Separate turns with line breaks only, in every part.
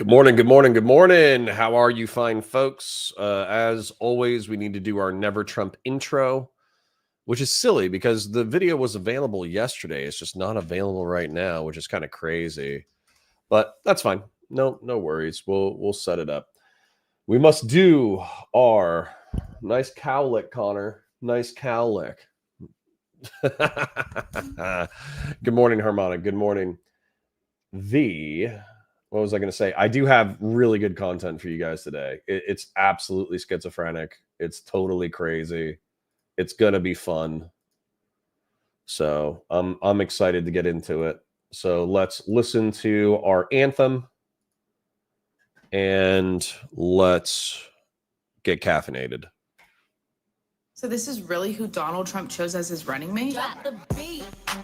Good morning, good morning, good morning. How are you fine folks? As always, we need to do our Never Trump intro, which is silly because the video was available yesterday. It's just not available right now, which is kind of crazy. But that's fine. No worries. We'll set it up. We must do our nice cow lick, Connor. Nice cow lick. Good morning, Harmonic. Good morning. What was I going to say? I do have really good content for you guys today. It's absolutely schizophrenic. It's totally crazy. It's going to be fun. So I'm excited to get into it. So let's listen to our anthem and let's get caffeinated.
So this is really who Donald Trump chose as his running mate?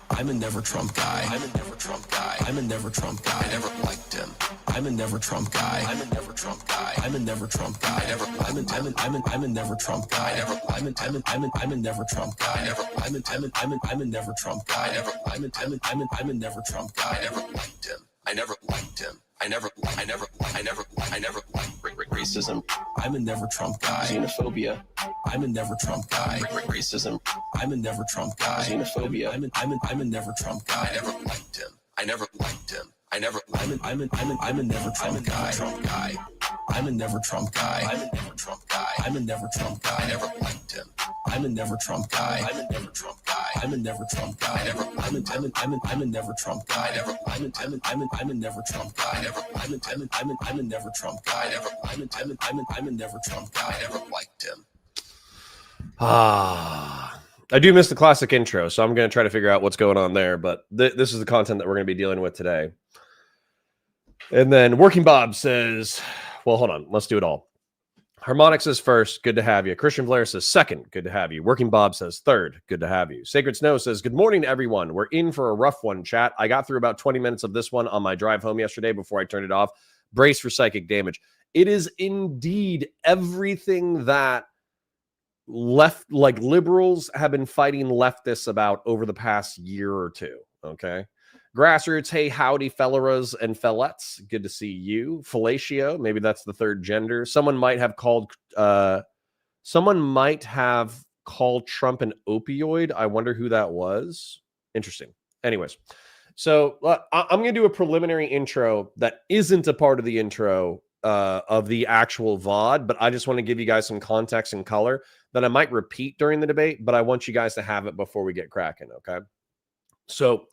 I'm a never Trump guy. I'm a never Trump guy. I'm a never Trump guy. I never liked him. I'm a never Trump guy. I'm a never Trump guy. I'm a never Trump guy. I'm a never Trump guy. I'm a never Trump guy. I'm a never Trump guy. I'm a never Trump guy. I'm a never Trump guy. I never liked him. I never liked him. I never racism. I'm a never Trump guy. Xenophobia. I'm a never Trump guy. Racism. I'm a never Trump guy. Xenophobia. I'm a never Trump guy. I never liked him. I never liked him. I'm a never Trump guy. I'm a never Trump guy. I'm a never Trump guy. I'm a never Trump guy. I never liked him. I'm a never Trump guy. I'm a never Trump guy. I'm a never Trump guy. I'm a never Trump guy. I'm a never Trump guy. I'm a never Trump guy. I never liked him.
I do miss the classic intro, so I'm going to try to figure out what's going on there, but this is the content that we're going to be dealing with today. And then Working Bob says, well, hold on, let's do it all. Harmonic says first, good to have you. Christian Blair says second, good to have you. Working Bob says third, good to have you. Sacred Snow says, good morning to everyone. We're in for a rough one, chat. I got through about 20 minutes of this one on my drive home yesterday before I turned it off. Brace for psychic damage. It is indeed everything that liberals have been fighting leftists about over the past year or two. Okay. Grassroots, hey, howdy, felleras and fellettes. Good to see you. Fellatio, maybe that's the third gender. Someone might have called Trump an opioid. I wonder who that was. Interesting. Anyways, so I'm going to do a preliminary intro that isn't a part of the intro of the actual VOD, but I just want to give you guys some context and color that I might repeat during the debate, but I want you guys to have it before we get cracking, okay? So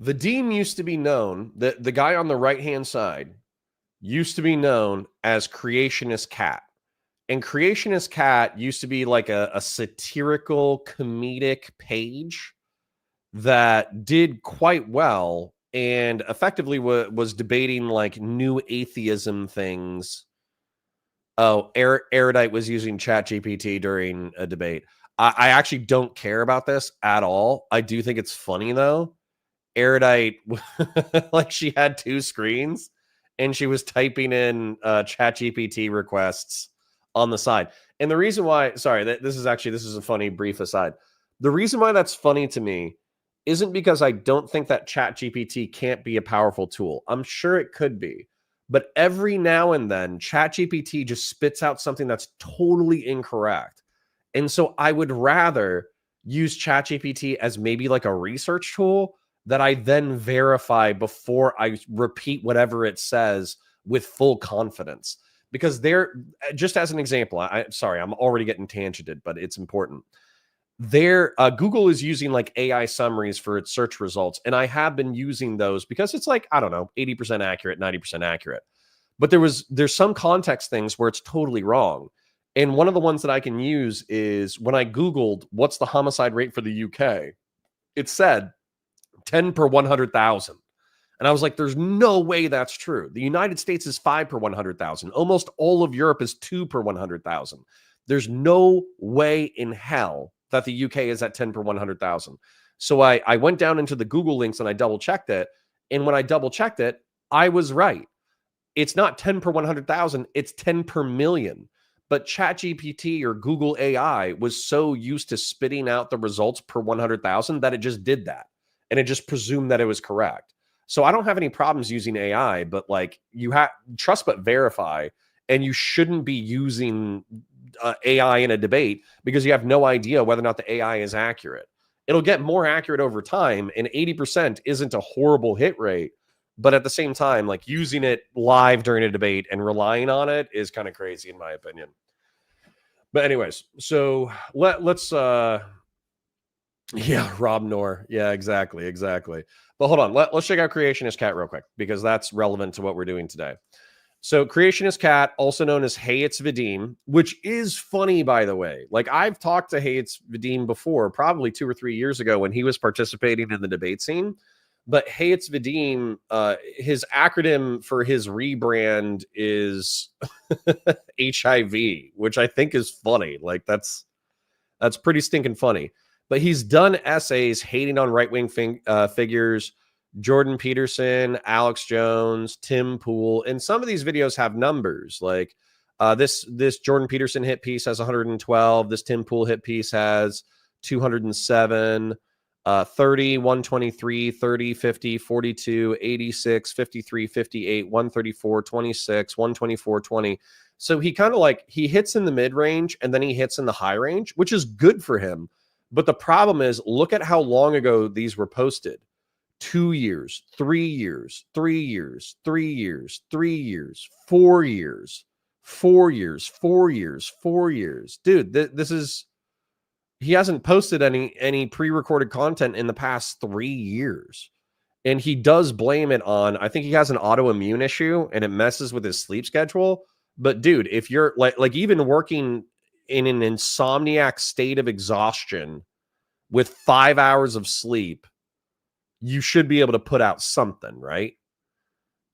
Vadim used to be known, the guy on the right-hand side used to be known as Creationist Cat. And Creationist Cat used to be like a satirical, comedic page that did quite well and effectively was debating like new atheism things. Oh, Erudite was using ChatGPT during a debate. I actually don't care about this at all. I do think it's funny, though. Erudite, like she had two screens and she was typing in ChatGPT requests on the side. And the reason why, sorry, this is a funny brief aside. The reason why that's funny to me isn't because I don't think that ChatGPT can't be a powerful tool. I'm sure it could be. But every now and then, ChatGPT just spits out something that's totally incorrect. And so I would rather use ChatGPT as maybe like a research tool that I then verify before I repeat whatever it says with full confidence. Because just as an example, I'm sorry, I'm already getting tangented, but it's important. Google is using like AI summaries for its search results. And I have been using those because it's like, I don't know, 80% accurate, 90% accurate. But there's some context things where it's totally wrong. And one of the ones that I can use is when I Googled, what's the homicide rate for the UK? It said 10 per 100,000. And I was like, there's no way that's true. The United States is 5 per 100,000. Almost all of Europe is 2 per 100,000. There's no way in hell that the UK is at 10 per 100,000. So I went down into the Google links and I double checked it. And when I double checked it, I was right. It's not 10 per 100,000. It's 10 per million. But ChatGPT or Google AI was so used to spitting out the results per 100,000 that it just did that. And it just presumed that it was correct. So I don't have any problems using AI, but like you have trust but verify, and you shouldn't be using AI in a debate because you have no idea whether or not the AI is accurate. It'll get more accurate over time, and 80% isn't a horrible hit rate. But at the same time, like using it live during a debate and relying on it is kind of crazy, in my opinion. But anyways, so let's yeah, Rob Noor. Yeah, exactly. But hold on, let's check out Creationist Cat real quick because that's relevant to what we're doing today. So Creationist Cat, also known as Hey It's Vadim, which is funny, by the way. Like I've talked to Hey It's Vadim before, probably 2 or 3 years ago when he was participating in the debate scene. But Hey It's Vadim, his acronym for his rebrand is HIV, which I think is funny. Like that's pretty stinking funny. But he's done essays hating on right-wing figures, Jordan Peterson, Alex Jones, Tim Pool, and some of these videos have numbers. Like this Jordan Peterson hit piece has 112. This Tim Pool hit piece has 207, 30, 123, 30, 50, 42, 86, 53, 58, 134, 26, 124, 20. So he kind of like he hits in the mid range and then he hits in the high range, which is good for him. But the problem is, look at how long ago these were posted. 2 years, 3 years, 3 years, 3 years, 3 years, 4 years, 4 years, 4 years, 4 years. Dude, this is he hasn't posted any pre-recorded content in the past 3 years. And he does blame it on, I think he has an autoimmune issue and it messes with his sleep schedule. But dude, if you're like even working in an insomniac state of exhaustion with 5 hours of sleep, you should be able to put out something, right?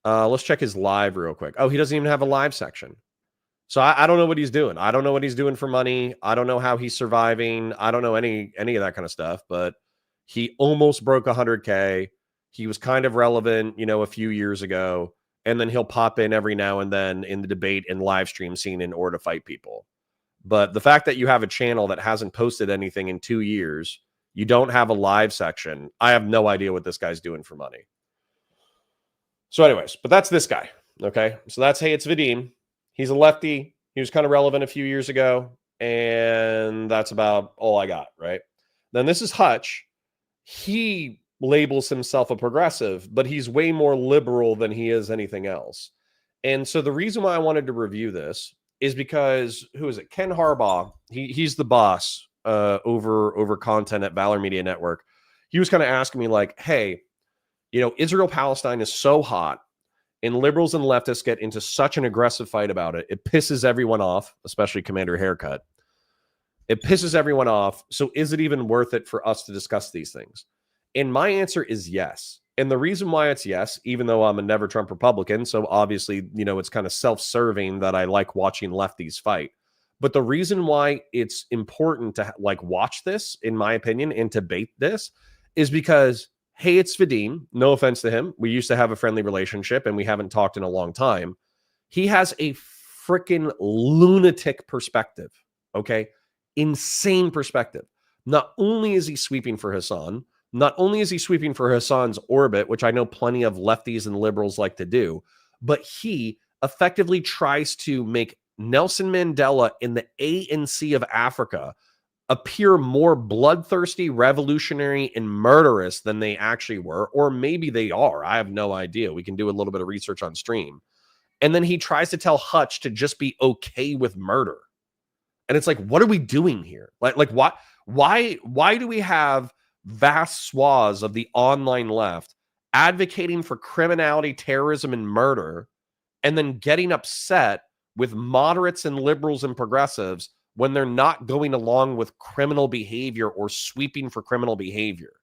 Let's check his live real quick. Oh, he doesn't even have a live section. So I don't know what he's doing. I don't know what he's doing for money. I don't know how he's surviving. I don't know any of that kind of stuff, but he almost broke 100K. He was kind of relevant, a few years ago. And then he'll pop in every now and then in the debate and live stream scene in order to fight people. But the fact that you have a channel that hasn't posted anything in 2 years, you don't have a live section, I have no idea what this guy's doing for money. So anyways, but that's this guy, okay? So that's Hey It's Vadim. He's a lefty. He was kind of relevant a few years ago, and that's about all I got, right? Then this is Hutch. He labels himself a progressive, but he's way more liberal than he is anything else. And so the reason why I wanted to review this is because, who is it? Ken Harbaugh. He's the boss over content at Valor Media Network. He was kind of asking me like, hey, Israel-Palestine is so hot and liberals and leftists get into such an aggressive fight about it. It pisses everyone off, especially Commander Haircut. It pisses everyone off. So is it even worth it for us to discuss these things? And my answer is yes. And the reason why it's yes, even though I'm a never Trump Republican, so obviously, it's kind of self-serving that I like watching lefties fight. But the reason why it's important to watch this, in my opinion, and debate this is because, Hey It's Vadim, no offense to him, we used to have a friendly relationship and we haven't talked in a long time. He has a freaking lunatic perspective, okay? Insane perspective. Not only is he sweeping for Hassan, not only is he sweeping for Hassan's orbit, which I know plenty of lefties and liberals like to do, but he effectively tries to make Nelson Mandela in the ANC of Africa appear more bloodthirsty, revolutionary, and murderous than they actually were, or maybe they are. I have no idea. We can do a little bit of research on stream. And then he tries to tell Hutch to just be okay with murder. And it's like, what are we doing here? Why do we have vast swaths of the online left advocating for criminality, terrorism, and murder, and then getting upset with moderates and liberals and progressives when they're not going along with criminal behavior or sweeping for criminal behavior?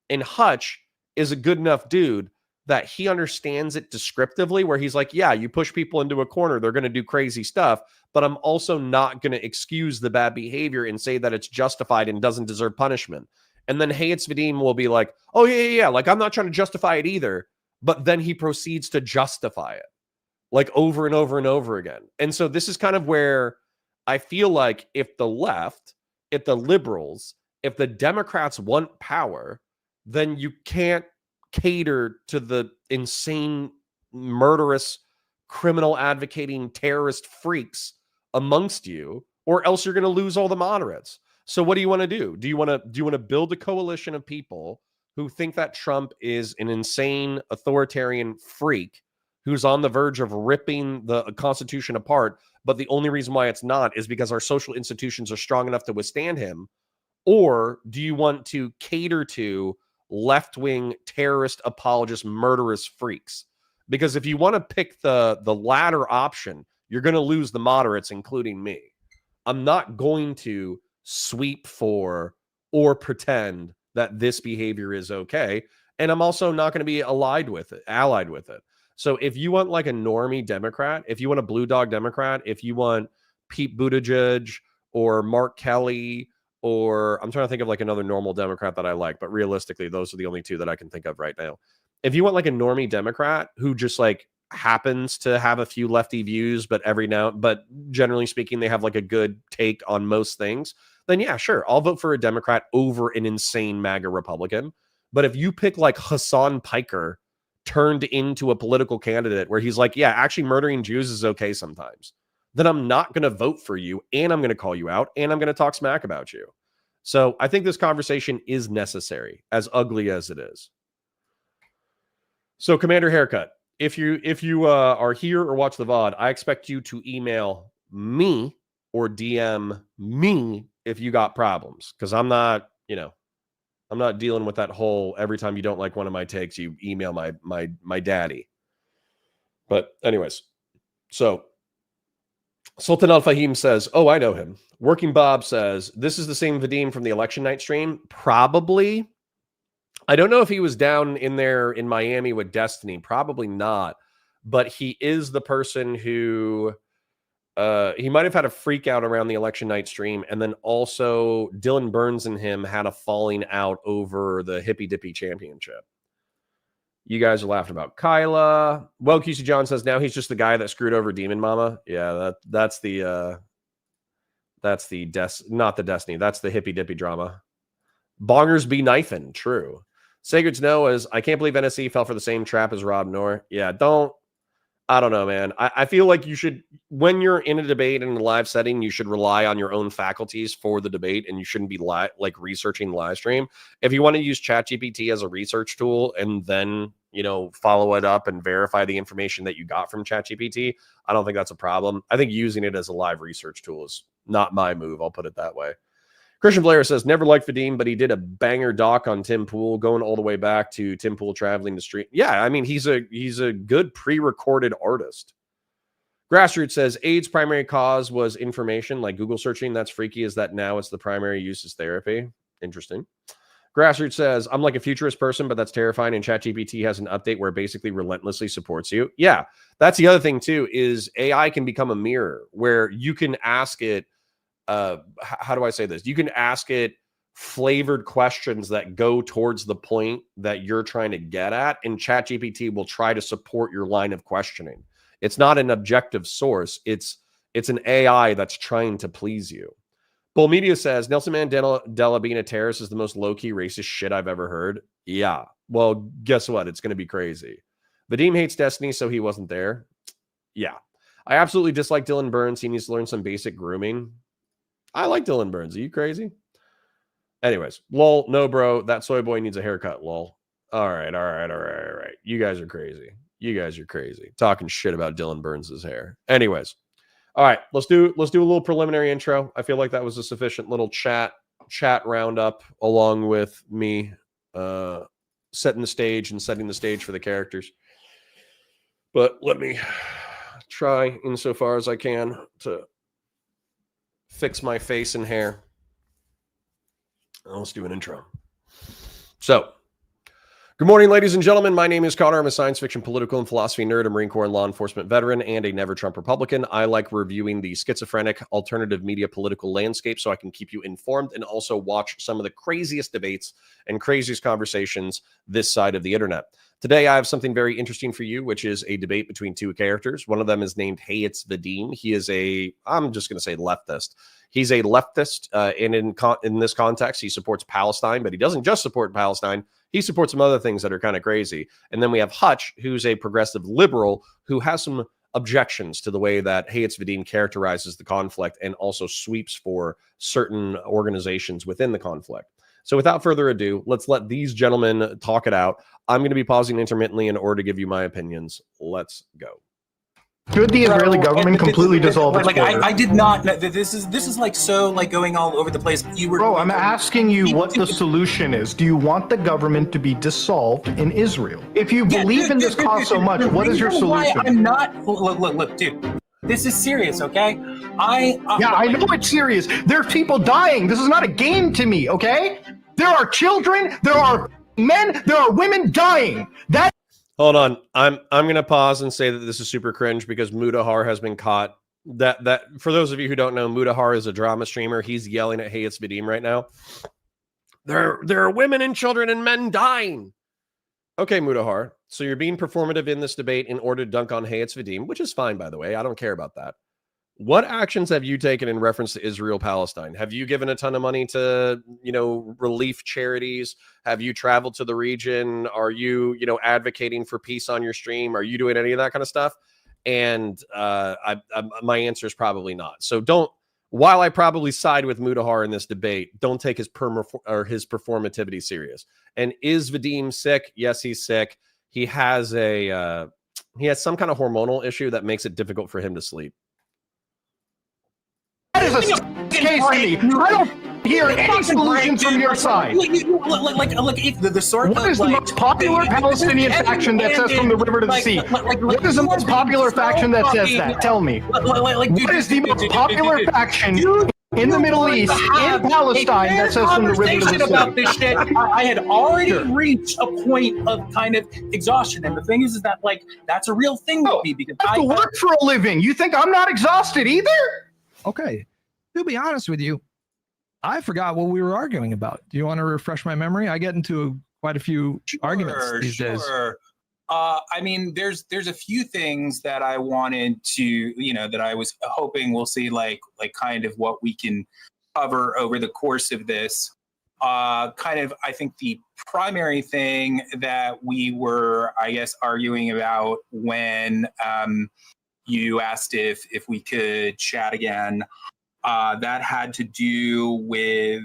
And Hutch is a good enough dude that he understands it descriptively, where he's like, yeah, you push people into a corner, they're going to do crazy stuff, but I'm also not going to excuse the bad behavior and say that it's justified and doesn't deserve punishment. And then Hey It's Vadim will be like, oh, yeah. Like, I'm not trying to justify it either. But then he proceeds to justify it, like, over and over and over again. And so this is kind of where I feel like if the left, if the liberals, if the Democrats want power, then you can't cater to the insane, murderous, criminal advocating terrorist freaks amongst you, or else you're going to lose all the moderates. So what do you want to do? Do you want to build a coalition of people who think that Trump is an insane authoritarian freak who's on the verge of ripping the Constitution apart, but the only reason why it's not is because our social institutions are strong enough to withstand him? Or do you want to cater to left-wing terrorist apologist murderous freaks? Because if you want to pick the latter option, you're going to lose the moderates, including me. I'm not going to sweep for or pretend that this behavior is okay, and I'm also not going to be allied with it. So if you want like a normie Democrat, if you want a blue dog Democrat, if you want Pete Buttigieg or Mark Kelly, or I'm trying to think of like another normal Democrat that I like, but realistically, those are the only two that I can think of right now. If you want like a normie Democrat who just like happens to have a few lefty views, but generally speaking, they have like a good take on most things, then yeah, sure, I'll vote for a Democrat over an insane MAGA Republican. But if you pick like Hassan Piker turned into a political candidate where he's like, yeah, actually murdering Jews is okay sometimes, then I'm not going to vote for you, and I'm going to call you out, and I'm going to talk smack about you. So I think this conversation is necessary, as ugly as it is. So Commander Haircut, if you are here or watch the VOD, I expect you to email me or DM me if you got problems, because I'm not dealing with that whole every time you don't like one of my takes, you email my daddy. But anyways, so Sultan Al-Fahim says, oh, I know him. Working Bob says, this is the same Vadim from the election night stream. Probably. I don't know if he was down in there in Miami with Destiny. Probably not. But he is the person who he might have had a freak out around the election night stream. And then also Dylan Burns and him had a falling out over the Hippy Dippy Championship. You guys are laughing about Kyla. Well, QC John says now he's just the guy that screwed over Demon Mama. Yeah, that's not the Destiny. That's the Hippy Dippy drama. Bongers be knifing. True. Sacred's no is I can't believe NSC fell for the same trap as Rob Noor. Yeah, I don't know, man. I feel like you should, when you're in a debate in a live setting, you should rely on your own faculties for the debate, and you shouldn't be researching the live stream. If you want to use ChatGPT as a research tool and then, follow it up and verify the information that you got from ChatGPT, I don't think that's a problem. I think using it as a live research tool is not my move. I'll put it that way. Christian Blair says, never liked Vadim, but he did a banger doc on Tim Pool, going all the way back to Tim Pool traveling the street. Yeah, I mean, he's a good pre-recorded artist. Grassroots says, AIDS primary cause was information, like Google searching. That's freaky, is that now it's the primary use is therapy. Interesting. Grassroots says, I'm like a futurist person, but that's terrifying, and ChatGPT has an update where it basically relentlessly supports you. Yeah, that's the other thing, too, is AI can become a mirror where you can ask it, how do I say this? You can ask it flavored questions that go towards the point that you're trying to get at, and ChatGPT will try to support your line of questioning. It's not an objective source. It's an AI that's trying to please you. Bull Media says, Nelson Mandela being a terrorist is the most low-key racist shit I've ever heard. Yeah. Well, guess what? It's going to be crazy. Vadim hates Destiny, so he wasn't there. Yeah. I absolutely dislike Dylan Burns. He needs to learn some basic grooming. I like Dylan Burns. Are you crazy? Anyways, lol, no, bro. That soy boy needs a haircut, lol. All right. You guys are crazy. Talking shit about Dylan Burns' hair. Anyways, all right. Let's do a little preliminary intro. I feel like that was a sufficient little chat roundup, along with me setting the stage for the characters. But let me try, insofar as I can, to fix my face and hair. Let's do an intro. So, good morning, ladies and gentlemen. My name is Connor. I'm a science fiction, political, and philosophy nerd, a Marine Corps and law enforcement veteran, and a never Trump Republican. I like reviewing the schizophrenic alternative media political landscape so I can keep you informed and also watch some of the craziest debates and craziest conversations this side of the internet. Today, I have something very interesting for you, which is a debate between two characters. One of them is named Hey, It's Vadim. He is I'm just going to say leftist. He's a leftist, and in this context, he supports Palestine, but he doesn't just support Palestine. He supports some other things that are kind of crazy. And then we have Hutch, who's a progressive liberal who has some objections to the way that Hayat's Vadim characterizes the conflict and also sweeps for certain organizations within the conflict. So without further ado, let's let these gentlemen talk it out. I'm going to be pausing intermittently in order to give you my opinions. Let's go.
Should the Israeli government completely dissolve its border?
I did not. This is like so like going all over the place.
Bro, I'm asking you what the solution is. Do you want the government to be dissolved in Israel? If you believe in this cause so much, what is your solution?
I'm not. Look, dude. This is serious, okay?
I know it's serious. There's people dying. This is not a game to me, okay? There are children, there are men, there are women dying.
Hold on. I'm going to pause and say that this is super cringe because Mudahar has been caught. That for those of you who don't know, Mudahar is a drama streamer. He's yelling at Hayat's Vadim right now. There are women and children and men dying. Okay, Mudahar. So you're being performative in this debate in order to dunk on Hayat's Vadim, which is fine, by the way. I don't care about that. What actions have you taken in reference to Israel-Palestine? Have you given a ton of money to, relief charities? Have you traveled to the region? Are you, advocating for peace on your stream? Are you doing any of that kind of stuff? And my answer is probably not. So while I probably side with Mudahar in this debate, don't take his performativity serious. And is Vadim sick? Yes, he's sick. He has some kind of hormonal issue that makes it difficult for him to sleep.
That is a case to me. I don't hear any solutions from your side.
Look, if the sort
what is the most popular Palestinian faction that says from the river to the sea? What is the most popular faction that says that? Tell me. What is the most popular faction in the Middle East, in Palestine, that says from the river to the sea?
About this shit, I had already reached a point of kind of exhaustion, and the thing is that that's a real thing with me because
I have to work for a living. You think I'm not exhausted either?
Okay, to be honest with you, I forgot what we were arguing about. Do you want to refresh my memory? I get into quite a few arguments these days.
I mean, there's a few things that I wanted to, that I was hoping we'll see like kind of what we can cover over the course of this. I think the primary thing that we were, I guess, arguing about when you asked if we could chat again, that had to do with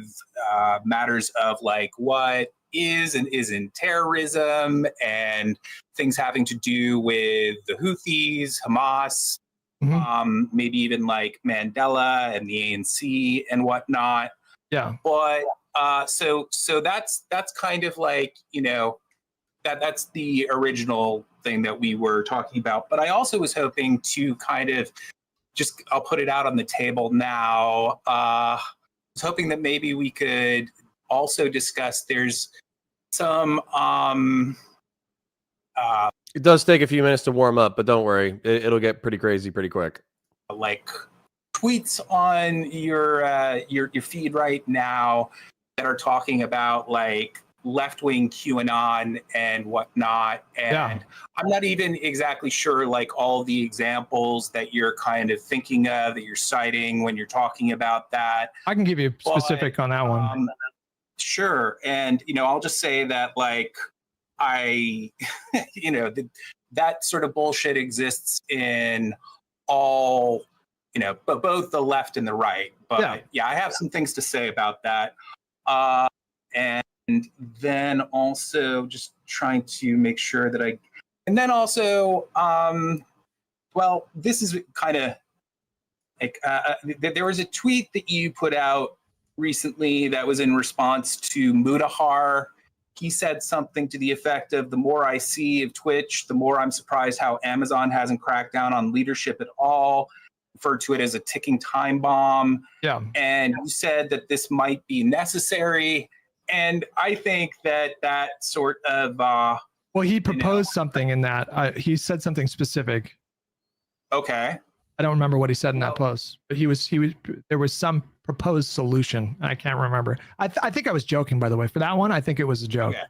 matters of what is and isn't terrorism and things having to do with the Houthis, Hamas, maybe even Mandela and the ANC and whatnot.
Yeah.
But so that's kind of that's the original thing that we were talking about. But I also was hoping to kind of I'll put it out on the table now. I was hoping that maybe we could also discuss there's some
it does take a few minutes to warm up, but don't worry, it'll get pretty crazy pretty quick.
Tweets on your feed right now that are talking about left-wing QAnon and whatnot, and I'm not even exactly sure all the examples that you're kind of thinking of that you're citing when you're talking about that.
I can give you specific on that one.
Sure, and I'll just say that I that sort of bullshit exists in all but both the left and the right. But I have some things to say about that. And then also just trying to make sure that and then also, this is kind of there was a tweet that you put out recently that was in response to Mudahar. He said something to the effect of, the more I see of Twitch, the more I'm surprised how Amazon hasn't cracked down on leadership at all. Referred to it as a ticking time bomb.
Yeah.
And you said that this might be necessary. And I think that sort of...
he proposed something in that. He said something specific.
Okay.
I don't remember what he said in that post, but there was some proposed solution. I can't remember. I think I was joking, by the way. For that one, I think it was a joke.
Okay.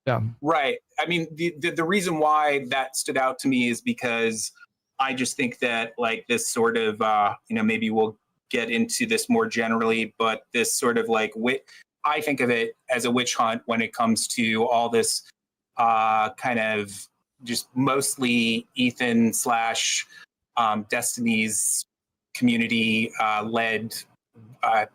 Yeah.
Right. I mean, the reason why that stood out to me is because I just think that this sort of, maybe we'll get into this more generally, but this sort of I think of it as a witch hunt when it comes to all this kind of just mostly Ethan slash Destiny's community led. I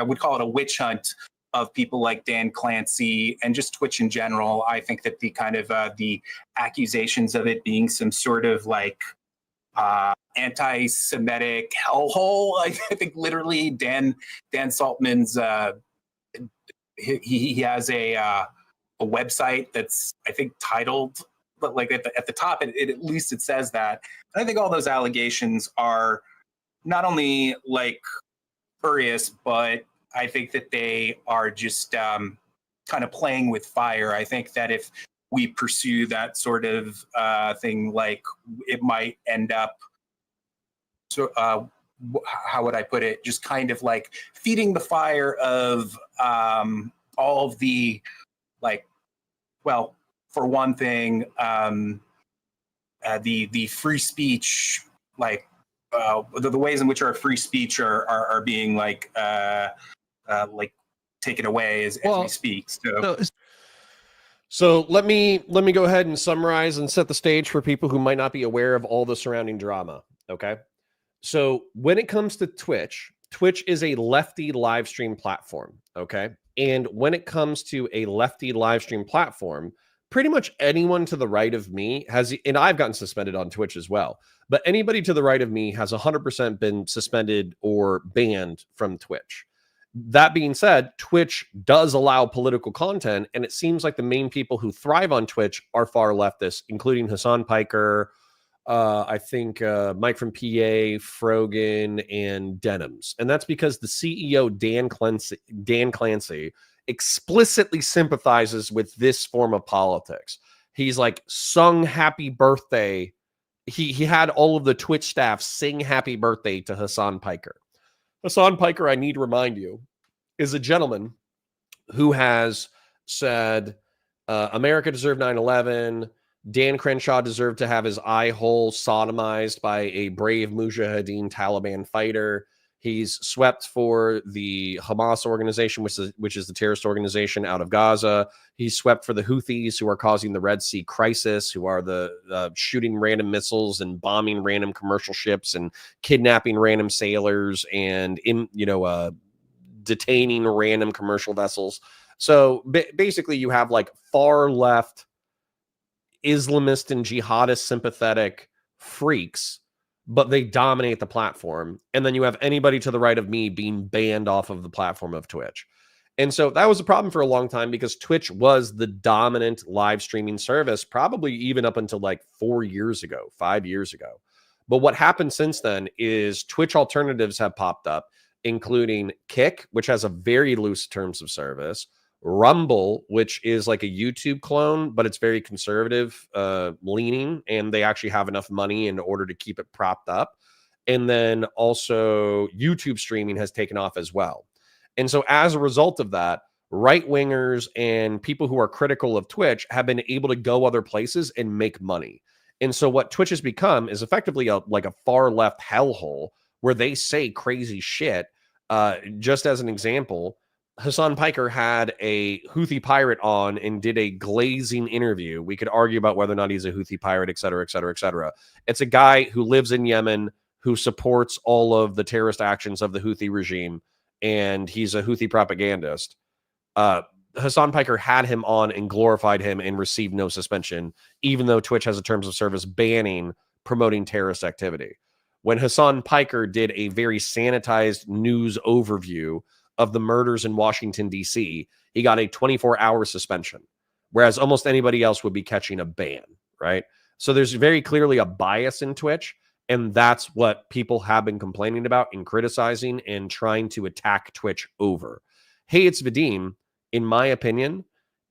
would call it a witch hunt of people like Dan Clancy and just Twitch in general. I think that the kind of the accusations of it being some sort of like anti-Semitic hellhole. I think literally Dan Saltman's he has a website that's I think titled, but like at the top it at least it says that. And I think all those allegations are not only like spurious, but I think that they are just kind of playing with fire. I think that if we pursue that sort of thing, like it might end up, so how would I put it? Just kind of like feeding the fire of all of the, like, well, for one thing, the free speech, like the ways in which our free speech are being like taken away as we speak.
So let me go ahead and summarize and set the stage for people who might not be aware of all the surrounding drama. Okay. So when it comes to Twitch is a lefty live stream platform. Okay. And when it comes to a lefty live stream platform, pretty much anyone to the right of me has, and I've gotten suspended on Twitch as well, but anybody to the right of me has 100% been suspended or banned from Twitch. That being said, Twitch does allow political content, and it seems like the main people who thrive on Twitch are far leftists, including Hassan Piker, I think Mike from PA, Frogan, and Denims. And that's because the CEO, Dan Clancy, explicitly sympathizes with this form of politics. He's like sung happy birthday. He had all of the Twitch staff sing happy birthday to Hassan Piker. Hassan Piker, I need to remind you, is a gentleman who has said America deserved 9/11. Dan Crenshaw deserved to have his eye hole sodomized by a brave Mujahideen Taliban fighter. He's swept for the Hamas organization, which is the terrorist organization out of Gaza. He's swept for the Houthis, who are causing the Red Sea crisis, who are the shooting random missiles and bombing random commercial ships and kidnapping random sailors and detaining random commercial vessels. So basically, you have like far left Islamist and jihadist sympathetic freaks, but they dominate the platform. And then you have anybody to the right of me being banned off of the platform of Twitch. And so that was a problem for a long time because Twitch was the dominant live streaming service, probably even up until like 5 years ago. But what happened since then is Twitch alternatives have popped up, including Kick, which has a very loose terms of service, Rumble, which is like a YouTube clone, but it's very conservative leaning, and they actually have enough money in order to keep it propped up. And then also YouTube streaming has taken off as well. And so as a result of that, right-wingers and people who are critical of Twitch have been able to go other places and make money. And so what Twitch has become is effectively a far left hellhole where they say crazy shit. Just as an example, Hassan Piker had a Houthi pirate on and did a glazing interview. We could argue about whether or not he's a Houthi pirate, et cetera, et cetera, et cetera. It's a guy who lives in Yemen, who supports all of the terrorist actions of the Houthi regime, and he's a Houthi propagandist. Hassan Piker had him on and glorified him and received no suspension, even though Twitch has a terms of service banning promoting terrorist activity. When Hassan Piker did a very sanitized news overview of the murders in Washington, D.C., he got a 24-hour suspension, whereas almost anybody else would be catching a ban, right? So there's very clearly a bias in Twitch, and that's what people have been complaining about and criticizing and trying to attack Twitch over. Hey, it's Vadim, in my opinion,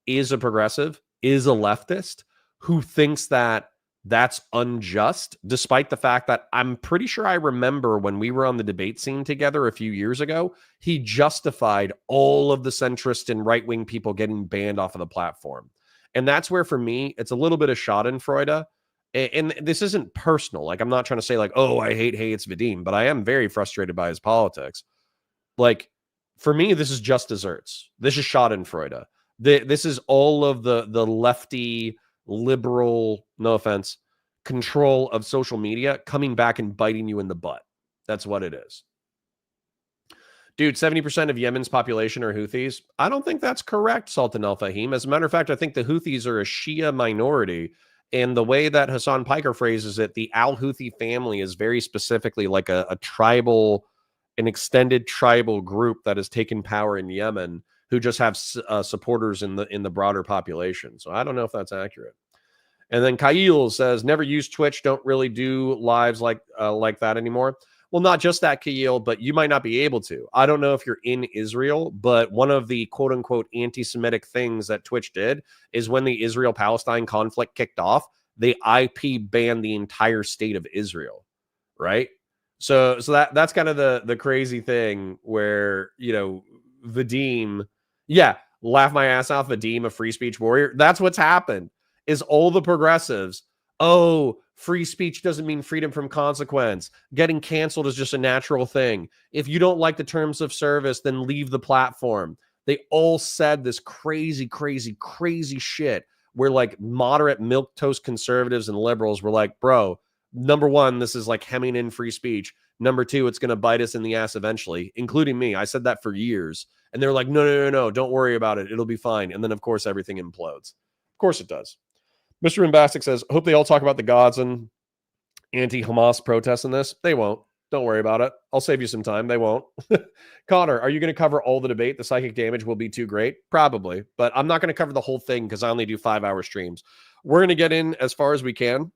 is a progressive, is a leftist who thinks that that's unjust, despite the fact that I'm pretty sure I remember when we were on the debate scene together a few years ago, he justified all of the centrist and right-wing people getting banned off of the platform. And that's where, for me, it's a little bit of schadenfreude. And this isn't personal. Like, I'm not trying to say like, oh, I hate Hey, it's Vadim, but I am very frustrated by his politics. Like, For me, this is just desserts. This is Schadenfreude. This is all of the lefty, liberal, no offense, control of social media coming back and biting you in the butt. That's what it is. Dude, 70% of Yemen's population are Houthis. I don't think that's correct, Sultan Al Fahim. As a matter of fact, I think the Houthis are a Shia minority. And the way that Hassan Piker phrases it, the Al-Houthi family is very specifically like a tribal, an extended tribal group that has taken power in Yemen, who just have supporters in the broader population. So I don't know if that's accurate. And then Kyle says, never use Twitch, don't really do lives like that anymore. Well, not just that, Kyle, but you might not be able to. I don't know if you're in Israel, but one of the quote-unquote anti-Semitic things that Twitch did is when the Israel-Palestine conflict kicked off, they IP banned the entire state of Israel, right? So that's kind of the crazy thing where, you know, Vadim, yeah, laugh my ass off, Vadim, a free speech warrior. That's what's happened, is all the progressives, oh, free speech doesn't mean freedom from consequence. Getting canceled is just a natural thing. If you don't like the terms of service, then leave the platform. They all said this crazy, crazy, crazy shit where like moderate milquetoast conservatives and liberals were like, bro, number one, this is like hemming in free speech. Number two, it's going to bite us in the ass eventually, including me. I said that for years. And they're like, no, don't worry about it. It'll be fine. And then, of course, everything implodes. Of course it does. Mr. Bombastic says, hope they all talk about the gods and anti-Hamas protests in this. They won't. Don't worry about it. I'll save you some time. They won't. Connor, are you going to cover all the debate? The psychic damage will be too great? Probably. But I'm not going to cover the whole thing because I only do 5-hour streams. We're going to get in as far as we can.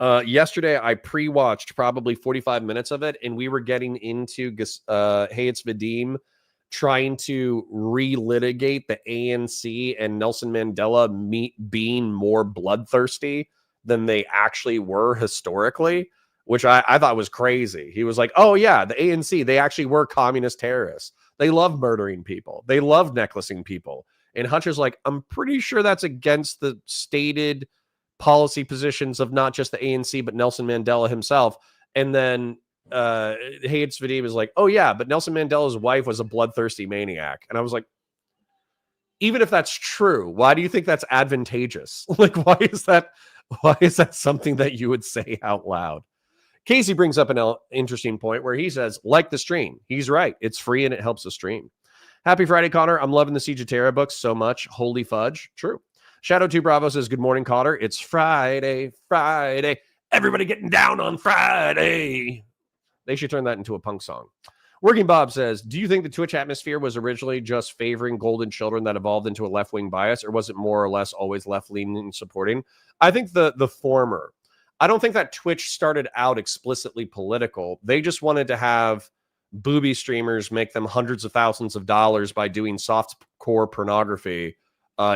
Yesterday, I pre-watched probably 45 minutes of it, and we were getting into Hey, it's Vadim trying to relitigate the ANC and Nelson Mandela being more bloodthirsty than they actually were historically, which I thought was crazy. He was like, oh yeah, the ANC, they actually were communist terrorists. They love murdering people. They love necklacing people. And Hutch is like, I'm pretty sure that's against the stated policy positions of not just the ANC, but Nelson Mandela himself. And then Hey, it's Vadim is like, oh yeah, but Nelson Mandela's wife was a bloodthirsty maniac. And I was like, even if that's true, why do you think that's advantageous? Like, why is that something that you would say out loud? Casey brings up an interesting point where he says, like the stream. He's right. It's free and it helps the stream. Happy Friday, Connor. I'm loving the Siege of Terra books so much. Holy fudge. True. Shadow 2 Bravo says, good morning, Connor. It's Friday. Everybody getting down on Friday. They should turn that into a punk song. Working Bob says, do you think the Twitch atmosphere was originally just favoring golden children that evolved into a left-wing bias, or was it more or less always left-leaning supporting? I think the former. I don't think that Twitch started out explicitly political. They just wanted to have booby streamers make them hundreds of thousands of dollars by doing softcore pornography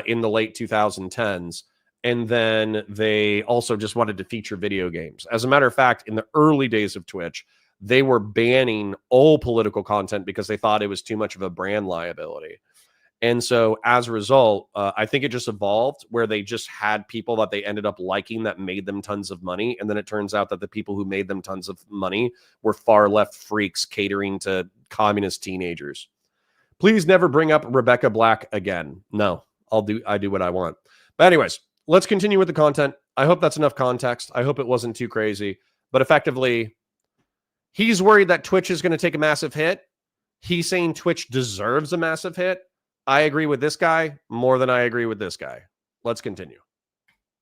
in the late 2010s. And then they also just wanted to feature video games. As a matter of fact, in the early days of Twitch, they were banning all political content because they thought it was too much of a brand liability. And so as a result, I think it just evolved where they just had people that they ended up liking that made them tons of money. And then it turns out that the people who made them tons of money were far left freaks catering to communist teenagers. Please never bring up Rebecca Black again. No, I do what I want. But anyways, let's continue with the content. I hope that's enough context. I hope it wasn't too crazy. But effectively, he's worried that Twitch is going to take a massive hit. He's saying Twitch deserves a massive hit. I agree with this guy more than I agree with this guy. Let's continue.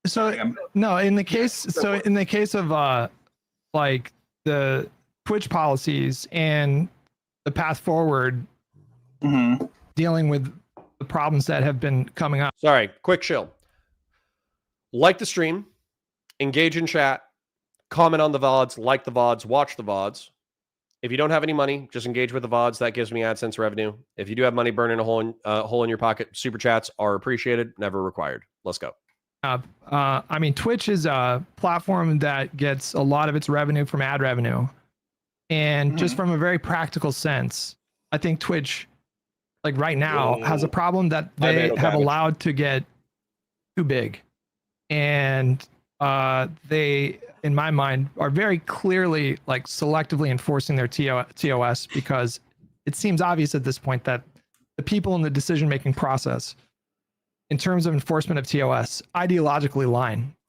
So no, in the case of like the Twitch policies and the path forward, dealing with the problems that have been coming up.
Sorry, quick chill. Like the stream, engage in chat, comment on the VODs, like the VODs, watch the VODs. If you don't have any money, just engage with the VODs. That gives me AdSense revenue. If you do have money burning a hole in your pocket, super chats are appreciated, never required. Let's go.
I mean, Twitch is a platform that gets a lot of its revenue from ad revenue. And just from a very practical sense, I think Twitch, like right now, has a problem that they have allowed to get too big. And they, in my mind, are very clearly like selectively enforcing their TOS because it seems obvious at this point that the people in the decision-making process, in terms of enforcement of TOS, ideologically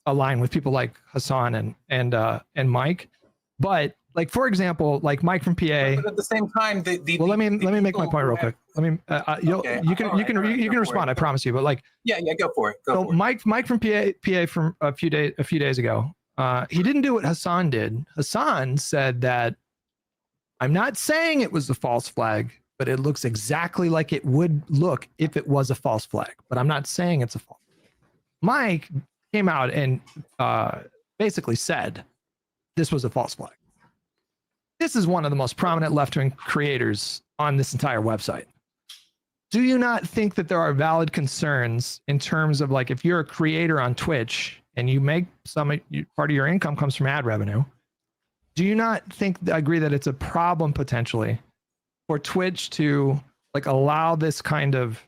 align with people like Hassan and Mike. But like, for example, like Mike from PA.
But at the same time,
let me make my point real quick. Let me you can respond. I promise you. But like,
yeah, go for it.
So Mike from PA from a few days ago. He didn't do what Hassan did. Hassan said that I'm not saying it was a false flag, but it looks exactly like it would look if it was a false flag. But I'm not saying it's a false. Mike came out and basically said this was a false flag. This is one of the most prominent left-wing creators on this entire website. Do you not think that there are valid concerns in terms of, like, if you're a creator on Twitch and you make part of your income comes from ad revenue, do you not agree that it's a problem potentially for Twitch to like allow this kind of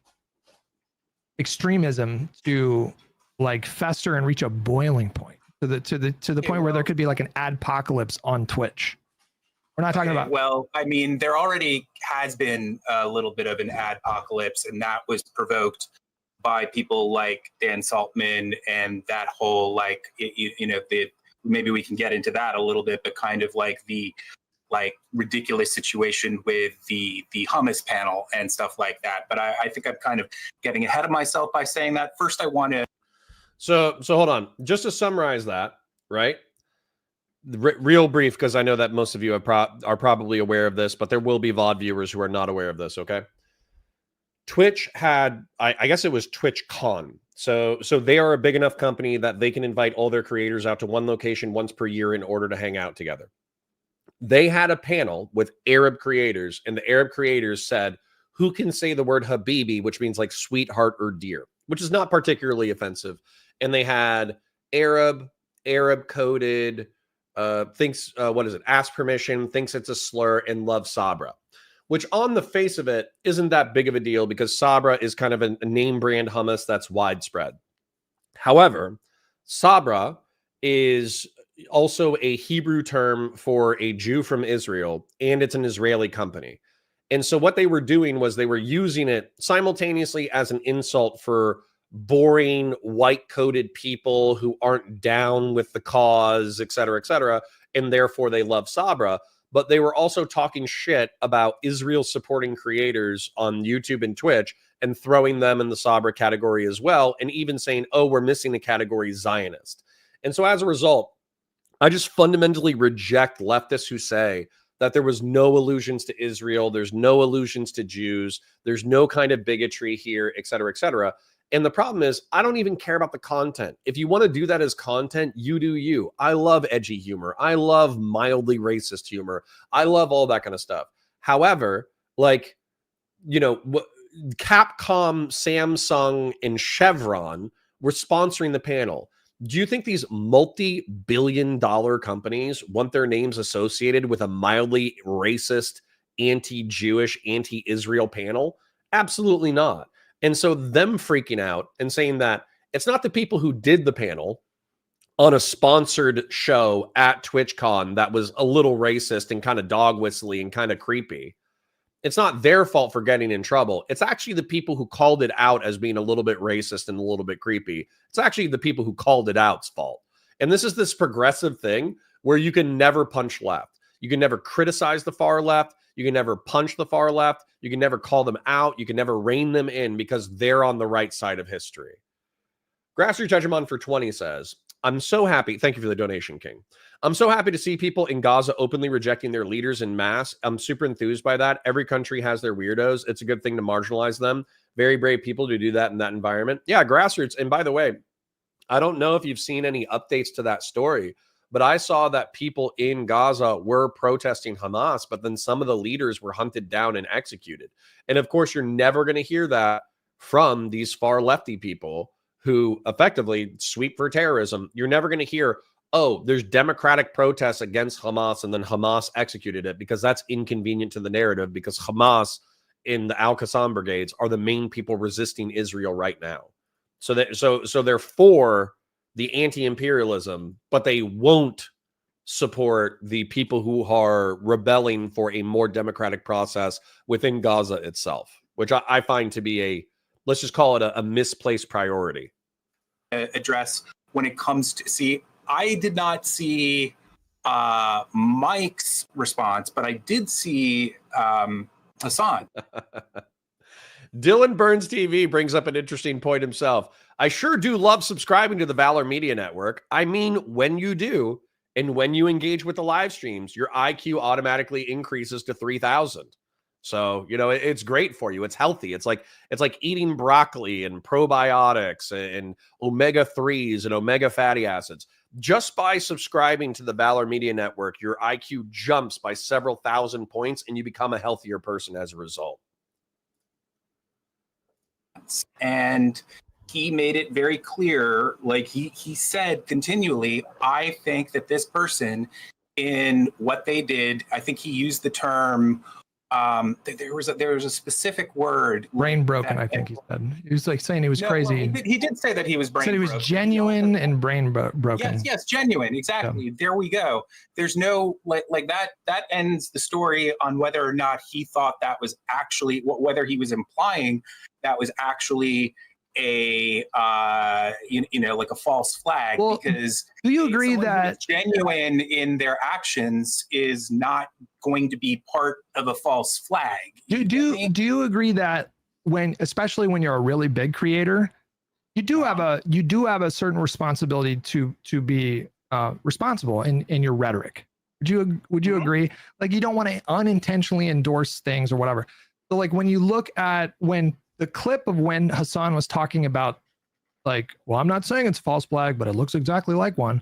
extremism to like fester and reach a boiling point to the point where there could be like an adpocalypse on Twitch? We're not talking about.
Well, I mean, there already has been a little bit of an adpocalypse, and that was provoked by people like Dan Saltman and that whole maybe we can get into that a little bit, but kind of like the ridiculous situation with the hummus panel and stuff like that. But I think I'm kind of getting ahead of myself by saying that. First, I want to.
So hold on, just to summarize that, right? Real brief, because I know that most of you are probably aware of this, but there will be VOD viewers who are not aware of this, okay? Twitch had, I guess it was TwitchCon. So they are a big enough company that they can invite all their creators out to one location once per year in order to hang out together. They had a panel with Arab creators, and the Arab creators said, who can say the word Habibi, which means like sweetheart or dear, which is not particularly offensive. And they had Arab coded, ask permission, thinks it's a slur, and love Sabra, which on the face of it isn't that big of a deal because Sabra is kind of a name brand hummus that's widespread. However, Sabra is also a Hebrew term for a Jew from Israel, and it's an Israeli company. And so what they were doing was they were using it simultaneously as an insult for boring white-coated people who aren't down with the cause, et cetera, and therefore they love Sabra. But they were also talking shit about Israel supporting creators on YouTube and Twitch and throwing them in the Sabra category as well, and even saying, oh, we're missing the category Zionist. And so as a result, I just fundamentally reject leftists who say that there was no allusions to Israel, there's no allusions to Jews, there's no kind of bigotry here, et cetera, et cetera. And the problem is, I don't even care about the content. If you want to do that as content, you do you. I love edgy humor. I love mildly racist humor. I love all that kind of stuff. However, like, you know, Capcom, Samsung, and Chevron were sponsoring the panel. Do you think these multi-billion-dollar companies want their names associated with a mildly racist, anti-Jewish, anti-Israel panel? Absolutely not. And so them freaking out and saying that it's not the people who did the panel on a sponsored show at TwitchCon that was a little racist and kind of dog whistly and kind of creepy. It's not their fault for getting in trouble. It's actually the people who called it out as being a little bit racist and a little bit creepy. It's actually the people who called it out's fault. And this is this progressive thing where you can never punch left. You can never criticize the far left. You can never punch the far left. You can never call them out. You can never rein them in because they're on the right side of history. Grassroots Hegemon for 20 says, I'm so happy. Thank you for the donation, King. I'm so happy to see people in Gaza openly rejecting their leaders en masse. I'm super enthused by that. Every country has their weirdos. It's a good thing to marginalize them. Very brave people to do that in that environment. Yeah, Grassroots. And by the way, I don't know if you've seen any updates to that story, but I saw that people in Gaza were protesting Hamas, but then some of the leaders were hunted down and executed. And of course, you're never going to hear that from these far lefty people who effectively sweep for terrorism. You're never going to hear, oh, there's democratic protests against Hamas and then Hamas executed it, because that's inconvenient to the narrative, because Hamas in the Al-Qassam brigades are the main people resisting Israel right now. So they're for the anti-imperialism, but they won't support the people who are rebelling for a more democratic process within Gaza itself, which I find to be a, let's just call it a misplaced priority.
Address when it comes to, see, I did not see Mike's response, but I did see Hassan.
Dylan Burns TV brings up an interesting point himself. I sure do love subscribing to the Valor Media Network. I mean, when you do, and when you engage with the live streams, your IQ automatically increases to 3,000. So, you know, it's great for you. It's healthy. It's like eating broccoli and probiotics and omega-3s and omega fatty acids. Just by subscribing to the Valor Media Network, your IQ jumps by several thousand points and you become a healthier person as a result.
And he made it very clear, like he said continually, I think that this person, in what they did, I think he used the term, there was a specific word.
Brain broken, I think he said. He was like saying he was crazy.
Well, he did say that he was brain broken.
He said he was genuine and brain broken.
Yes, genuine, exactly. Yeah. There we go. There's no, like that ends the story on whether or not he thought that was actually, whether he was implying that was actually a like a false flag. Well, because
do you agree that
genuine in their actions is not going to be part of a false flag?
Do you agree that especially when you're a really big creator, you do have a certain responsibility to be responsible in your rhetoric? Would you agree? Like, you don't want to unintentionally endorse things or whatever. So like when you look at the clip of when Hassan was talking about, like, well, I'm not saying it's a false flag, but it looks exactly like one.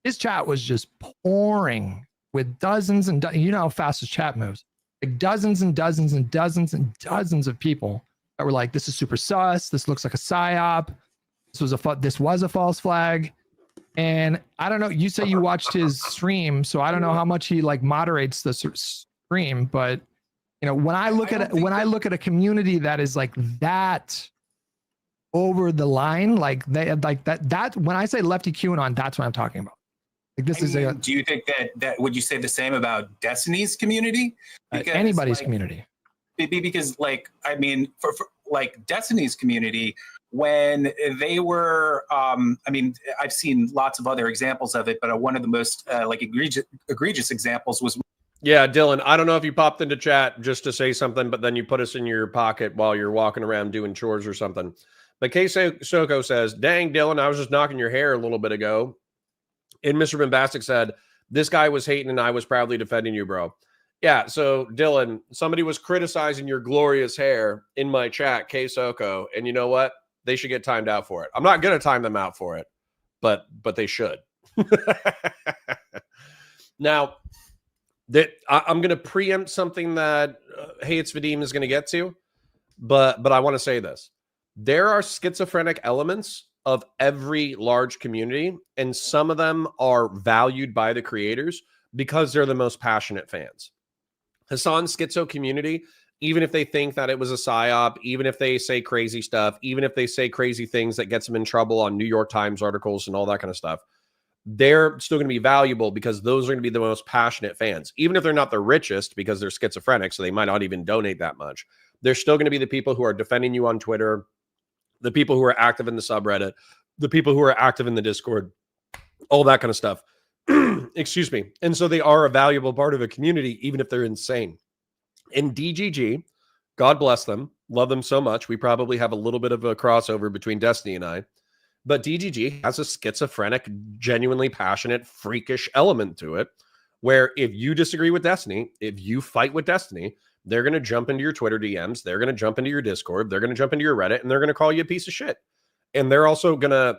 His chat was just pouring with dozens and you know how fast his chat moves. Like dozens and dozens and dozens and dozens of people that were like, this is super sus. This looks like a psyop. This was a false flag. And I don't know, you say you watched his stream, so I don't know how much he like moderates the stream, but you know, when I look at a community that is like that over the line, like that when I say lefty QAnon, that's what I'm talking about. Like this
do you think that would you say the same about Destiny's community?
Because, anybody's community.
Because like, I mean, for like Destiny's community, when they were, I mean, I've seen lots of other examples of it, but one of the most like egregious examples was.
Yeah, Dylan, I don't know if you popped into chat just to say something, but then you put us in your pocket while you're walking around doing chores or something. But K Soko says, dang, Dylan, I was just knocking your hair a little bit ago. And Mr. Bombastic said, this guy was hating and I was proudly defending you, bro. Yeah, so Dylan, somebody was criticizing your glorious hair in my chat, K Soko, and you know what? They should get timed out for it. I'm not going to time them out for it, but they should. Now, that I'm going to preempt something that Hey It's Vadim is going to get to, but I want to say this. There are schizophrenic elements of every large community, and some of them are valued by the creators because they're the most passionate fans. Hassan's schizo community, even if they think that it was a psyop, even if they say crazy stuff, even if they say crazy things that gets them in trouble on New York Times articles and all that kind of stuff, they're still going to be valuable because those are going to be the most passionate fans. Even if they're not the richest because they're schizophrenic, so they might not even donate that much. They're still going to be the people who are defending you on Twitter, the people who are active in the subreddit, the people who are active in the Discord, all that kind of stuff. Excuse me. And so they are a valuable part of a community, even if they're insane. And DGG, God bless them, love them so much. We probably have a little bit of a crossover between Destiny and I. But DGG has a schizophrenic, genuinely passionate, freakish element to it, where if you disagree with Destiny, if you fight with Destiny, they're going to jump into your Twitter DMs, they're going to jump into your Discord, they're going to jump into your Reddit, and they're going to call you a piece of shit. And they're also going to,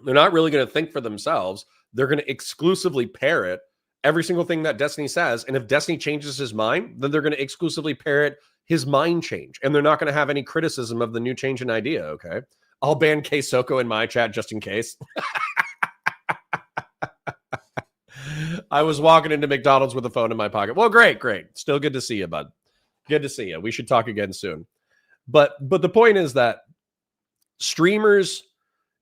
they're not really going to think for themselves. They're going to exclusively parrot every single thing that Destiny says. And if Destiny changes his mind, then they're going to exclusively parrot his mind change. And they're not going to have any criticism of the new change in idea, okay? I'll ban K Soko in my chat just in case. I was walking into McDonald's with a phone in my pocket. Well, great. Still good to see you, bud. Good to see you. We should talk again soon. But the point is that streamers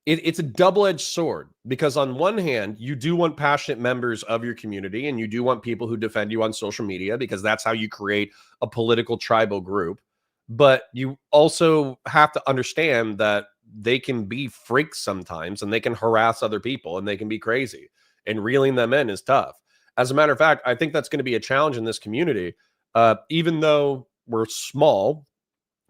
it's a double-edged sword, because on one hand, you do want passionate members of your community, and you do want people who defend you on social media, because that's how you create a political tribal group. But you also have to understand that they can be freaks sometimes, and they can harass other people, and they can be crazy, and reeling them in is tough. As a matter of fact, I think that's going to be a challenge in this community. Even though we're small,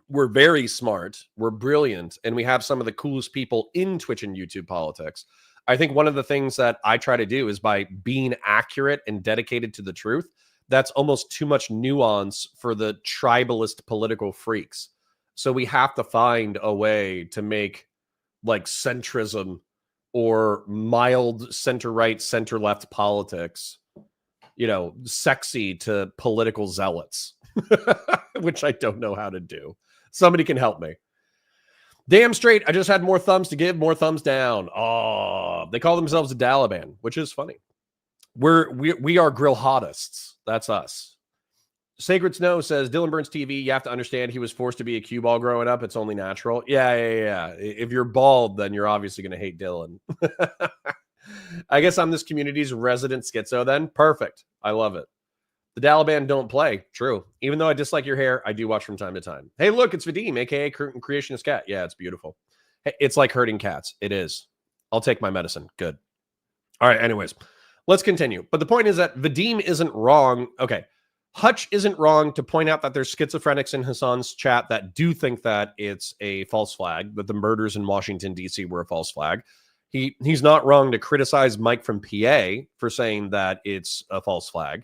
we're very smart, we're brilliant, and we have some of the coolest people in Twitch and YouTube politics. I think one of the things that I try to do is, by being accurate and dedicated to the truth, that's almost too much nuance for the tribalist political freaks. So we have to find a way to make like centrism or mild center-right, center-left politics, you know, sexy to political zealots, which I don't know how to do. Somebody can help me. Damn straight, I just had more thumbs to give, more thumbs down. Oh, they call themselves a Daliban, which is funny. We are grill hottest. That's us. Sacred Snow says, Dylan Burns TV, you have to understand he was forced to be a cue ball growing up. It's only natural. Yeah. If you're bald, then you're obviously going to hate Dylan. I guess I'm this community's resident schizo then. Perfect. I love it. The Daliban don't play. True. Even though I dislike your hair, I do watch from time to time. Hey, look, it's Vadim, a.k.a. Creationist Cat. Yeah, it's beautiful. Hey, it's like herding cats. It is. I'll take my medicine. Good. All right, anyways, let's continue. But the point is that Vadim isn't wrong. Okay, Hutch isn't wrong to point out that there's schizophrenics in Hassan's chat that do think that it's a false flag, that the murders in Washington, D.C. were a false flag. He's not wrong to criticize Mike from PA for saying that it's a false flag.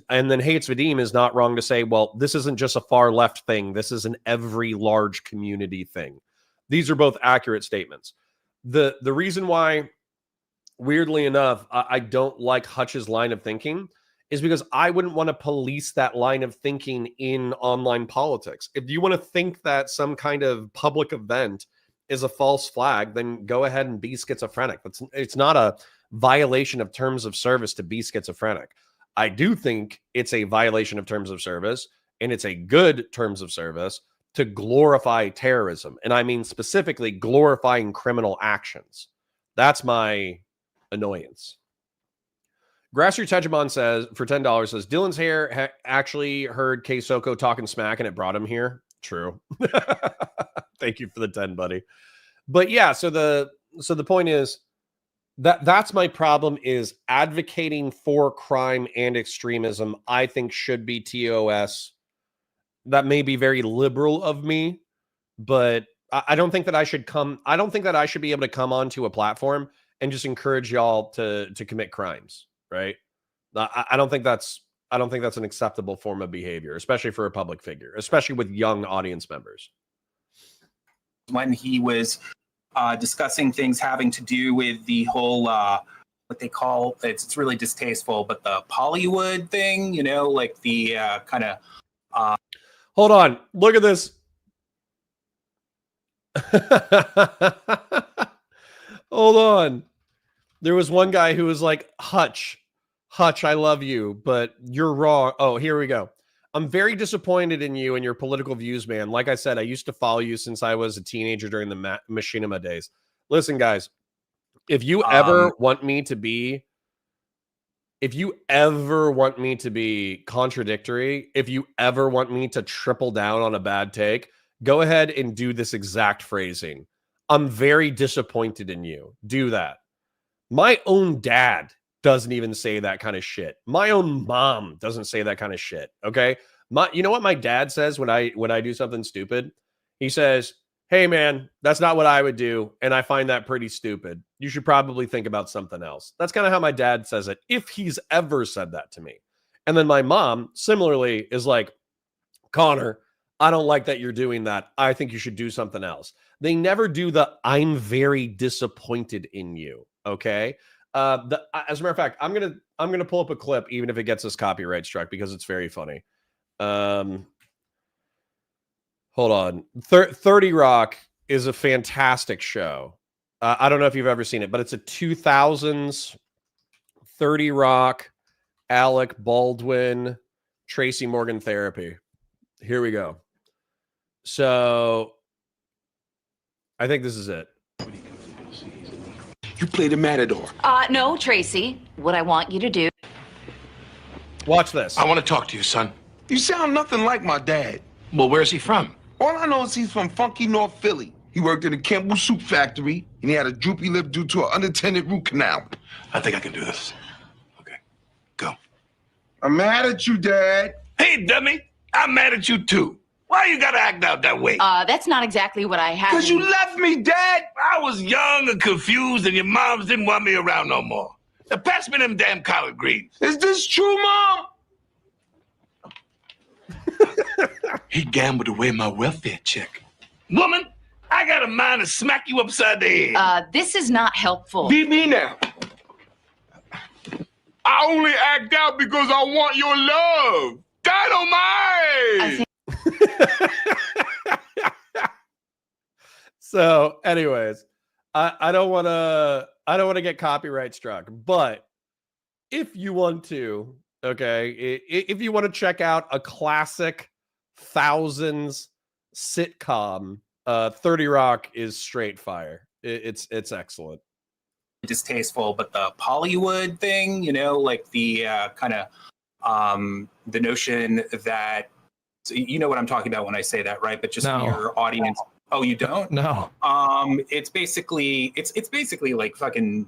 And then Hates Vadim is not wrong to say, well, this isn't just a far left thing. This is an every large community thing. These are both accurate statements. The reason why, weirdly enough, I don't like Hutch's line of thinking is because I wouldn't want to police that line of thinking in online politics. If you want to think that some kind of public event is a false flag, then go ahead and be schizophrenic. It's not a violation of terms of service to be schizophrenic. I do think it's a violation of terms of service, and it's a good terms of service to glorify terrorism. And I mean specifically glorifying criminal actions. That's my annoyance. Grassroots Hegemon says, for $10, says, Dylan's hair actually heard K Soko talking smack and it brought him here. True. Thank you for the 10, buddy. But yeah, so the point is, that's my problem, is advocating for crime and extremism, I think should be TOS. That may be very liberal of me, but I don't think that I should be able to come onto a platform and just encourage y'all to commit crimes, right? I don't think that's an acceptable form of behavior, especially for a public figure, especially with young audience members.
When he was discussing things having to do with the whole what they call, it's really distasteful, but the Pollywood thing, you know, like the kind of
hold on, look at this. Hold on. There was one guy who was like, Hutch, I love you, but you're wrong. Oh, here we go. I'm very disappointed in you and your political views, man. Like I said, I used to follow you since I was a teenager during the machinima days. Listen, guys, if you ever want me to be contradictory, if you ever want me to triple down on a bad take, go ahead and do this exact phrasing. I'm very disappointed in you. Do that. My own dad doesn't even say that kind of shit. My own mom doesn't say that kind of shit. Okay. You know what my dad says when I do something stupid? He says, hey man, that's not what I would do. And I find that pretty stupid. You should probably think about something else. That's kind of how my dad says it, if he's ever said that to me. And then my mom similarly is like, Connor, I don't like that you're doing that. I think you should do something else. They never do the I'm very disappointed in you. Okay. As a matter of fact, I'm gonna pull up a clip, even if it gets us copyright struck, because it's very funny. Hold on. 30 Rock is a fantastic show. I don't know if you've ever seen it, but it's a 2000s 30 Rock, Alec Baldwin, Tracy Morgan therapy. Here we go. So I think this is it.
You play the matador.
No, Tracy. What I want you to do.
Watch this.
I want to talk to you, son.
You sound nothing like my dad.
Well, where's he from?
All I know is he's from funky North Philly. He worked in a Campbell soup factory, and he had a droopy lip due to an unattended root canal.
I think I can do this. Okay, go.
I'm mad at you, Dad.
Hey, dummy. I'm mad at you, too. Why you gotta act out that way?
That's not exactly what I had.
Because you left me, Dad.
I was young and confused, and your moms didn't want me around no more. Now pass me them damn collard greens.
Is this true, Mom?
He gambled away my welfare check. Woman, I got a mind to smack you upside the head.
This is not helpful.
Beat me now. I only act out because I want your love. Dynamite!
So, anyways, I don't want to get copyright struck, but if you want to, okay, if you want to check out a classic thousands sitcom, 30 Rock is straight fire. It's excellent.
Distasteful, but the Hollywood thing, you know, like the kind of the notion that, so you know what I'm talking about when I say that, right? But just
No.
for your audience. Oh, you don't?
No.
It's basically like fucking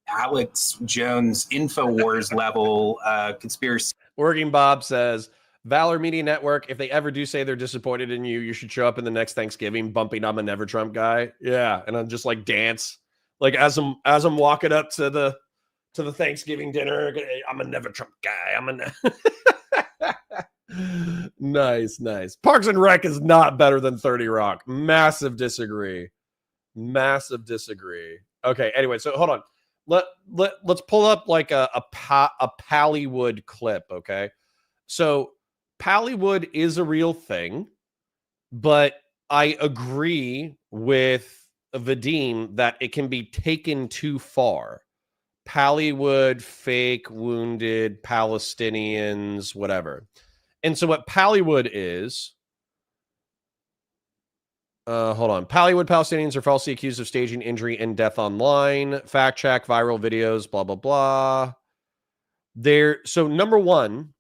Alex Jones InfoWars level conspiracy.
Working Bob says, Valor Media Network, if they ever do say they're disappointed in you, you should show up in the next Thanksgiving bumping I'm a Never Trump guy. Yeah, and I'm just like dance. Like as I'm walking up to the Thanksgiving dinner, I'm a Never Trump guy. I'm a Nice. Parks and Rec is not better than 30 Rock. Massive disagree. Okay, anyway, so hold on. Let's pull up like a Pallywood clip, okay? So Pallywood is a real thing, but I agree with Vadim that it can be taken too far. Pallywood, fake, wounded, Palestinians, whatever. And so what Pallywood is, hold on. Pallywood Palestinians are falsely accused of staging injury and death online. Fact check, viral videos, blah, blah, blah. So number one,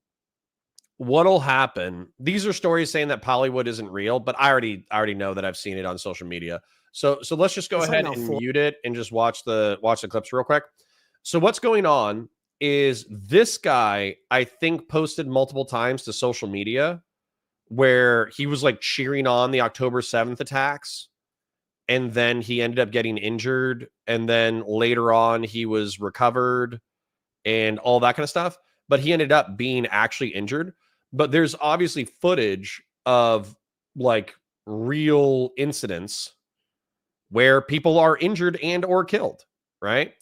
what'll happen, these are stories saying that Pallywood isn't real, but I already know that I've seen it on social media. So let's just go ahead and mute it and just watch the clips real quick. So what's going on is this guy, I think, posted multiple times to social media where he was like cheering on the October 7th attacks. And then he ended up getting injured. And then later on, he was recovered and all that kind of stuff. But he ended up being actually injured. But there's obviously footage of like real incidents where people are injured and or killed, right?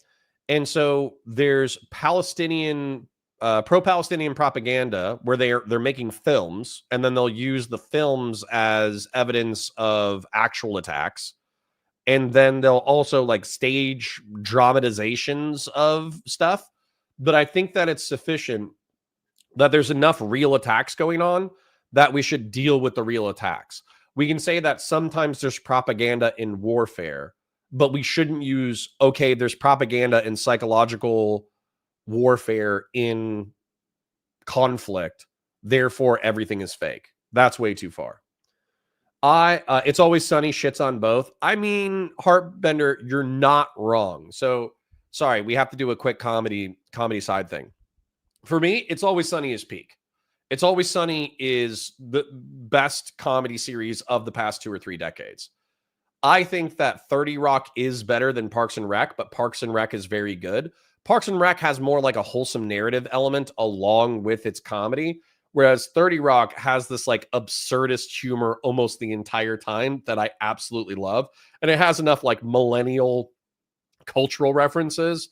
And so there's Palestinian, pro-Palestinian propaganda where they're making films, and then they'll use the films as evidence of actual attacks. And then they'll also like stage dramatizations of stuff. But I think that it's sufficient that there's enough real attacks going on that we should deal with the real attacks. We can say that sometimes there's propaganda in warfare, but we shouldn't use, okay, there's propaganda and psychological warfare in conflict, therefore everything is fake. That's way too far. It's Always Sunny shits on both. I mean, Heartbender, you're not wrong. So, sorry, we have to do a quick comedy side thing. For me, It's Always Sunny is peak. It's Always Sunny is the best comedy series of the past 2 or 3 decades. I think that 30 Rock is better than Parks and Rec, but Parks and Rec is very good. Parks and Rec has more like a wholesome narrative element along with its comedy, whereas 30 Rock has this like absurdist humor almost the entire time that I absolutely love. And it has enough like millennial cultural references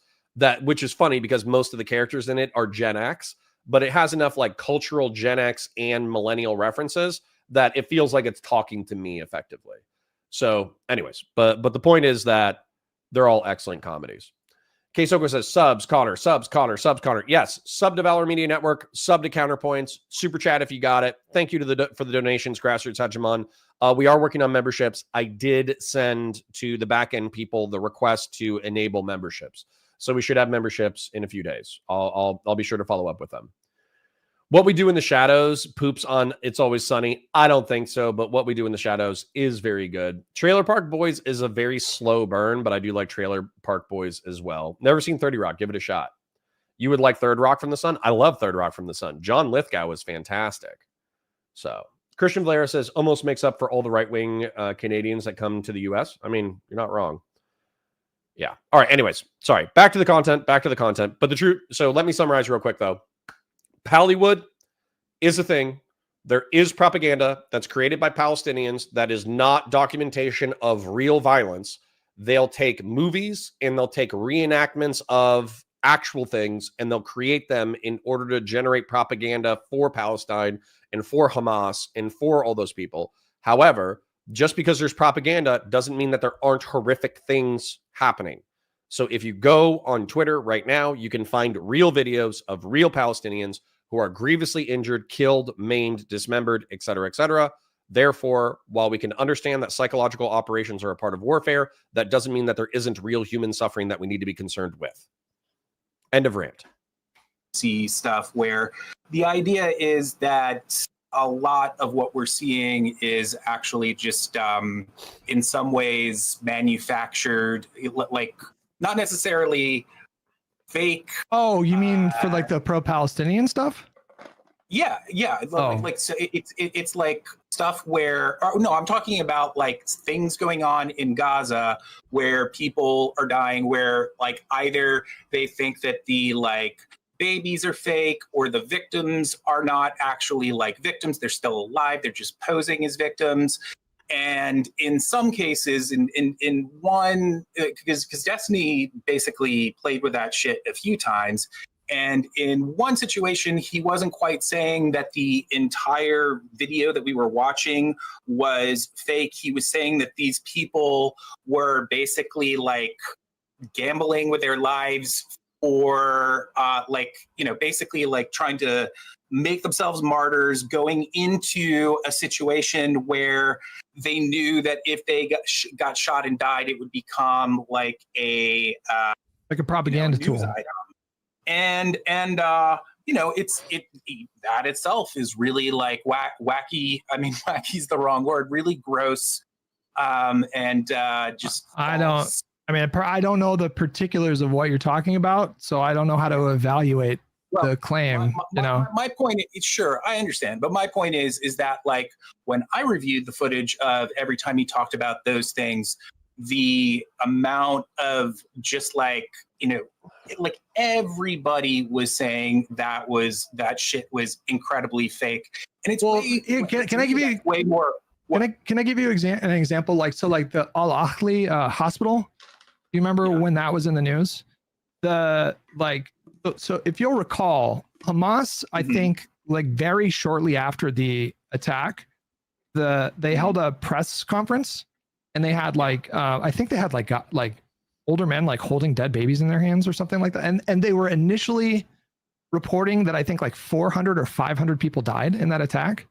which is funny because most of the characters in it are Gen X, but it has enough like cultural Gen X and millennial references that it feels like it's talking to me effectively. So anyways, but the point is that they're all excellent comedies. Soko says subs, Connor, subs, Connor, subs, Connor. Yes, sub to Valor Media Network, sub to Counterpoints, super chat if you got it. Thank you to for the donations, Grassroots Hegemon. We are working on memberships. I did send to the back end people the request to enable memberships, so we should have memberships in a few days. I'll be sure to follow up with them. What we do in the shadows poops on It's Always Sunny. I don't think so, but what we do in the shadows is very good. Trailer Park Boys is a very slow burn, but I do like Trailer Park Boys as well. Never seen 30 Rock. Give it a shot. You would like Third Rock from the Sun? I love Third Rock from the Sun. John Lithgow was fantastic. So Christian Valera says almost makes up for all the right-wing Canadians that come to the U.S. I mean, you're not wrong. Yeah. All right. Anyways, sorry. Back to the content. But the truth. So let me summarize real quick, though. Hollywood is a thing. There is propaganda that's created by Palestinians that is not documentation of real violence. They'll take movies and they'll take reenactments of actual things and they'll create them in order to generate propaganda for Palestine and for Hamas and for all those people. However, just because there's propaganda doesn't mean that there aren't horrific things happening. So if you go on Twitter right now, you can find real videos of real Palestinians who are grievously injured, killed, maimed, dismembered, etc., etc. Therefore, while we can understand that psychological operations are a part of warfare, that doesn't mean that there isn't real human suffering that we need to be concerned with. End of rant.
See stuff where the idea is that a lot of what we're seeing is actually just in some ways manufactured, like not necessarily fake.
Oh, you mean for like the pro-Palestinian stuff?
Yeah. Like so it's like stuff where no, I'm talking about like things going on in Gaza where people are dying, where like either they think that the like babies are fake or the victims are not actually like victims, they're still alive, they're just posing as victims. And in some cases, in one, because Destiny basically played with that shit a few times. And in one situation, he wasn't quite saying that the entire video that we were watching was fake. He was saying that these people were basically like gambling with their lives or basically like trying to make themselves martyrs, going into a situation where they knew that if they got shot and died, it would become like a
propaganda tool.
Item. And that itself is really like wacky. I mean, wacky's the wrong word. Really gross. Just
I don't know the particulars of what you're talking about, so I don't know how to evaluate the claim.
My point is, sure, I understand, but my point is that like when I reviewed the footage of every time he talked about those things, the amount of just like like everybody was saying that shit was incredibly fake, and it's
can I give you
way more?
Can I give you an example? Like the Al Ahly hospital. Do you remember when that was in the news? So if you'll recall, Hamas, I think, like very shortly after the attack, they held a press conference, and they had I think they had like older men like holding dead babies in their hands or something like that, and they were initially reporting that I think like 400 or 500 people died in that attack,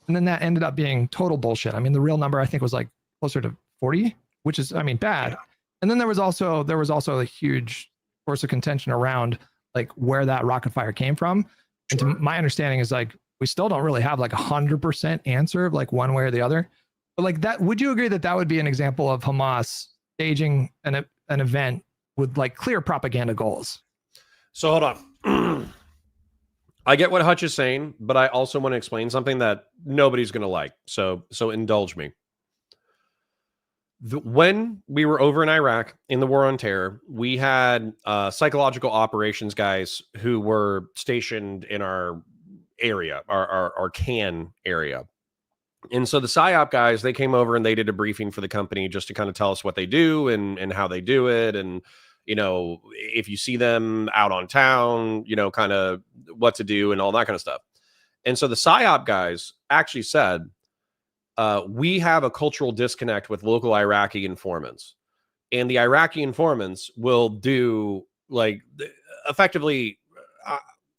and then that ended up being total bullshit. I mean, the real number I think was like closer to 40, which is bad. Yeah. And then there was also a huge source of contention around like where that rocket fire came from. Sure. And to my understanding is like we still don't really have like 100% answer of like one way or the other. But like that, would you agree that that would be an example of Hamas staging an event with like clear propaganda goals?
So hold on. I get what Hutch is saying, but I also want to explain something that nobody's going to like. So indulge me. When we were over in Iraq in the war on terror, we had psychological operations guys who were stationed in our area, our CAN area. And so the PSYOP guys, they came over and they did a briefing for the company just to kind of tell us what they do and how they do it. And, if you see them out on town, kind of what to do and all that kind of stuff. And so the PSYOP guys actually said, we have a cultural disconnect with local Iraqi informants, and the Iraqi informants will do effectively,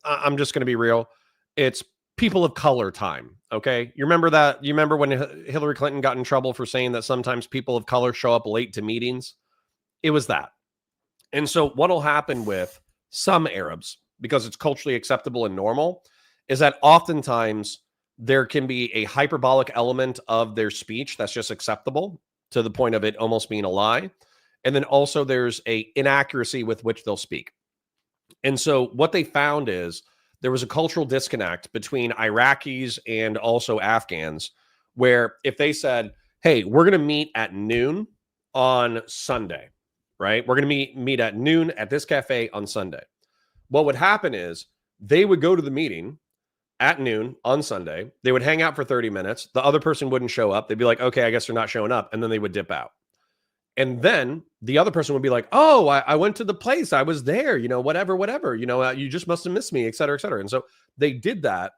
I'm just going to be real. It's people of color time. Okay. You remember that? You remember when Hillary Clinton got in trouble for saying that sometimes people of color show up late to meetings? It was that. And so what'll happen with some Arabs, because it's culturally acceptable and normal, is that oftentimes there can be a hyperbolic element of their speech that's just acceptable to the point of it almost being a lie. And then also there's a inaccuracy with which they'll speak. And so what they found is there was a cultural disconnect between Iraqis and also Afghans, where if they said, hey, we're going to meet at noon on Sunday, right? We're going to meet at noon at this cafe on Sunday. What would happen is they would go to the meeting at noon on Sunday. They would hang out for 30 minutes. The other person wouldn't show up. They'd be like, okay, I guess they're not showing up. And then they would dip out. And then the other person would be like, oh, I went to the place. I was there, whatever, you just must have missed me, et cetera, et cetera. And so they did that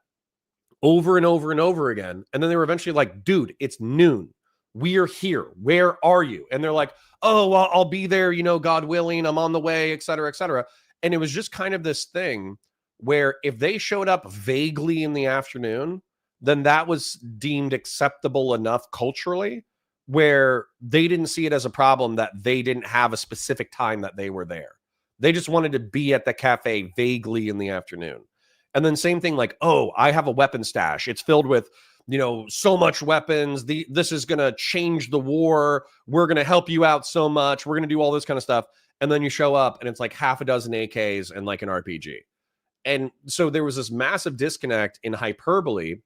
over and over and over again. And then they were eventually like, dude, it's noon. We are here. Where are you? And they're like, oh, well, I'll be there, God willing, I'm on the way, et cetera, et cetera. And it was just kind of this thing where if they showed up vaguely in the afternoon, then that was deemed acceptable enough culturally, where they didn't see it as a problem that they didn't have a specific time that they were there. They just wanted to be at the cafe vaguely in the afternoon. And then same thing, like, oh, I have a weapon stash. It's filled with, so much weapons. This is going to change the war. We're going to help you out so much. We're going to do all this kind of stuff. And then you show up and it's like half a dozen AKs and like an RPG. And so there was this massive disconnect in hyperbole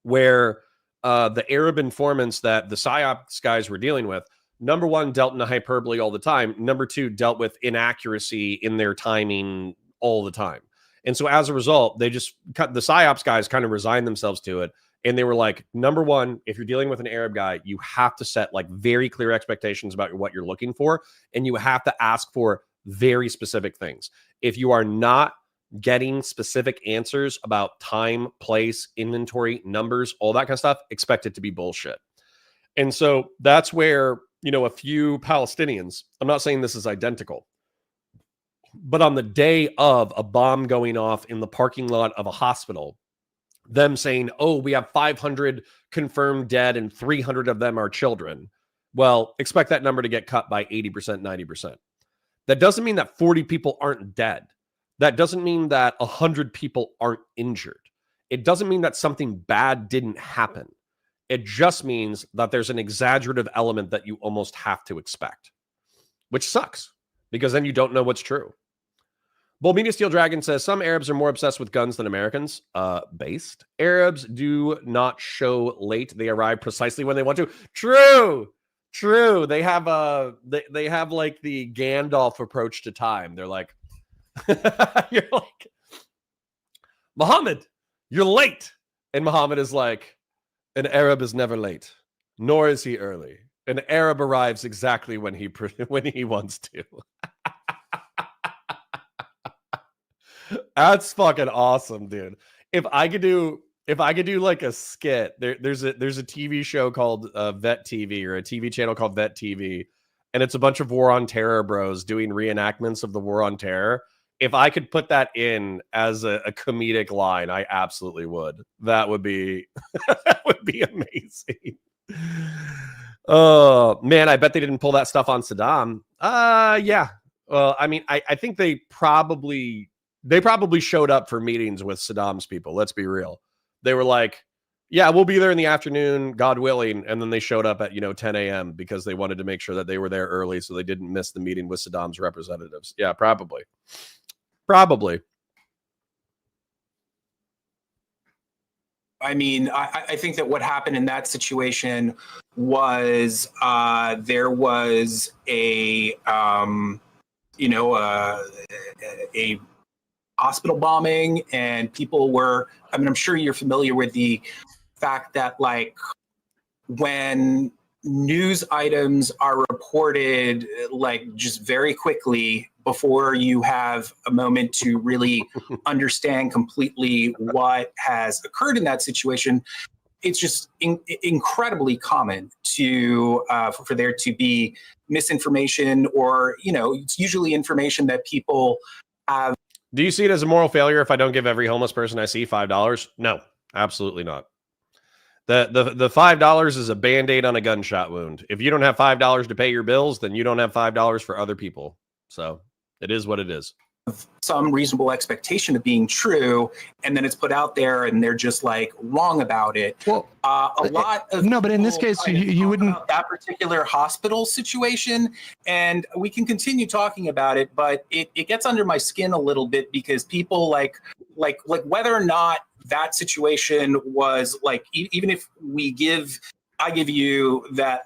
where the Arab informants that the PSYOPs guys were dealing with, number one, dealt in a hyperbole all the time. Number two, dealt with inaccuracy in their timing all the time. And so as a result, they just cut the PSYOPs guys kind of resigned themselves to it. And they were like, number one, if you're dealing with an Arab guy, you have to set like very clear expectations about what you're looking for. And you have to ask for very specific things. If you are not getting specific answers about time, place, inventory, numbers, all that kind of stuff, expect it to be bullshit. And so that's where, a few Palestinians, I'm not saying this is identical, but on the day of a bomb going off in the parking lot of a hospital, them saying, oh, we have 500 confirmed dead and 300 of them are children. Well, expect that number to get cut by 80%, 90%. That doesn't mean that 40 people aren't dead. That doesn't mean that 100 people aren't injured. It doesn't mean that something bad didn't happen. It just means that there's an exaggerative element that you almost have to expect, which sucks because then you don't know what's true. Bull Media Steel Dragon says some Arabs are more obsessed with guns than Americans. Based. Arabs do not show late. They arrive precisely when they want to. True. They have they have like the Gandalf approach to time. They're like, you're like, Muhammad, you're late. And Muhammad is like, an Arab is never late, nor is he early. An Arab arrives exactly when he wants to. That's fucking awesome, dude. If I could do like a skit, there's a TV show called Vet TV, or a TV channel called Vet TV, and it's a bunch of War on Terror bros doing reenactments of the War on Terror. If I could put that in as a comedic line, I absolutely would. That would be that would be amazing. Oh man, I bet they didn't pull that stuff on Saddam. Yeah. Well, I mean, I think they probably showed up for meetings with Saddam's people. Let's be real. They were like, yeah, we'll be there in the afternoon, God willing. And then they showed up at, 10 a.m. because they wanted to make sure that they were there early so they didn't miss the meeting with Saddam's representatives. Yeah, probably.
I mean, I think that what happened in that situation was there was a hospital bombing, and people were, I mean, I'm sure you're familiar with the fact that like when news items are reported like just very quickly before you have a moment to really understand completely what has occurred in that situation, it's just incredibly common to for there to be misinformation, or, it's usually information that people have.
Do you see it as a moral failure if I don't give every homeless person I see $5? No, absolutely not. The $5 is a Band-Aid on a gunshot wound. If you don't have $5 to pay your bills, then you don't have $5 for other people. So it is what it is.
Some reasonable expectation of being true, and then it's put out there and they're just like wrong about it.
Well,
a lot of
no, but in this case, you wouldn't
about that particular hospital situation, and we can continue talking about it, but it gets under my skin a little bit, because people like whether or not that situation was like, even if I give you that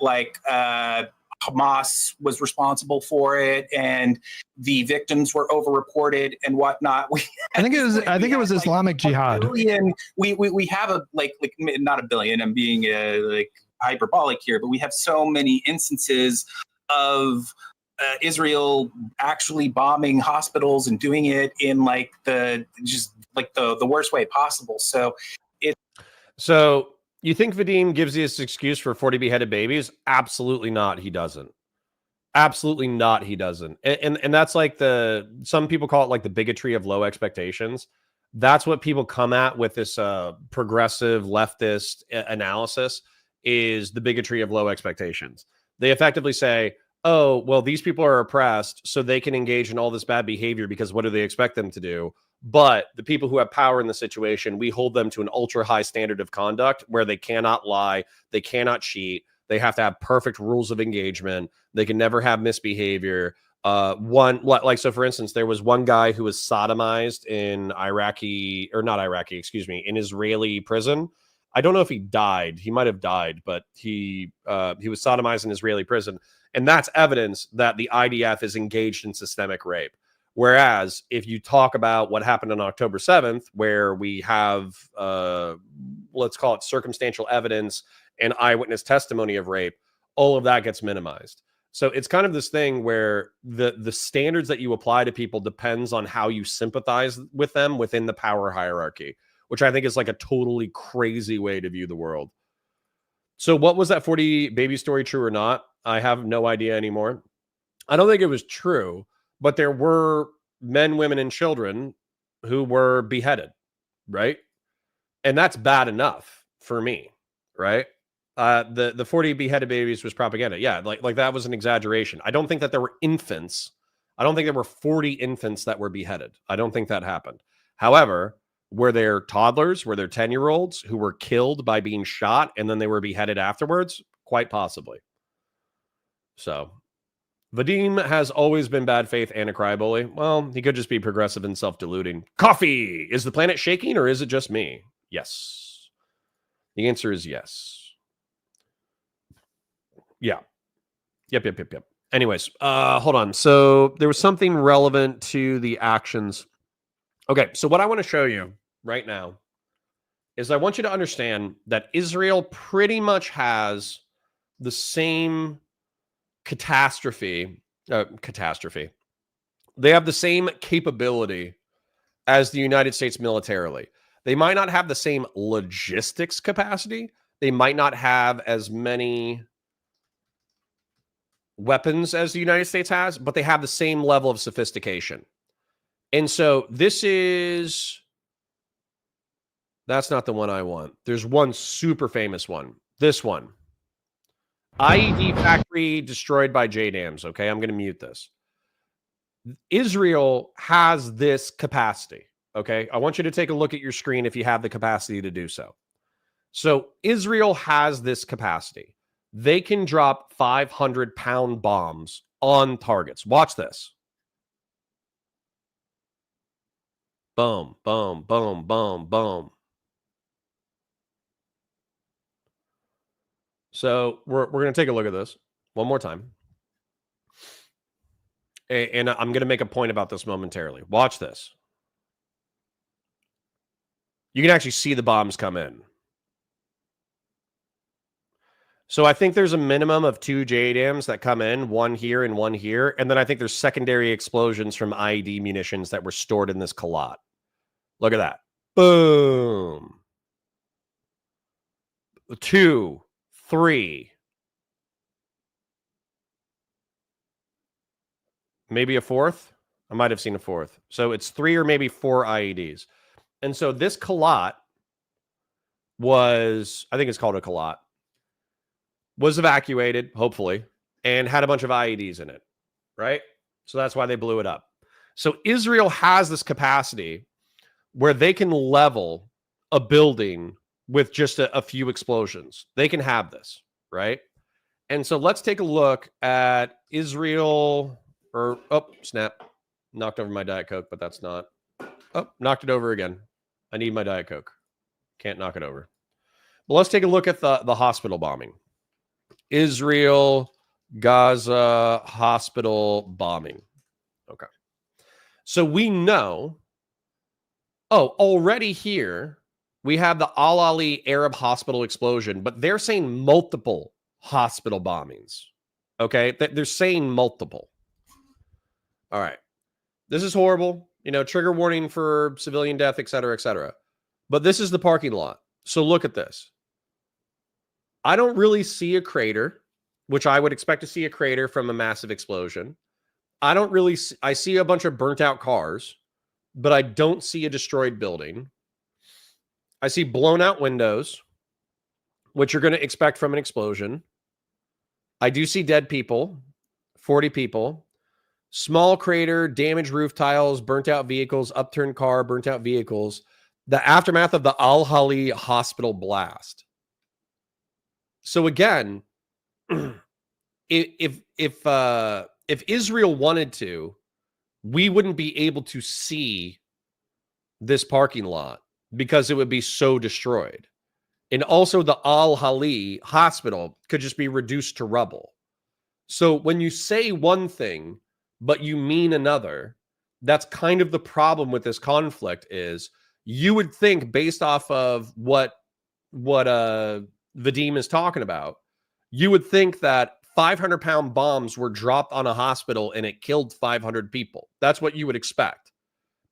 Hamas was responsible for it and the victims were overreported and whatnot.
I think it was Islamic Jihad.
We have not a billion. I'm being hyperbolic here, but we have so many instances of Israel actually bombing hospitals and doing it in the worst way possible.
So you think Vadim gives you this excuse for 40 beheaded babies? Absolutely not. He doesn't. Absolutely not. He doesn't. And that's some people call it like the bigotry of low expectations. That's what people come at with this progressive leftist analysis, is the bigotry of low expectations. They effectively say, oh, well, these people are oppressed, so they can engage in all this bad behavior because what do they expect them to do? But the people who have power in the situation, we hold them to an ultra high standard of conduct where they cannot lie, they cannot cheat, they have to have perfect rules of engagement, they can never have misbehavior. So for instance, there was one guy who was sodomized in in Israeli prison. I don't know if he died. He might have died, but he was sodomized in Israeli prison. And that's evidence that the IDF is engaged in systemic rape. Whereas if you talk about what happened on October 7th, where we have, let's call it circumstantial evidence and eyewitness testimony of rape, all of that gets minimized. So it's kind of this thing where the standards that you apply to people depends on how you sympathize with them within the power hierarchy, which I think is like a totally crazy way to view the world. So what was that 40 baby story, true or not? I have no idea anymore. I don't think it was true, but there were men, women, and children who were beheaded, right? And that's bad enough for me, right? The 40 beheaded babies was propaganda. Yeah, like that was an exaggeration. I don't think that there were infants. I don't think there were 40 infants that were beheaded. I don't think that happened. However, were there toddlers, were there 10-year-olds who were killed by being shot and then they were beheaded afterwards? Quite possibly. So Vadim has always been bad faith and a crybaby. Well, he could just be progressive and self-deluding. Coffee! Is the planet shaking or is it just me? Yes. The answer is yes. Yeah. Yep. Anyways, hold on. So there was something relevant to the actions. Okay, so what I want to show you right now is I want you to understand that Israel pretty much has the same catastrophe. They have the same capability as the United States militarily. They might not have the same logistics capacity. They might not have as many weapons as the United States has, but they have the same level of sophistication. And so that's not the one I want. There's one super famous one. This one. IED factory destroyed by JDAMs. Okay, I'm going to mute this. Israel has this capacity. Okay, I want you to take a look at your screen if you have the capacity to do so. So Israel has this capacity. They can drop 500-pound bombs on targets. Watch this. Boom, boom, boom, boom, boom. So we're going to take a look at this one more time. And I'm going to make a point about this momentarily. Watch this. You can actually see the bombs come in. So I think there's a minimum of 2 JDAMs that come in, one here and one here. And then I think there's secondary explosions from IED munitions that were stored in this collat. Look at that. Boom. 2, 3. maybe a fourth. I might have seen a fourth. So it's 3 or maybe 4 IEDs. And so this Kalat was, I think it's called a Kalat, was evacuated, hopefully, and had a bunch of IEDs in it, right? So that's why they blew it up. So Israel has this capacity where they can level a building with just a few explosions. They can have this, right? And so let's take a look at Israel, or, oh, snap. Knocked over my Diet Coke, but that's not. Oh, knocked it over again. I need my Diet Coke. Can't knock it over. Well, let's take a look at the hospital bombing. Israel, Gaza hospital bombing. Okay. So we know, already here, we have the Al Ali Arab hospital explosion, but they're saying multiple hospital bombings. Okay. They're saying multiple. All right. This is horrible. Trigger warning for civilian death, et cetera, et cetera. But this is the parking lot. So look at this. I don't really see a crater, which I would expect to see a crater from a massive explosion. I see a bunch of burnt out cars, but I don't see a destroyed building. I see blown out windows, which you're going to expect from an explosion. I do see dead people, 40 people. Small crater, damaged roof tiles, burnt out vehicles, upturned car, burnt out vehicles. The aftermath of the Al-Hali hospital blast. So again, if Israel wanted to, we wouldn't be able to see this parking lot because it would be so destroyed. And also the Al-Hali hospital could just be reduced to rubble. So when you say one thing, but you mean another, that's kind of the problem with this conflict is you would think based off of what Vadim is talking about, you would think that 500-pound bombs were dropped on a hospital and it killed 500 people. That's what you would expect.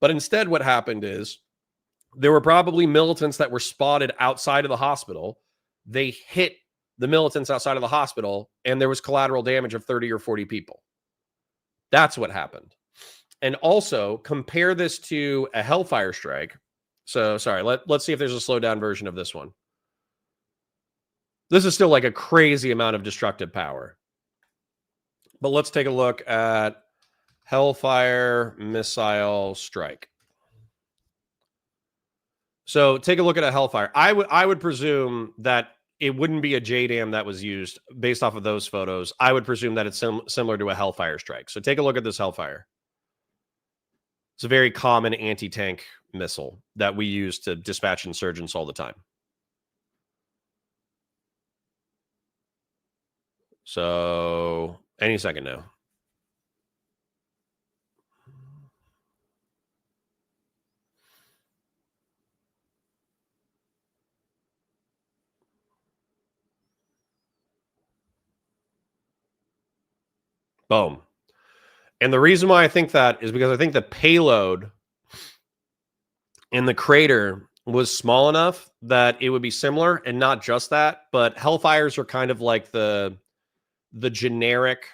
But instead what happened is there were probably militants that were spotted outside of the hospital. They hit the militants outside of the hospital and there was collateral damage of 30 or 40 people. That's what happened. And also compare this to a Hellfire strike. So sorry, let's see if there's a slowed down version of this one. This is still like a crazy amount of destructive power. But let's take a look at Hellfire missile strike. So take a look at a Hellfire. I would presume that it wouldn't be a JDAM that was used based off of those photos. I would presume that it's similar to a Hellfire strike. So take a look at this Hellfire. It's a very common anti-tank missile that we use to dispatch insurgents all the time. So any second now. Boom. And the reason why I think that is because I think the payload in the crater was small enough that it would be similar, and not just that, but Hellfires are kind of like the generic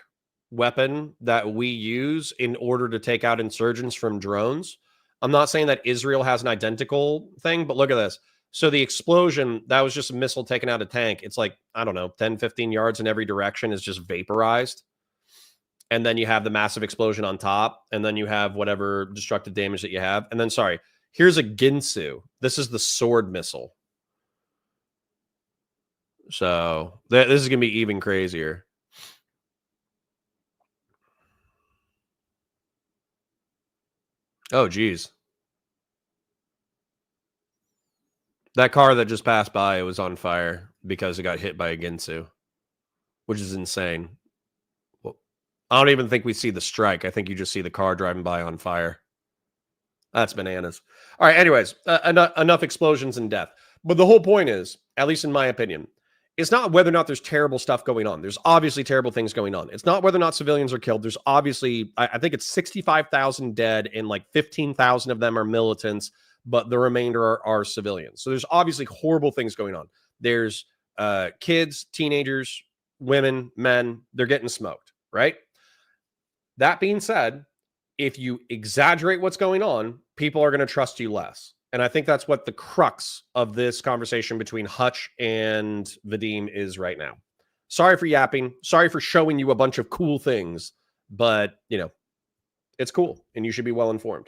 weapon that we use in order to take out insurgents from drones. I'm not saying that Israel has an identical thing, but look at this. So the explosion, that was just a missile taken out of a tank. It's like, I don't know, 10, 15 yards in every direction is just vaporized. And then you have the massive explosion on top. And then you have whatever destructive damage that you have. And then, sorry, here's a Ginsu. This is the sword missile. So this is going to be even crazier. Oh, geez. That car that just passed by, it was on fire because it got hit by a Ginsu, which is insane. Well, I don't even think we see the strike. I think you just see the car driving by on fire. That's bananas. All right, anyways, enough explosions and death. But the whole point is, at least in my opinion, it's not whether or not there's terrible stuff going on. There's obviously terrible things going on. It's not whether or not civilians are killed. There's obviously, I think it's 65,000 dead and like 15,000 of them are militants, but the remainder are civilians. So there's obviously horrible things going on. There's kids, teenagers, women, men, they're getting smoked, right? That being said, if you exaggerate what's going on, people are going to trust you less. And I think that's what the crux of this conversation between Hutch and Vadim is right now. Sorry for yapping. Sorry for showing you a bunch of cool things, but you know, it's cool and you should be well informed.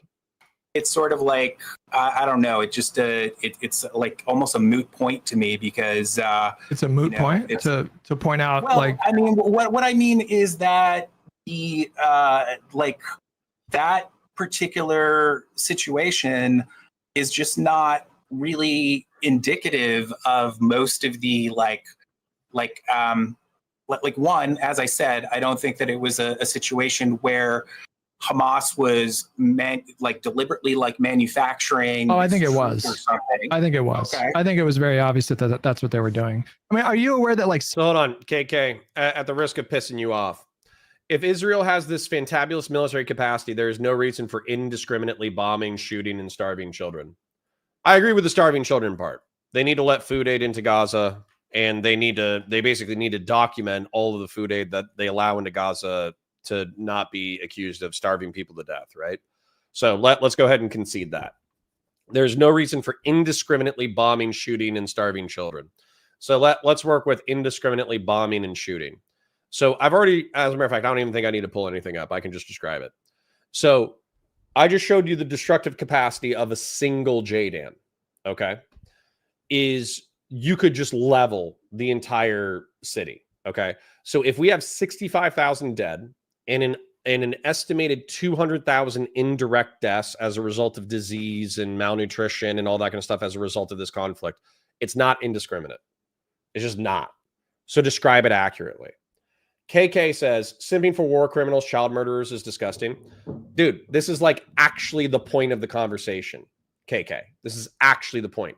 It's sort of like, I don't know. It just, it's like almost a moot point to me because
it's a moot point to point out.
Well,
like,
I mean, what I mean is that the like that particular situation is just not really indicative of most of the like one, as I said, I don't think that it was a situation where Hamas was deliberately manufacturing.
Oh, I think it was.
Or something.
I think it was.
Okay.
I think it was very obvious that that's what they were doing. I mean, are you aware that like?
So hold on, KK. At the risk of pissing you off, if Israel has this fantabulous military capacity, there is no reason for indiscriminately bombing, shooting, and starving children. I agree with the starving children part. They need to let food aid into Gaza, and they basically need to document all of the food aid that they allow into Gaza to not be accused of starving people to death, right? So let's go ahead and concede that. There's no reason for indiscriminately bombing, shooting, and starving children. So let's work with indiscriminately bombing and shooting. So I've already, as a matter of fact, I don't even think I need to pull anything up. I can just describe it. So I just showed you the destructive capacity of a single JDAM, okay? Is you could just level the entire city, okay? So if we have 65,000 dead and an estimated 200,000 indirect deaths as a result of disease and malnutrition and all that kind of stuff as a result of this conflict, it's not indiscriminate. It's just not. So describe it accurately. KK says, simping for war criminals, child murderers is disgusting. Dude, this is like actually the point of the conversation. KK, this is actually the point.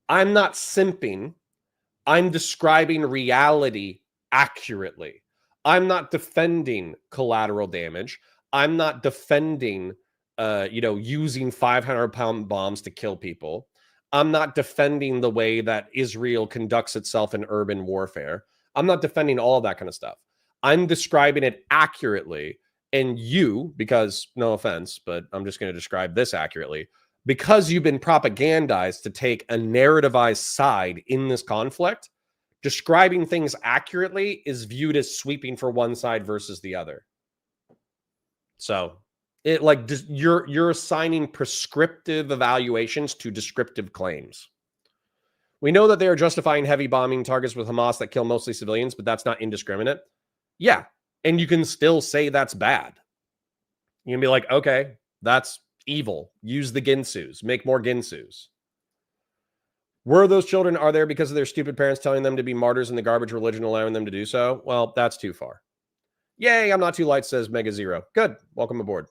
I'm not simping. I'm describing reality accurately. I'm not defending collateral damage. I'm not defending, using 500-pound bombs to kill people. I'm not defending the way that Israel conducts itself in urban warfare. I'm not defending all of that kind of stuff. I'm describing it accurately. And you, because no offense, but I'm just going to describe this accurately, because you've been propagandized to take a narrativized side in this conflict, describing things accurately is viewed as sweeping for one side versus the other. So you're assigning prescriptive evaluations to descriptive claims. We know that they are justifying heavy bombing targets with Hamas that kill mostly civilians, but that's not indiscriminate. Yeah. And you can still say that's bad. You can be like, okay, that's evil. Use the Ginsus. Make more Ginsus. Were those children are there because of their stupid parents telling them to be martyrs in the garbage religion, allowing them to do so? Well, that's too far. Yay, I'm not too light, says Mega Zero. Good. Welcome aboard.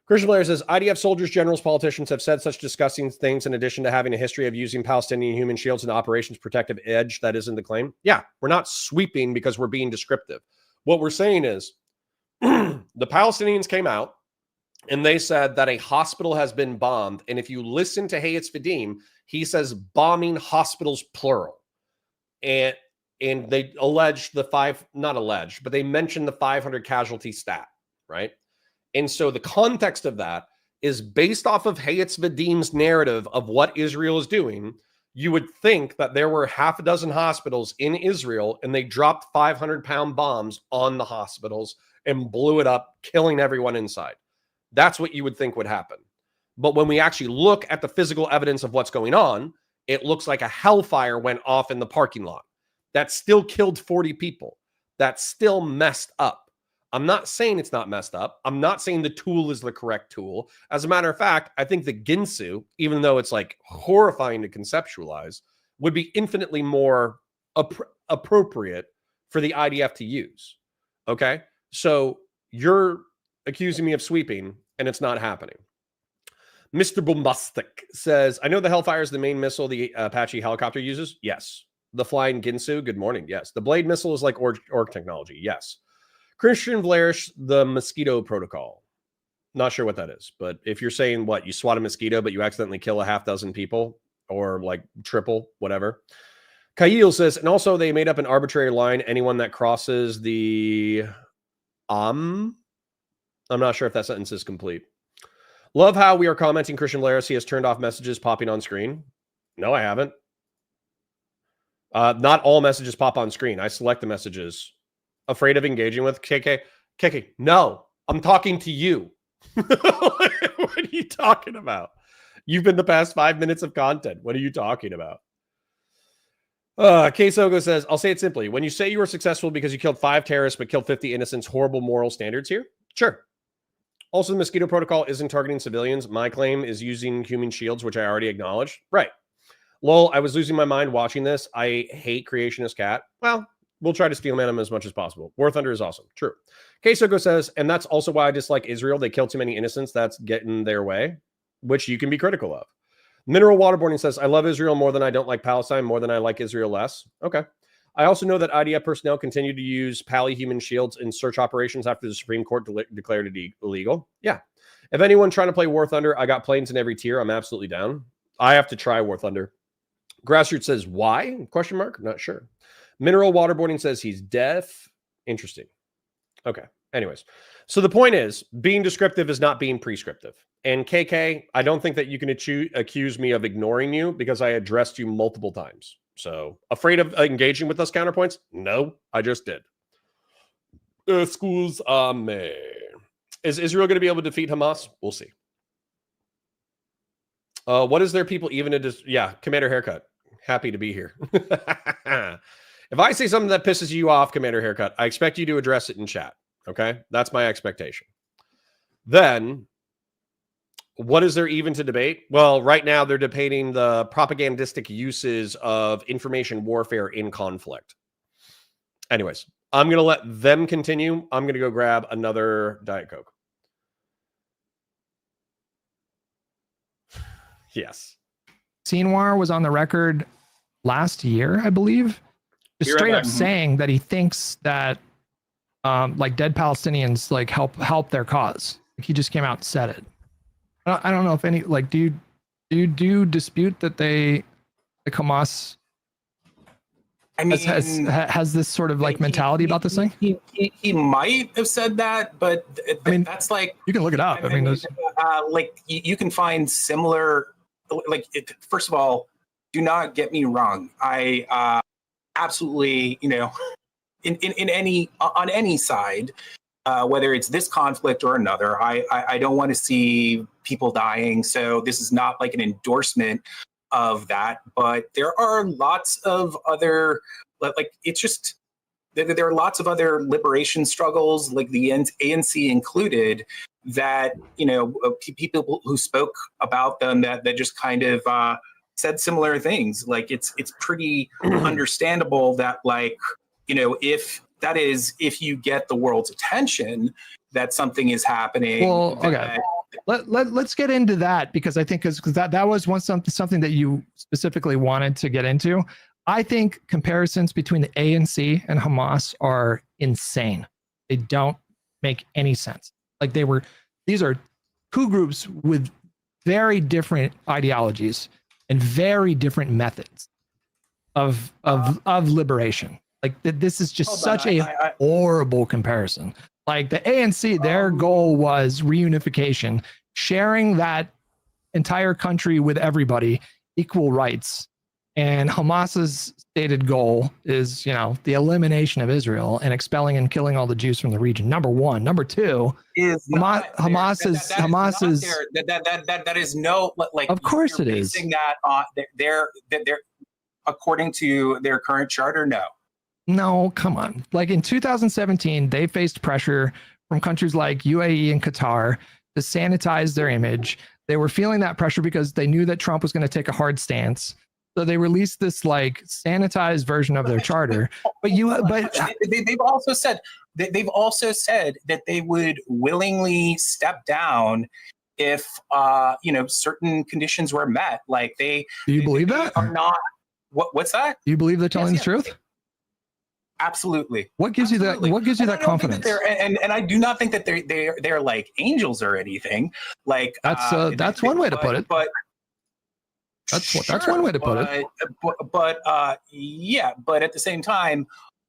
Christian Blair says, IDF soldiers, generals, politicians have said such disgusting things in addition to having a history of using Palestinian human shields and Operations Protective Edge. That isn't the claim. Yeah, we're not sweeping because we're being descriptive. What we're saying is the Palestinians came out and they said that a hospital has been bombed. And if you listen to Hey, it's Vadim, he says bombing hospitals, plural. And they allege but they mentioned the 500 casualty stat, right? And so the context of that is based off of Hey, it's Vadim's narrative of what Israel is doing. You would think that there were half a dozen hospitals in Israel and they dropped 500-pound bombs on the hospitals and blew it up, killing everyone inside. That's what you would think would happen. But when we actually look at the physical evidence of what's going on, it looks like a hellfire went off in the parking lot. That still killed 40 people. That's still messed up. I'm not saying it's not messed up. I'm not saying the tool is the correct tool. As a matter of fact, I think the Ginsu, even though it's like horrifying to conceptualize, would be infinitely more appropriate for the IDF to use. Okay? So you're accusing me of sweeping, and it's not happening. Mr. Bombastic says, I know the Hellfire is the main missile the Apache helicopter uses. Yes. The flying Ginsu, good morning. Yes. The Blade missile is like orc technology. Yes. Christian Vlarish, the mosquito protocol. Not sure what that is, but if you're saying what, you swat a mosquito, but you accidentally kill a half dozen people or like triple, whatever. Kyle says, and also they made up an arbitrary line. Anyone that crosses the I'm not sure if that sentence is complete. Love how we are commenting Christian Blaris. He has turned off messages popping on screen. No, I haven't. Not all messages pop on screen. I select the messages. Afraid of engaging with KK? KK, no. I'm talking to you. What are you talking about? You've been the past 5 minutes of content. What are you talking about? K-Sogo says, I'll say it simply. When you say you were successful because you killed 5 terrorists but killed 50 innocents, horrible moral standards here? Sure. Also, the Mosquito Protocol isn't targeting civilians. My claim is using human shields, which I already acknowledged. Right. Lol, I was losing my mind watching this. I hate Creationist Cat. Well, we'll try to steelman him as much as possible. War Thunder is awesome. True. K-Sogo says, and that's also why I dislike Israel. They kill too many innocents. That's getting their way, which you can be critical of. Mineral Waterboarding says, I love Israel more than I don't like Palestine, more than I like Israel less. Okay. I also know that IDF personnel continue to use human shields in search operations after the Supreme Court declared it illegal. Yeah. If anyone trying to play War Thunder, I got planes in every tier. I'm absolutely down. I have to try War Thunder. Grassroots says, why? Question mark? Not sure. Mineral Waterboarding says he's deaf. Interesting. Okay. Anyways. So the point is, being descriptive is not being prescriptive. And KK, I don't think that you can accuse me of ignoring you because I addressed you multiple times. So afraid of engaging with those counterpoints? No, I just did. Excuse me. Is Israel going to be able to defeat Hamas? We'll see. What is their people even to yeah, Commander Haircut. Happy to be here. If I say something that pisses you off, Commander Haircut, I expect you to address it in chat. Okay? That's my expectation. Then, what is there even to debate? Well, right now they're debating the propagandistic uses of information warfare in conflict. Anyways, I'm going to let them continue. I'm going to go grab another Diet Coke. Yes.
Sinwar was on the record last year, I believe, just straight up saying that he thinks that like dead Palestinians like help their cause. Like, he just came out and said it. I don't know if any like do you dispute that the Hamas has this sort of like mentality about this thing?
He might have said that, but I mean that's like
you can look it up. I mean,
like you can find similar. Like, first of all, do not get me wrong. I absolutely, you know, in any on any side, whether it's this conflict or another, I don't want to see people dying. So this is not like an endorsement of that. But there are lots of other, like it's just there are lots of other liberation struggles, like the ANC included, that, you know, people who spoke about them that just kind of said similar things. Like it's pretty understandable that, like, you know, if you get the world's attention, that something is happening.
Well, okay. Let's get into that, because I think because that was something that you specifically wanted to get into. I think comparisons between the ANC and Hamas are insane. They don't make any sense. Like these are two groups with very different ideologies and very different methods of liberation. Like this is just such a horrible comparison. Like the ANC, their goal was reunification, sharing that entire country with everybody, equal rights. And Hamas's stated goal is, you know, the elimination of Israel and expelling and killing all the Jews from the region. Number one. Number two is Hamas is
that is no, like,
of course it is.
That on they're according to their current charter.
No, come on. Like in 2017, they faced pressure from countries like UAE and Qatar to sanitize their image. They were feeling that pressure because they knew that Trump was going to take a hard stance. So they released this like sanitized version of their charter. But they've also said that they would willingly step down if you know, certain conditions were met. Like do you believe that?
Are not what's that?
Do you believe they're telling the truth?
Absolutely.
What gives you that? What gives you that confidence?
And I do not think that they're like angels or anything. Like
that's one way to put it.
But
that's one way to put it.
But yeah. But at the same time,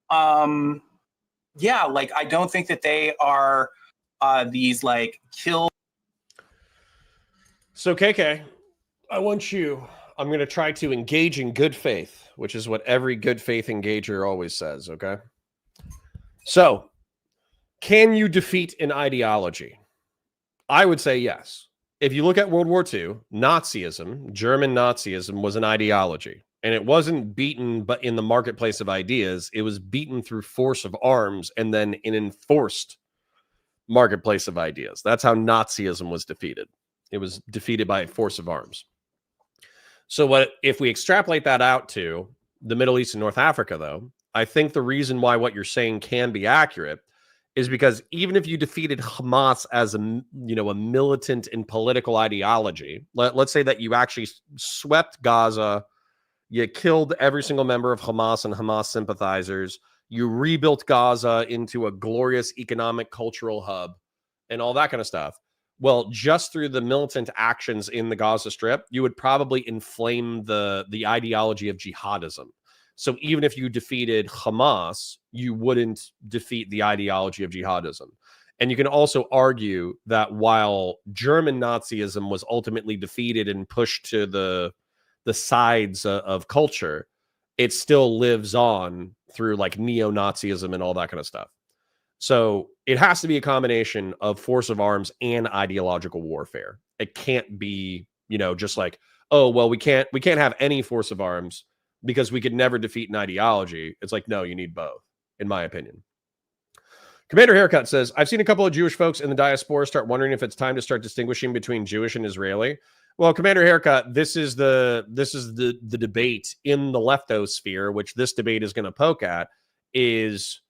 yeah. Like I don't think that they are these like kill.
So KK, I'm going to try to engage in good faith, which is what every good faith engager always says, okay? So, can you defeat an ideology? I would say yes. If you look at World War II, Nazism, German Nazism was an ideology. And it wasn't beaten but in the marketplace of ideas. It was beaten through force of arms and then an enforced marketplace of ideas. That's how Nazism was defeated. It was defeated by force of arms. So what if we extrapolate that out to the Middle East and North Africa, though, I think the reason why what you're saying can be accurate is because even if you defeated Hamas as a militant and political ideology, let's say that you actually swept Gaza, you killed every single member of Hamas and Hamas sympathizers, you rebuilt Gaza into a glorious economic cultural hub and all that kind of stuff. Well, just through the militant actions in the Gaza Strip, you would probably inflame the ideology of jihadism. So even if you defeated Hamas, you wouldn't defeat the ideology of jihadism. And you can also argue that while German Nazism was ultimately defeated and pushed to the sides of culture, it still lives on through like neo-Nazism and all that kind of stuff. So it has to be a combination of force of arms and ideological warfare. It can't be, just like, oh, well, we can't have any force of arms because we could never defeat an ideology. It's like, no, you need both, in my opinion. Commander Haircut says, I've seen a couple of Jewish folks in the diaspora start wondering if it's time to start distinguishing between Jewish and Israeli. Well, Commander Haircut, this is the debate in the leftosphere, which this debate is going to poke at, is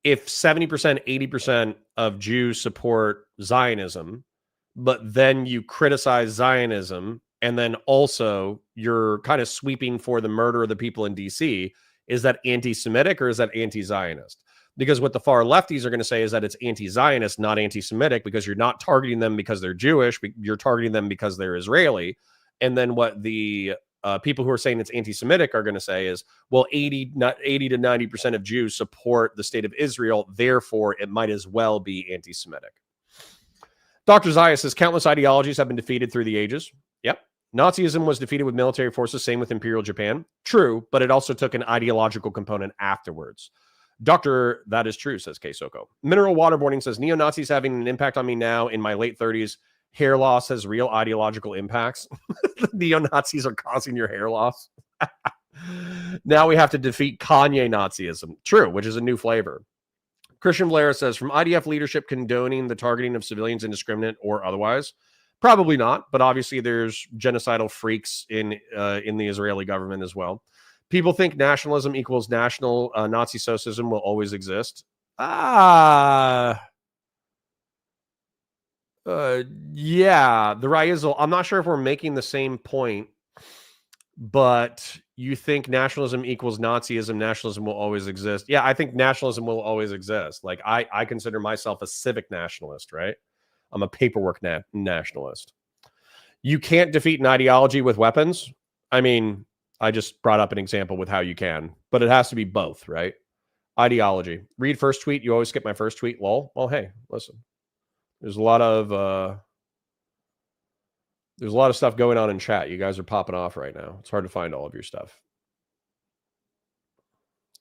if 70%, 80% of Jews support Zionism, but then you criticize Zionism, and then also you're kind of sweeping for the murder of the people in DC, is that anti-Semitic or is that anti-Zionist? Because what the far lefties are going to say is that it's anti-Zionist, not anti-Semitic, because you're not targeting them because they're Jewish, you're targeting them because they're Israeli. And then what the people who are saying it's anti-Semitic are going to say is, well, 80 to 90% of Jews support the state of Israel, therefore it might as well be anti-Semitic. Dr. Zaya says, countless ideologies have been defeated through the ages. Yep. Nazism was defeated with military forces, same with Imperial Japan. True, but it also took an ideological component afterwards. Doctor, that is true, says K-Soko. Mineral Waterboarding says, neo-Nazis having an impact on me now in my late 30s. Hair loss has real ideological impacts. The neo-Nazis are causing your hair loss. Now we have to defeat Kanye Nazism. True, which is a new flavor. Christian Blair says, from IDF leadership condoning the targeting of civilians indiscriminate or otherwise? Probably not, but obviously there's genocidal freaks in the Israeli government as well. People think nationalism equals national Nazi socialism will always exist. Yeah, the Raizal. I'm not sure if we're making the same point, but you think nationalism equals Nazism, nationalism will always exist. Yeah, I think nationalism will always exist. Like I consider myself a civic nationalist, right? I'm a paperwork nationalist. You can't defeat an ideology with weapons. I mean, I just brought up an example with how you can, but it has to be both, right? Ideology. Read first tweet. You always skip my first tweet. Lol. Well, hey, listen. There's a lot of stuff going on in chat. You guys are popping off right now. It's hard to find all of your stuff.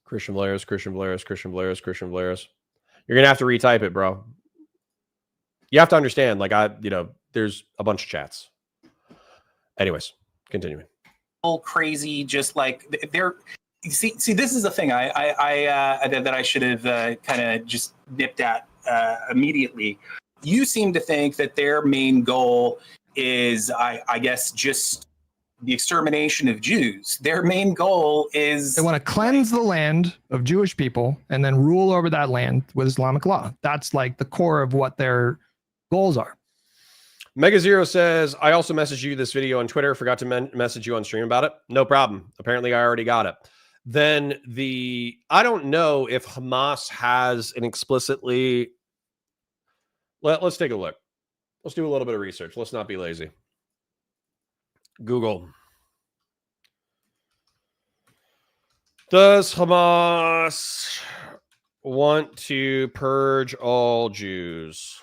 Christian Blairs. You're gonna have to retype it, bro. You have to understand, like there's a bunch of chats. Anyways, continuing.
Crazy, just like they're see this is the thing that I should have kind of just nipped at immediately. You seem to think that their main goal is I guess just the extermination of Jews. Their main goal is
they want to cleanse the land of Jewish people and then rule over that land with Islamic law. That's like the core of what their goals are.
Mega Zero says, I also messaged you this video on Twitter. Forgot to message you on stream about it. No problem. Apparently, I already got it. Then I don't know if Hamas has an explicitly. Let's take a look. Let's do a little bit of research. Let's not be lazy. Google. Does Hamas want to purge all Jews.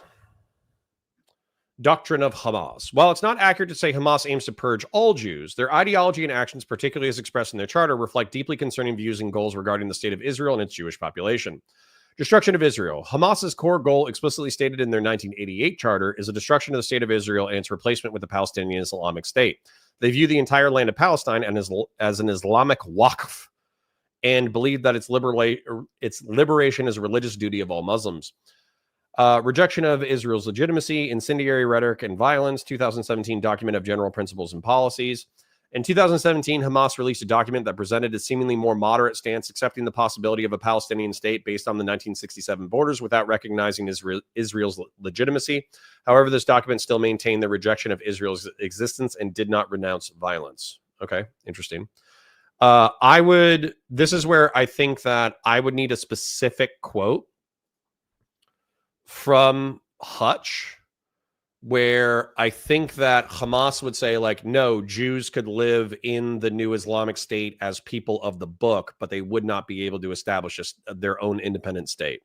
Doctrine of Hamas. While it's not accurate to say Hamas aims to purge all Jews, their ideology and actions, particularly as expressed in their charter, reflect deeply concerning views and goals regarding the state of Israel and its Jewish population. Destruction of Israel. Hamas's core goal, explicitly stated in their 1988 charter, is the destruction of the state of Israel and its replacement with the Palestinian Islamic State. They view the entire land of Palestine as an Islamic waqf and believe that its liberation is a religious duty of all Muslims. Rejection of Israel's legitimacy, incendiary rhetoric and violence, 2017 document of general principles and policies. In 2017, Hamas released a document that presented a seemingly more moderate stance, accepting the possibility of a Palestinian state based on the 1967 borders without recognizing Israel's legitimacy. However, this document still maintained the rejection of Israel's existence and did not renounce violence. Okay, interesting. This is where I think that I would need a specific quote from Hutch, where I think that Hamas would say, like, no, Jews could live in the new Islamic State as people of the book, but they would not be able to establish their own independent state.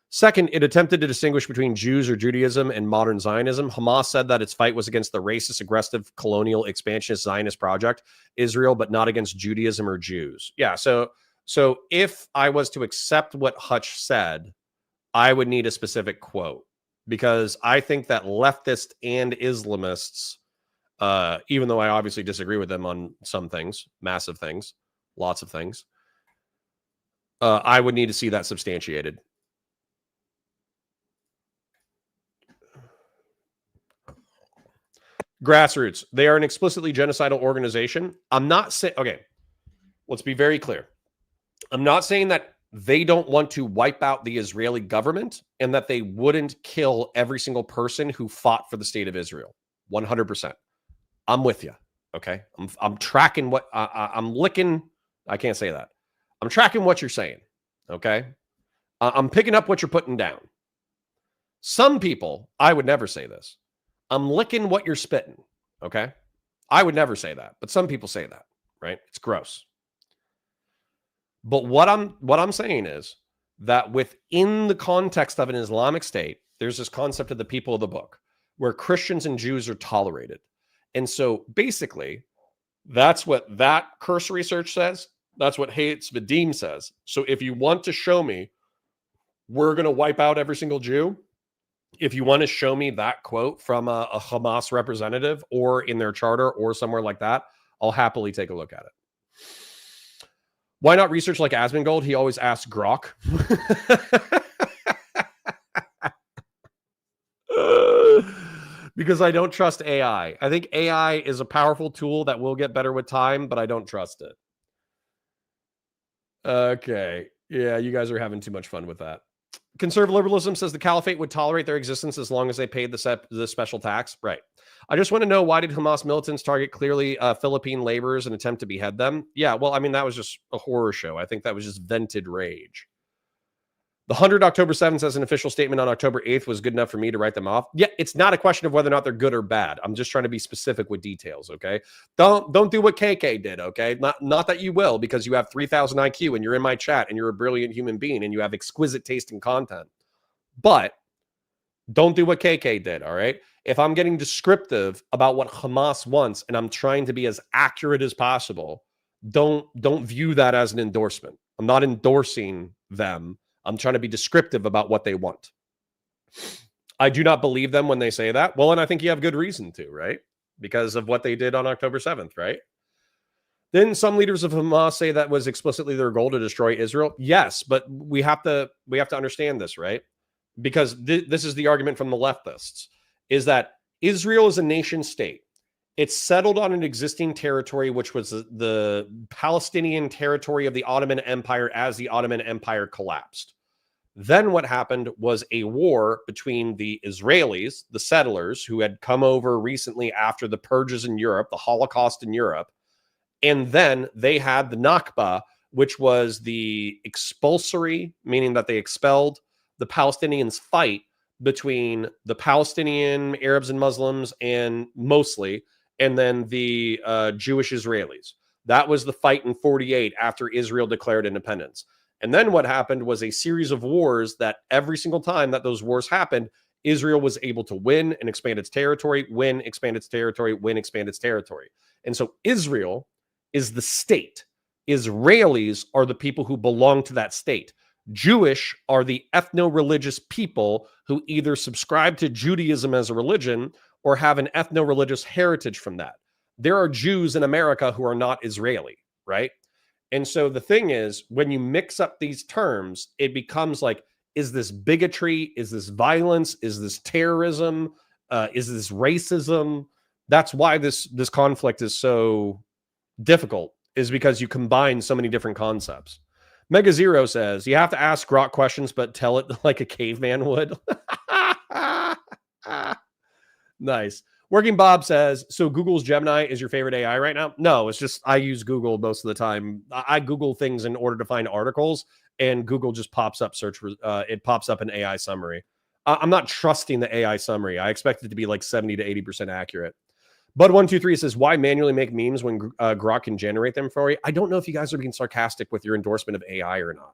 Second, it attempted to distinguish between Jews or Judaism and modern Zionism. Hamas said that its fight was against the racist, aggressive, colonial, expansionist Zionist project, Israel, but not against Judaism or Jews. Yeah, so if I was to accept what Hutch said, I would need a specific quote, because I think that leftists and Islamists, even though I obviously disagree with them on some things, massive things, lots of things, I would need to see that substantiated. Grassroots. They are an explicitly genocidal organization. I'm not saying, okay, let's be very clear. I'm not saying that they don't want to wipe out the Israeli government and that they wouldn't kill every single person who fought for the state of Israel. 100%. I'm with you. Okay. I'm tracking what I'm licking. I can't say that. I'm tracking what you're saying. Okay. I'm picking up what you're putting down. Some people, I would never say this. I'm licking what you're spitting. Okay. I would never say that, but some people say that, right? It's gross. But what I'm saying is that within the context of an Islamic state, there's this concept of the people of the book, where Christians and Jews are tolerated. And so basically, that's what that cursory search says. That's what Hates Vadim says. So if you want to show me we're going to wipe out every single Jew, if you want to show me that quote from a Hamas representative or in their charter or somewhere like that, I'll happily take a look at it. Why not research like Asmongold? He always asks Grok. Because I don't trust AI. I think AI is a powerful tool that will get better with time, but I don't trust it. Okay. Yeah, you guys are having too much fun with that. Conservative liberalism says the caliphate would tolerate their existence as long as they paid the special tax. Right. I just want to know, why did Hamas militants target clearly Philippine laborers and attempt to behead them? Yeah, well, I mean, that was just a horror show. I think that was just vented rage. The 100 October 7th as an official statement on October 8th was good enough for me to write them off. Yeah, it's not a question of whether or not they're good or bad. I'm just trying to be specific with details, okay? Don't do what KK did, okay? Not that you will, because you have 3,000 IQ and you're in my chat and you're a brilliant human being and you have exquisite taste in content. But don't do what KK did, all right? If I'm getting descriptive about what Hamas wants and I'm trying to be as accurate as possible, don't view that as an endorsement. I'm not endorsing them. I'm trying to be descriptive about what they want. I do not believe them when they say that. Well, and I think you have good reason to, right? Because of what they did on October 7th, right? Then some leaders of Hamas say that was explicitly their goal to destroy Israel. Yes, but we have to understand this, right? Because this is the argument from the leftists, is that Israel is a nation state. It's settled on an existing territory, which was the Palestinian territory of the Ottoman Empire as the Ottoman Empire collapsed. Then what happened was a war between the Israelis, the settlers who had come over recently after the purges in Europe, the Holocaust in Europe, and then they had the Nakba, which was the expulsory, meaning that they expelled the Palestinians' fight between the Palestinian Arabs and Muslims, and mostly, and then the Jewish Israelis. That was the fight in 48 after Israel declared independence. And then what happened was a series of wars that every single time that those wars happened, Israel was able to win and expand its territory, win, expand its territory, win, expand its territory. And so Israel is the state. Israelis are the people who belong to that state. Jewish are the ethno-religious people who either subscribe to Judaism as a religion or have an ethno-religious heritage from that. There are Jews in America who are not Israeli, right? And so the thing is, when you mix up these terms, it becomes like, is this bigotry? Is this violence? Is this terrorism? Is this racism? That's why this conflict is so difficult, is because you combine so many different concepts. Mega Zero says, you have to ask Grok questions, but tell it like a caveman would. Nice. Working Bob says, so Google's Gemini is your favorite AI right now? No, it's just I use Google most of the time. I Google things in order to find articles, and Google just pops up it pops up an AI summary. I'm not trusting the AI summary. I expect it to be like 70 to 80% accurate. Bud123 says, why manually make memes when Grok can generate them for you? I don't know if you guys are being sarcastic with your endorsement of AI or not.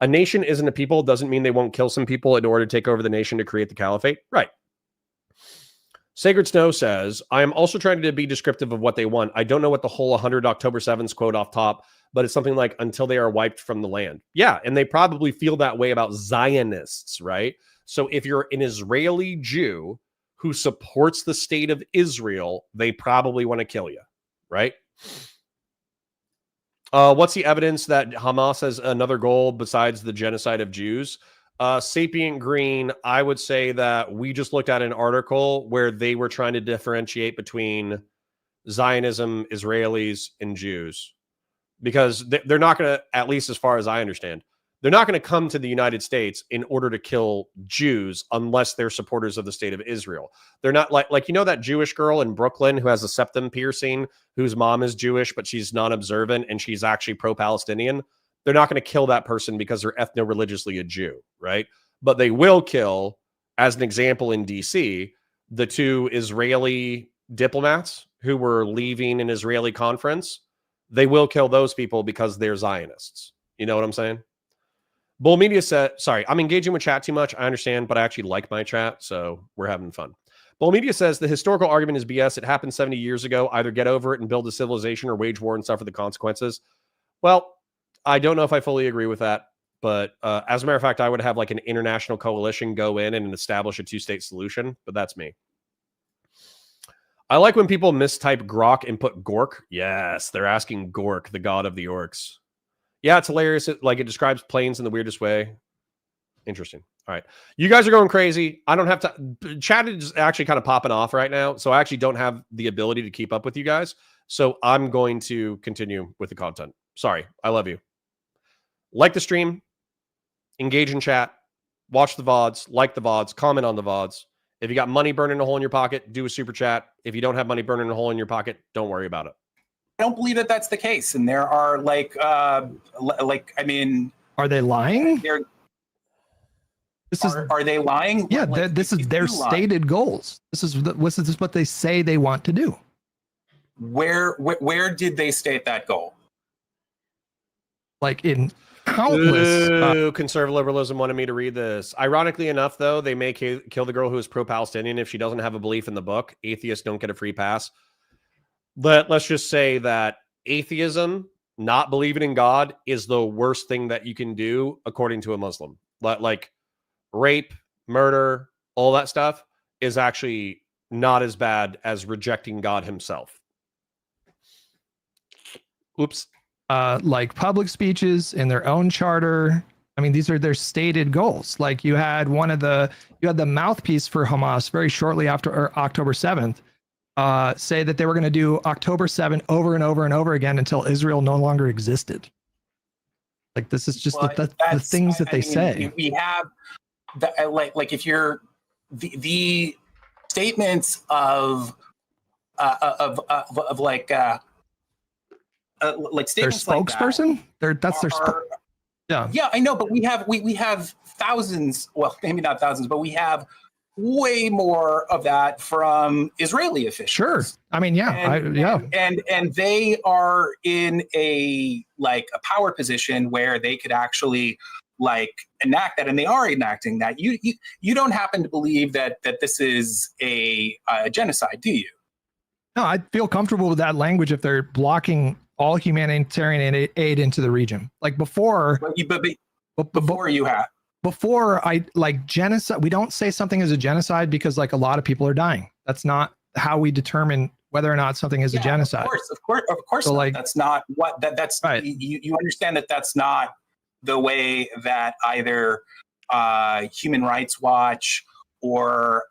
A nation isn't a people doesn't mean they won't kill some people in order to take over the nation to create the caliphate. Right. Sacred Snow says, I am also trying to be descriptive of what they want. I don't know what the whole 100 October 7th quote off top, but it's something like, until they are wiped from the land. Yeah, and they probably feel that way about Zionists, right? So if you're an Israeli Jew who supports the state of Israel, they probably want to kill you, right? What's the evidence that Hamas has another goal besides the genocide of Jews? Sapient Green, I would say that we just looked at an article where they were trying to differentiate between Zionism, Israelis, and Jews. Because they're not going to, at least as far as I understand, they're not going to come to the United States in order to kill Jews unless they're supporters of the state of Israel. They're not like you know that Jewish girl in Brooklyn who has a septum piercing, whose mom is Jewish, but she's non-observant and she's actually pro-Palestinian. They're not going to kill that person because they're ethno-religiously a Jew, right? But they will kill, as an example in DC, the two Israeli diplomats who were leaving an Israeli conference. They will kill those people because they're Zionists. You know what I'm saying? Bull Media said, sorry, I'm engaging with chat too much. I understand, but I actually like my chat, so we're having fun. Bull Media says the historical argument is BS. It happened 70 years ago. Either get over it and build a civilization or wage war and suffer the consequences. Well, I don't know if I fully agree with that, but as a matter of fact, I would have like an international coalition go in and establish a two-state solution, but that's me. I like when people mistype Grok and put Gork. Yes, they're asking Gork, the god of the orcs. Yeah, it's hilarious. It describes planes in the weirdest way. Interesting. All right. You guys are going crazy. I don't have to. Chat is actually kind of popping off right now, so I actually don't have the ability to keep up with you guys. So I'm going to continue with the content. Sorry. I love you. Like the stream. Engage in chat. Watch the VODs. Like the VODs. Comment on the VODs. If you got money burning a hole in your pocket, do a super chat. If you don't have money burning a hole in your pocket, don't worry about it.
I don't believe that that's the case. And there are I mean,
are they lying?
Are they lying?
Yeah, this is their stated goals. This is what they say they want to do.
Where did they state that goal?
Like in countless.
Conservative liberalism wanted me to read this. Ironically enough, though, they may kill the girl who is pro-Palestinian if she doesn't have a belief in the book. Atheists don't get a free pass. But let's just say that atheism, not believing in God, is the worst thing that you can do according to a Muslim. Like rape, murder, all that stuff is actually not as bad as rejecting God himself. Oops.
Like public speeches in their own charter. I mean, these are their stated goals. Like you had the mouthpiece for Hamas very shortly after October 7th. Say that they were going to do October 7 over and over and over again until Israel no longer existed. Like this is just the things that they say.
We have like if you're the statements of like statements
their spokesperson.
Like
that's their
yeah, I know, but we have thousands. Well, maybe not thousands, but we have way more of that from Israeli officials.
Sure. I mean, yeah,
and they are in a power position where they could actually enact that, and they are enacting that. You don't happen to believe that this is a genocide, do you?
No, I feel comfortable with that language if they're blocking all humanitarian aid into the region. Like before, before I genocide, we don't say something is a genocide because a lot of people are dying. That's not how we determine whether or not something is a genocide.
Of course. So that's not what that's right. You understand that that's not the way that either Human Rights Watch or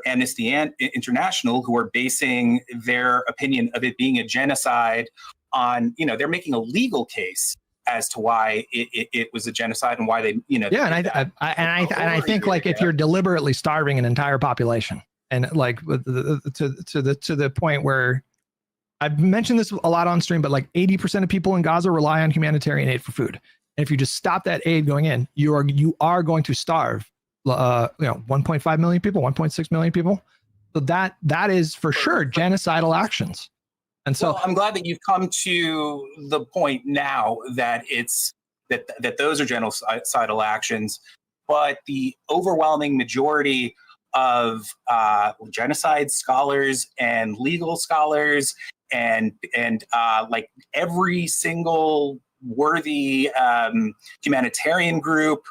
Amnesty International, who are basing their opinion of it being a genocide on, they're making a legal case as to why it was a genocide and why they,
I think if you're deliberately starving an entire population and to the point where I've mentioned this a lot on stream, but 80% of people in Gaza rely on humanitarian aid for food. And if you just stop that aid going in, you are going to starve 1.5 million people, 1.6 million people. So that is for sure genocidal actions. And so
I'm glad that you've come to the point now that it's that those are genocidal actions, but the overwhelming majority of genocide scholars and legal scholars and every single worthy humanitarian group,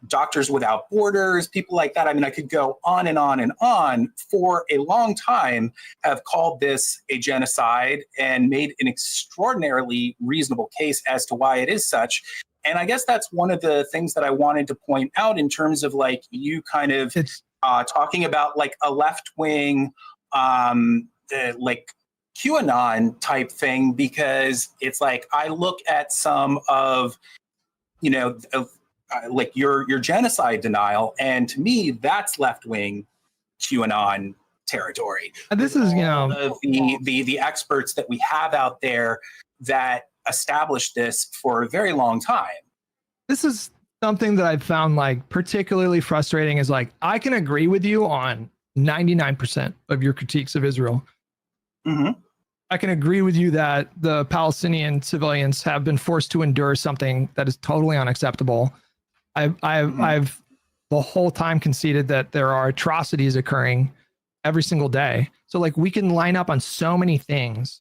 Doctors Without Borders, people like that. I mean, I could go on and on and on for a long time, have called this a genocide and made an extraordinarily reasonable case as to why it is such. And I guess that's one of the things that I wanted to point out in terms of you kind of talking about a left-wing QAnon type thing, because it's I look at some of your genocide denial, and to me that's left-wing QAnon territory.
And this is
the experts that we have out there that established this for a very long time.
This is something that I've found particularly frustrating is I can agree with you on 99% of your critiques of Israel.
Mm-hmm.
I can agree with you that the Palestinian civilians have been forced to endure something that is totally unacceptable. I've the whole time conceded that there are atrocities occurring every single day. So we can line up on so many things,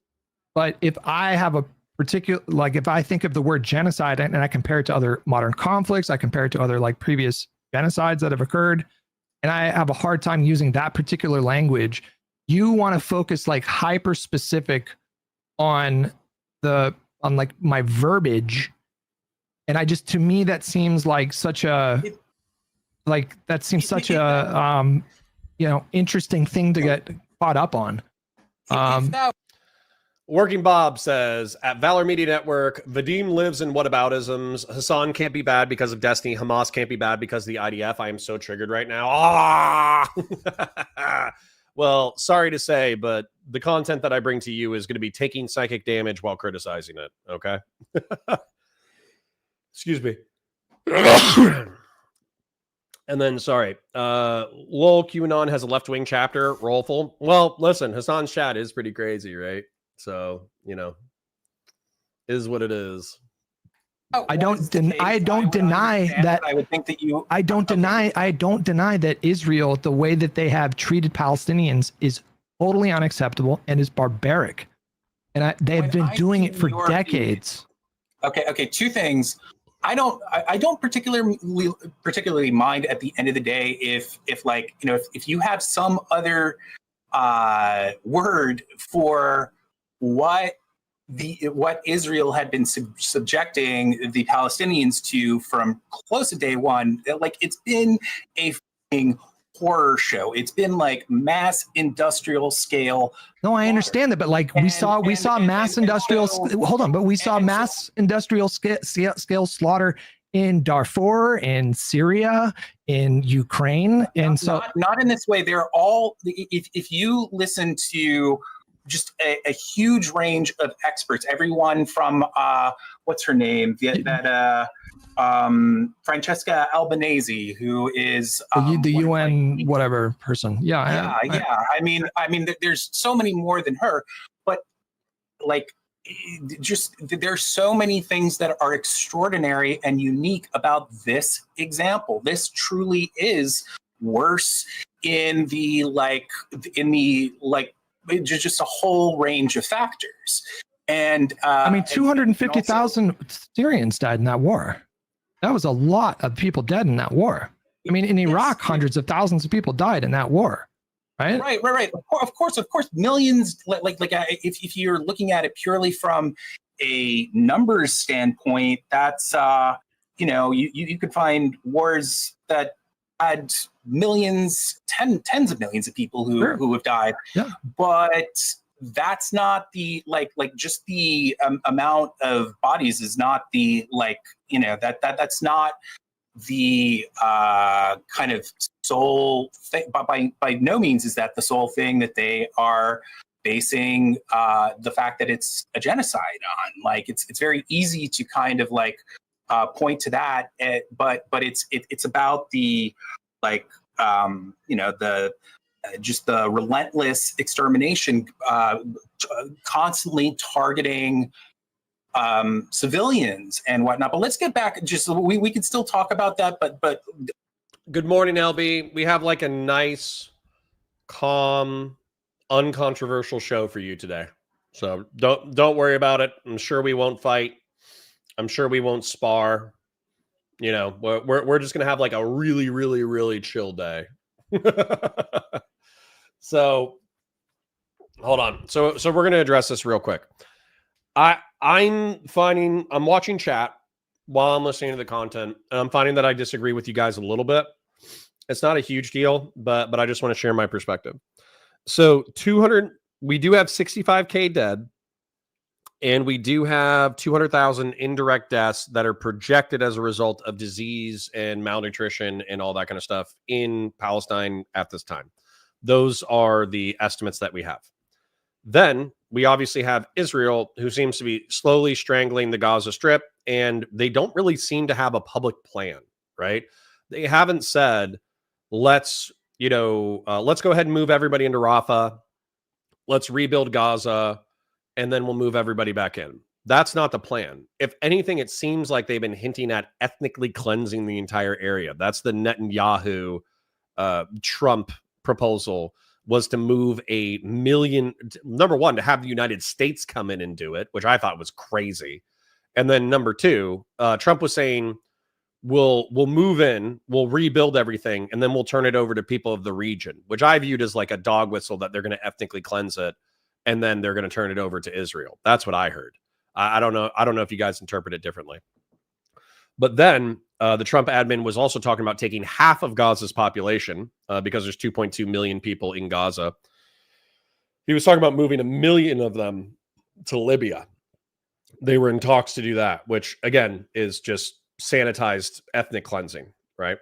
but if I have a particular, if I think of the word genocide and I compare it to other modern conflicts, I compare it to other previous genocides that have occurred, and I have a hard time using that particular language. You want to focus hyper specific on my verbiage. And to me, that seems such a interesting thing to get caught up on.
Working Bob says, at Valor Media Network, Vadim lives in whataboutisms. Hassan can't be bad because of Destiny. Hamas can't be bad because of the IDF. I am so triggered right now. Well, sorry to say, but the content that I bring to you is going to be taking psychic damage while criticizing it. Okay. Excuse me. And then, sorry, lol, QAnon has a left-wing chapter, rollful. Well, listen, Hassan's chat is pretty crazy, right? So, is what it is.
I don't deny that.
I would think that you.
I don't deny that Israel, the way that they have treated Palestinians, is totally unacceptable and is barbaric, and they have been doing it for decades.
Okay. Two things. I don't particularly mind at the end of the day if you have some other word for what Israel had been subjecting the Palestinians to from close to day one. It's been a horror show. It's been mass industrial scale.
No, I understand that, but we saw mass industrial scale slaughter in Darfur, in Syria, in Ukraine, and
not in this way. They're all. If you listen to just a huge range of experts, everyone from what's her name, Francesca Albanese, who is
the UN whatever person. Yeah.
I mean, there's so many more than her, but like, just there's so many things that are extraordinary and unique about this example. This truly is worse in the just a whole range of factors. And
I mean, 250,000 Syrians died in that war. That was a lot of people dead in that war. I mean, in Iraq, hundreds of thousands of people died in that war. Right.
Of course, millions. If you're looking at it purely from a numbers standpoint, that's you could find wars that had millions, tens of millions of people who have died.
Yeah.
But that's not the just the amount of bodies is not the that's not the kind of sole thing. By no means is that the sole thing that they are basing the fact that it's a genocide on. Like it's very easy to kind of point to that, but it's about the just the relentless extermination, constantly targeting civilians and whatnot. But let's get back. Just we could still talk about that, but
good morning, LB. We have like a nice, calm, uncontroversial show for you today. So don't worry about it. I'm sure we won't fight. I'm sure we won't spar. You know, we're just gonna have like a really, really, really chill day. So hold on. So we're gonna address this real quick. I'm watching chat while I'm listening to the content, and I'm finding that I disagree with you guys a little bit. It's not a huge deal, but I just want to share my perspective. So we do have 65K dead, and we do have 200,000 indirect deaths that are projected as a result of disease and malnutrition and all that kind of stuff in Palestine at this time. Those are the estimates that we have. Then we obviously have Israel, who seems to be slowly strangling the Gaza Strip, and they don't really seem to have a public plan, right? They haven't said, let's go ahead and move everybody into Rafah. Let's rebuild Gaza, and then we'll move everybody back in. That's not the plan. If anything, it seems like they've been hinting at ethnically cleansing the entire area. That's the Netanyahu, Trump proposal, was to move 1 million, number one, to have the United States come in and do it, which I thought was crazy. And then number two, Trump was saying, we'll move in, we'll rebuild everything, and then we'll turn it over to people of the region, which I viewed as like a dog whistle that they're going to ethnically cleanse it, and then they're going to turn it over to Israel. That's what I heard. I don't know if you guys interpret it differently. But then the Trump admin was also talking about taking half of Gaza's population, because there's 2.2 million people in Gaza. He was talking about moving 1 million of them to Libya. They were in talks to do that, which again is just sanitized ethnic cleansing, right?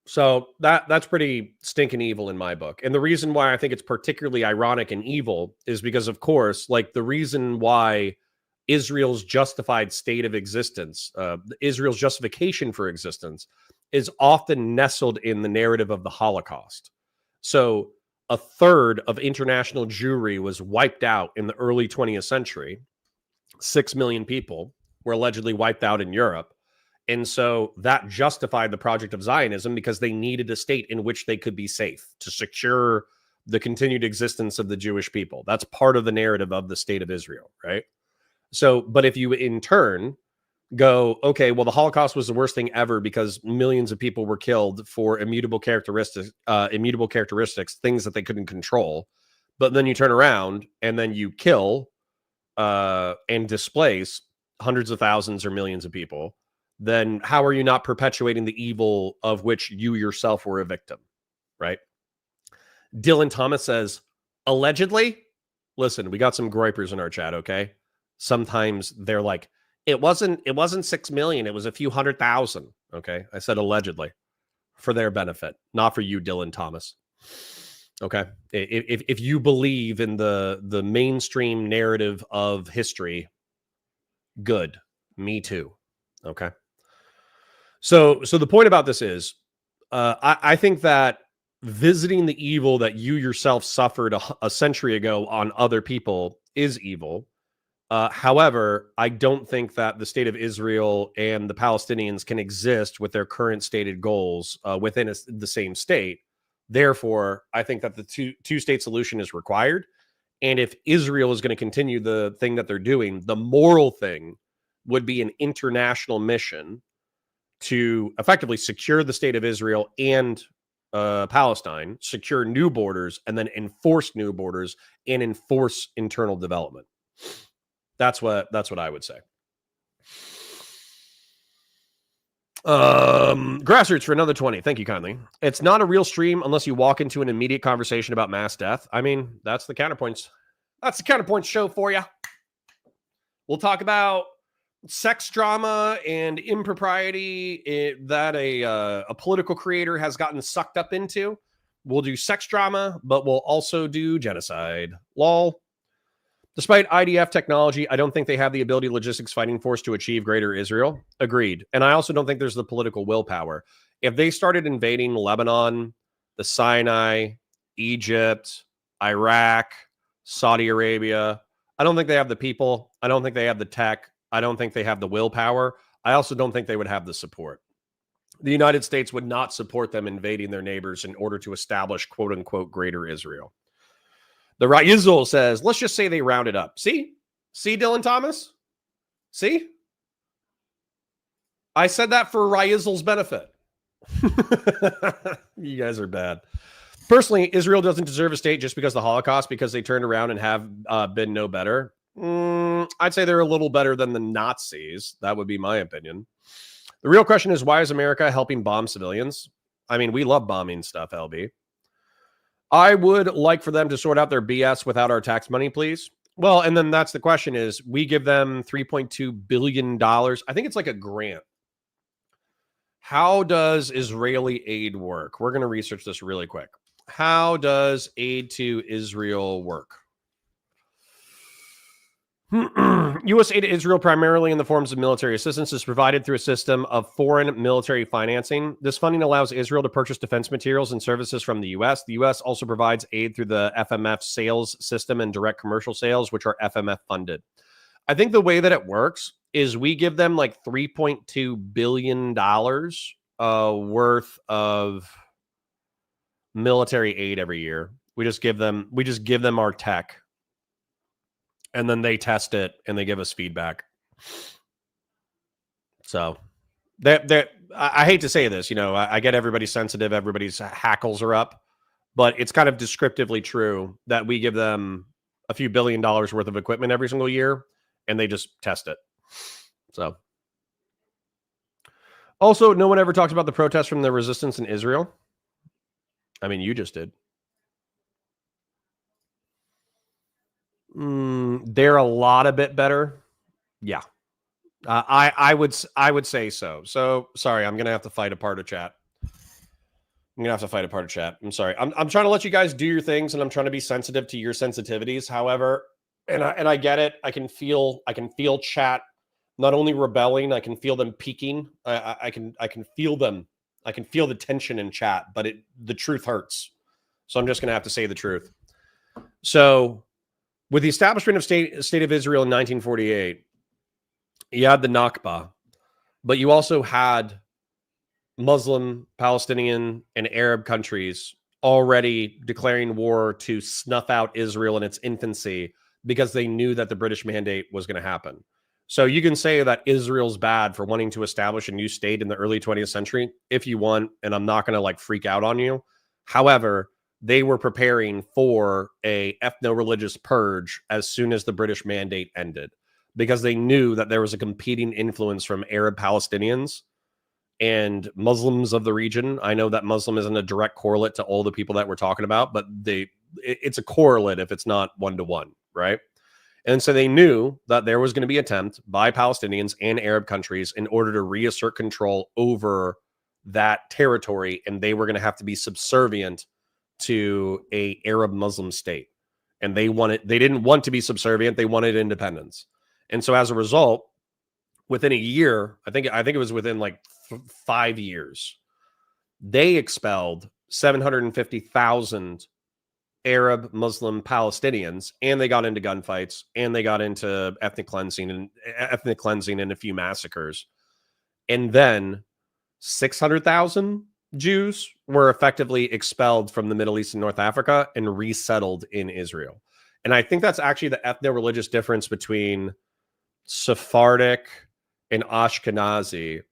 So that's pretty stinking evil in my book. And the reason why I think it's particularly ironic and evil is because, of course, like the reason why Israel's justified state of existence, Israel's justification for existence, is often nestled in the narrative of the Holocaust. So a third of international Jewry was wiped out in the early 20th century. 6 million people were allegedly wiped out in Europe. And so that justified the project of Zionism, because they needed a state in which they could be safe to secure the continued existence of the Jewish people. That's part of the narrative of the state of Israel, right? So, but if you in turn go, okay, well, the Holocaust was the worst thing ever because millions of people were killed for immutable characteristics, things that they couldn't control. But then you turn around and then you kill and displace hundreds of thousands or millions of people. Then how are you not perpetuating the evil of which you yourself were a victim, right? Dylan Thomas says, allegedly. Listen, we got some groypers in our chat, okay? Sometimes they're like, it wasn't 6 million, it was a few 100,000. Okay, I said allegedly for their benefit, not for you, Dylan Thomas. Okay. If you believe in the mainstream narrative of history, good. Me too. Okay. So the point about this is, I think that visiting the evil that you yourself suffered a century ago on other people is evil. However, I don't think that the state of Israel and the Palestinians can exist with their current stated goals within the same state. Therefore, I think that the two-state solution is required. And if Israel is going to continue the thing that they're doing, the moral thing would be an international mission to effectively secure the state of Israel and Palestine, secure new borders, and then enforce new borders and enforce internal development. That's what I would say. Grassroots for another 20. Thank you kindly. It's not a real stream unless you walk into an immediate conversation about mass death. I mean, that's the counterpoints. That's the counterpoint show for you. We'll talk about sex drama and impropriety that a political creator has gotten sucked up into. We'll do sex drama, but we'll also do genocide. Lol. Despite IDF technology, I don't think they have the ability logistics fighting force to achieve greater Israel. Agreed. And I also don't think there's the political willpower. If they started invading Lebanon, the Sinai, Egypt, Iraq, Saudi Arabia, I don't think they have the people. I don't think they have the tech. I don't think they have the willpower. I also don't think they would have the support. The United States would not support them invading their neighbors in order to establish quote unquote greater Israel. The Rayizul says, let's just say they round it up. See, Dylan Thomas? See? I said that for Rayizul's benefit. You guys are bad. Personally, Israel doesn't deserve a state just because of the Holocaust, because they turned around and have been no better. I'd say they're a little better than the Nazis. That would be my opinion. The real question is, why is America helping bomb civilians? I mean, we love bombing stuff, LB. I would like for them to sort out their BS without our tax money, please. Well, and then that's the question is, we give them $3.2 billion. I think it's like a grant. How does Israeli aid work? We're going to research this really quick. How does aid to Israel work? U.S. aid to Israel, primarily in the forms of military assistance, is provided through a system of foreign military financing. This funding allows Israel to purchase defense materials and services from the U.S. The U.S. also provides aid through the FMF sales system and direct commercial sales, which are FMF funded. I think the way that it works is we give them like $3.2 billion worth of military aid every year. We just give them our tech. And then they test it and they give us feedback. So I hate to say this, I get everybody sensitive. Everybody's hackles are up, but it's kind of descriptively true that we give them a few $1 billion worth of equipment every single year and they just test it. So also, no one ever talks about the protests from the resistance in Israel. I mean, you just did. They're a lot a bit better. Yeah. I would say so. So sorry, I'm gonna have to fight a part of chat. I'm sorry. I'm trying to let you guys do your things, and I'm trying to be sensitive to your sensitivities. However, and I get it. I can feel chat not only rebelling. I can feel them peaking. I can feel them. I can feel the tension in chat. But the truth hurts. So I'm just gonna have to say the truth. So, with the establishment of state of Israel in 1948, you had the Nakba, but you also had Muslim, Palestinian, and Arab countries already declaring war to snuff out Israel in its infancy because they knew that the British mandate was going to happen. So you can say that Israel's bad for wanting to establish a new state in the early 20th century if you want, and I'm not going to freak out on you. However, they were preparing for a ethno-religious purge as soon as the British mandate ended, because they knew that there was a competing influence from Arab Palestinians and Muslims of the region. I know that Muslim isn't a direct correlate to all the people that we're talking about, but it's a correlate if it's not one-to-one, right? And so they knew that there was going to be an attempt by Palestinians and Arab countries in order to reassert control over that territory, and they were going to have to be subservient to a Arab Muslim state. And they didn't want to be subservient. They wanted independence. And so as a result, within a year, I think it was within like 5 years, they expelled 750,000 Arab Muslim Palestinians, and they got into gunfights, and they got into ethnic cleansing and a few massacres. And then 600,000 Jews were effectively expelled from the Middle East and North Africa and resettled in Israel. And I think that's actually the ethno-religious difference between Sephardic and Ashkenazi.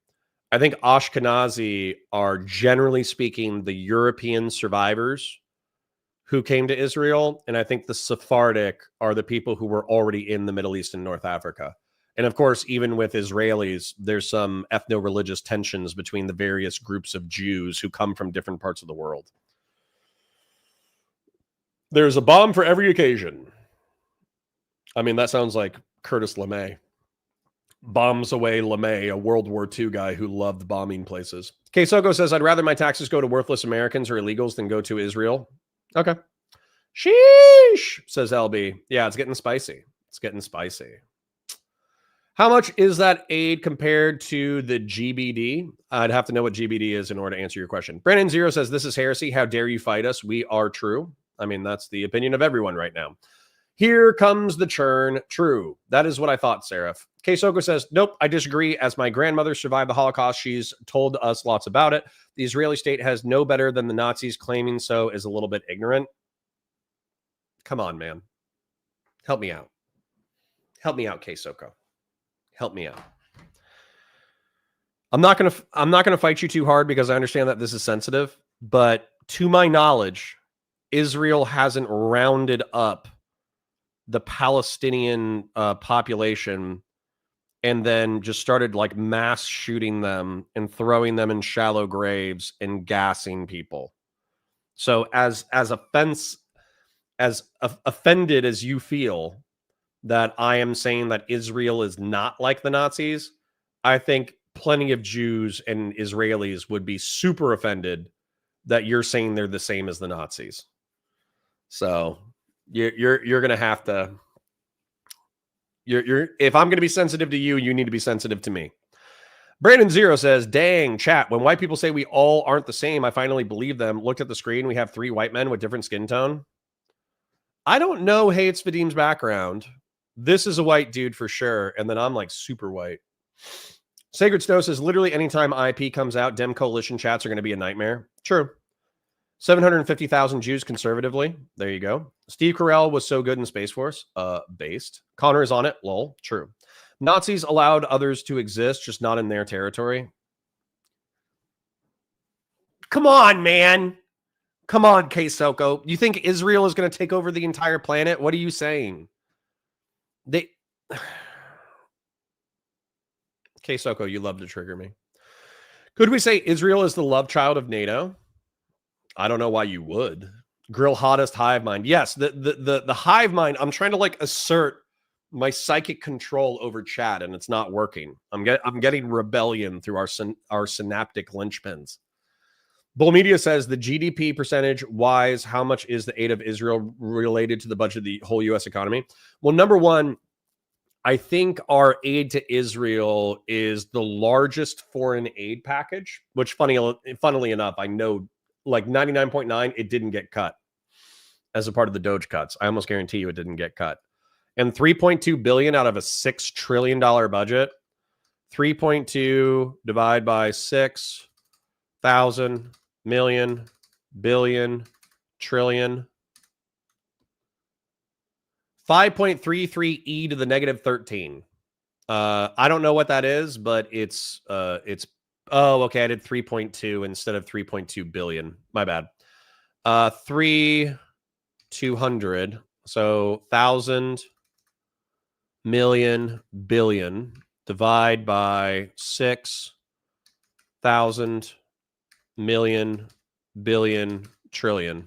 I think Ashkenazi are, generally speaking, the European survivors who came to Israel. And I think the Sephardic are the people who were already in the Middle East and North Africa. And of course, even with Israelis, there's some ethno-religious tensions between the various groups of Jews who come from different parts of the world. There's a bomb for every occasion. I mean, that sounds like Curtis LeMay. Bombs away LeMay, a World War II guy who loved bombing places. Kesoko says, I'd rather my taxes go to worthless Americans or illegals than go to Israel. Okay. Sheesh, says LB. Yeah, it's getting spicy. It's getting spicy. How much is that aid compared to the GBD? I'd have to know what GBD is in order to answer your question. Brandon Zero says, this is heresy. How dare you fight us? We are true. I mean, that's the opinion of everyone right now. Here comes the churn. True. That is what I thought, Seraph. Kesoko says, nope, I disagree. As my grandmother survived the Holocaust, she's told us lots about it. The Israeli state has no better than the Nazis. Claiming so is a little bit ignorant. Come on, man. Help me out. Help me out, Kesoko. Help me out. I'm not gonna fight you too hard because I understand that this is sensitive, but to my knowledge, Israel hasn't rounded up the Palestinian population and then just started like mass shooting them and throwing them in shallow graves and gassing people. So as offended as you feel that I am saying that Israel is not like the Nazis, I think plenty of Jews and Israelis would be super offended that you're saying they're the same as the Nazis. So you're gonna have to. If I'm gonna be sensitive to you, you need to be sensitive to me. Brandon Zero says, dang, chat, when white people say we all aren't the same, I finally believe them. Looked at the screen, we have 3 white men with different skin tone. I don't know Hates Vadim's background. This is a white dude for sure, and then I'm like super white. Sacred Snow says, literally anytime IP comes out, Dem coalition chats are going to be a nightmare. True. 750,000 Jews conservatively. There you go. Steve Carell was so good in Space Force. Based. Connor is on it. Lol. True. Nazis allowed others to exist, just not in their territory. Come on, man. Come on, Kesoko. You think Israel is going to take over the entire planet? What are you saying? Kesoko, you love to trigger me. Could we say Israel is the love child of NATO? I don't know why you would. Grill hottest hive mind. Yes, the hive mind. I'm trying to like assert my psychic control over chat, and it's not working. I'm getting rebellion through our synaptic linchpins. Bull Media says the GDP percentage wise, how much is the aid of Israel related to the budget of the whole U.S. economy? Well, number one, I think our aid to Israel is the largest foreign aid package, which funnily enough, I know like 99.9, it didn't get cut as a part of the Doge cuts. I almost guarantee you it didn't get cut. And 3.2 billion out of a $6 trillion budget, 3.2 divided by 6,000 million, billion, trillion, 5.33 e to the negative 13. I don't know what that is, but it's oh, okay. I did 3.2 instead of 3.2 billion. My bad. 200. So 1,000 million billion divide by 6,000 million billion trillion.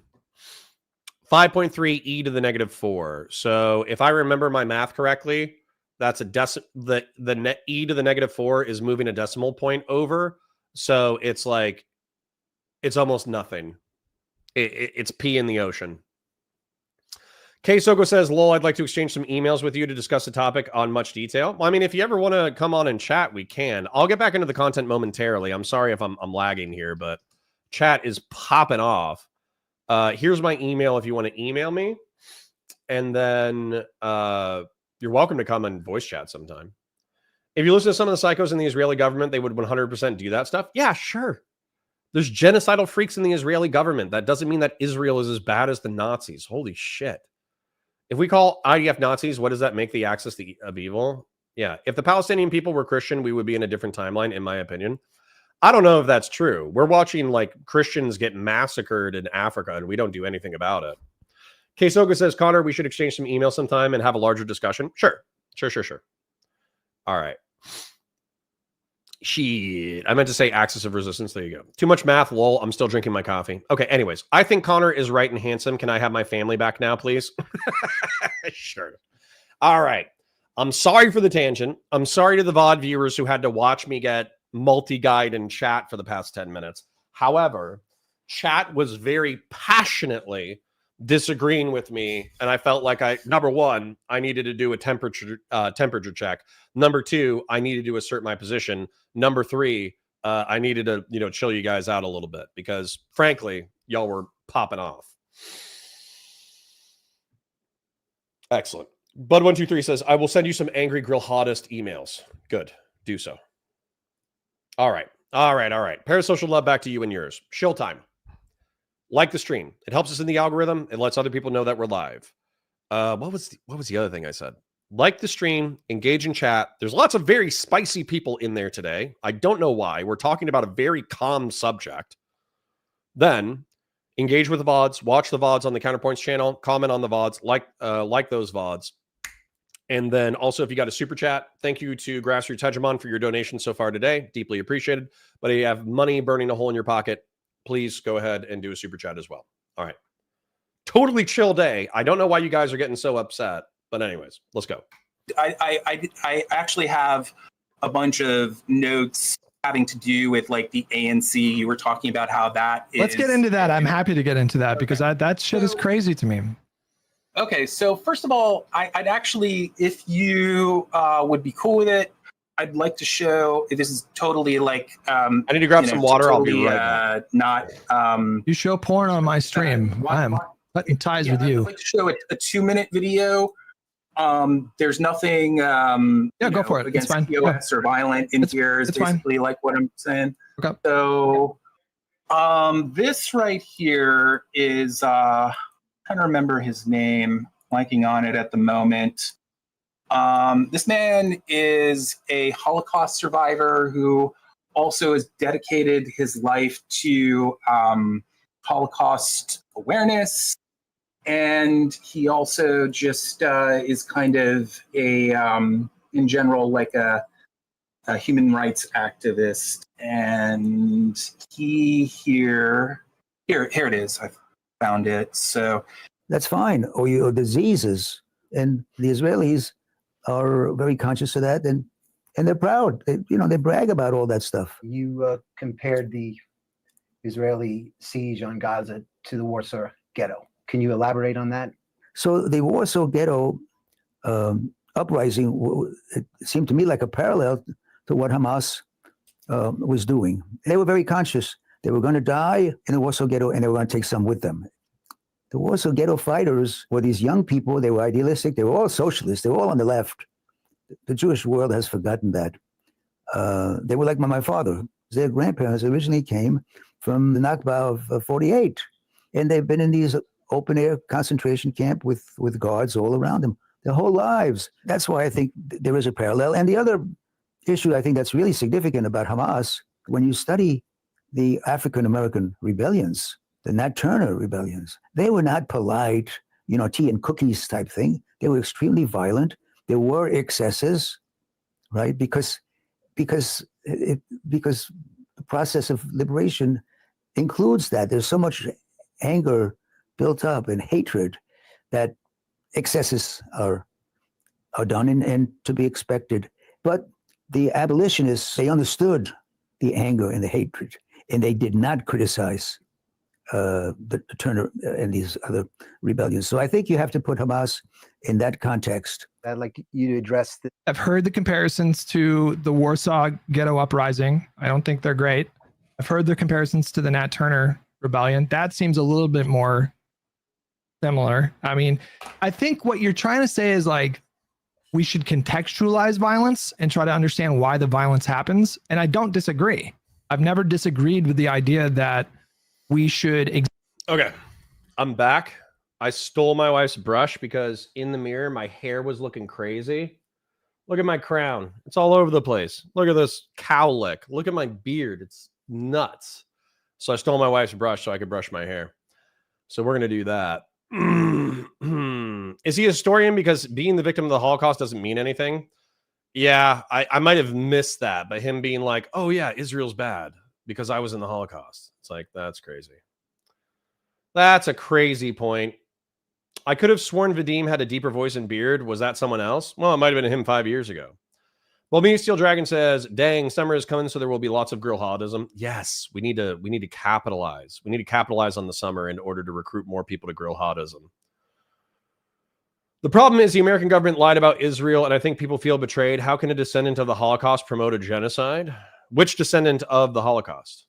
5.3 e to the negative 4. So if I remember my math correctly, that's the net e to the negative 4 is moving a decimal point over. So it's like, it's almost nothing. It's pee in the ocean. K Soko says, lol, I'd like to exchange some emails with you to discuss the topic on much detail. Well, I mean, if you ever want to come on and chat, we can. I'll get back into the content momentarily. I'm sorry if I'm lagging here, but chat is popping off. Here's my email if you want to email me. And then you're welcome to come and voice chat sometime. If you listen to some of the psychos in the Israeli government, they would 100% do that stuff. Yeah, sure. There's genocidal freaks in the Israeli government. That doesn't mean that Israel is as bad as the Nazis. Holy shit. If we call IDF Nazis, what does that make the axis of evil? Yeah. If the Palestinian people were Christian, we would be in a different timeline, in my opinion. I don't know if that's true. We're watching like Christians get massacred in Africa and we don't do anything about it. Kesoga says, Connor, we should exchange some emails sometime and have a larger discussion. Sure. All right. Shit. I meant to say axis of resistance. There you go. Too much math. Lol. I'm still drinking my coffee. Okay. Anyways, I think Connor is right and handsome. Can I have my family back now, please? Sure. All right. I'm sorry for the tangent. I'm sorry to the VOD viewers who had to watch me get multi-guide in chat for the past 10 minutes. However, chat was very passionately disagreeing with me, and I felt like number one, I needed to do a temperature check. Number two, I needed to assert my position. Number three, I needed to chill you guys out a little bit because frankly, y'all were popping off. Excellent. Bud123 says, I will send you some angry grill hottest emails. Good. Do so. All right. Parasocial love back to you and yours. Shill time. Like the stream. It helps us in the algorithm. It lets other people know that we're live. What was the other thing I said? Like the stream, engage in chat. There's lots of very spicy people in there today. I don't know why. We're talking about a very calm subject. Then engage with the VODs, watch the VODs on the Counterpoints channel, comment on the VODs, like those VODs. And then also, if you got a super chat, thank you to Grassroots Hegemon for your donation so far today. Deeply appreciated. But if you have money burning a hole in your pocket, please go ahead and do a super chat as well. All right. Totally chill day. I don't know why you guys are getting so upset. But anyways, let's go.
I actually have a bunch of notes having to do with like the ANC. You were talking about how that is.
Let's get into that. I'm happy to get into that because that shit is crazy to me.
Okay, so first of all, I'd actually, if you would be cool with it, I'd like to show. This is totally like. I
need to grab some water. Totally,
I'll be right back.
You show porn on my stream. I'm cutting ties with you.
I'd like to show a 2-minute video. There's nothing.
Go for it.
Against
it's fine.
POS or violent in here is basically fine. Like what I'm saying.
Okay.
So, this right here is. Trying to remember his name, blanking on it at the moment. This man is a Holocaust survivor who also has dedicated his life to Holocaust awareness. And he also just is kind of in general, like a human rights activist. And here it is. I found it. So
that's fine. Or your diseases, and the Israelis are very conscious of that, and they're proud. They brag about all that stuff.
You compared the Israeli siege on Gaza to the Warsaw Ghetto. Can you elaborate on that?
So the Warsaw Ghetto uprising, it seemed to me like a parallel to what Hamas was doing. They were very conscious. They were going to die in the Warsaw Ghetto, and they were going to take some with them. The Warsaw Ghetto fighters were these young people. They were idealistic. They were all socialists. They were all on the left. The Jewish world has forgotten that. They were like my father. Their grandparents originally came from the Nakba of 48. And they've been in these open-air concentration camp with guards all around them their whole lives. That's why I think there is a parallel. And the other issue I think that's really significant about Hamas, when you study the African-American rebellions, the Nat Turner rebellions, they were not polite, tea and cookies type thing. They were extremely violent. There were excesses, right? Because the process of liberation includes that. There's so much anger built up and hatred that excesses are done and to be expected. But the abolitionists, they understood the anger and the hatred, and they did not criticize the Turner and these other rebellions. So I think you have to put Hamas in that context.
I'd like you to address the.
I've heard the comparisons to the Warsaw Ghetto Uprising. I don't think they're great. I've heard the comparisons to the Nat Turner Rebellion. That seems a little bit more similar. I mean, I think what you're trying to say is like, we should contextualize violence and try to understand why the violence happens. And I don't disagree. I've never disagreed with the idea that we should.
Okay, I'm back. I stole my wife's brush because in the mirror, my hair was looking crazy. Look at my crown. It's all over the place. Look at this cowlick. Look at my beard. It's nuts. So I stole my wife's brush so I could brush my hair. So we're going to do that. Is he a historian because being the victim of the Holocaust doesn't mean anything? Yeah, I might have missed that, but him being like, oh yeah, Israel's bad because I was in the Holocaust. It's like, that's crazy. That's a crazy point. I could have sworn Vadim had a deeper voice and beard. Was that someone else? Well, it might have been him 5 years ago. Well, me Steel Dragon says, dang, summer is coming, so there will be lots of girl holidism. Yes, we need to capitalize. We need to capitalize on the summer in order to recruit more people to girl holidism. The problem is the American government lied about Israel, and I think people feel betrayed. How can a descendant of the Holocaust promote a genocide? Which descendant of the Holocaust?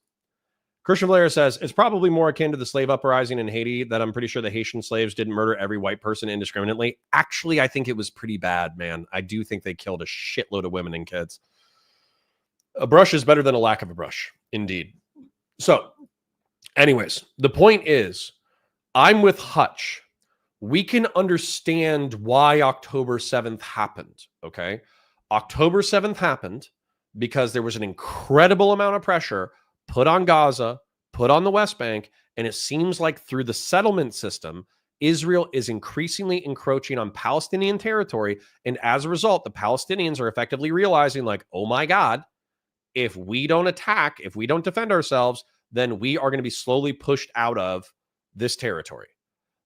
Christian Valera says, it's probably more akin to the slave uprising in Haiti that I'm pretty sure the Haitian slaves didn't murder every white person indiscriminately. Actually, I think it was pretty bad, man. I do think they killed a shitload of women and kids. A brush is better than a lack of a brush, indeed. So, anyways, the point is, I'm with Hutch. We can understand why October 7th happened, okay? October 7th happened because there was an incredible amount of pressure put on Gaza, put on the West Bank, and it seems like through the settlement system, Israel is increasingly encroaching on Palestinian territory, and as a result, the Palestinians are effectively realizing like, oh my God, if we don't attack, if we don't defend ourselves, then we are going to be slowly pushed out of this territory.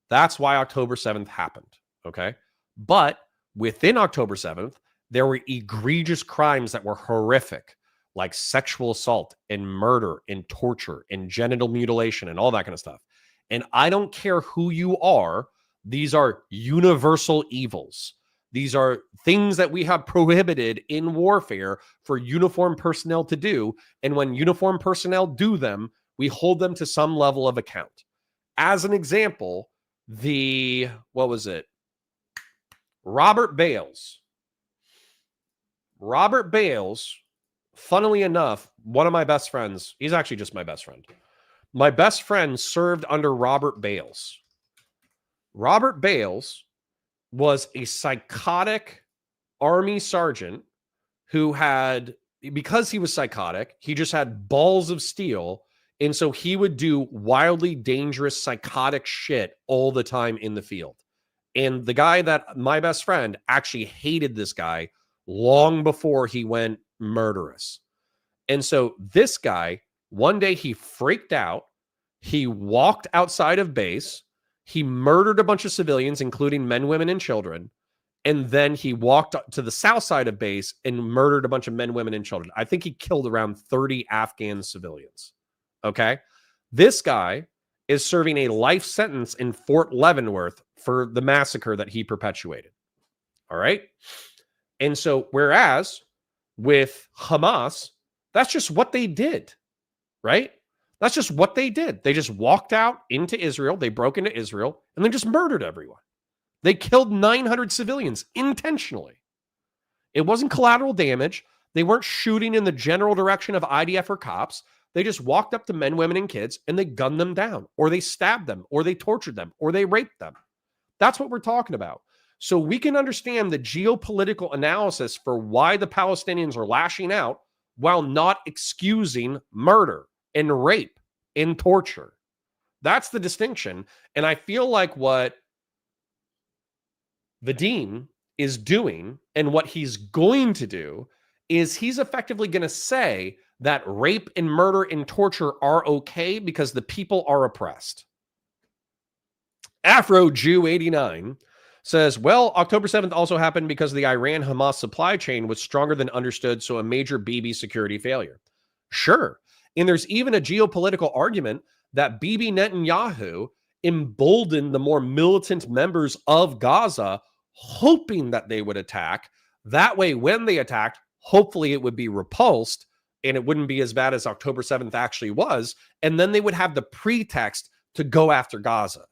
That's why October 7th happened, okay? But within October 7th, there were egregious crimes that were horrific, like sexual assault and murder and torture and genital mutilation and all that kind of stuff. And I don't care who you are. These are universal evils. These are things that we have prohibited in warfare for uniformed personnel to do. And when uniformed personnel do them, we hold them to some level of account. As an example, what was it? Robert Bales, funnily enough, one of my best friends, he's actually just my best friend. My best friend served under Robert Bales. Robert Bales was a psychotic army sergeant who had, because he was psychotic, he just had balls of steel. And so he would do wildly dangerous psychotic shit all the time in the field. And the guy that my best friend actually hated this guy long before he went murderous. And so this guy, one day he freaked out. He walked outside of base. He murdered a bunch of civilians, including men, women, and children. And then he walked to the south side of base and murdered a bunch of men, women, and children. I think he killed around 30 Afghan civilians. Okay. This guy is serving a life sentence in Fort Leavenworth for the massacre that he perpetuated. All right. And so, whereas with Hamas, that's just what they did, right? That's just what they did. They just walked out into Israel. They broke into Israel and they just murdered everyone. They killed 900 civilians intentionally. It wasn't collateral damage. They weren't shooting in the general direction of IDF or cops. They just walked up to men, women, and kids and they gunned them down, or they stabbed them, or they tortured them, or they raped them. That's what we're talking about. So we can understand the geopolitical analysis for why the Palestinians are lashing out while not excusing murder and rape and torture. That's the distinction. And I feel like what Vadim is doing and what he's going to do is he's effectively going to say that rape and murder and torture are okay because the people are oppressed. Afro Jew 89 says, well, October 7th also happened because the Iran-Hamas supply chain was stronger than understood, so a major BB security failure. Sure. And there's even a geopolitical argument that Bibi Netanyahu emboldened the more militant members of Gaza, hoping that they would attack. That way, when they attacked, hopefully it would be repulsed and it wouldn't be as bad as October 7th actually was. And then they would have the pretext to go after Gaza.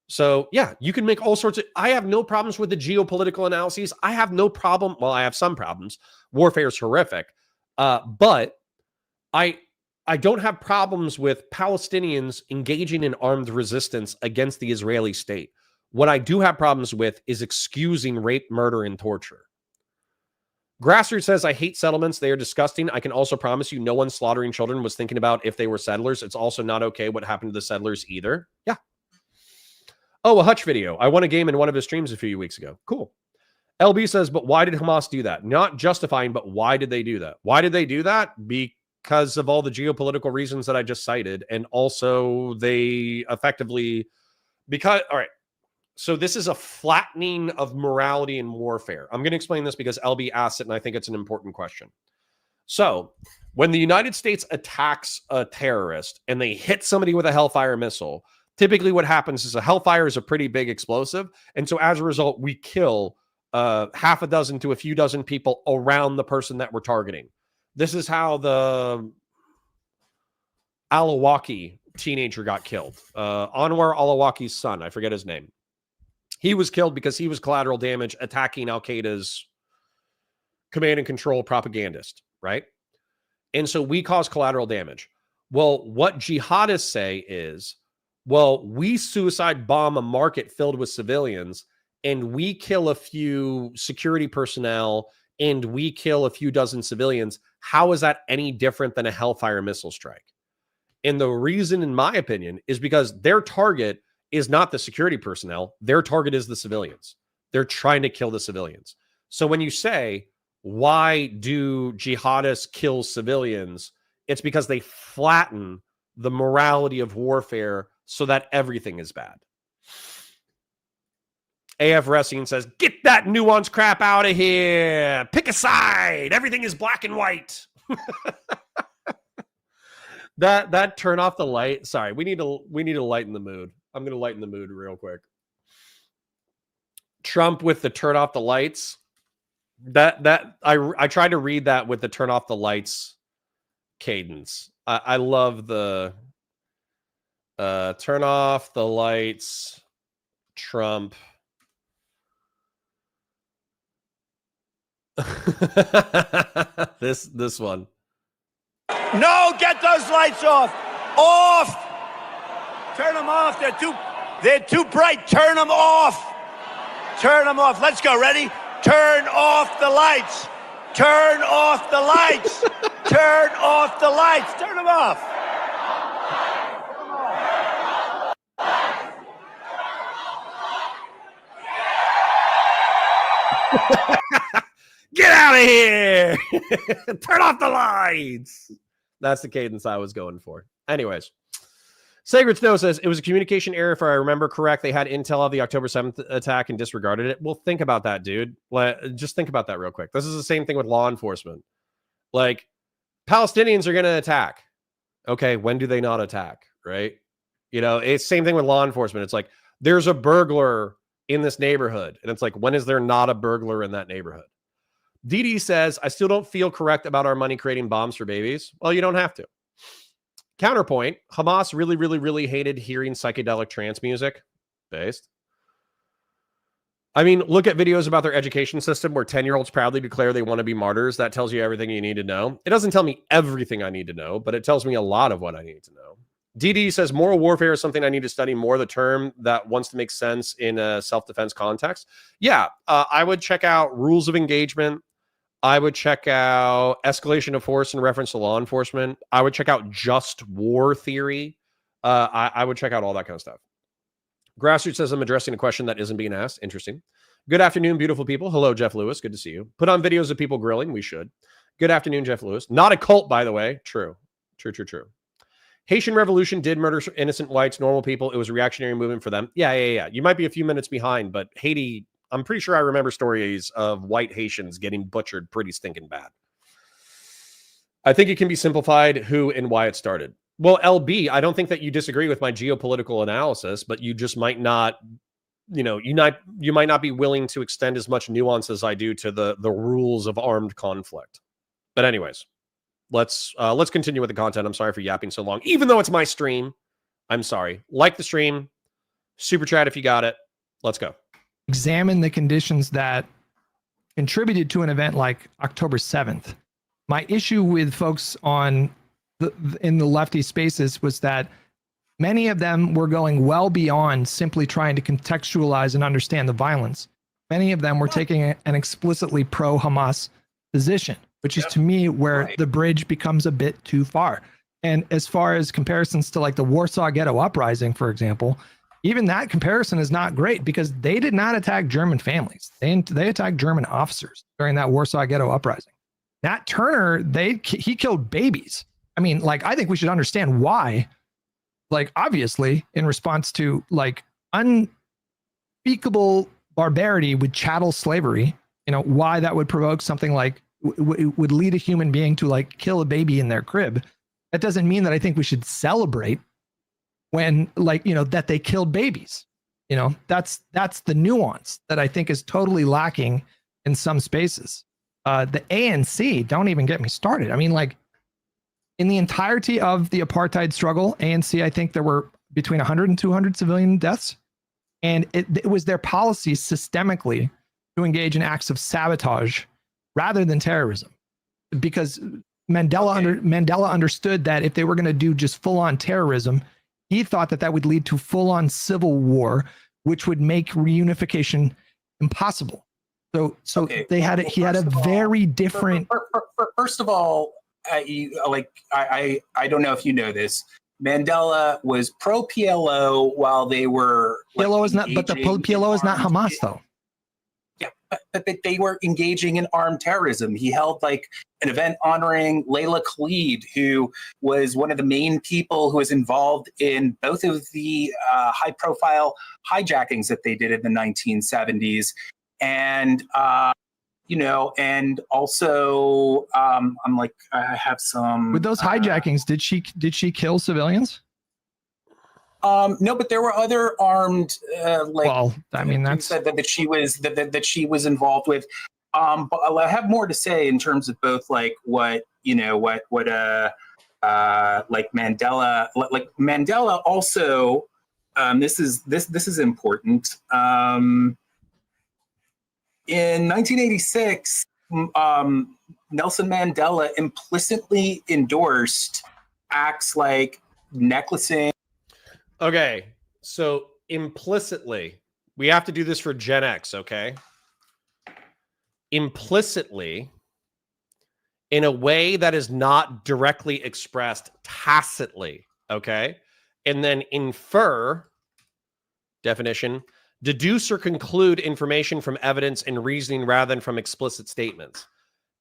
So yeah, you can make all sorts of, I have no problems with the geopolitical analyses. I have no problem. Well, I have some problems. Warfare is horrific. But I don't have problems with Palestinians engaging in armed resistance against the Israeli state. What I do have problems with is excusing rape, murder, and torture. Grassroots says, I hate settlements. They are disgusting. I can also promise you no one slaughtering children was thinking about if they were settlers. It's also not okay what happened to the settlers either. Yeah. Oh, a Hutch video. I won a game in one of his streams a few weeks ago. Cool. LB says, but why did Hamas do that? Not justifying, but why did they do that? Why did they do that? Because of all the geopolitical reasons that I just cited. And also they effectively, all right. So this is a flattening of morality in warfare. I'm going to explain this because LB asked it, and I think it's an important question. So when the United States attacks a terrorist and they hit somebody with a Hellfire missile, typically what happens is a Hellfire is a pretty big explosive. And so as a result, we kill half a dozen to a few dozen people around the person that we're targeting. This is how the Alawaki teenager got killed. Anwar Alawaki's son, I forget his name. He was killed because he was collateral damage attacking Al-Qaeda's command and control propagandist, right? And so we cause collateral damage. Well, what jihadists say is, well, we suicide bomb a market filled with civilians and we kill a few security personnel and we kill a few dozen civilians. How is that any different than a Hellfire missile strike? And the reason, in my opinion, is because their target is not the security personnel. Their target is the civilians. They're trying to kill the civilians. So when you say, why do jihadists kill civilians? It's because they flatten the morality of warfare so that everything is bad. AF Wrestling says, get that nuance crap out of here. Pick a side. Everything is black and white. That turn off the light. Sorry, we need to lighten the mood. I'm going to lighten the mood real quick. Trump with the turn off the lights. I tried to read that with the turn off the lights cadence. I love the turn off the lights Trump. this one.
No, get those lights off. Off. Turn them off. They're too bright. Turn them off. Turn them off. Let's go. Ready? Turn off the lights. Turn off the lights. Turn off the lights. Turn them off.
Get out of here. Turn off the lights. That's the cadence I was going for. Anyways. Sacred Snow says, it was a communication error. If I remember correct, they had intel of the October 7th attack and disregarded it. Well, think about that, dude. Just think about that real quick. This is the same thing with law enforcement. Like, Palestinians are going to attack. Okay, when do they not attack, right? You know, it's same thing with law enforcement. It's like, there's a burglar in this neighborhood. And it's like, when is there not a burglar in that neighborhood? DD says, I still don't feel correct about our money creating bombs for babies. Well, you don't have to. Counterpoint, Hamas really, really, really hated hearing psychedelic trance music. Based. I mean, look at videos about their education system where 10-year-olds proudly declare they want to be martyrs. That tells you everything you need to know. It doesn't tell me everything I need to know, but it tells me a lot of what I need to know. DD says moral warfare is something I need to study more, the term that wants to make sense in a self-defense context. Yeah, I would check out rules of engagement. I would check out escalation of force in reference to law enforcement. I would check out just war theory. I would check out all that kind of stuff. Grassroots says I'm addressing a question that isn't being asked. Interesting. Good afternoon, beautiful people. Hello, Jeff Lewis. Good to see you. Put on videos of people grilling. We should. Good afternoon, Jeff Lewis. Not a cult, by the way. True. Haitian Revolution did murder innocent whites, normal people. It was a reactionary movement for them. Yeah. You might be a few minutes behind, but Haiti... I'm pretty sure I remember stories of white Haitians getting butchered pretty stinking bad. I think it can be simplified who and why it started. Well, LB, I don't think that you disagree with my geopolitical analysis, but you just might not, you might not be willing to extend as much nuance as I do to the rules of armed conflict. But anyways, let's continue with the content. I'm sorry for yapping so long, even though it's my stream. I'm sorry. Like the stream, super chat if you got it. Let's go.
Examine the conditions that contributed to an event like October 7th. My issue with folks in the lefty spaces was that many of them were going well beyond simply trying to contextualize and understand the violence. Many of them were taking an explicitly pro-Hamas position, which is to me where the bridge becomes a bit too far. And as far as comparisons to like the Warsaw Ghetto Uprising, for example, even that comparison is not great because they did not attack German families. They attacked German officers during that Warsaw Ghetto Uprising. Nat Turner, he killed babies. I mean, like, I think we should understand why, like, obviously, in response to like unspeakable barbarity with chattel slavery, why that would provoke something like would lead a human being to like kill a baby in their crib. That doesn't mean that I think we should celebrate when that they killed babies. That's the nuance that I think is totally lacking in some spaces. The ANC, don't even get me started. I mean, like, in the entirety of the apartheid struggle, ANC, I think there were between 100 and 200 civilian deaths. And it was their policy systemically to engage in acts of sabotage rather than terrorism. Because Mandela understood that if they were going to do just full-on terrorism, he thought that would lead to full-on civil war, which would make reunification impossible. So he had a very different.
First of all, I don't know if you know this. Mandela was pro PLO while they were.
PLO is not, but the PLO is not Hamas though.
Yeah, but they were engaging in armed terrorism. He held like an event honoring Layla Khalid, who was one of the main people who was involved in both of the high-profile hijackings that they did in the 1970s, and. And also, I'm like, I have some.
With those hijackings, did she kill civilians?
No, but there were other armed,
Well, I mean, that's
that she was involved with. But I have more to say in terms of both, like like Mandela, like Mandela also. This is important. In 1986, Nelson Mandela implicitly endorsed acts like necklacing.
Okay, so implicitly, we have to do this for Gen X, okay? Implicitly, in a way that is not directly expressed tacitly, okay? And then infer, definition, deduce or conclude information from evidence and reasoning rather than from explicit statements.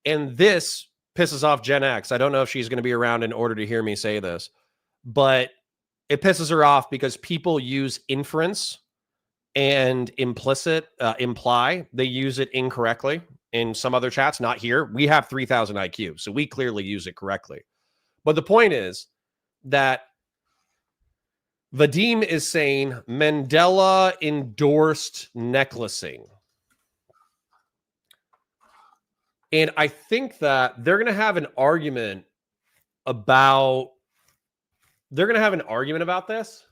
And this pisses off Gen X. I don't know if she's going to be around in order to hear me say this, but it pisses her off because people use inference and imply. They use it incorrectly in some other chats, not here. We have 3,000 IQ, so we clearly use it correctly. But the point is that Vadim is saying Mandela endorsed necklacing. And I think that they're going to have an argument about this.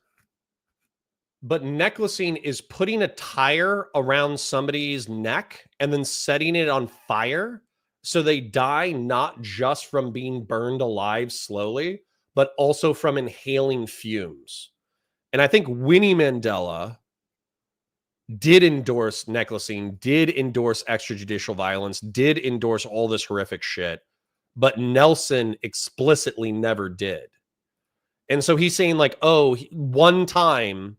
But necklacing is putting a tire around somebody's neck and then setting it on fire so they die not just from being burned alive slowly, but also from inhaling fumes. And I think Winnie Mandela did endorse necklacing, did endorse extrajudicial violence, did endorse all this horrific shit, but Nelson explicitly never did. And so he's saying like, oh, one time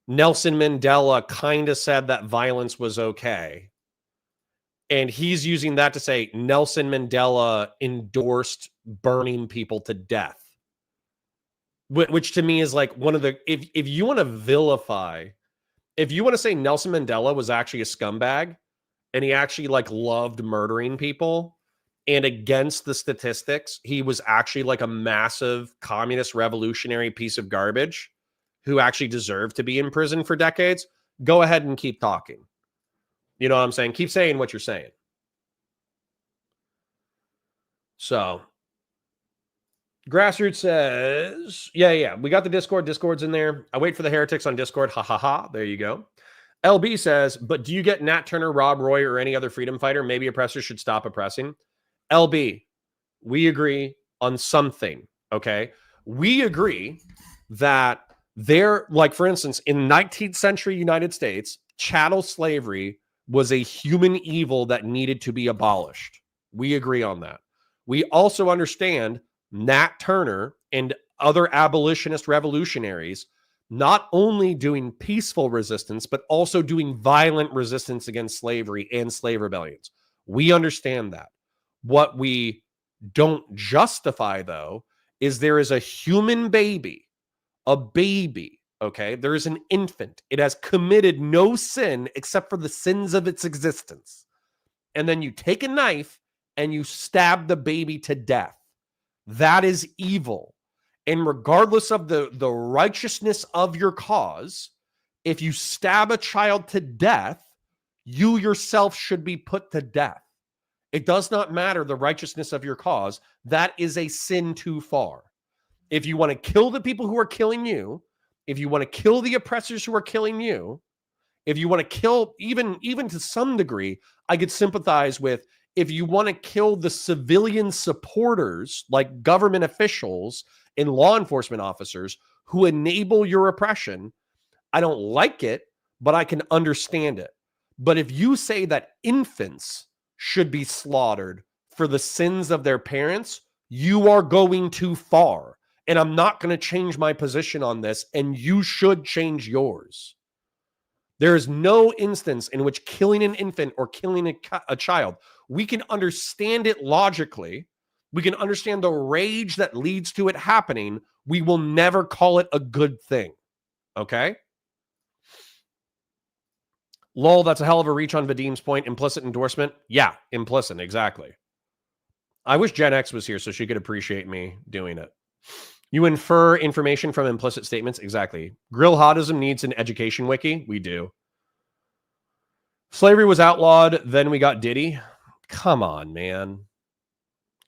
Nelson Mandela kind of said that violence was okay. And he's using that to say Nelson Mandela endorsed burning people to death. Which to me is like one of the, if you want to vilify, if you want to say Nelson Mandela was actually a scumbag and he actually like loved murdering people and against the statistics, he was actually like a massive communist revolutionary piece of garbage who actually deserved to be in prison for decades, go ahead and keep talking. You know what I'm saying? Keep saying what you're saying. So, Grassroots says, yeah, we got the Discord. Discord's in there. I wait for the heretics on Discord. Ha, ha, ha. There you go. LB says, but do you get Nat Turner, Rob Roy, or any other freedom fighter? Maybe oppressors should stop oppressing. LB, we agree on something, okay? We agree that there, like, for instance, in 19th century United States, chattel slavery was a human evil that needed to be abolished. We agree on that. We also understand Nat Turner and other abolitionist revolutionaries not only doing peaceful resistance, but also doing violent resistance against slavery and slave rebellions. We understand that. What we don't justify, though, is there is a human baby, okay? There is an infant. It has committed no sin except for the sins of its existence. And then you take a knife and you stab the baby to death. That is evil. And regardless of the righteousness of your cause, if you stab a child to death, you yourself should be put to death. It does not matter the righteousness of your cause. That is a sin too far. If you want to kill the people who are killing you, if you want to kill the oppressors who are killing you, if you want to kill, even to some degree, I could sympathize with, if you want to kill the civilian supporters, like government officials and law enforcement officers who enable your oppression, I don't like it, but I can understand it. But if you say that infants should be slaughtered for the sins of their parents, you are going too far. And I'm not going to change my position on this, and you should change yours. There is no instance in which killing an infant or killing a child, we can understand it logically. We can understand the rage that leads to it happening. We will never call it a good thing. Okay? Lol, that's a hell of a reach on Vadim's point. Implicit endorsement? Yeah, implicit, exactly. I wish Gen X was here so she could appreciate me doing it. You infer information from implicit statements? Exactly. Grill Hodism needs an education wiki? We do. Slavery was outlawed, then we got Diddy. Come on, man.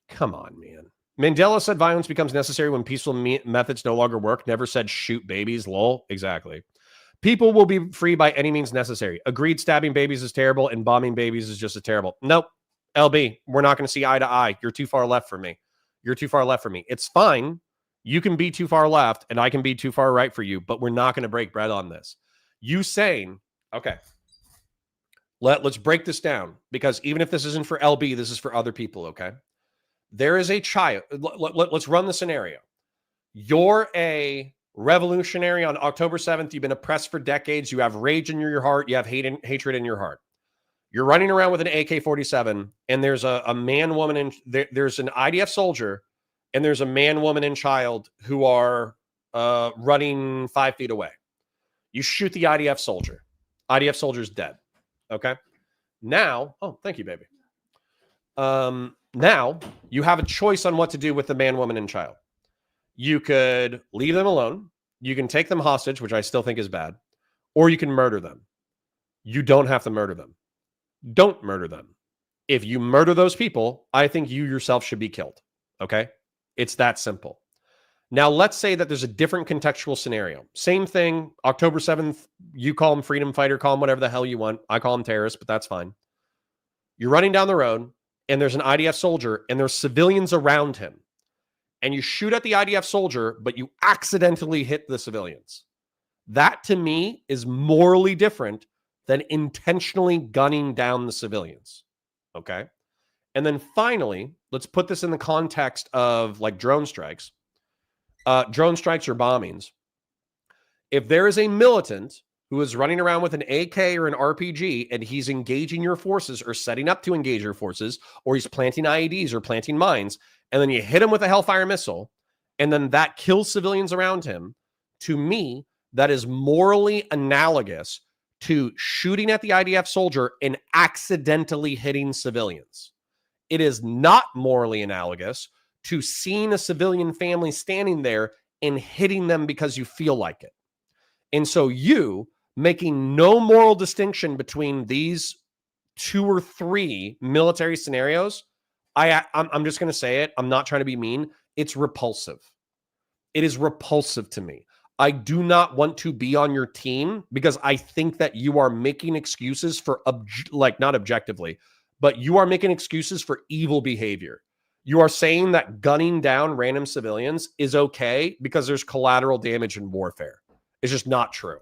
Come on, man. Mandela said violence becomes necessary when peaceful methods no longer work. Never said shoot babies. Lol. Exactly. People will be free by any means necessary. Agreed, stabbing babies is terrible and bombing babies is just as terrible. Nope. LB, we're not going to see eye to eye. You're too far left for me. You're too far left for me. It's fine. You can be too far left and I can be too far right for you, but we're not going to break bread on this. You saying, okay, let's break this down, because even if this isn't for LB, this is for other people, okay? There is a child. Let's run the scenario. You're a revolutionary on October 7th. You've been oppressed for decades. You have rage in your heart. You have hatred in your heart. You're running around with an AK-47, and there's a man, woman, and there's an IDF soldier, and there's a man, woman, and child who are running 5 feet away. You shoot the IDF soldier. IDF soldier's dead. Okay? Now, oh, thank you, baby. Now, you have a choice on what to do with the man, woman, and child. You could leave them alone. You can take them hostage, which I still think is bad. Or you can murder them. You don't have to murder them. Don't murder them. If you murder those people, I think you yourself should be killed. Okay? It's that simple. Now, let's say that there's a different contextual scenario. Same thing, October 7th, you call them freedom fighter, call them whatever the hell you want. I call them terrorists, but that's fine. You're running down the road, and there's an IDF soldier, and there's civilians around him. And you shoot at the IDF soldier, but you accidentally hit the civilians. That, to me, is morally different than intentionally gunning down the civilians. Okay? And then finally, let's put this in the context of like drone strikes. Drone strikes or bombings. If there is a militant who is running around with an AK or an RPG and he's engaging your forces or setting up to engage your forces, or he's planting IEDs or planting mines, and then you hit him with a Hellfire missile, and then that kills civilians around him, to me, that is morally analogous to shooting at the IDF soldier and accidentally hitting civilians. It is not morally analogous to seeing a civilian family standing there and hitting them because you feel like it. And so you making no moral distinction between these 2 or 3 military scenarios, I'm just going to say it. I'm not trying to be mean. It's repulsive. It is repulsive to me. I do not want to be on your team because I think that you are making excuses for, not objectively, but you are making excuses for evil behavior. You are saying that gunning down random civilians is okay because there's collateral damage in warfare. It's just not true.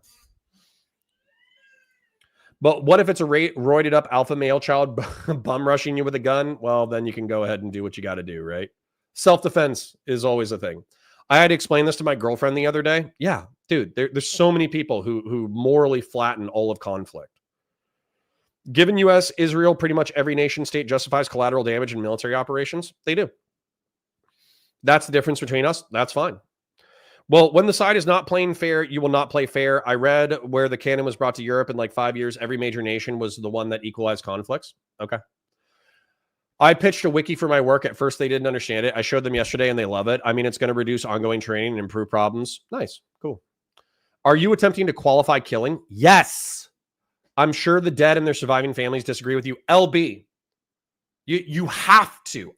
But what if it's a roided up alpha male child bum rushing you with a gun? Well, then you can go ahead and do what you got to do, right? Self-defense is always a thing. I had to explain this to my girlfriend the other day. Yeah, dude, there's so many people who morally flatten all of conflict. Given U.S., Israel, pretty much every nation state justifies collateral damage in military operations. They do. That's the difference between us. That's fine. Well, when the side is not playing fair, you will not play fair. I read where the canon was brought to Europe in like 5 years. Every major nation was the one that equalized conflicts. Okay. I pitched a wiki for my work. At first, they didn't understand it. I showed them yesterday, and they love it. I mean, it's going to reduce ongoing training and improve problems. Nice. Cool. Are you attempting to qualify killing? Yes. I'm sure the dead and their surviving families disagree with you. LB, you have to.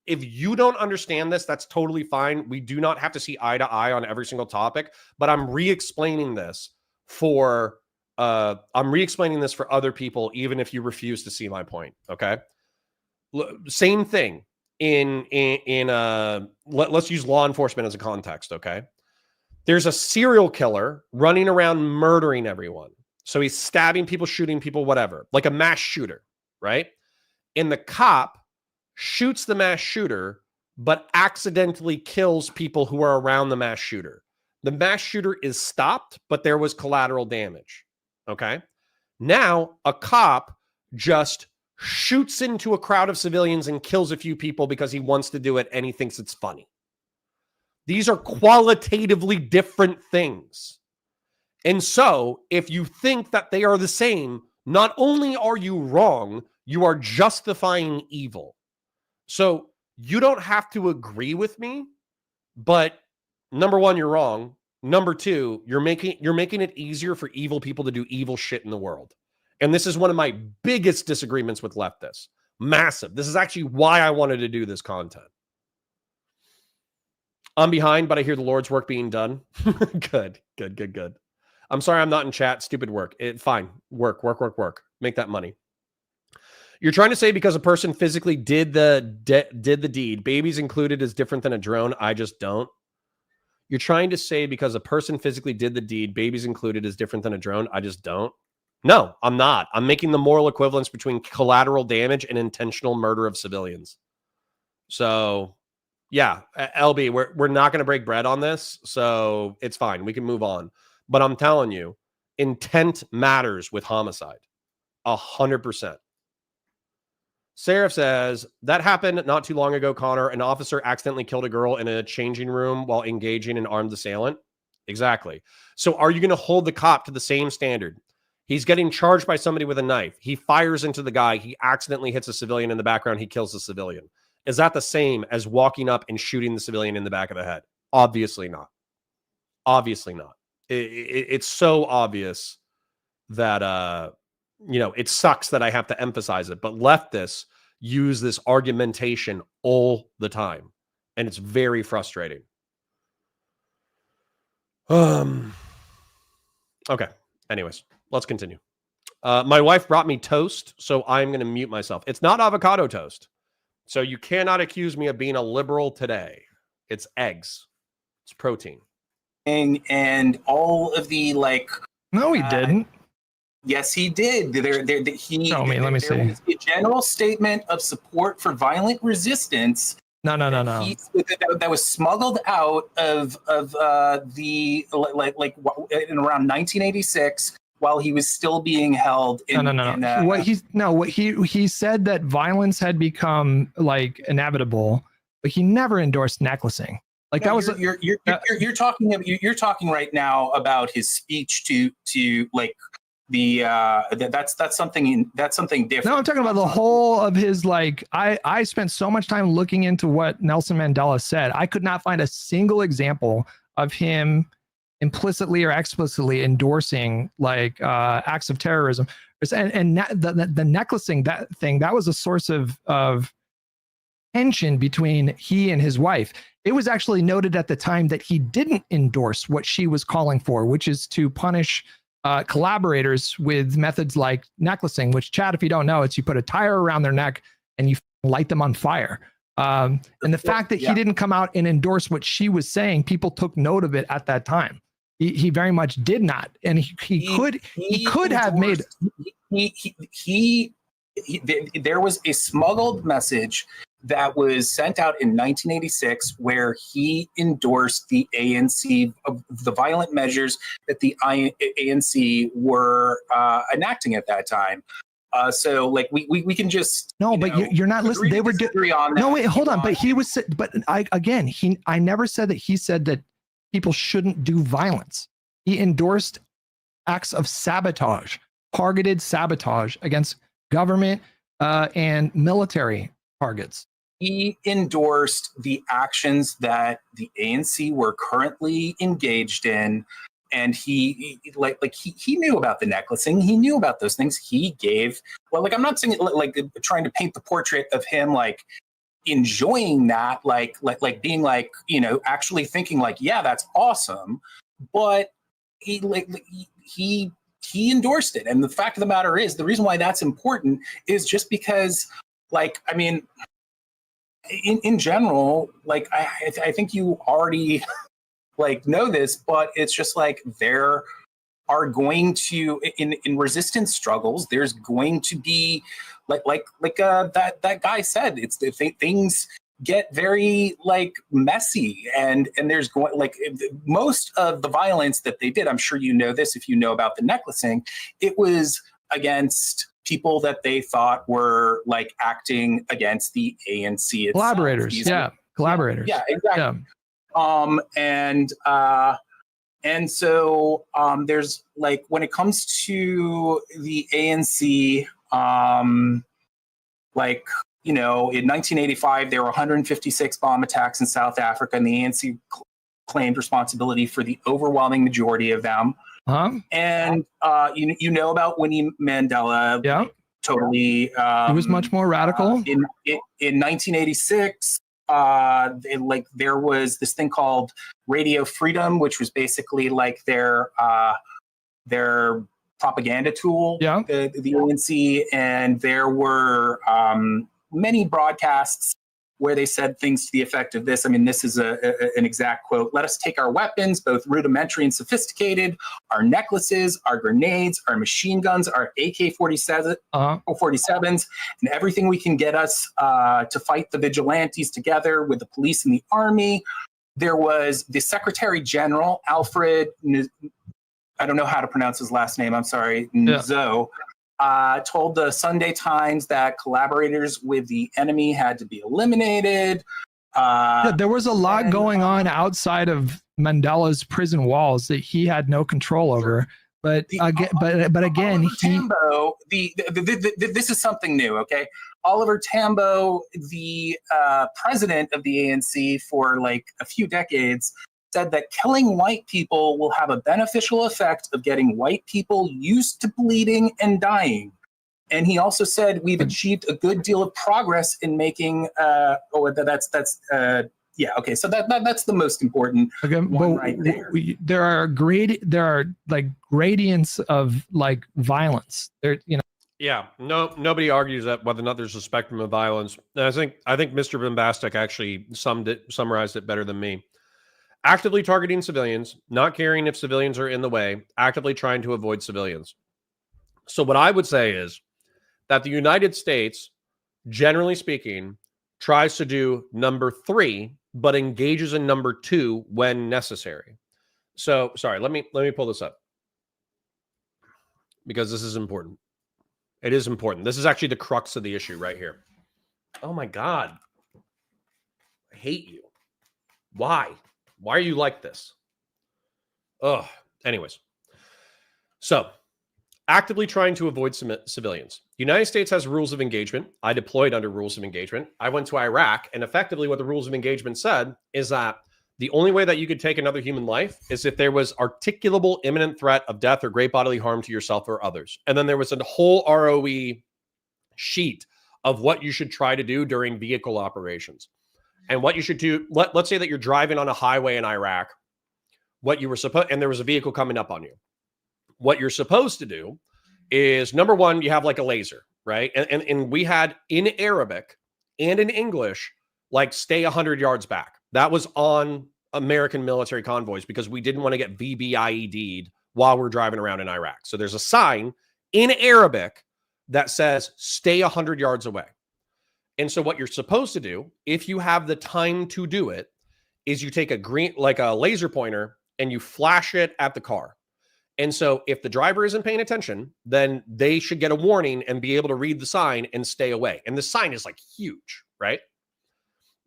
If you don't understand this, that's totally fine. We do not have to see eye to eye on every single topic, but I'm re-explaining this for other people, even if you refuse to see my point. Okay. Same thing let's use law enforcement as a context. Okay. There's a serial killer running around murdering everyone. So he's stabbing people, shooting people, whatever, like a mass shooter, right? And the cop shoots the mass shooter, but accidentally kills people who are around the mass shooter. The mass shooter is stopped, but there was collateral damage. Okay. Now a cop just shoots into a crowd of civilians and kills a few people because he wants to do it and he thinks it's funny. These are qualitatively different things. And so if you think that they are the same, not only are you wrong, you are justifying evil. So you don't have to agree with me, but number one, you're wrong. Number two, you're making it easier for evil people to do evil shit in the world. And this is one of my biggest disagreements with leftists. Massive. This is actually why I wanted to do this content. I'm behind, but I hear the Lord's work being done. Good. I'm sorry I'm not in chat. Stupid work. Fine. Work. Make that money. You're trying to say because a person physically did the deed, babies included, is different than a drone. I just don't. You're trying to say because a person physically did the deed, babies included, is different than a drone. I just don't. No, I'm not. I'm making the moral equivalence between collateral damage and intentional murder of civilians. So, yeah, LB, we're not going to break bread on this, so it's fine. We can move on. But I'm telling you, intent matters with homicide. 100%. Seraph says, that happened not too long ago, Connor. An officer accidentally killed a girl in a changing room while engaging an armed assailant. Exactly. So are you going to hold the cop to the same standard? He's getting charged by somebody with a knife. He fires into the guy. He accidentally hits a civilian in the background. He kills the civilian. Is that the same as walking up and shooting the civilian in the back of the head? Obviously not. Obviously not. It's so obvious that, it sucks that I have to emphasize it, but leftists use this argumentation all the time, and it's very frustrating. Okay. Anyways, let's continue. My wife brought me toast, so I'm going to mute myself. It's not avocado toast, so you cannot accuse me of being a liberal today. It's eggs. It's protein.
And all of the
No, he didn't.
Yes, he did. Let me see.
There was
a general statement of support for violent resistance.
No.
That was smuggled out of the in around 1986 while he was still being held.
What he said that violence had become inevitable, but he never endorsed necklacing.
You're talking right now about his speech to that's something different.
No, I'm talking about the whole of his, like, I spent so much time looking into what Nelson Mandela said. I could not find a single example of him implicitly or explicitly endorsing like acts of terrorism. And the necklacing that was a source of tension between he and his wife. It was actually noted at the time that he didn't endorse what she was calling for, which is to punish collaborators with methods like necklacing, which, Chad, if you don't know, it's you put a tire around their neck and you light them on fire. And the fact that he didn't come out and endorse what she was saying, people took note of it at that time. He very much did not, and he could have made.
There was a smuggled message that was sent out in 1986 where he endorsed the ANC, the violent measures that the ANC were enacting at that time. So like we can just
you're not listening. They were
on that.
No, wait, hold on. But he was. But I never said that he said that people shouldn't do violence. He endorsed acts of sabotage, targeted sabotage against government and military targets.
He endorsed the actions that the ANC were currently engaged in, and he knew about the necklacing. He knew about those things. He gave I'm not saying like trying to paint the portrait of him like enjoying that, like being like, actually thinking like, yeah, that's awesome, but he endorsed it. And the fact of the matter is, the reason why that's important is just because, in general, I think you already know this, but it's just like there are going to in resistance struggles, there's going to be that guy said, it's things get very messy, and there's going most of the violence that they did. I'm sure you know this if you know about the necklacing. It was against people that they thought were acting against the ANC itself.
Collaborators, collaborators.
Yeah, exactly. Yeah. And so there's when it comes to the ANC, in 1985, there were 156 bomb attacks in South Africa, and the ANC claimed responsibility for the overwhelming majority of them. And you know about Winnie Mandela.
Yeah,
totally.
He was much more radical.
In 1986, there was this thing called Radio Freedom, which was basically their propaganda tool.
Yeah,
the ANC, and there were many broadcasts where they said things to the effect of this. I mean, this is an exact quote. "Let us take our weapons, both rudimentary and sophisticated, our necklaces, our grenades, our machine guns, our AK-47s, and everything we can get us to fight the vigilantes together with the police and the army." There was the Secretary General, Alfred, I don't know how to pronounce his last name, I'm sorry, Nzo, told the Sunday Times that collaborators with the enemy had to be eliminated.
There was a lot going on outside of Mandela's prison walls that he had no control over. But again,
Tambo, this is something new, okay? Oliver Tambo, the president of the ANC for a few decades, said that killing white people will have a beneficial effect of getting white people used to bleeding and dying. And he also said we've achieved a good deal of progress in making. So that's the most important one right there.
There are gradients of violence.
Yeah, nobody argues that whether or not there's a spectrum of violence. And I think Mr. Bombastic actually summarized it better than me. Actively targeting civilians, not caring if civilians are in the way, actively trying to avoid civilians. So what I would say is that the United States, generally speaking, tries to do number 3, but engages in number 2 when necessary. So, sorry, let me pull this up because this is important. It is important. This is actually the crux of the issue right here. Oh my God. I hate you. Why? Why are you like this? Anyways. So, actively trying to avoid civilians. The United States has rules of engagement. I deployed under rules of engagement. I went to Iraq, and effectively what the rules of engagement said is that the only way that you could take another human life is if there was articulable imminent threat of death or great bodily harm to yourself or others. And then there was a whole ROE sheet of what you should try to do during vehicle operations. And what you should do, let's say that you're driving on a highway in Iraq, what you were supposed, and there was a vehicle coming up on you. What you're supposed to do is, number one, you have like a laser, right? And we had in Arabic and in English, like stay 100 yards back. That was on American military convoys because we didn't want to get VBIED'd while we're driving around in Iraq. So there's a sign in Arabic that says stay 100 yards away. And so what you're supposed to do, if you have the time to do it, is you take a green, like a laser pointer, and you flash it at the car. And so if the driver isn't paying attention, then they should get a warning and be able to read the sign and stay away. And the sign is like huge, right?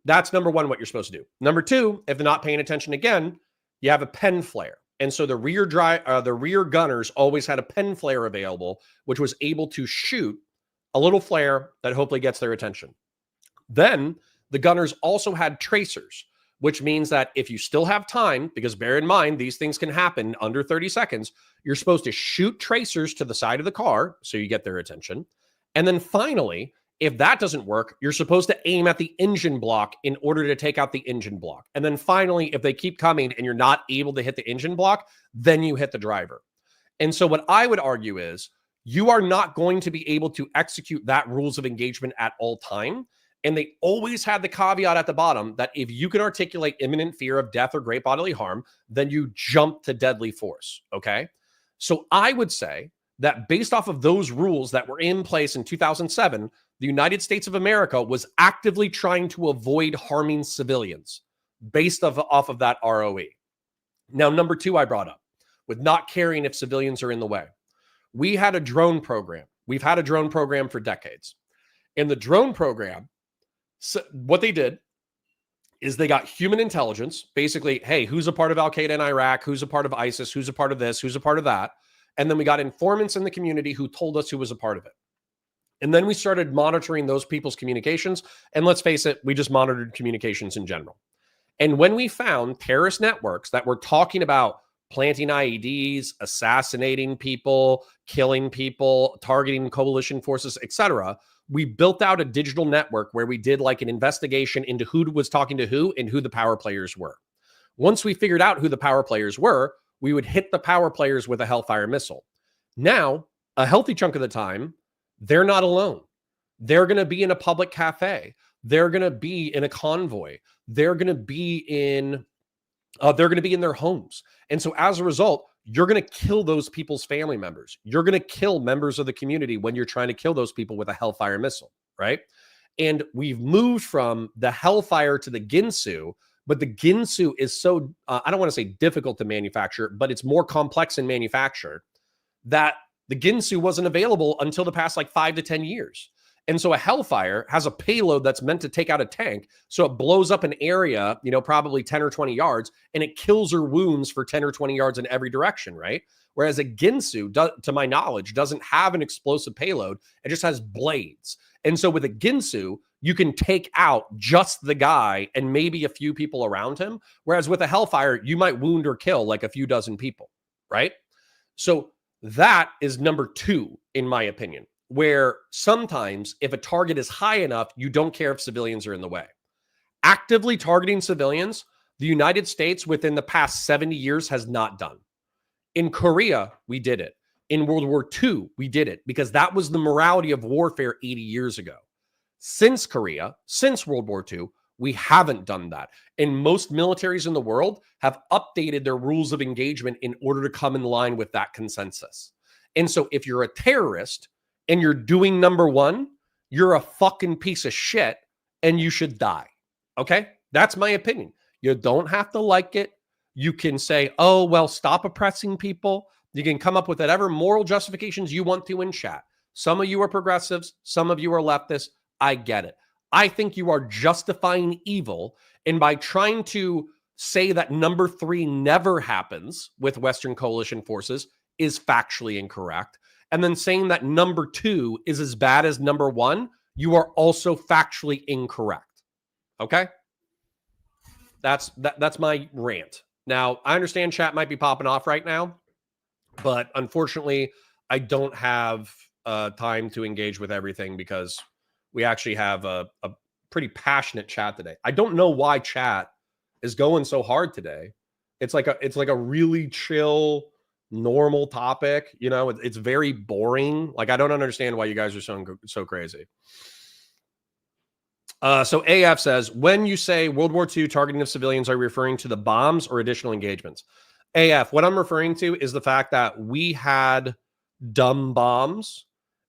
That's number one, what you're supposed to do. Number two, if they're not paying attention again, you have a pen flare. And so the rear gunners always had a pen flare available, which was able to shoot a little flare that hopefully gets their attention. Then the gunners also had tracers, which means that if you still have time, because bear in mind, these things can happen under 30 seconds, you're supposed to shoot tracers to the side of the car so you get their attention. And then finally, if that doesn't work, you're supposed to aim at the engine block in order to take out the engine block. And then finally, if they keep coming and you're not able to hit the engine block, then you hit the driver. And so what I would argue is you are not going to be able to execute that rules of engagement at all time. And they always had the caveat at the bottom that if you can articulate imminent fear of death or great bodily harm, then you jump to deadly force, okay? So I would say that based off of those rules that were in place in 2007, the United States of America was actively trying to avoid harming civilians based off of that ROE. Now, number two I brought up, with not caring if civilians are in the way. We had a drone program. We've had a drone program for decades. In the drone program, so what they did is they got human intelligence, basically, hey, who's a part of Al-Qaeda in Iraq? Who's a part of ISIS? Who's a part of this? Who's a part of that? And then we got informants in the community who told us who was a part of it. And then we started monitoring those people's communications. And let's face it, we just monitored communications in general. And when we found terrorist networks that were talking about planting IEDs, assassinating people, killing people, targeting coalition forces, etc., we built out a digital network where we did like an investigation into who was talking to who and who the power players were. Once we figured out who the power players were, we would hit the power players with a Hellfire missile. Now, a healthy chunk of the time, they're not alone. They're going to be in a public cafe. They're going to be in a convoy. They're going to be in their homes. And so as a result, you're going to kill those people's family members. You're going to kill members of the community when you're trying to kill those people with a Hellfire missile, right? And we've moved from the Hellfire to the Ginsu, but the Ginsu is so, I don't want to say difficult to manufacture, but it's more complex in manufacture that the Ginsu wasn't available until the past like 5 to 10 years. And so a Hellfire has a payload that's meant to take out a tank. So it blows up an area, probably 10 or 20 yards, and it kills or wounds for 10 or 20 yards in every direction, right? Whereas a Ginsu, to my knowledge, doesn't have an explosive payload. It just has blades. And so with a Ginsu, you can take out just the guy and maybe a few people around him. Whereas with a Hellfire, you might wound or kill like a few dozen people, right? So that is number two, in my opinion, where sometimes if a target is high enough, you don't care if civilians are in the way. Actively targeting civilians, the United States within the past 70 years has not done. In Korea, we did it. In World War II, we did it because that was the morality of warfare 80 years ago. Since Korea, since World War II, we haven't done that. And most militaries in the world have updated their rules of engagement in order to come in line with that consensus. And so if you're a terrorist and you're doing number one, you're a fucking piece of shit and you should die. Okay? That's my opinion. You don't have to like it. You can say, oh, well, stop oppressing people. You can come up with whatever moral justifications you want to in chat. Some of you are progressives. Some of you are leftists. I get it. I think you are justifying evil. And by trying to say that number three never happens with Western coalition forces is factually incorrect. and then saying that number 2 is as bad as number 1, you are also factually incorrect. Okay? That's my rant. Now, I understand chat might be popping off right now, but unfortunately, I don't have time to engage with everything because we actually have a pretty passionate chat today. I don't know why chat is going so hard today. It's like a really chill, normal topic. You know, it's very boring. Like, I don't understand why you guys are so crazy. So AF says, when you say World War II targeting of civilians, are you referring to the bombs or additional engagements? AF, what I'm referring to is the fact that we had dumb bombs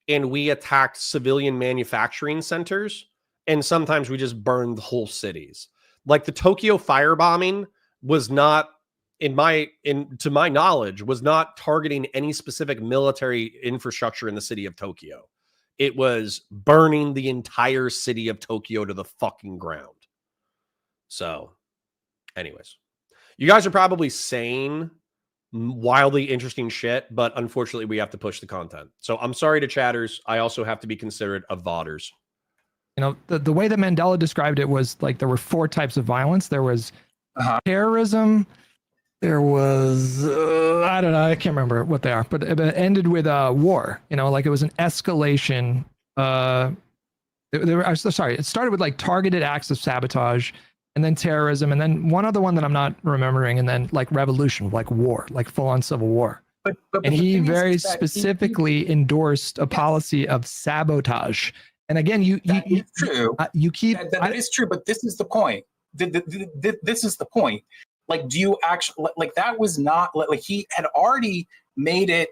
and we attacked civilian manufacturing centers, and sometimes we just burned whole cities. Like the Tokyo firebombing was not, to my knowledge, was not targeting any specific military infrastructure in the city of Tokyo. It was burning the entire city of Tokyo to the fucking ground. So, anyways, you guys are probably saying wildly interesting shit, but unfortunately we have to push the content. So I'm sorry to chatters. I also have to be considerate of VODers.
You know, the way that Mandela described it was like there were 4 types of violence. There was terrorism. There was, I don't know, I can't remember what they are, but it ended with war. You know, like it was an escalation. It started with like targeted acts of sabotage, and then terrorism, and then one other one that I'm not remembering, and then like revolution, like war, like full-on civil war. And he very specifically endorsed a policy of sabotage. And again, you keep
that is true, but this is the point. This is the point. Like, do you actually like that was not like he had already made it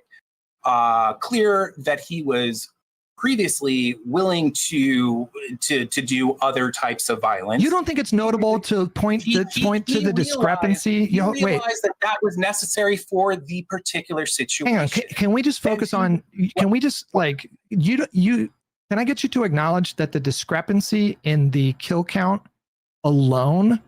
clear that he was previously willing to do other types of violence.
You don't think it's notable to point to the discrepancy?
He realized that was necessary for the particular situation.
Hang on, can we just focus on? Can we just like you? Can I get you to acknowledge that the discrepancy in the kill count alone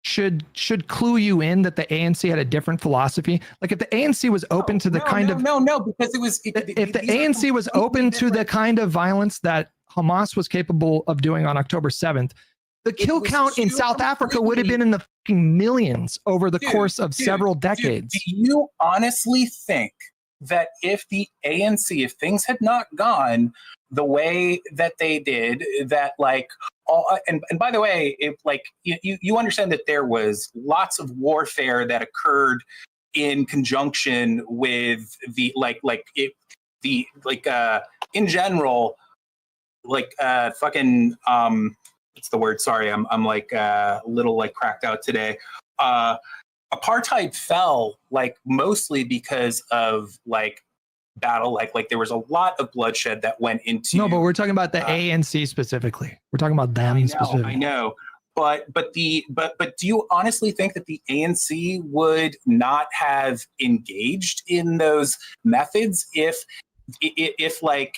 should clue you in that the ANC had a different philosophy? Like if the ANC was open to the
because it was
if the ANC was open to the kind of violence that Hamas was capable of doing on October 7th, the kill count in South Africa would have been in the fucking millions over the course of several decades.
Do you honestly think that if the ANC, if things had not gone the way that they did, that like and by the way, if like you understand that there was lots of warfare that occurred in conjunction with the in general, like fucking what's the word? Sorry, I'm like a little like cracked out today. Apartheid fell like mostly because of like battle, like there was a lot of bloodshed that went into.
No, but we're talking about the ANC specifically. We're talking about them specifically.
I know, but do you honestly think that the ANC would not have engaged in those methods if like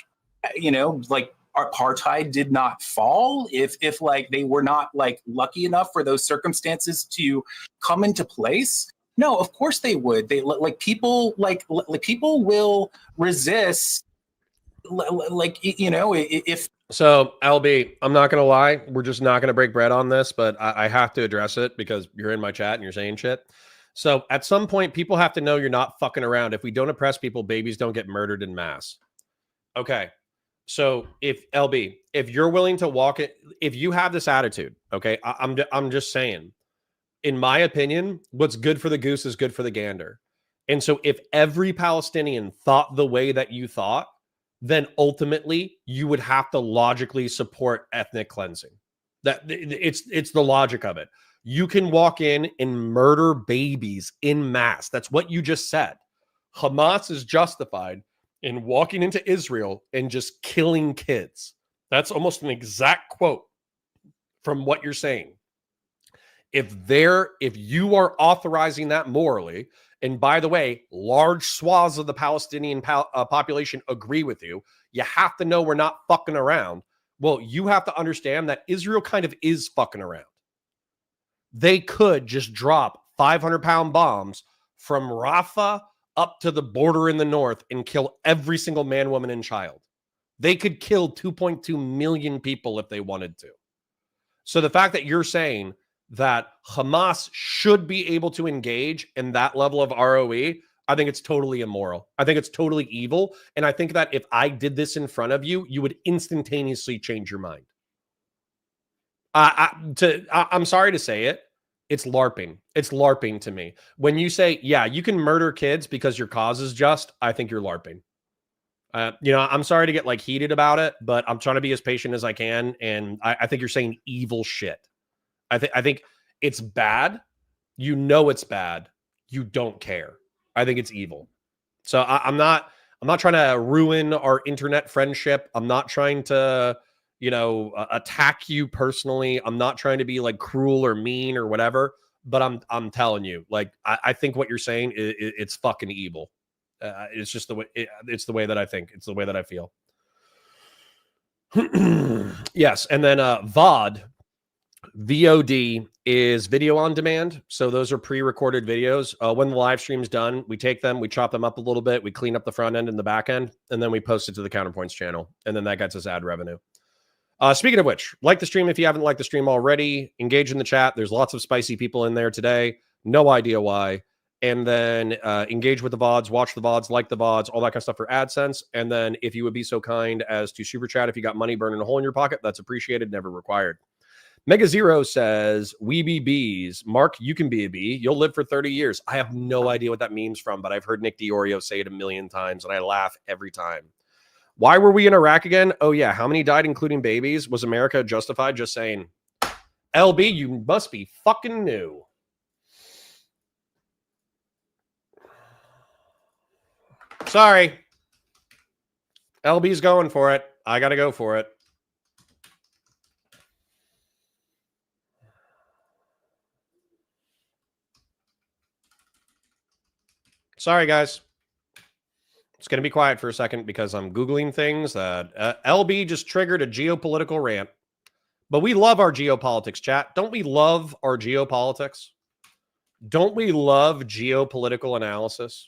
like apartheid did not fall, if like they were not like lucky enough for those circumstances to come into place? No, of course they would. They like people people will resist if.
So LB, I'm not gonna lie, we're just not gonna break bread on this, but I have to address it because you're in my chat and you're saying shit. So at some point, people have to know you're not fucking around. If we don't oppress people, babies don't get murdered in mass. Okay. So if you're willing to walk it, if you have this attitude, okay, I'm just saying, in my opinion, what's good for the goose is good for the gander. And so if every Palestinian thought the way that you thought, then ultimately you would have to logically support ethnic cleansing. That it's the logic of it. You can walk in and murder babies in mass. That's what you just said. Hamas is justified in walking into Israel and just killing kids. That's almost an exact quote from what you're saying. If you are authorizing that morally, and by the way, large swaths of the Palestinian population agree with you, you have to know we're not fucking around. Well, you have to understand that Israel kind of is fucking around. They could just drop 500-pound bombs from Rafah up to the border in the north and kill every single man, woman, and child. They could kill 2.2 million people if they wanted to. So the fact that you're saying that Hamas should be able to engage in that level of ROE, I think it's totally immoral. I think it's totally evil. And I think that if I did this in front of you, you would instantaneously change your mind. I'm sorry to say it. It's LARPing. It's LARPing to me. When you say, yeah, you can murder kids because your cause is just, I think you're LARPing. I'm sorry to get like heated about it, but I'm trying to be as patient as I can. And I think you're saying evil shit. I think it's bad. You know it's bad. You don't care. I think it's evil. So I'm not trying to ruin our internet friendship. I'm not trying to, attack you personally. I'm not trying to be like cruel or mean or whatever. But I'm telling you, like I think what you're saying it's fucking evil. It's just the way it's the way that I think. It's the way that I feel. Yes, and then VOD is video on demand. So those are pre-recorded videos. When the live stream's done, we take them, we chop them up a little bit, we clean up the front end and the back end, and then we post it to the Counterpoints channel, and then that gets us ad revenue. Speaking of which, like the stream if you haven't liked the stream already. Engage in the chat. There's lots of spicy people in there today. No idea why. And then engage with the VODs, watch the VODs, like the VODs, all that kind of stuff for AdSense. And then if you would be so kind as to super chat, if you got money burning a hole in your pocket, that's appreciated, never required. Mega Zero says, we be bees. Mark, you can be a bee. You'll live for 30 years. I have no idea what that means from, but I've heard Nick DiOrio say it a million times, and I laugh every time. Why were we in Iraq again? Oh, yeah. How many died, including babies? Was America justified? Just saying. LB, you must be fucking new. Sorry. LB's going for it. I got to go for it. Sorry, guys. It's going to be quiet for a second because I'm Googling things that LB just triggered a geopolitical rant. But we love our geopolitics, chat. Don't we love our geopolitics? Don't we love geopolitical analysis?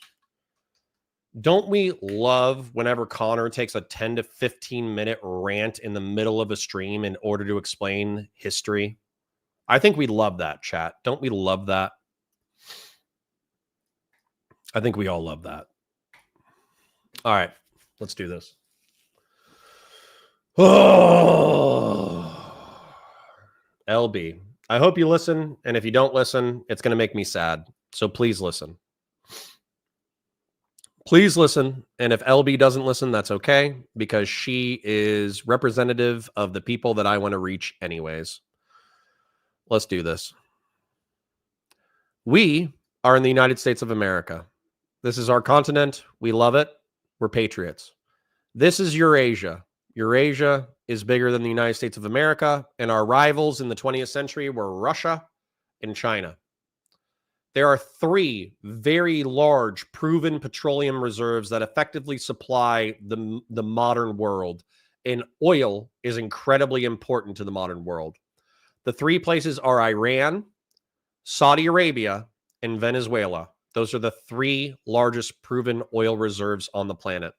Don't we love whenever Connor takes a 10 to 15 minute rant in the middle of a stream in order to explain history? I think we love that, chat. Don't we love that? I think we all love that. All right, let's do this. Oh, LB. I hope you listen, and if you don't listen, it's going to make me sad. So please listen. Please listen, and if LB doesn't listen, that's okay, because she is representative of the people that I want to reach anyways. Let's do this. We are in the United States of America. This is our continent. We love it. We're patriots. This is Eurasia. Eurasia is bigger than the United States of America, and our rivals in the 20th century were Russia and China. There are 3 very large proven petroleum reserves that effectively supply the modern world, and oil is incredibly important to the modern world. The 3 places are Iran, Saudi Arabia, and Venezuela. Those are the 3 largest proven oil reserves on the planet.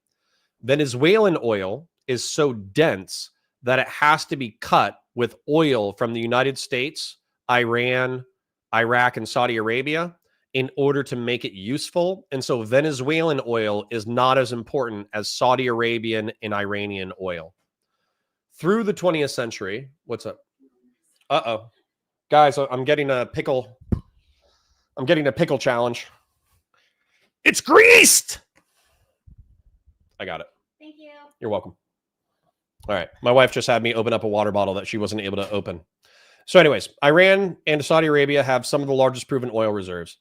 Venezuelan oil is so dense that it has to be cut with oil from the United States, Iran, Iraq, and Saudi Arabia in order to make it useful. And so Venezuelan oil is not as important as Saudi Arabian and Iranian oil. Through the 20th century, what's up? Uh-oh. Guys, I'm getting a pickle. I'm getting a pickle challenge. It's greased. I got it.
Thank you.
You're welcome. All right. My wife just had me open up a water bottle that she wasn't able to open. So anyways, Iran and Saudi Arabia have some of the largest proven oil reserves.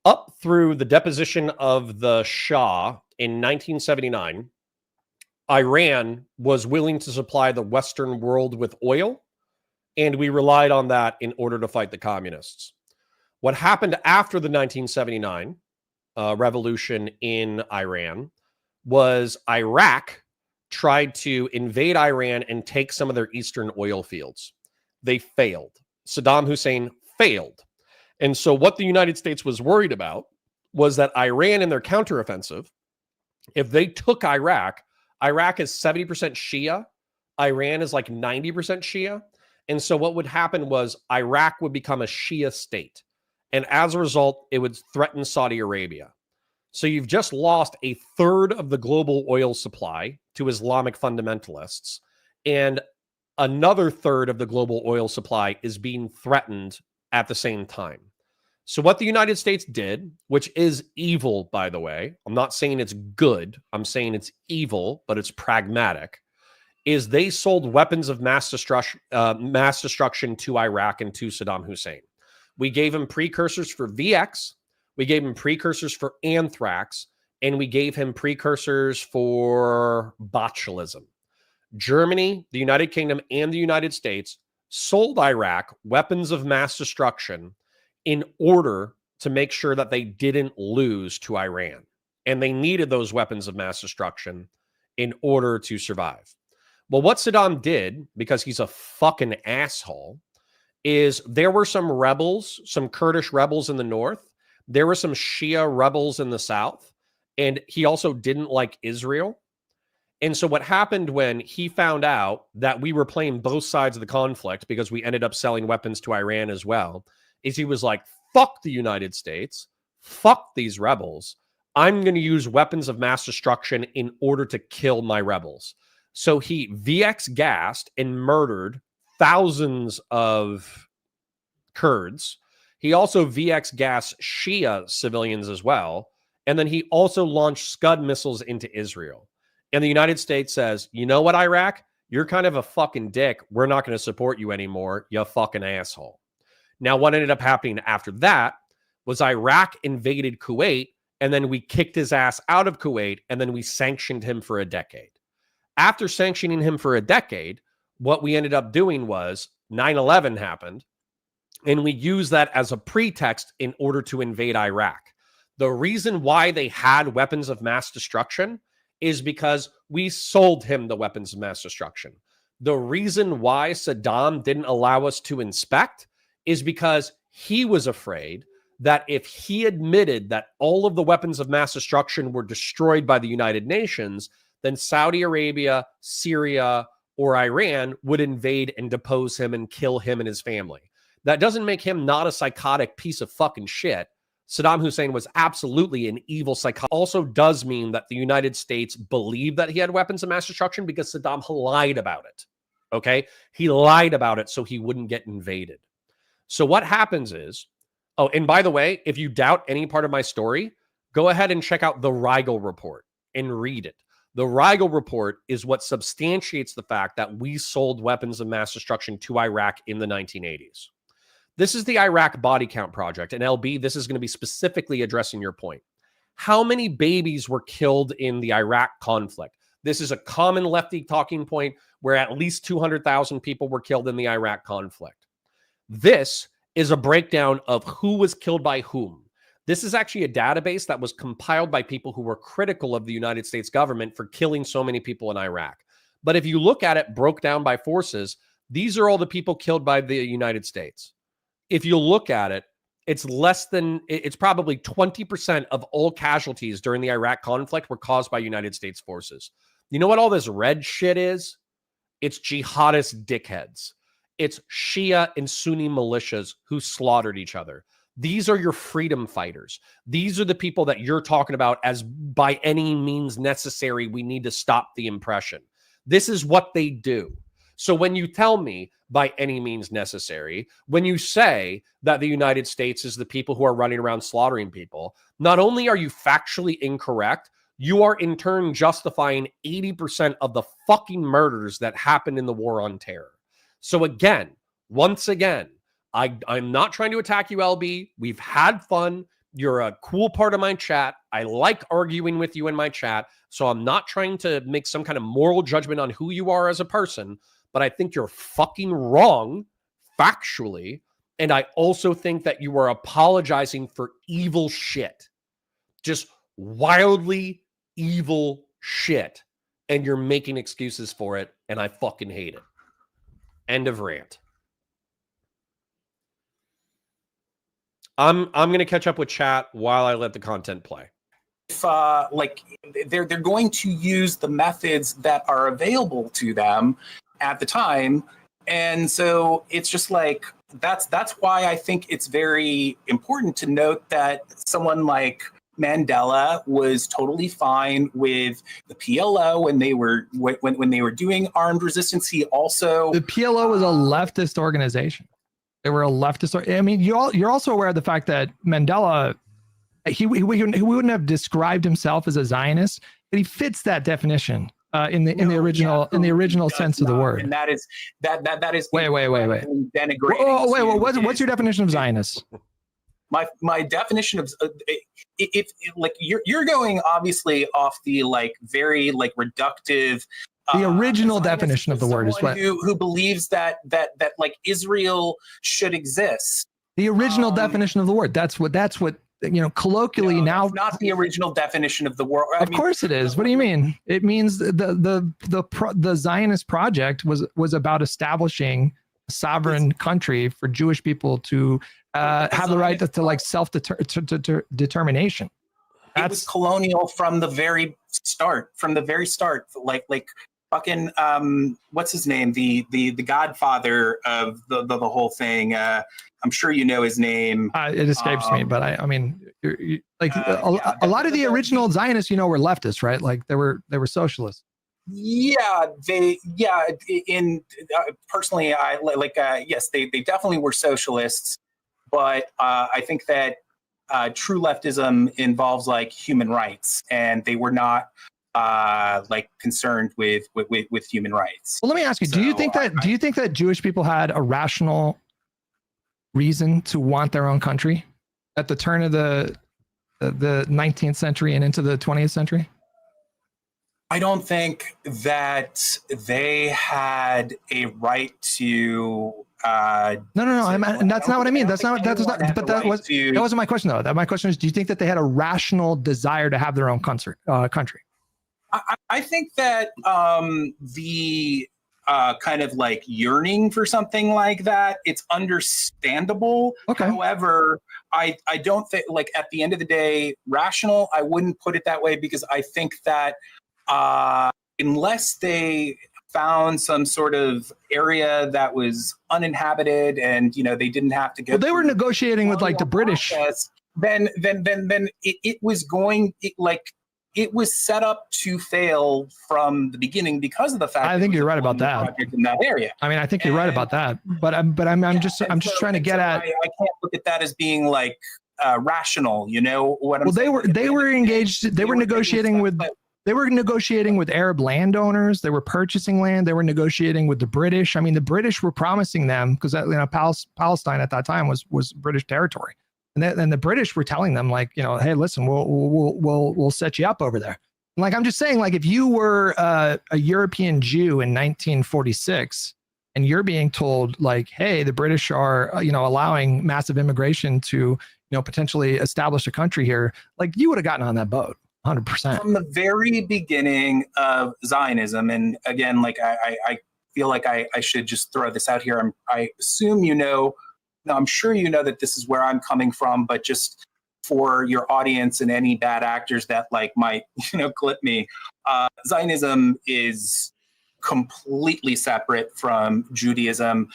Up through the deposition of the Shah in 1979, Iran was willing to supply the Western world with oil, and we relied on that in order to fight the communists. What happened after the 1979 revolution in Iran was Iraq tried to invade Iran and take some of their eastern oil fields. They failed. Saddam Hussein failed. And so what the United States was worried about was that Iran in their counteroffensive, if they took Iraq, Iraq is 70% Shia, Iran is like 90% Shia. And so what would happen was Iraq would become a Shia state. And as a result, it would threaten Saudi Arabia. So you've just lost a third of the global oil supply to Islamic fundamentalists. And another third of the global oil supply is being threatened at the same time. So what the United States did, which is evil, by the way, I'm not saying it's good, I'm saying it's evil, but it's pragmatic, is they sold weapons of mass destruction to Iraq and to Saddam Hussein. We gave him precursors for VX, we gave him precursors for anthrax, and we gave him precursors for botulism. Germany, the United Kingdom, and the United States sold Iraq weapons of mass destruction in order to make sure that they didn't lose to Iran. And they needed those weapons of mass destruction in order to survive. Well, what Saddam did, because he's a fucking asshole, is there were some rebels, some Kurdish rebels in the north. There were some Shia rebels in the south. And he also didn't like Israel. And so what happened when he found out that we were playing both sides of the conflict, because we ended up selling weapons to Iran as well, is he was like, fuck the United States, fuck these rebels. I'm going to use weapons of mass destruction in order to kill my rebels. So he VX gassed and murdered thousands of Kurds. He also VX gassed Shia civilians as well. And then he also launched Scud missiles into Israel. And the United States says, you know what, Iraq? You're kind of a fucking dick. We're not going to support you anymore, you fucking asshole. Now, what ended up happening after that was Iraq invaded Kuwait, and then we kicked his ass out of Kuwait, and then we sanctioned him for a decade. After sanctioning him for a decade, what we ended up doing was 9/11 happened, and we used that as a pretext in order to invade Iraq. The reason why they had weapons of mass destruction is because we sold him the weapons of mass destruction. The reason why Saddam didn't allow us to inspect is because he was afraid that if he admitted that all of the weapons of mass destruction were destroyed by the United Nations, then Saudi Arabia, Syria, or Iran would invade and depose him and kill him and his family. That doesn't make him not a psychotic piece of fucking shit. Saddam Hussein was absolutely an evil psychotic. Also does mean that the United States believed that he had weapons of mass destruction because Saddam lied about it. Okay? He lied about it so he wouldn't get invaded. So what happens is, oh, and by the way, if you doubt any part of my story, go ahead and check out the Rigel report and read it. The Rigel report is what substantiates the fact that we sold weapons of mass destruction to Iraq in the 1980s. This is the Iraq Body Count Project. And LB, this is going to be specifically addressing your point. How many babies were killed in the Iraq conflict? This is a common lefty talking point where at least 200,000 people were killed in the Iraq conflict. This is a breakdown of who was killed by whom. This is actually a database that was compiled by people who were critical of the United States government for killing so many people in Iraq. But if you look at it broke down by forces, these are all the people killed by the United States. If you look at it, it's probably 20% of all casualties during the Iraq conflict were caused by United States forces. You know what all this red shit is? It's jihadist dickheads. It's Shia and Sunni militias who slaughtered each other. These are your freedom fighters. These are the people that you're talking about as by any means necessary, we need to stop the oppression. This is what they do. So when you tell me by any means necessary, when you say that the United States is the people who are running around slaughtering people, not only are you factually incorrect, you are in turn justifying 80% of the fucking murders that happened in the war on terror. So again, once again, I'm not trying to attack you, LB. We've had fun. You're a cool part of my chat. I like arguing with you in my chat. So I'm not trying to make some kind of moral judgment on who you are as a person, but I think you're fucking wrong factually. And I also think that you are apologizing for evil shit. Just wildly evil shit. And you're making excuses for it. And I fucking hate it. End of rant. I'm going to catch up with chat while I let the content play.
If like they're going to use the methods that are available to them at the time, and so it's just like that's why I think it's very important to note that someone like Mandela was totally fine with the PLO when they were doing armed resistance. He also
the PLO was a leftist organization. They were a leftist. I mean, you're also aware of the fact that Mandela, he wouldn't have described himself as a Zionist, but he fits that definition in the original sense of the word.
And that is
wait.
Denigrating.
Oh, wait. What's your definition of Zionist?
My definition of if like you're going obviously off the like very like reductive.
The original definition of the word is what
who believes that like Israel should exist.
The original definition of the word. That's what colloquially now.
It's not the original definition of the word.
Of course it is. What do you mean? It means the Zionist project was about establishing a sovereign country for Jewish people to have the right to like self-determination.
It was colonial from the very start. Like fucking what's his name? The godfather of the whole thing. I'm sure you know his name.
It escapes me, but I mean, a lot of the original Zionists, were leftists, right? Like they were socialists.
Personally, I yes, they definitely were socialists, but I think that true leftism involves like human rights, and they were not like concerned with human rights.
Well, let me ask you: do you think that Jewish people had a rational reason to want their own country at the turn of the 19th century and into the 20th century?
I don't think that they had a right to.
No. That's not what I mean. But that wasn't my question though. My question is, do you think that they had a rational desire to have their own country?
I think that the kind of like yearning for something like that, it's understandable.
Okay.
However, I don't think like at the end of the day, rational, I wouldn't put it that way, because I think that unless they found some sort of area that was uninhabited and they didn't have to go.
Well, they were negotiating with like the British.
Then it was set up to fail from the beginning because of the fact.
I think you're right about that.
In that area.
I mean, I think you're right about that. But I'm just trying to get at.
I can't look at that as being like rational. What I'm.
Well, they were engaged. They were negotiating with. They were negotiating with Arab landowners. They were purchasing land. They were negotiating with the British. I mean, the British were promising them, because Palestine at that time was British territory, and the British were telling them like, hey, listen, we'll set you up over there. And like I'm just saying, like if you were a European Jew in 1946, and you're being told like, hey, the British are allowing massive immigration to potentially establish a country here, like you would have gotten on that boat. 100%.
From the very beginning of Zionism, and again, like I feel like I should just throw this out here. I assume I'm sure that this is where I'm coming from, but just for your audience and any bad actors that like might clip me, Zionism is completely separate from Judaism.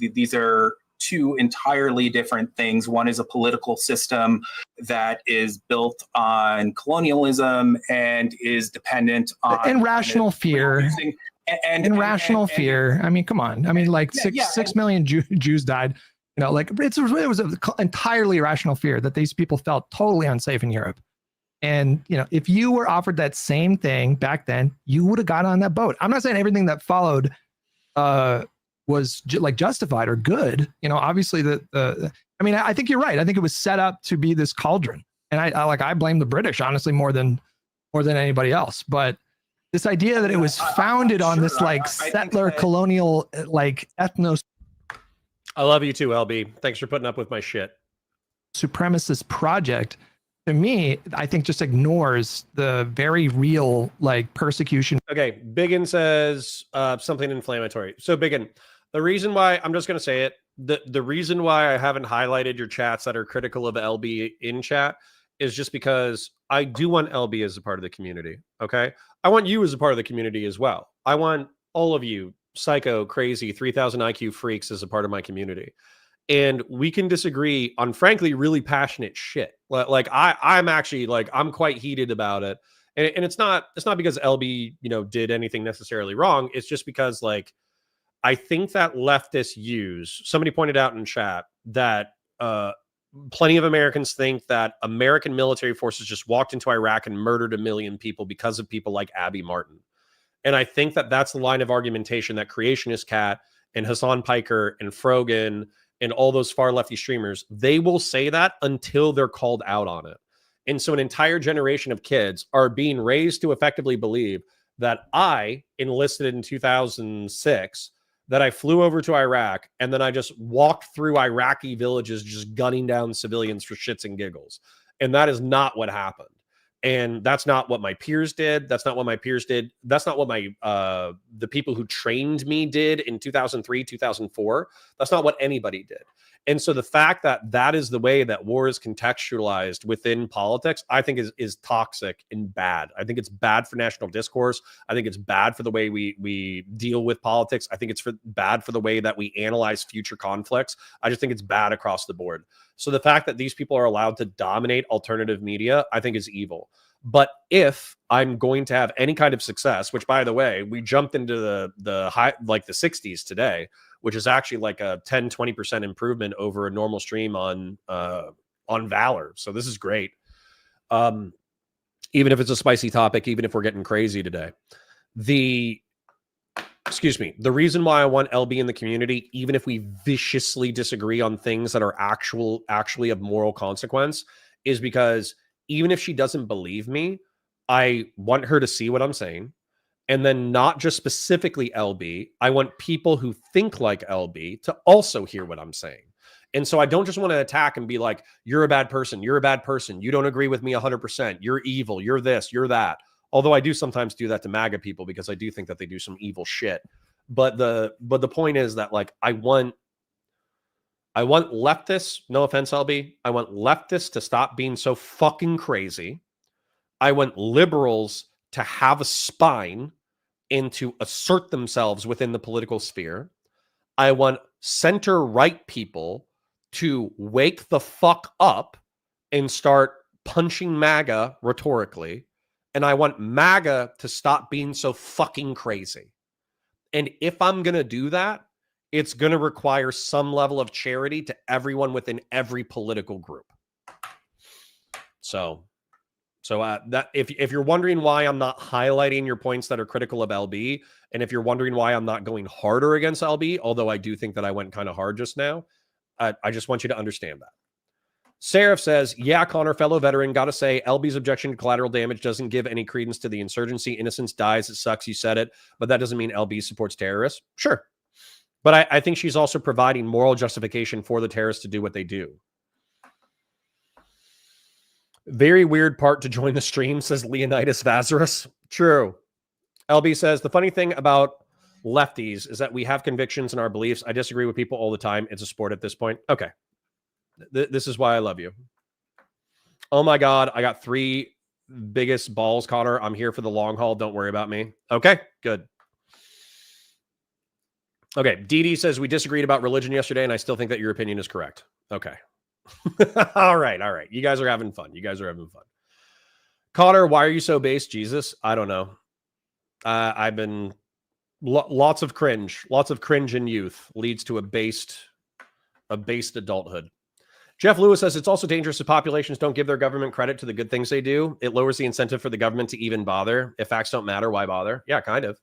These are two entirely different things. One is a political system that is built on colonialism and is dependent on
and rational fear. And rational fear. I mean, come on. I mean, like 6 million Jews died. Like it was an entirely rational fear that these people felt totally unsafe in Europe. And if you were offered that same thing back then, you would have got on that boat. I'm not saying everything that followed was like justified or good. Obviously I mean, I think you're right. I think it was set up to be this cauldron, and I blame the British honestly more than anybody else. But this idea that it was founded on this like settler colonial like ethnos.
I love you too, LB. Thanks for putting up with my shit.
Supremacist project, to me, I think just ignores the very real like persecution.
Okay, Biggin says something inflammatory. So Biggin, the reason why, I'm just going to say it, the reason why I haven't highlighted your chats that are critical of LB in chat is just because I do want LB as a part of the community. Okay. I want you as a part of the community as well. I want all of you psycho, crazy, 3000 IQ freaks as a part of my community. And we can disagree on, frankly, really passionate shit. Like I'm actually like, I'm quite heated about it. And it's not because LB, did anything necessarily wrong. It's just because, like, I think that leftists somebody pointed out in chat that plenty of Americans think that American military forces just walked into Iraq and murdered 1 million people because of people like Abby Martin. And I think that that's the line of argumentation that Creationist Cat and Hassan Piker and Frogan and all those far lefty streamers, they will say that until they're called out on it. And so an entire generation of kids are being raised to effectively believe that I enlisted in 2006, that I flew over to Iraq, and then I just walked through Iraqi villages just gunning down civilians for shits and giggles. And that is not what happened. And that's not what my peers did. That's not what my peers did. That's not what the people who trained me did in 2003, 2004. That's not what anybody did. And so the fact that that is the way that war is contextualized within politics, I think is toxic and bad. I think it's bad for national discourse. I think it's bad for the way we deal with politics. I think it's bad for the way that we analyze future conflicts. I just think it's bad across the board. So the fact that these people are allowed to dominate alternative media, I think is evil. But if I'm going to have any kind of success, which, by the way, we jumped into the high, like the 60s today, which is actually like a 10-20% improvement over a normal stream on Valor. So this is great. Even if it's a spicy topic, even if we're getting crazy today. The reason why I want LB in the community, even if we viciously disagree on things that are actually of moral consequence, is because even if she doesn't believe me, I want her to see what I'm saying. And then not just specifically LB, I want people who think like LB to also hear what I'm saying. And so I don't just want to attack and be like, you're a bad person. You're a bad person. You don't agree with me 100%. You're evil. You're this, you're that. Although I do sometimes do that to MAGA people because I do think that they do some evil shit. But the point is that, like, I want leftists, no offense, LB, I want leftists to stop being so fucking crazy. I want liberals to have a spine and to assert themselves within the political sphere. I want center-right people to wake the fuck up and start punching MAGA rhetorically. And I want MAGA to stop being so fucking crazy. And if I'm going to do that, it's going to require some level of charity to everyone within every political group. So that if you're wondering why I'm not highlighting your points that are critical of LB, and if you're wondering why I'm not going harder against LB, although I do think that I went kind of hard just now, I just want you to understand that. Seraph says, yeah, Connor, fellow veteran, got to say, LB's objection to collateral damage doesn't give any credence to the insurgency. Innocence dies. It sucks. You said it. But that doesn't mean LB supports terrorists. Sure. But I think she's also providing moral justification for the terrorists to do what they do. Very weird part to join the stream, says Leonidas Vazarus. True. LB says, the funny thing about lefties is that we have convictions in our beliefs. I disagree with people all the time. It's a sport at this point. Okay. This is why I love you. Oh my God. I got 3 biggest balls, Connor. I'm here for the long haul. Don't worry about me. Okay, good. Okay. Dee says, we disagreed about religion yesterday, and I still think that your opinion is correct. Okay. All right. You guys are having fun. Connor, why are you so base, Jesus? I don't know. I've been lots of cringe in youth leads to a based adulthood. Jeff Lewis says it's also dangerous if populations don't give their government credit to the good things they do. It lowers the incentive for the government to even bother. If facts don't matter, why bother? Yeah, kind of.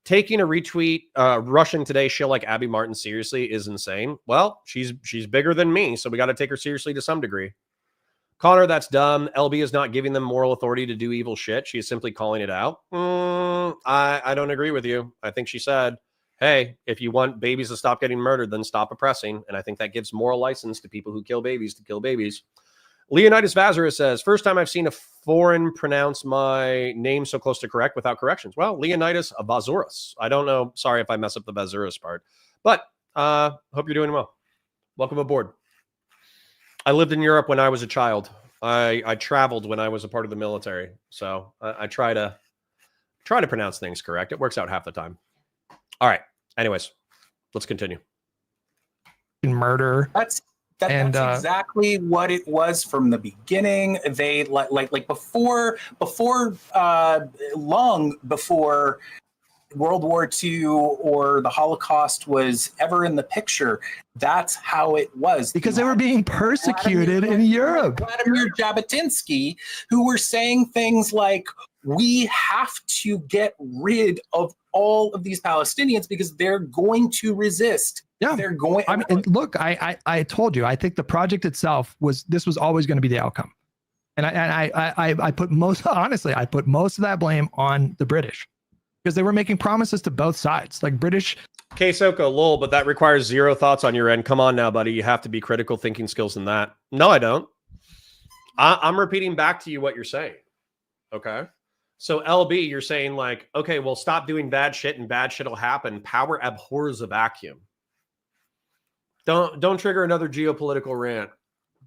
Taking a retweet, Russian Today shill like Abby Martin seriously is insane. Well, she's bigger than me, so we got to take her seriously to some degree. Connor, that's dumb. LB is not giving them moral authority to do evil shit. She is simply calling it out. I don't agree with you. I think she said, hey, if you want babies to stop getting murdered, then stop oppressing. And I think that gives moral license to people who kill babies to kill babies. Leonidas Vazarus says, first time I've seen a foreign pronounce my name so close to correct without corrections. Well, Leonidas Vazarus. I don't know. Sorry if I mess up the Vazarus part, but hope you're doing well. Welcome aboard. I lived in Europe when I was a child. I traveled when I was a part of the military, so I try to pronounce things correct. It works out half the time. All right. Anyways, let's continue.
Murder.
That's exactly what it was from the beginning. They like before long before World War II or the Holocaust was ever in the picture. That's how it was.
Because they were being persecuted in Europe.
Vladimir Jabotinsky, who were saying things like, we have to get rid of all of these Palestinians because they're going to resist.
Yeah,
they're going.
I mean, look, I told you, I think the project itself was always going to be the outcome. And I put most of that blame on the British. Because they were making promises to both sides, like British.
Soko, lol, but that requires zero thoughts on your end. Come on now, buddy. You have to be critical thinking skills in that. No, I don't. I'm repeating back to you what you're saying. Okay. So LB, you're saying like, okay, well, stop doing bad shit and bad shit will happen. Power abhors a vacuum. Don't trigger another geopolitical rant.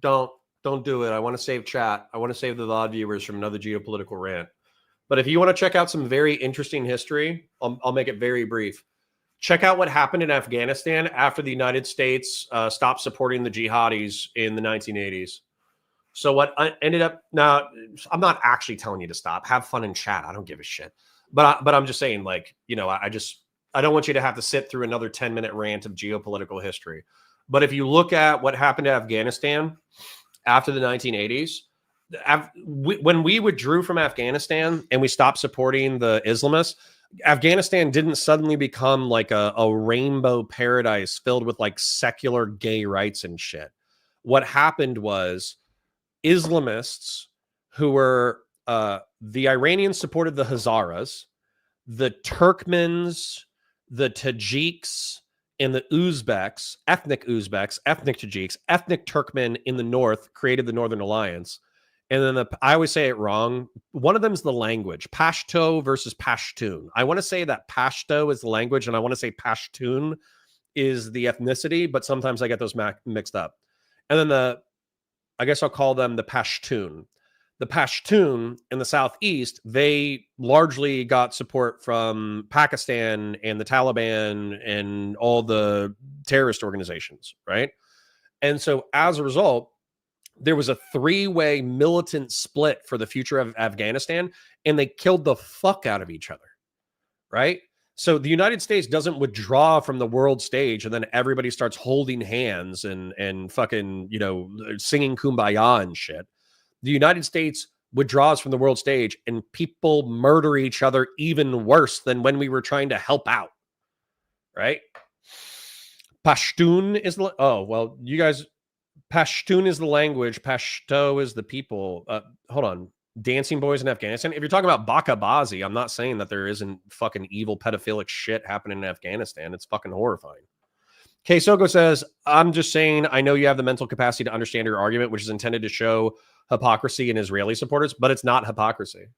Don't do it. I want to save chat. I want to save the VOD viewers from another geopolitical rant. But if you want to check out some very interesting history, I'll make it very brief. Check out what happened in Afghanistan after the United States stopped supporting the jihadis in the 1980s. So what ended up, now, I'm not actually telling you to stop. Have fun in chat. I don't give a shit. But I'm just saying, like, you know, I don't want you to have to sit through another 10-minute rant of geopolitical history. But if you look at what happened to Afghanistan after the 1980s, when we withdrew from Afghanistan and we stopped supporting the Islamists, Afghanistan didn't suddenly become like a rainbow paradise filled with like secular gay rights and shit. What happened was Islamists who were the Iranians supported the Hazaras, the Turkmens, the Tajiks, and the Uzbeks, ethnic Tajiks, ethnic Turkmen in the north created the Northern Alliance. And then I always say it wrong. One of them is the language, Pashto versus Pashtun. I want to say that Pashto is the language, and I want to say Pashtun is the ethnicity, but sometimes I get those mixed up. And then I guess I'll call them the Pashtun. The Pashtun in the southeast, they largely got support from Pakistan and the Taliban and all the terrorist organizations, right? And so as a result, there was a three-way militant split for the future of Afghanistan, and they killed the fuck out of each other, right? So the United States doesn't withdraw from the world stage and then everybody starts holding hands and fucking, you know, singing Kumbaya and shit. The United States withdraws from the world stage and people murder each other even worse than when we were trying to help out, right? Pashtun is the... Oh, well, you guys... Pashtun is the language. Pashto is the people. Hold on. Dancing boys in Afghanistan. If you're talking about Bakabazi, I'm not saying that there isn't fucking evil pedophilic shit happening in Afghanistan. It's fucking horrifying. Soko says, I'm just saying, I know you have the mental capacity to understand your argument, which is intended to show hypocrisy in Israeli supporters, but it's not hypocrisy.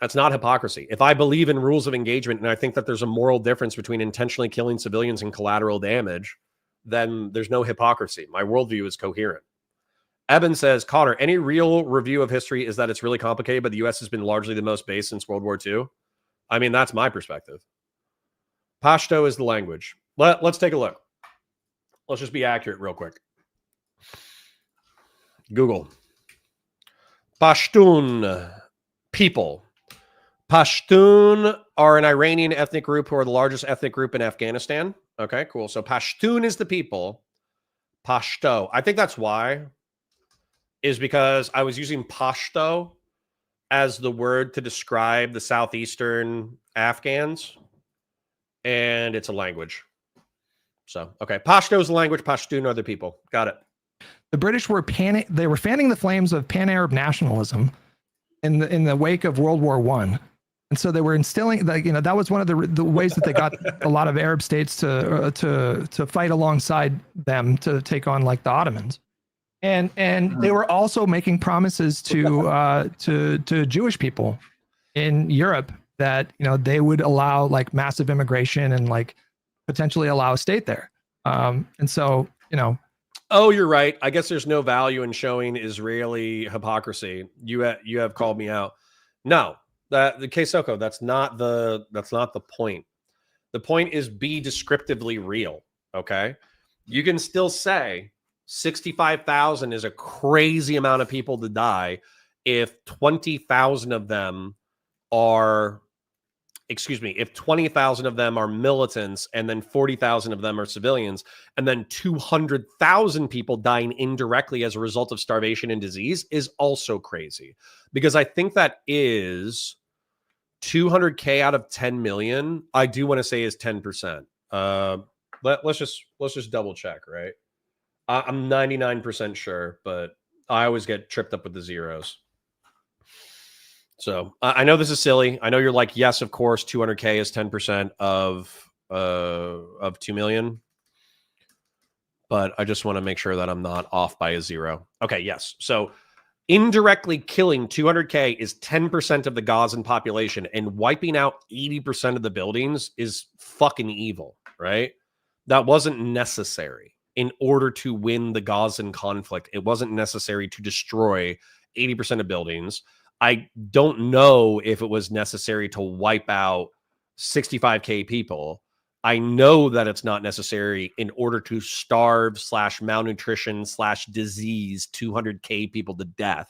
That's not hypocrisy. If I believe in rules of engagement and I think that there's a moral difference between intentionally killing civilians and collateral damage, then there's no hypocrisy. My worldview is coherent. Eben says, Connor, any real review of history is that it's really complicated, but the U.S. has been largely the most based since World War II. I mean, that's my perspective. Pashto is the language. Let's take a look. Let's just be accurate real quick. Google. Pashtun, people. Pashtun are an Iranian ethnic group who are the largest ethnic group in Afghanistan. Okay, cool. So Pashtun is the people. Pashto. I think that's why. Is because I was using Pashto as the word to describe the southeastern Afghans. And it's a language. So, okay. Pashto is the language. Pashtun are the people. Got it.
The British were they were fanning the flames of pan-Arab nationalism in the wake of World War I. And so they were instilling, like, you know, that was one of the ways that they got a lot of Arab states to fight alongside them to take on like the Ottomans. And they were also making promises to Jewish people in Europe that, you know, they would allow like massive immigration and like potentially allow a state there. And so you know.
Oh, you're right. I guess there's no value in showing Israeli hypocrisy. You have called me out. No, the Kesoko, that's not the point. The point is be descriptively real. Okay, you can still say 65,000 is a crazy amount of people to die if 20,000 of them are, if 20,000 of them are militants and then 40,000 of them are civilians, and then 200,000 people dying indirectly as a result of starvation and disease is also crazy. Because I think that is 200K out of 10 million, I do want to say is 10%. Let's just double check, right? I'm 99% sure, but I always get tripped up with the zeros. So I know this is silly. I know you're like, yes, of course, 200K is 10% of 2 million. But I just want to make sure that I'm not off by a zero. Okay, yes. So indirectly killing 200K is 10% of the Gazan population, and wiping out 80% of the buildings is fucking evil, right? That wasn't necessary in order to win the Gazan conflict. It wasn't necessary to destroy 80% of buildings. I don't know if it was necessary to wipe out 65K people. I know that it's not necessary in order to starve / malnutrition / disease 200K people to death.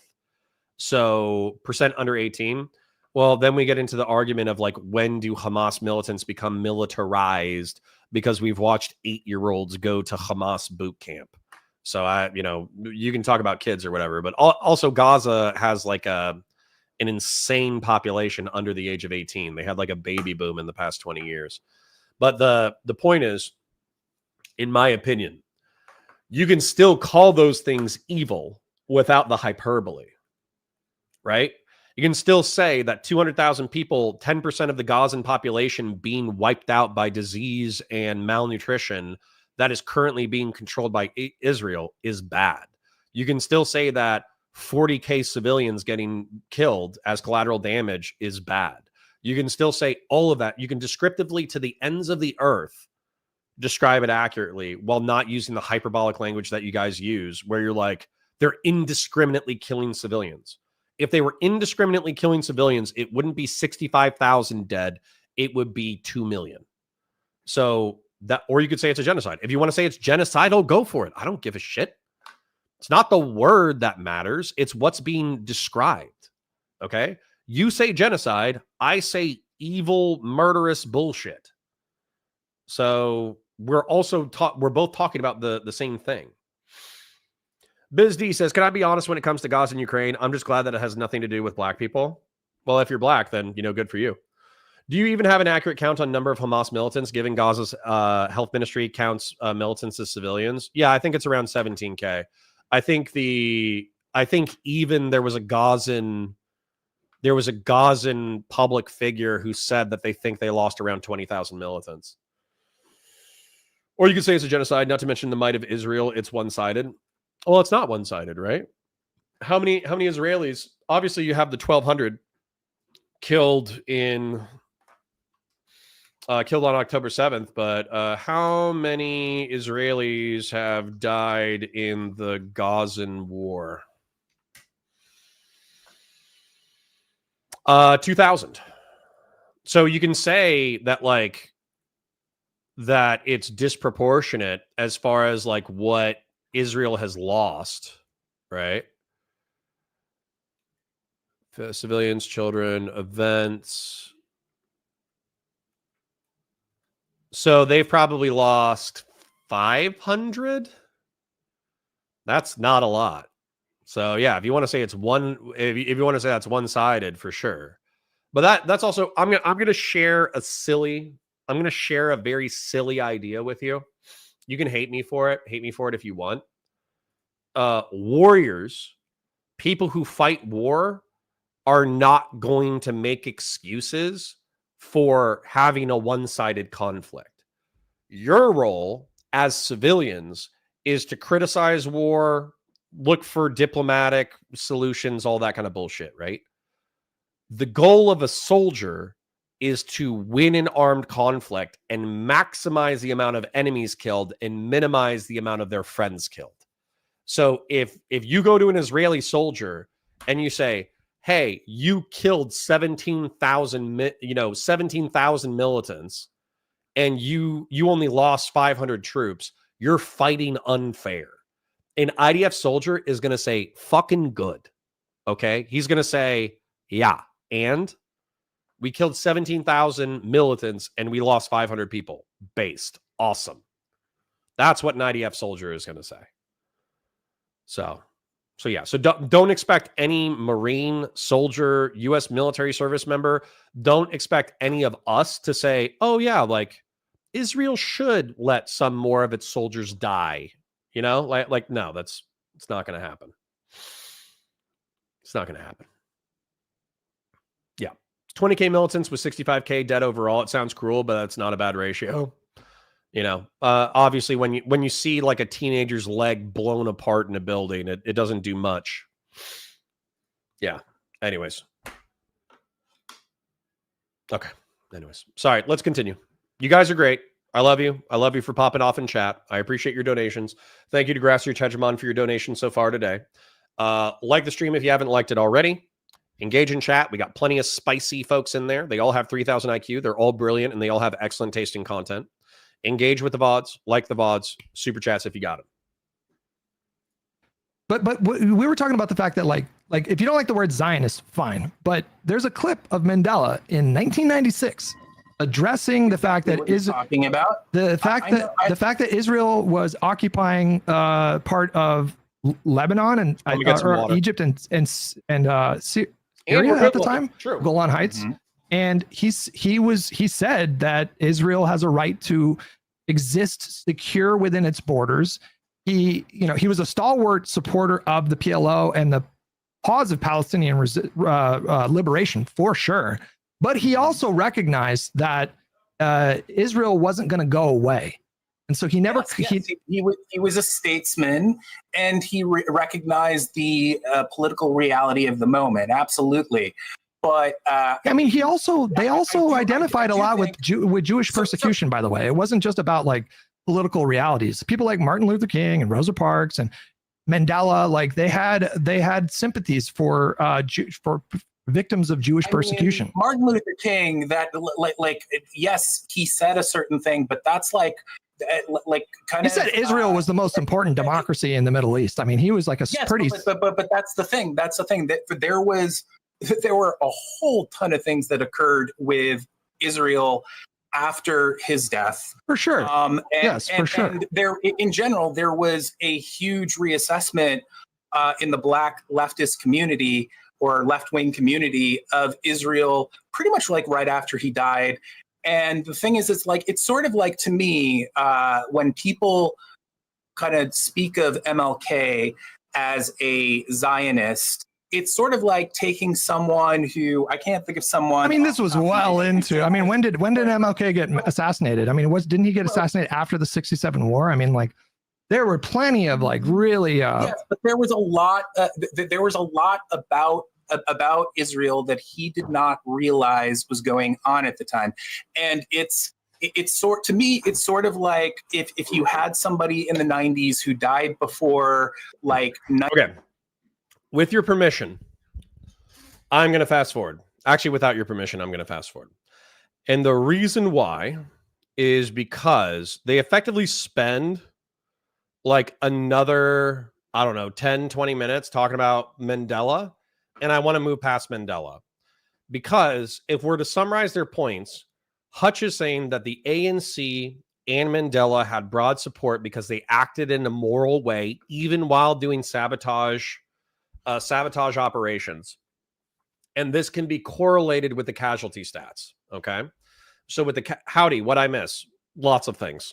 So percent under 18. Well, then we get into the argument of like, when do Hamas militants become militarized? Because we've watched 8-year-olds go to Hamas boot camp. So you can talk about kids or whatever, but also Gaza has like an insane population under the age of 18. They had like a baby boom in the past 20 years. But the point is, in my opinion, you can still call those things evil without the hyperbole, right? You can still say that 200,000 people, 10% of the Gazan population being wiped out by disease and malnutrition that is currently being controlled by Israel is bad. You can still say that 40K civilians getting killed as collateral damage is bad. You can still say all of that. You can descriptively, to the ends of the earth, describe it accurately while not using the hyperbolic language that you guys use, where you're like, they're indiscriminately killing civilians. If they were indiscriminately killing civilians, it wouldn't be 65,000 dead. It would be 2 million. So that, or you could say it's a genocide. If you want to say it's genocidal, go for it. I don't give a shit. It's not the word that matters. It's what's being described. Okay. You say genocide. I say evil, murderous bullshit. So we're both talking about the same thing. Biz D says, can I be honest when it comes to Gaza and Ukraine? I'm just glad that it has nothing to do with black people. Well, if you're black, then, good for you. Do you even have an accurate count on number of Hamas militants, given Gaza's health ministry counts militants as civilians? Yeah, I think it's around 17K. I think even there was a Gazan public figure who said that they think they lost around 20,000 militants. Or you could say it's a genocide, not to mention the might of Israel. It's one-sided. Well, it's not one-sided, right? How many Israelis? Obviously, you have the 1,200 killed on October 7th, but how many Israelis have died in the Gazan war? 2,000. So you can say that that it's disproportionate as far as what Israel has lost, right? Civilians, children, events. So they've probably lost 500. That's not a lot. So yeah, if you want to say it's if you want to say that's one-sided, for sure. But that's also, I'm gonna share a very silly idea with you. You can hate me for it if you want. Warriors, people who fight war, are not going to make excuses for having a one-sided conflict. Your role as civilians is to criticize war, look for diplomatic solutions, all that kind of bullshit, right? The goal of a soldier is to win an armed conflict and maximize the amount of enemies killed and minimize the amount of their friends killed. So if you go to an Israeli soldier and you say, hey, you killed 17,000 militants and you only lost 500 troops, you're fighting unfair. An IDF soldier is going to say, fucking good. Okay? He's going to say, yeah, and we killed 17,000 militants and we lost 500 people. Based. Awesome. That's what an IDF soldier is going to say. So yeah. So don't expect any Marine, soldier, U.S. military service member. Don't expect any of us to say, oh yeah, like Israel should let some more of its soldiers die. You know, like no, it's not going to happen. It's not going to happen. Yeah. 20K militants with 65K dead overall. It sounds cruel, but that's not a bad ratio. You know, obviously when you see like a teenager's leg blown apart in a building, it doesn't do much. Yeah. Anyways. Okay. Anyways. Sorry. Let's continue. You guys are great. I love you. I love you for popping off in chat. I appreciate your donations. Thank you to Grassroots Hegemon for your donation so far today. Like the stream if you haven't liked it already. Engage in chat. We got plenty of spicy folks in there. They all have 3,000 IQ. They're all brilliant, and they all have excellent taste in content. Engage with the VODs. Like the VODs. Super chats if you got them.
But we were talking about the fact that like if you don't like the word Zionist, fine. But there's a clip of Mandela in 1996 addressing the fact that the fact that Israel was occupying part of Lebanon and or Egypt and Syria at the time, Golan Heights. Mm-hmm. And he said that Israel has a right to exist secure within its borders. He was a stalwart supporter of the PLO and the cause of Palestinian liberation for sure. But he also recognized that Israel wasn't going to go away. And so he never,
he was a statesman, and he recognized the political reality of the moment. Absolutely. But
I mean, they also identified a lot with Jewish persecution. By the way, it wasn't just about like political realities. People like Martin Luther King and Rosa Parks and Mandela, like they had sympathies for victims of Jewish persecution.
Martin Luther King, that like yes, he said a certain thing, but that's like kind of.
He said Israel was the most important democracy in the Middle East. I mean, he was like
but that's the thing. That's the thing that there were a whole ton of things that occurred with Israel after his death.
For sure. For sure.
And there, in general, there was a huge reassessment in the Black leftist community or left-wing community of Israel, pretty much like right after he died. And the thing is, it's sort of like, to me, when people kind of speak of MLK as a Zionist, it's sort of like taking someone who I can't think of someone.
I mean, this was well into. I mean, when did MLK get assassinated? I mean, didn't he get assassinated after the '67 war? I mean, like there were plenty of like really.
Yes, but there was a lot. There was a lot about Israel that he did not realize was going on at the time, and it's to me, it's sort of like if you had somebody in the '90s who died before like.
Okay. With your permission, I'm going to fast forward. Actually, without your permission, I'm going to fast forward. And the reason why is because they effectively spend like another, I don't know, 10, 20 minutes talking about Mandela. And I want to move past Mandela. Because if we're to summarize their points, Hutch is saying that the ANC and Mandela had broad support because they acted in a moral way, even while doing sabotage operations. And this can be correlated with the casualty stats. Okay. So with the howdy, what I miss? Lots of things.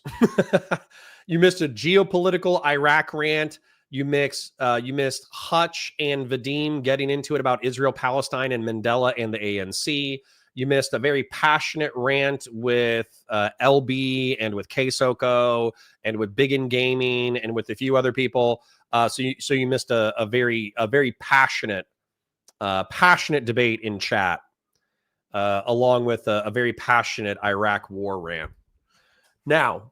You missed a geopolitical Iraq rant. You missed Hutch and Vadim getting into it about Israel, Palestine, and Mandela and the ANC. You missed a very passionate rant with LB and with K-Soko and with Biggin Gaming and with a few other people. So you missed a very passionate debate in chat along with a very passionate Iraq war rant. Now,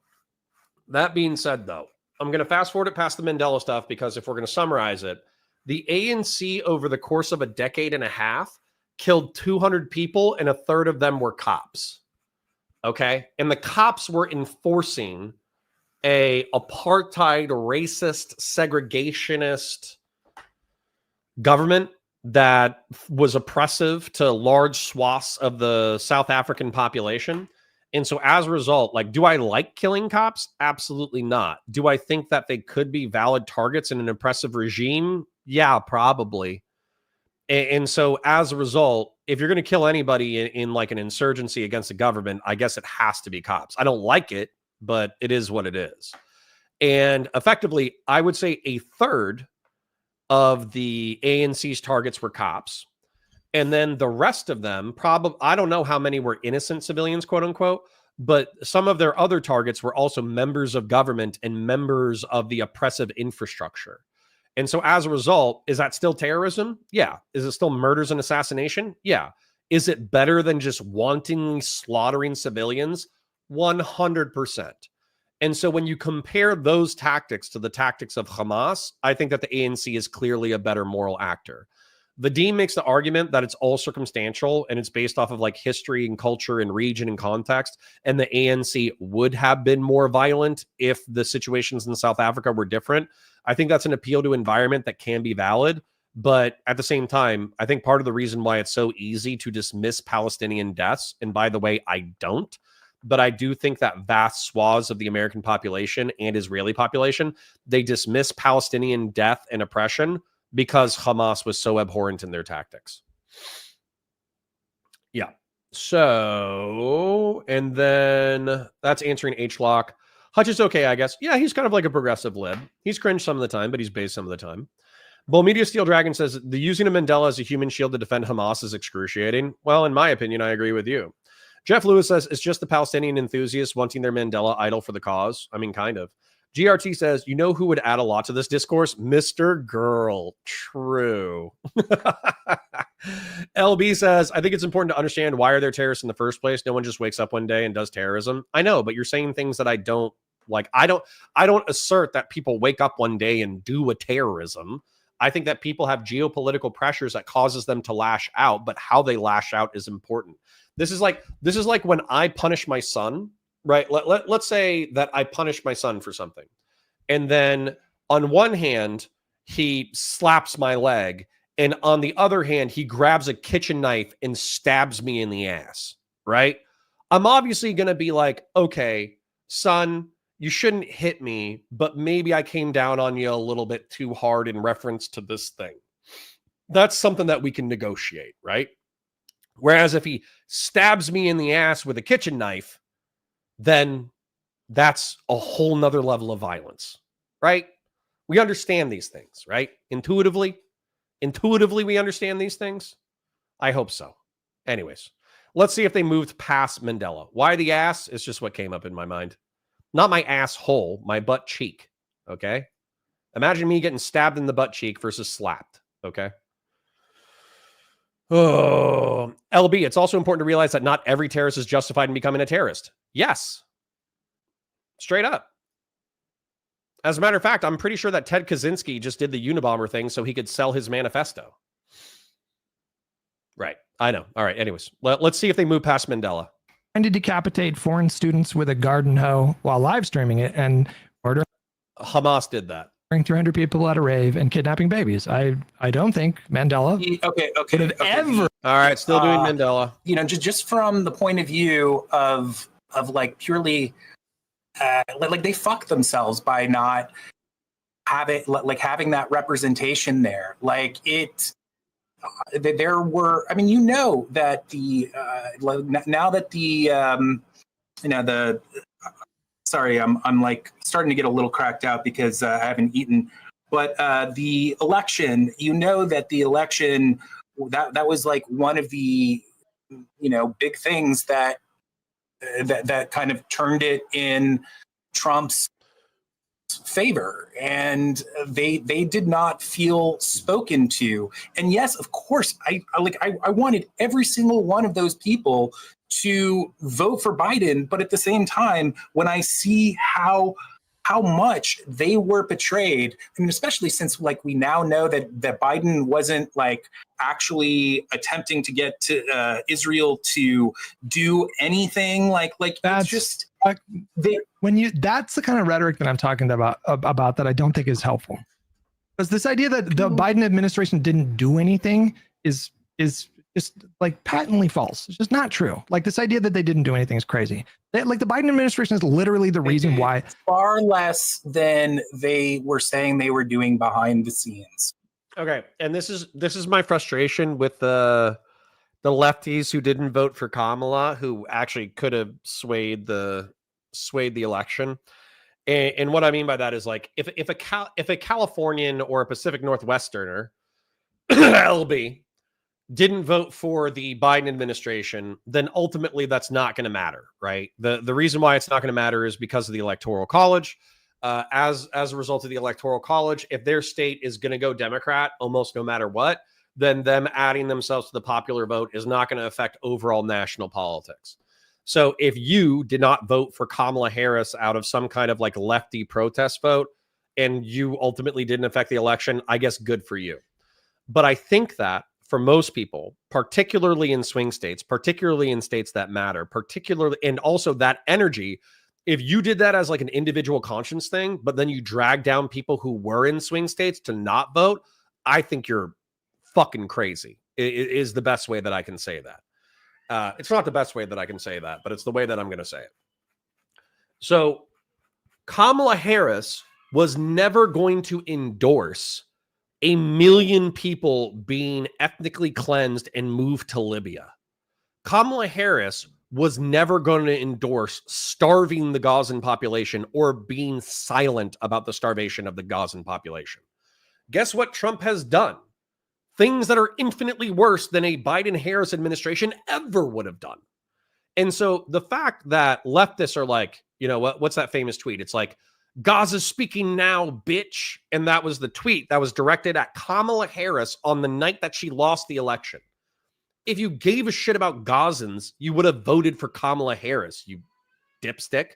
that being said, though, I'm going to fast forward it past the Mandela stuff because if we're going to summarize it, the ANC over the course of a decade and a half killed 200 people and a third of them were cops. Okay. And the cops were enforcing a apartheid, racist, segregationist government that was oppressive to large swaths of the South African population. And so as a result, like, do I like killing cops? Absolutely not. Do I think that they could be valid targets in an oppressive regime? Yeah, probably. And so as a result, if you're going to kill anybody in like an insurgency against the government, I guess it has to be cops. I don't like it, but it is what it is. And effectively, I would say a third of the ANC's targets were cops. And then the rest of them, probably, I don't know how many were innocent civilians, quote unquote, but some of their other targets were also members of government and members of the oppressive infrastructure. And so as a result, is that still terrorism? Yeah. Is it still murders and assassination? Yeah. Is it better than just wantonly slaughtering civilians? 100%. And so when you compare those tactics to the tactics of Hamas, I think that the ANC is clearly a better moral actor. Vadim makes the argument that it's all circumstantial and it's based off of like history and culture and region and context. And the ANC would have been more violent if the situations in South Africa were different. I think that's an appeal to environment that can be valid. But at the same time, I think part of the reason why it's so easy to dismiss Palestinian deaths, and by the way, I don't, but I do think that vast swaths of the American population and Israeli population, they dismiss Palestinian death and oppression because Hamas was so abhorrent in their tactics. Yeah. So, and then that's answering H-Lock. Hutch is okay, I guess. Yeah, he's kind of like a progressive lib. He's cringe some of the time, but he's based some of the time. Bull Media Steel Dragon says, the using of Mandela as a human shield to defend Hamas is excruciating. Well, in my opinion, I agree with you. Jeff Lewis says, it's just the Palestinian enthusiasts wanting their Mandela idol for the cause. I mean, kind of. GRT says, you know who would add a lot to this discourse? Mr. Girl. True. LB says, I think it's important to understand why are there terrorists in the first place? No one just wakes up one day and does terrorism. I know, but you're saying things that I don't like. I don't assert that people wake up one day and do a terrorism. I think that people have geopolitical pressures that causes them to lash out, but how they lash out is important. This is like when I punish my son, right? Let's say that I punish my son for something. And then on one hand, he slaps my leg. And on the other hand, he grabs a kitchen knife and stabs me in the ass, right? I'm obviously going to be like, okay, son, you shouldn't hit me, but maybe I came down on you a little bit too hard in reference to this thing. That's something that we can negotiate, right? Whereas if he stabs me in the ass with a kitchen knife, then that's a whole nother level of violence, right? We understand these things, right? Intuitively, we understand these things. I hope so. Anyways, let's see if they moved past Mandela. Why the ass? It's just what came up in my mind. Not my asshole, my butt cheek, okay? Imagine me getting stabbed in the butt cheek versus slapped, okay? Oh, LB, it's also important to realize that not every terrorist is justified in becoming a terrorist. Yes. Straight up. As a matter of fact, I'm pretty sure that Ted Kaczynski just did the Unabomber thing so he could sell his manifesto. Right. I know. All right. Anyways, let's see if they move past Mandela.
Trying to decapitate foreign students with a garden hoe while live streaming it and murdering.
Hamas did that.
300 people at a rave and kidnapping babies. I don't think Mandela would have ever.
All right, still doing Mandela.
You know, just from the point of view of like purely, like they fuck themselves by not having that representation there. Like it. There were, I mean, you know that the now that the sorry, I'm like starting to get a little cracked out because I haven't eaten. But the election, you know that the election that was like one of the big things that kind of turned it in Trump's favor, and they did not feel spoken to. And yes, of course, I wanted every single one of those people to vote for Biden, but at the same time, when I see how much they were betrayed, I mean, especially since like we now know that Biden wasn't like actually attempting to get to Israel to do anything like that's just
that's the kind of rhetoric that I'm talking about that I don't think is helpful, because this idea that the Biden administration didn't do anything is just like patently false. It's just not true. Like this idea that they didn't do anything is crazy. Like the Biden administration is literally the reason why.
Far less than they were saying they were doing behind the scenes.
Okay, and this is my frustration with the lefties who didn't vote for Kamala, who actually could have swayed the election. And what I mean by that is like if a Californian or a Pacific Northwesterner LB didn't vote for the Biden administration, then ultimately that's not going to matter, right? The reason why it's not going to matter is because of the Electoral College. As a result of the Electoral College, if their state is going to go Democrat almost no matter what, then them adding themselves to the popular vote is not going to affect overall national politics. So if you did not vote for Kamala Harris out of some kind of like lefty protest vote, and you ultimately didn't affect the election, I guess good for you. But I think that for most people, particularly in swing states, particularly in states that matter, particularly, and also that energy, if you did that as like an individual conscience thing, but then you drag down people who were in swing states to not vote, I think you're fucking crazy. It is the best way that I can say that. It's not the best way that I can say that, but it's the way that I'm going to say it. So Kamala Harris was never going to endorse 1 million people being ethnically cleansed and moved to Libya. Kamala Harris was never going to endorse starving the Gazan population or being silent about the starvation of the Gazan population. Guess what Trump has done? Things that are infinitely worse than a Biden-Harris administration ever would have done. And so the fact that leftists are like, you know, what's that famous tweet? It's like, Gaza's speaking now, bitch. And that was the tweet that was directed at Kamala Harris on the night that she lost the election. If you gave a shit about Gazans, you would have voted for Kamala Harris, you dipstick.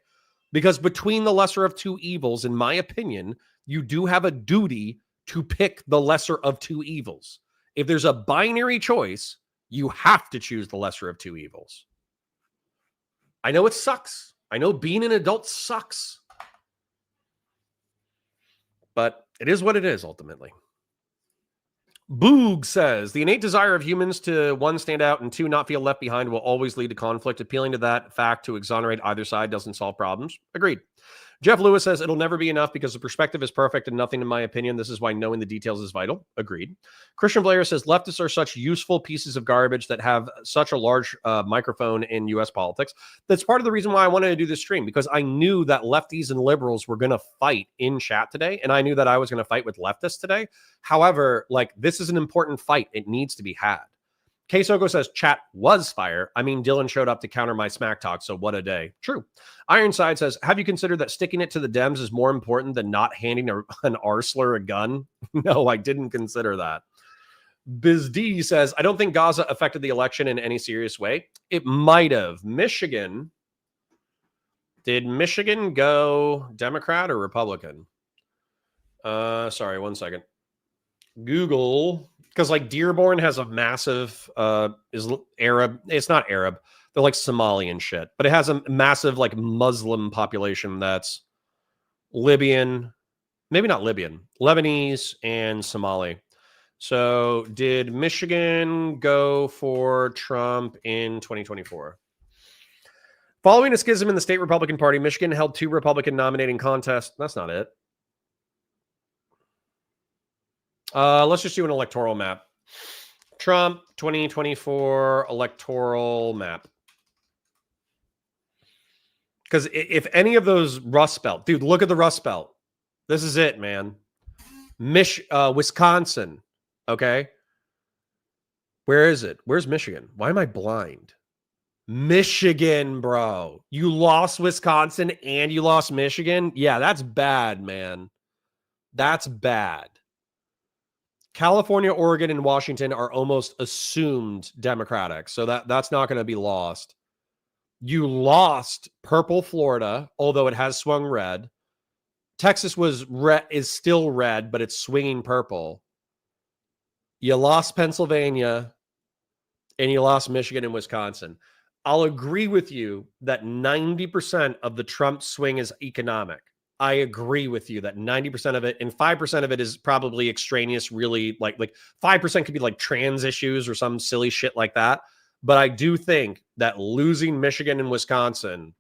Because between the lesser of two evils, in my opinion, you do have a duty to pick the lesser of two evils. If there's a binary choice, you have to choose the lesser of two evils. I know it sucks. I know being an adult sucks. But it is what it is, ultimately. Boog says, the innate desire of humans to, 1, stand out, and 2, not feel left behind will always lead to conflict. Appealing to that fact to exonerate either side doesn't solve problems. Agreed. Jeff Lewis says, it'll never be enough because the perspective is perfect and nothing in my opinion. This is why knowing the details is vital. Agreed. Christian Blair says, leftists are such useful pieces of garbage that have such a large microphone in U.S. politics. That's part of the reason why I wanted to do this stream, because I knew that lefties and liberals were going to fight in chat today, and I knew that I was going to fight with leftists today. However, like, this is an important fight. It needs to be had. K-Soko says, chat was fire. I mean, Dylan showed up to counter my smack talk, so what a day. True. Ironside says, have you considered that sticking it to the Dems is more important than not handing an arsler a gun? No, I didn't consider that. Biz D says, I don't think Gaza affected the election in any serious way. It might have. Michigan. Did Michigan go Democrat or Republican? Sorry, 1 second. Google, because like Dearborn has a massive is Arab. It's not Arab. They're like Somali and shit, but it has a massive like Muslim population that's Libyan, maybe not Libyan, Lebanese and Somali. So did Michigan go for Trump in 2024? Following a schism in the state Republican Party, Michigan held 2 Republican nominating contests. That's not it. Let's just do an electoral map. Trump 2024 electoral map. Because if any of those Rust Belt, dude, look at the Rust Belt. This is it, man. Wisconsin. Okay. Where is it? Where's Michigan? Why am I blind? Michigan, bro. You lost Wisconsin and you lost Michigan? Yeah, that's bad, man. That's bad. California, Oregon, and Washington are almost assumed Democratic, so that's not going to be lost. You lost purple Florida, although it has swung red. Texas is still red, but it's swinging purple. You lost Pennsylvania, and you lost Michigan and Wisconsin. I'll agree with you that 90% of the Trump swing is economic. I agree with you that 90% of it, and 5% of it is probably extraneous, really like 5% could be like trans issues or some silly shit like that. But I do think that losing Michigan and Wisconsin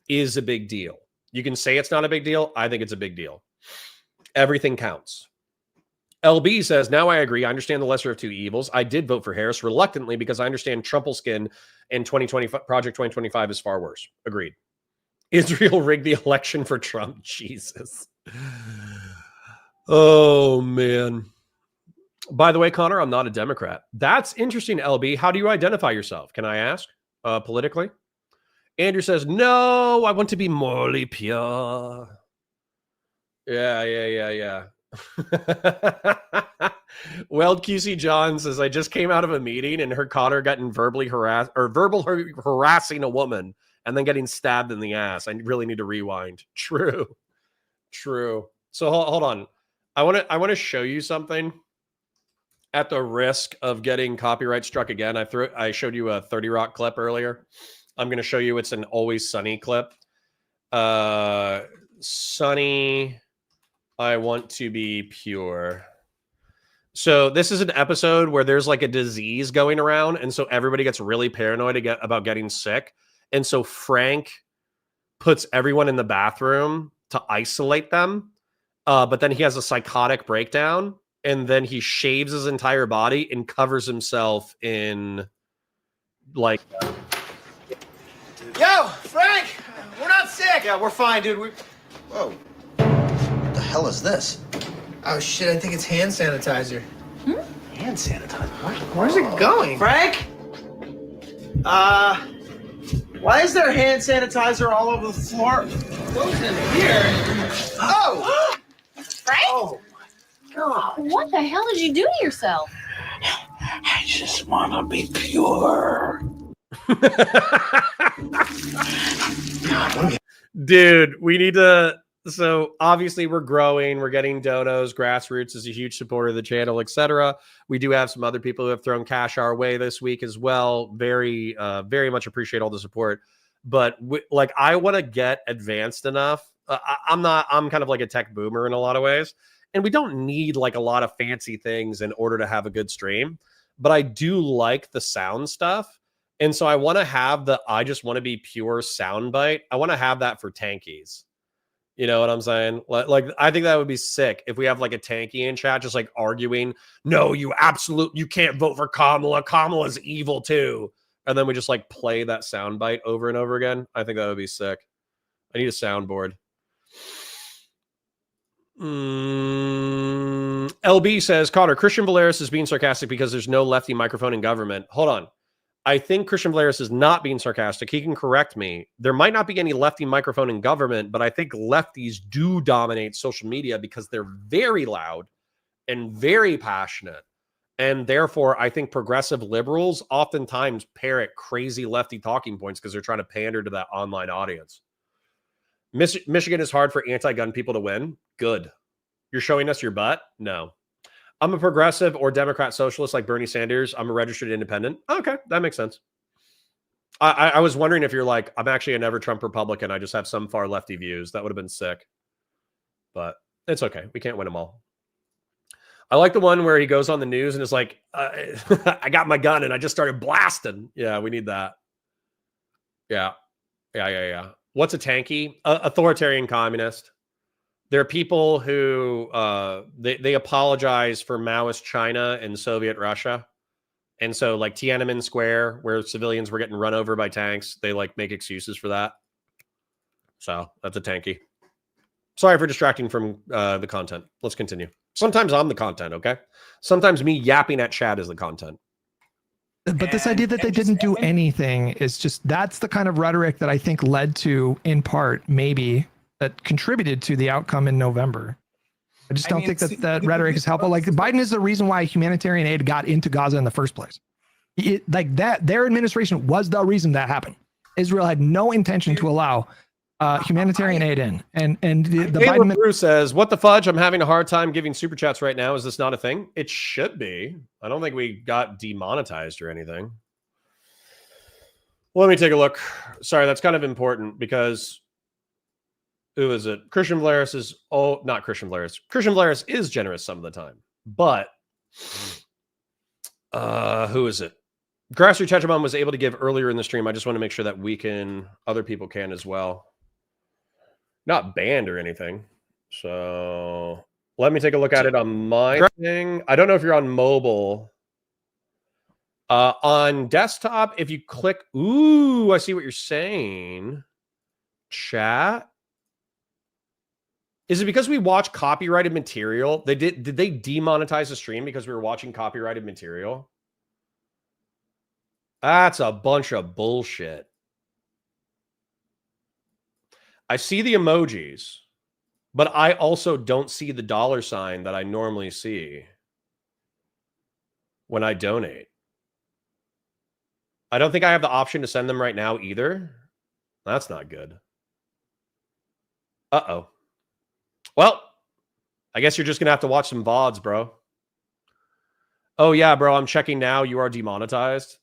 is a big deal. You can say it's not a big deal. I think it's a big deal. Everything counts. LB says, now I agree. I understand the lesser of two evils. I did vote for Harris reluctantly because I understand Trumpelskin in 2025, Project 2025 is far worse. Agreed. Israel rigged the election for Trump. Jesus. Oh, man. By the way, Connor, I'm not a Democrat. That's interesting, LB. How do you identify yourself? Can I ask politically? Andrew says, no, I want to be morally pure. Yeah. Well, QC John says, I just came out of a meeting and heard Connor getting verbal harassing a woman and then getting stabbed in the ass. I really need to rewind. True. So hold on. I want to show you something at the risk of getting copyright struck again. I showed you a 30 Rock clip earlier. I'm going to show you it's an Always Sunny clip. Sunny, I want to be pure. So this is an episode where there's like a disease going around, and so everybody gets really paranoid about getting sick. And so Frank puts everyone in the bathroom to isolate them. But then he has a psychotic breakdown, and then he shaves his entire body and covers himself in like...
Yo, Frank! We're not sick! Yeah, we're fine, dude. Whoa. What the hell is this? Oh, shit, I think it's hand sanitizer. Hand sanitizer? Where's it going? Frank? Why is there hand sanitizer all over the floor? What's in here? Oh!
Frank?
Oh, my God.
What the hell did you do to yourself?
I just want to be pure.
Dude, we need to... So obviously we're growing, we're getting donos. Grassroots is a huge supporter of the channel, etc. We do have some other people who have thrown cash our way this week as well. Very much appreciate all the support. But I want to get advanced enough. I'm kind of like a tech boomer in a lot of ways. And we don't need like a lot of fancy things in order to have a good stream. But I do like the sound stuff. And so I want to have I just want to be pure soundbite. I want to have that for tankies. You know what I'm saying? Like, I think that would be sick if we have like a tanky in chat, just like arguing, no, you can't vote for Kamala. Kamala's evil too. And then we just like play that soundbite over and over again. I think that would be sick. I need a soundboard. LB says, Connor, Christian Valeris is being sarcastic because there's no lefty microphone in government. Hold on. I think Christian Valeris is not being sarcastic. He can correct me. There might not be any lefty microphone in government, but I think lefties do dominate social media because they're very loud and very passionate. And therefore, I think progressive liberals oftentimes parrot crazy lefty talking points because they're trying to pander to that online audience. Michigan is hard for anti-gun people to win. Good. You're showing us your butt? No. I'm a progressive or Democrat socialist like Bernie Sanders. I'm a registered independent. Okay, that makes sense. I was wondering if you're like, I'm actually a never Trump Republican. I just have some far lefty views. That would have been sick. But it's okay. We can't win them all. I like the one where he goes on the news and is like, I got my gun and I just started blasting. Yeah, we need that. Yeah. What's a tanky? Authoritarian communist. There are people who they apologize for Maoist China and Soviet Russia. And so like Tiananmen Square, where civilians were getting run over by tanks, they like make excuses for that. So that's a tanky. Sorry for distracting from the content. Let's continue. Sometimes I'm the content, okay? Sometimes me yapping at chat is the content.
But this idea that they didn't do anything is just, that's the kind of rhetoric that I think led to, in part, maybe, that contributed to the outcome in November. I just don't think that rhetoric is helpful. Like, Biden is the reason why humanitarian aid got into Gaza in the first place. Their administration was the reason that happened. Israel had no intention to allow humanitarian aid in. And the Biden
Bruce says, what the fudge? I'm having a hard time giving super chats right now. Is this not a thing? It should be. I don't think we got demonetized or anything. Let me take a look. Sorry, that's kind of important because who is it? Christian Vlaris is not Christian Vlaris. Christian Vlaris is generous some of the time. But who is it? Grassroots Tetramon was able to give earlier in the stream. I just want to make sure that other people can as well. Not banned or anything. So let me take a look at it on my thing. I don't know if you're on mobile. On desktop, if you click, ooh, I see what you're saying. Chat. Is it because we watch copyrighted material? Did they demonetize the stream because we were watching copyrighted material? That's a bunch of bullshit. I see the emojis, but I also don't see the $sign that I normally see when I donate. I don't think I have the option to send them right now either. That's not good. Uh-oh. Well, I guess you're just going to have to watch some VODs, bro. Oh, yeah, bro, I'm checking now. You are demonetized.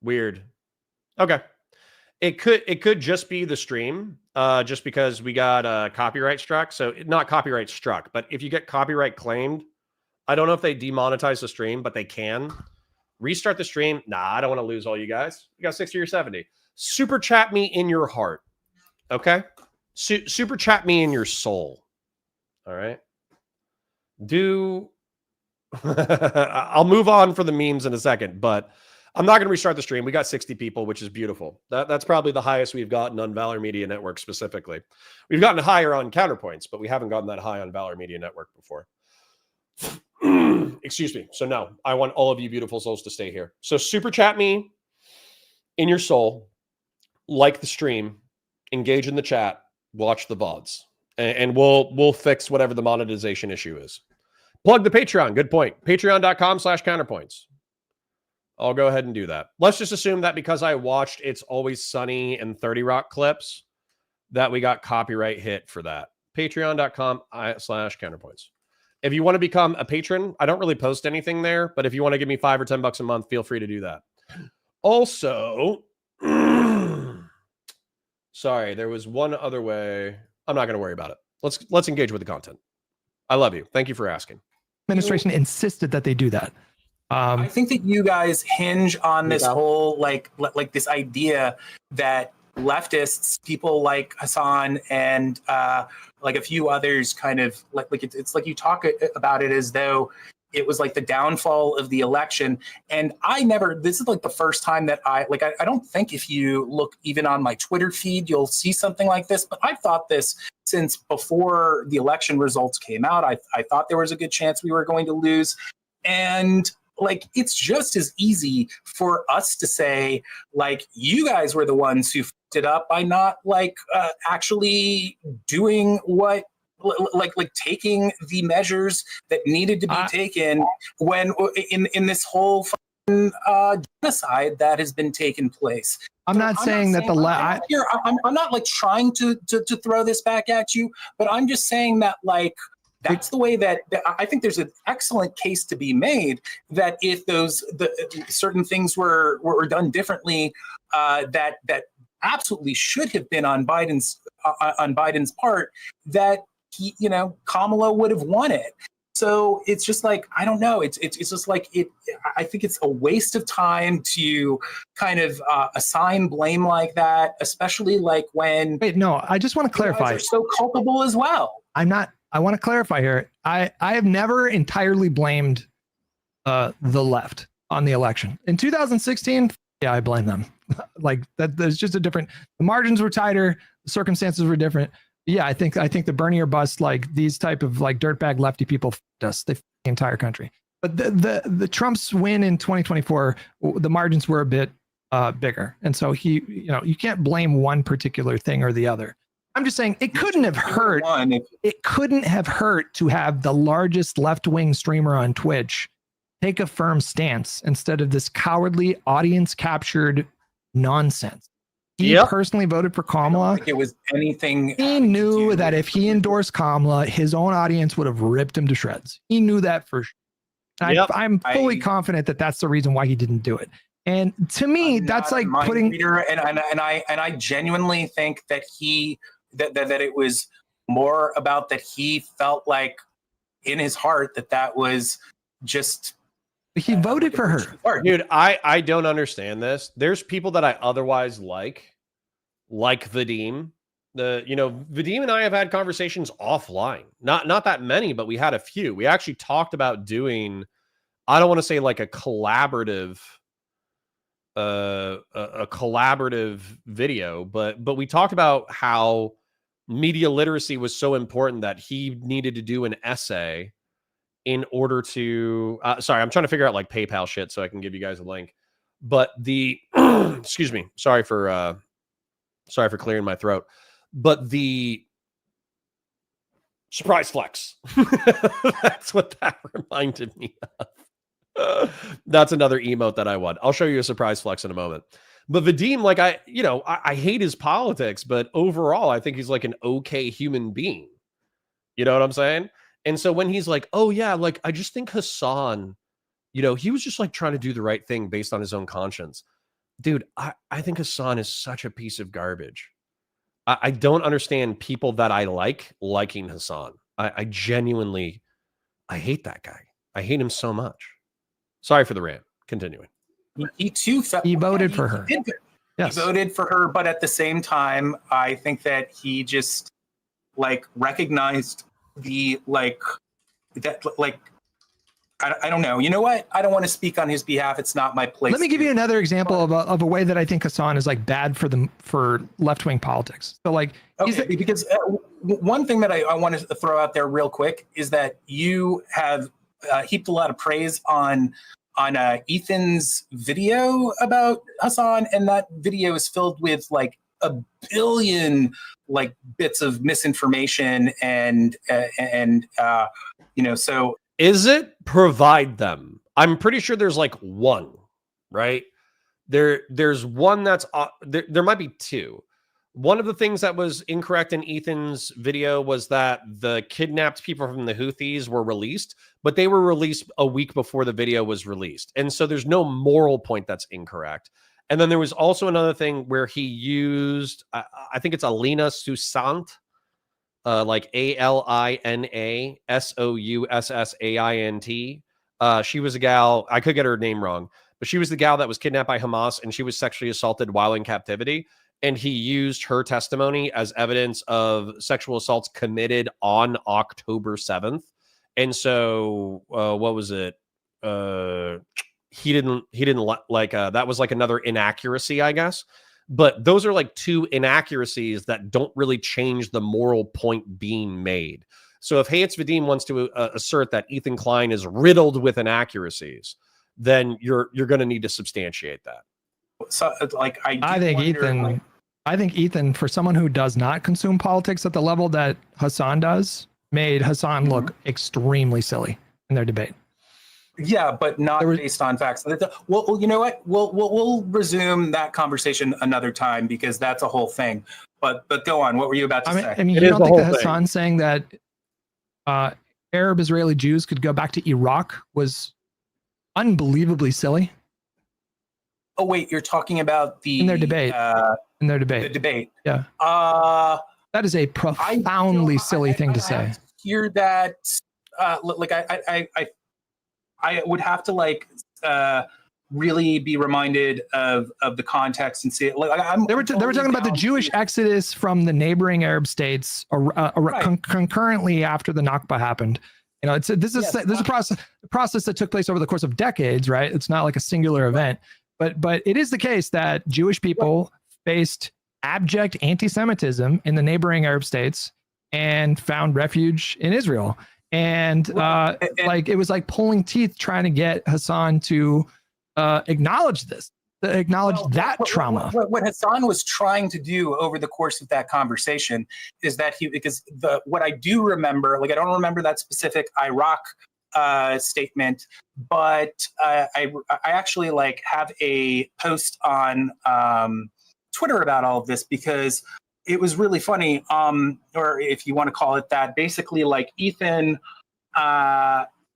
Weird. Okay. It could just be the stream, just because we got copyright struck. So not copyright struck, but if you get copyright claimed, I don't know if they demonetize the stream, but they can restart the stream. Nah, I don't want to lose all you guys. You got 60 or 70. Super chat me in your heart. Okay. Super chat me in your soul. All right. I'll move on for the memes in a second, but I'm not going to restart the stream. We got 60 people, which is beautiful. That's probably the highest we've gotten on Valor Media Network specifically. We've gotten higher on Counterpoints, but we haven't gotten that high on Valor Media Network before. Excuse me. So no, I want all of you beautiful souls to stay here. So super chat me in your soul, like the stream, engage in the chat, watch the VODs, and we'll fix whatever the monetization issue is. Plug the Patreon. Good point. Patreon.com/counterpoints. I'll go ahead and do that. Let's just assume that because I watched It's Always Sunny and 30 Rock clips, that we got copyright hit for that. Patreon.com/counterpoints. If you want to become a patron, I don't really post anything there, but if you want to give me $5 or $10 a month, feel free to do that. Also, sorry, there was one other way. I'm not going to worry about it. Let's engage with the content. I love you. Thank you for asking.
Administration insisted that they do that.
I think that you guys hinge on this whole like this idea that leftists, people like Hassan and like a few others, kind of like it's like you talk about it as though it was like the downfall of the election. And this is like the first time that I don't think if you look even on my Twitter feed, you'll see something like this, but I've thought this since before the election results came out. I thought there was a good chance we were going to lose. And like, it's just as easy for us to say, like, you guys were the ones who fucked it up by not actually doing what, like taking the measures that needed to be taken when in this whole genocide that has been taking place.
I'm not saying that
I'm not like trying to throw this back at you, but I'm just saying that like that's the way that I think there's an excellent case to be made that if certain things were done differently, that absolutely should have been on Biden's part, that he, Kamala would have won it. So it's just like, I don't know. It's just like I think it's a waste of time to kind of assign blame like that, especially like when.
Wait, no, I just want to clarify.
Are so culpable as well.
I want to clarify here. I have never entirely blamed the left on the election. In 2016, yeah, I blame them. Like that, there's just the margins were tighter, the circumstances were different. Yeah, I think the Bernie or bust, like these type of like dirtbag lefty people f***ed us. They f***ed the entire country. But the Trump's win in 2024, the margins were a bit bigger, and so you can't blame one particular thing or the other. I'm just saying it couldn't have hurt. It couldn't have hurt to have the largest left-wing streamer on Twitch take a firm stance instead of this cowardly audience-captured nonsense. He personally voted for Kamala.
I don't think it was anything.
He knew that if he endorsed Kamala, his own audience would have ripped him to shreds. He knew that for sure. I'm fully confident that that's the reason why he didn't do it. And to me, that's like putting.
And I genuinely think that that it was more about that he felt like in his heart that was just.
He voted for her.
Dude, I don't understand this. There's people that I otherwise like Vadim. Vadim and I have had conversations offline. Not that many, but we had a few. We actually talked about doing, I don't want to say like a collaborative video, but we talked about how media literacy was so important that he needed to do an essay in order to sorry, I'm trying to figure out like PayPal shit so I can give you guys a link. But the excuse me, sorry for clearing my throat. But the surprise flex. That's what that reminded me of. That's another emote that I want. I'll show you a surprise flex in a moment. But Vadim, like I hate his politics, but overall I think he's like an okay human being. You know what I'm saying? And so when he's like, oh yeah, like I just think Hassan, he was just like trying to do the right thing based on his own conscience. Dude, I think Hassan is such a piece of garbage. I don't understand people that I liking Hassan. I genuinely, I hate that guy. I hate him so much. Sorry for the rant. Continuing.
He too felt
he voted for her.
Yes. He voted for her, but at the same time, I think that he just like recognized the I don't know. You know what? I don't want to speak on his behalf. It's not my place.
Let me give you another example of a way that I think Hassan is like bad for left-wing politics. So like,
because one thing that I want to throw out there real quick is that you have heaped a lot of praise on Ethan's video about Hassan, and that video is filled with like a billion like bits of misinformation and so
is it? Provide them. I'm pretty sure there's like one, right? There's one that's there might be two. One of the things that was incorrect in Ethan's video was that the kidnapped people from the Houthis were released, but they were released a week before the video was released. And so there's no moral point that's incorrect. And then there was also another thing where he used, I think it's Alina Sussant, like ALINA SOUSSAINT. She was a gal, I could get her name wrong, but she was the gal that was kidnapped by Hamas and she was sexually assaulted while in captivity. And he used her testimony as evidence of sexual assaults committed on October 7th. And so what was it? He didn't like that was like another inaccuracy, I guess. But those are like two inaccuracies that don't really change the moral point being made. So if Hayat's Vadim wants to assert that Ethan Klein is riddled with inaccuracies, then you're going to need to substantiate that.
So like
I think Ethan, for someone who does not consume politics at the level that Hassan does, made Hassan look extremely silly in their debate.
Yeah, but not based on facts. Well, you know what? We'll resume that conversation another time because that's a whole thing. But go on. What were you about to say?
I mean, you don't think that Hassan saying that Arab Israeli Jews could go back to Iraq was unbelievably silly?
Oh wait, you're talking about
in their debate.
The debate.
Yeah. That is a profoundly silly thing to say.
Hear that? Like I would have to like really be reminded of the context and see it. Like
they were talking about the Jewish exodus from the neighboring Arab states concurrently after the Nakba happened. You know, this is a process that took place over the course of decades, right? It's not like a singular event, but it is the case that Jewish people faced abject anti-Semitism in the neighboring Arab states and found refuge in Israel. And like it was like pulling teeth trying to get Hassan to acknowledge this, to acknowledge trauma.
What Hassan was trying to do over the course of that conversation is that what I do remember, like I don't remember that specific Iraq statement, but I actually like have a post on Twitter about all of this because it was really funny, or if you want to call it that. Basically, like Ethan,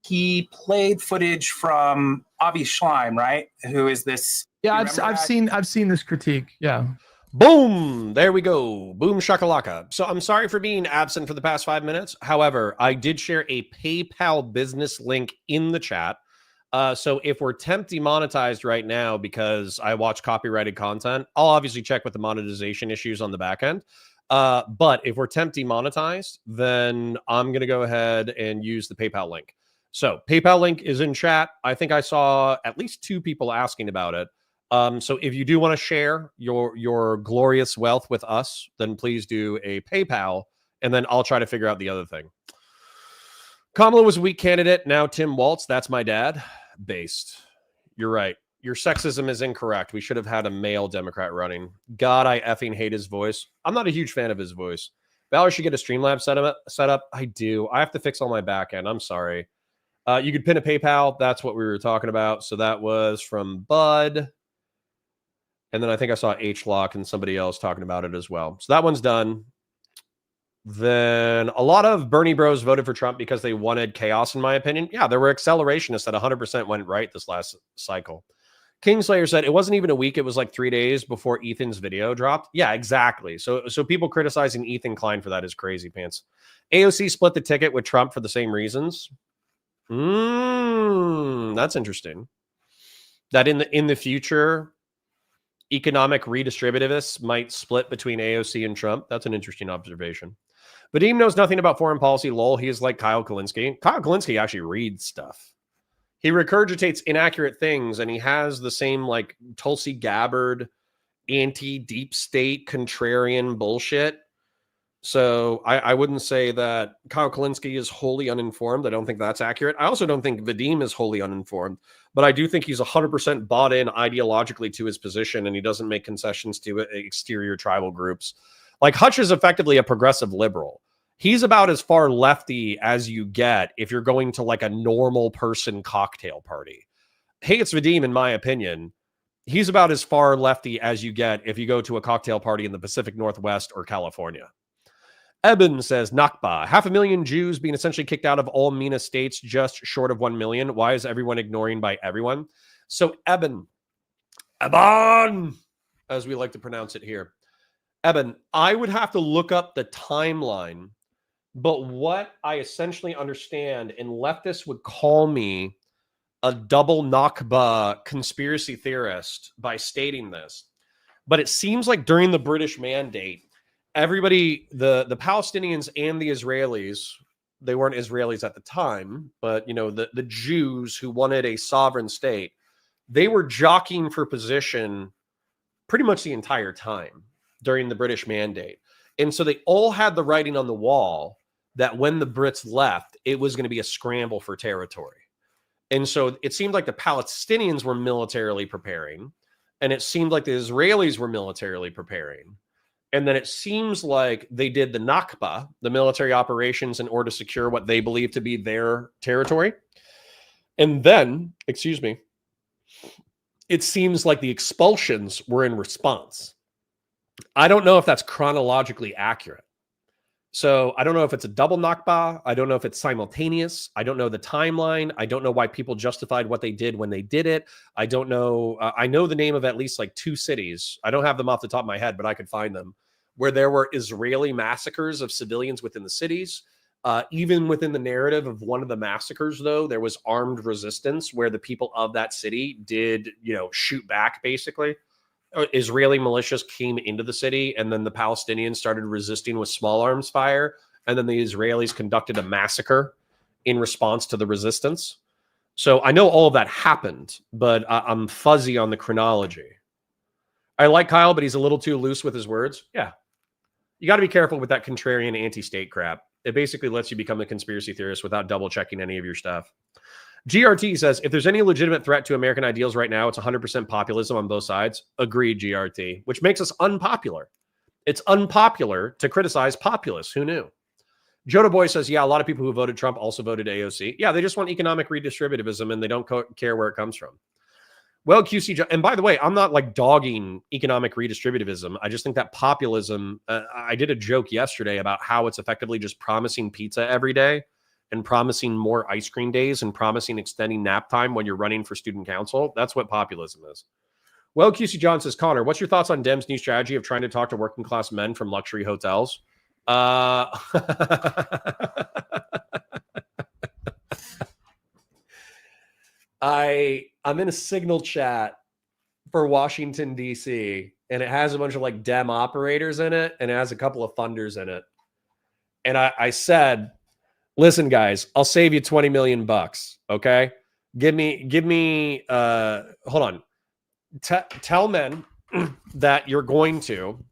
he played footage from Avi Schleim, right? Who is this?
Yeah, I've seen this critique. Yeah.
Boom! There we go. Boom shakalaka. So I'm sorry for being absent for the past 5 minutes. However, I did share a PayPal business link in the chat. So if we're temp demonetized right now because I watch copyrighted content, I'll obviously check with the monetization issues on the back end. But if we're temp demonetized, then I'm going to go ahead and use the PayPal link. So PayPal link is in chat. I think I saw at least 2 people asking about it. So if you do want to share your glorious wealth with us, then please do a PayPal, and then I'll try to figure out the other thing. Kamala was a weak candidate. Now Tim Walz, that's my dad. Based. You're right. Your sexism is incorrect. We should have had a male Democrat running. God, I effing hate his voice. I'm not a huge fan of his voice. Valor should get a Streamlabs set up. I do. I have to fix all my back end. I'm sorry. You could pin a PayPal. That's what we were talking about. So that was from Bud. And then I think I saw H-Lock and somebody else talking about it as well. So that one's done. Then a lot of Bernie bros voted for Trump because they wanted chaos, in my opinion. Yeah, there were accelerationists that 100% went right this last cycle. Kingslayer said it wasn't even a week. It was like 3 days before Ethan's video dropped. Yeah, exactly. So people criticizing Ethan Klein for that is crazy pants. AOC split the ticket with Trump for the same reasons. That's interesting. That in the future, economic redistributivists might split between AOC and Trump. That's an interesting observation. Vadim knows nothing about foreign policy. Lol, he is like Kyle Kulinski. Kyle Kulinski actually reads stuff. He regurgitates inaccurate things, and he has the same like Tulsi Gabbard, anti-deep state, contrarian bullshit. So I wouldn't say that Kyle Kulinski is wholly uninformed. I don't think that's accurate. I also don't think Vadim is wholly uninformed, but I do think he's 100% bought in ideologically to his position, and he doesn't make concessions to exterior tribal groups. Like Hutch is effectively a progressive liberal. He's about as far lefty as you get if you're going to like a normal person cocktail party. Hey, it's Vadim, in my opinion. He's about as far lefty as you get if you go to a cocktail party in the Pacific Northwest or California. Eben says, Nakba, 500,000 Jews being essentially kicked out of all MENA states, just short of 1 million. Why is everyone ignoring by everyone? So Eben, as we like to pronounce it here. Eben, I would have to look up the timeline, but what I essentially understand, and leftists would call me a double Nakba conspiracy theorist by stating this, but it seems like during the British Mandate, everybody, the Palestinians and the Israelis, they weren't Israelis at the time, but you know, the Jews who wanted a sovereign state, they were jockeying for position pretty much the entire time during the British Mandate. And so they all had the writing on the wall that when the Brits left, it was going to be a scramble for territory. And so it seemed like the Palestinians were militarily preparing, and it seemed like the Israelis were militarily preparing. And then it seems like they did the Nakba, the military operations, in order to secure what they believe to be their territory. And then, it seems like the expulsions were in response. I don't know if that's chronologically accurate. So I don't know if it's a double Nakba. I don't know if it's simultaneous. I don't know the timeline. I don't know why people justified what they did when they did it. I don't know. I know the name of at least like 2 cities. I don't have them off the top of my head, but I could find them, where there were Israeli massacres of civilians within the cities. Even within the narrative of one of the massacres, though, there was armed resistance where the people of that city did, shoot back, basically. Israeli militias came into the city, and then the Palestinians started resisting with small arms fire, and then the Israelis conducted a massacre in response to the resistance. So I know all of that happened, but I'm fuzzy on the chronology. I like Kyle, but he's a little too loose with his words. Yeah. You got to be careful with that contrarian anti-state crap. It basically lets you become a conspiracy theorist without double checking any of your stuff. GRT says, if there's any legitimate threat to American ideals right now, it's 100% populism on both sides. Agreed, GRT, which makes us unpopular. It's unpopular to criticize populists. Who knew? Joda Boy says, yeah, a lot of people who voted Trump also voted AOC. Yeah, they just want economic redistributivism and they don't care where it comes from. Well, QC, and by the way, I'm not like dogging economic redistributivism. I just think that populism, I did a joke yesterday about how it's effectively just promising pizza every day and promising more ice cream days and promising extending nap time when you're running for student council. That's what populism is. Well, QC John says, Connor, what's your thoughts on Dem's new strategy of trying to talk to working class men from luxury hotels? I'm in a Signal chat for Washington, D.C., and it has a bunch of like Dem operators in it, and it has a couple of funders in it. And I said, listen, guys, I'll save you $20 million. Okay. Give me, hold on. Tell men that you're going to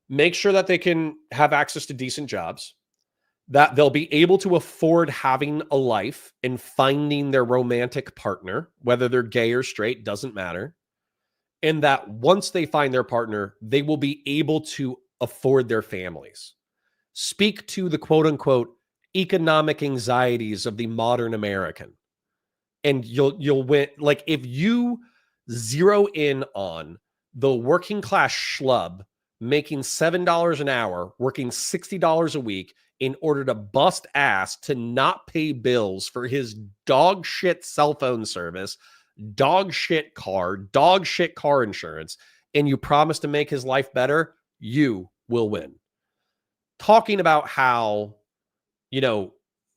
make sure that they can have access to decent jobs, that they'll be able to afford having a life and finding their romantic partner, whether they're gay or straight, doesn't matter. And that once they find their partner, they will be able to afford their families. Speak to the quote unquote economic anxieties of the modern American. And you'll win. Like if you zero in on the working class schlub making $7 an hour, working $60 a week in order to bust ass to not pay bills for his dog shit cell phone service, dog shit car insurance, and you promise to make his life better, you will win. Talking about how,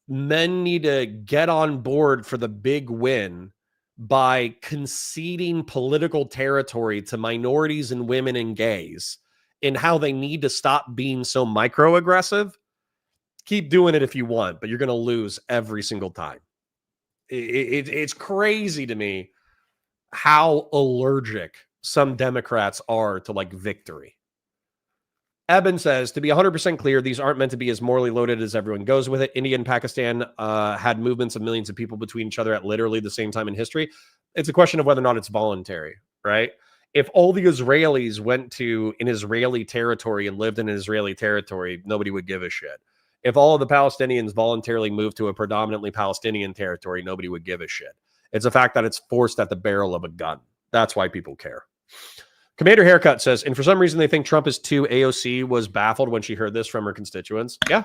men need to get on board for the big win by conceding political territory to minorities and women and gays, and how they need to stop being so microaggressive. Keep doing it if you want, but you're going to lose every single time. It's crazy to me how allergic some Democrats are to like victory. Eben says, to be 100% clear, these aren't meant to be as morally loaded as everyone goes with it. India and Pakistan had movements of millions of people between each other at literally the same time in history. It's a question of whether or not it's voluntary, right? If all the Israelis went to an Israeli territory and lived in an Israeli territory, nobody would give a shit. If all of the Palestinians voluntarily moved to a predominantly Palestinian territory, nobody would give a shit. It's a fact that it's forced at the barrel of a gun. That's why people care. Commander Haircut says, and for some reason they think Trump is too. AOC was baffled when she heard this from her constituents. Yeah.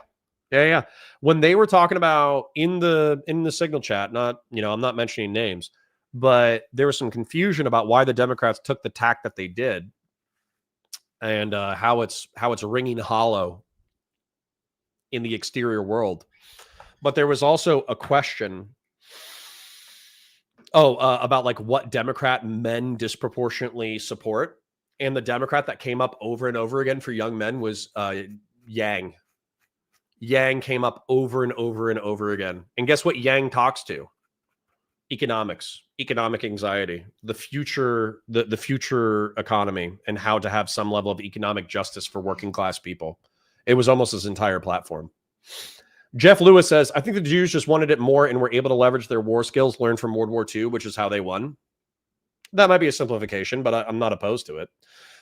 When they were talking about in the Signal chat, not, I'm not mentioning names, but there was some confusion about why the Democrats took the tack that they did and how it's ringing hollow in the exterior world. But there was also a question about like what Democrat men disproportionately support. And the Democrat that came up over and over again for young men was Yang. Yang came up over and over and over again. And guess what Yang talks to? Economics, economic anxiety, the future economy, and how to have some level of economic justice for working class people. It was almost his entire platform. Jeff Lewis says, I think the Jews just wanted it more and were able to leverage their war skills learned from World War II, which is how they won. That might be a simplification, but I'm not opposed to it.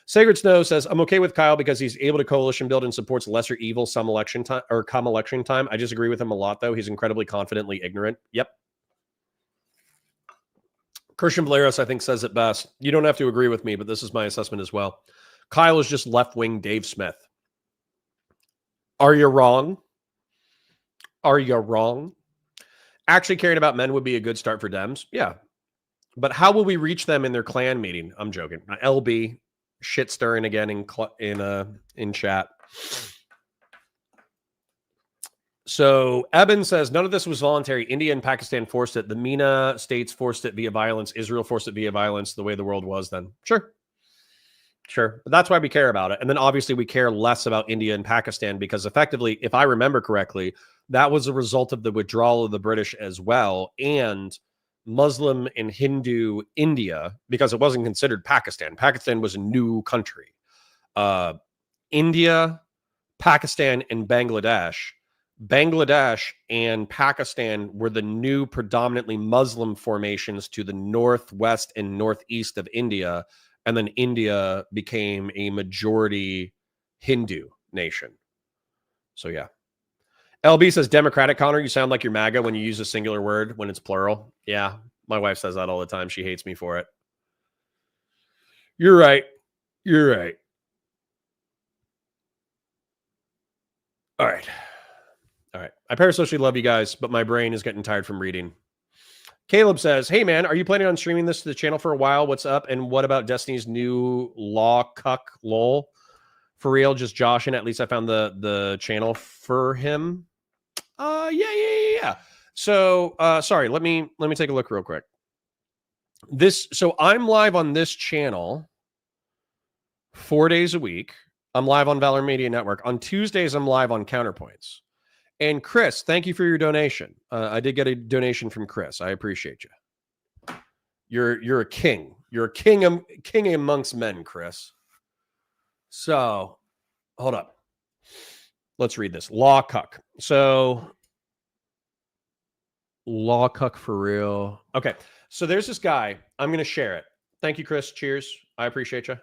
Sacred Snow says, I'm okay with Kyle because he's able to coalition build and supports lesser evil come election time. I disagree with him a lot, though. He's incredibly confidently ignorant. Yep. Christian Valeros, I think, says it best. You don't have to agree with me, but this is my assessment as well. Kyle is just left-wing Dave Smith. Are you wrong? Are you wrong? Actually caring about men would be a good start for Dems. Yeah. But how will we reach them in their clan meeting? I'm joking. LB shit stirring again in chat. So Eben says none of this was voluntary. India and Pakistan forced it. The MENA states forced it via violence. Israel forced it via violence. The way the world was then. Sure. But that's why we care about it. And then obviously we care less about India and Pakistan because effectively, if I remember correctly, that was a result of the withdrawal of the British as well. And Muslim and Hindu India, because it wasn't considered Pakistan. Pakistan was a new country. India, Pakistan, and Bangladesh. Bangladesh and Pakistan were the new predominantly Muslim formations to the northwest and northeast of India. And then India became a majority Hindu nation. So, yeah. LB says, Democratic, Connor, you sound like you're MAGA when you use a singular word when it's plural. Yeah, my wife says that all the time. She hates me for it. You're right. You're right. All right. All right. I parasocially love you guys, but my brain is getting tired from reading. Caleb says, hey, man, are you planning on streaming this to the channel for a while? What's up? And what about Destiny's new law cuck lol? For real, just Josh, and at least I found the channel for him. Yeah. So, sorry, let me take a look real quick. So I'm live on this channel 4 days a week. I'm live on Valor Media Network. On Tuesdays, I'm live on Counterpoints. And Chris, thank you for your donation. I did get a donation from Chris. I appreciate you. You're a king. You're a king amongst men, Chris. So, hold up. Let's read this. Law cuck. So, law cuck for real. Okay. So there's this guy. I'm going to share it. Thank you, Chris. Cheers. I appreciate you.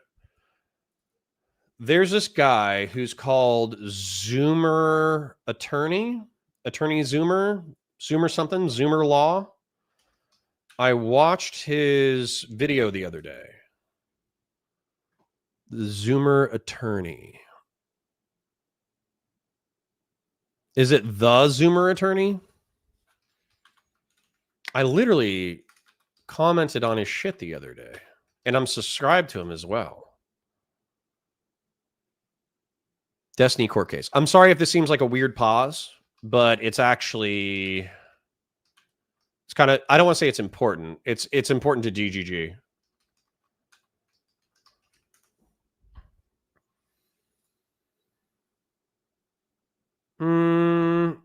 There's this guy who's called Zoomer Attorney Zoomer something, Zoomer Law. I watched his video the other day. The Zoomer Attorney. Is it the Zoomer Attorney? I literally commented on his shit the other day, and I'm subscribed to him as well. Destiny court case. I'm sorry if this seems like a weird pause, but it's actually, it's kind of, I don't want to say it's important. It's important to DGG.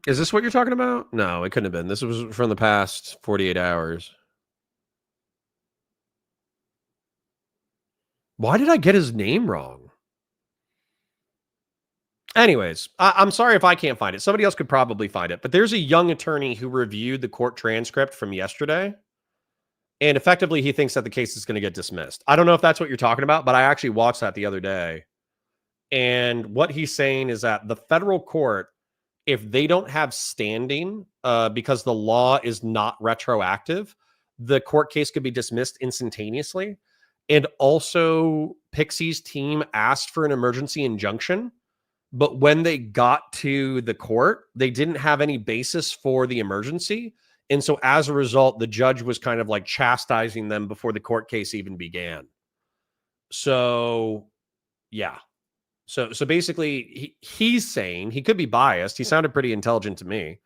Is this what you're talking about? No, it couldn't have been. This was from the past 48 hours. Why did I get his name wrong? Anyways, I'm sorry if I can't find it. Somebody else could probably find it. But there's a young attorney who reviewed the court transcript from yesterday. And effectively, he thinks that the case is going to get dismissed. I don't know if that's what you're talking about, but I actually watched that the other day. And what he's saying is that the federal court, if they don't have standing because the law is not retroactive, the court case could be dismissed instantaneously. And also, Pixie's team asked for an emergency injunction. But when they got to the court, they didn't have any basis for the emergency. And so as a result, the judge was kind of like chastising them before the court case even began. So, yeah. So basically, he's saying, he could be biased. He sounded pretty intelligent to me.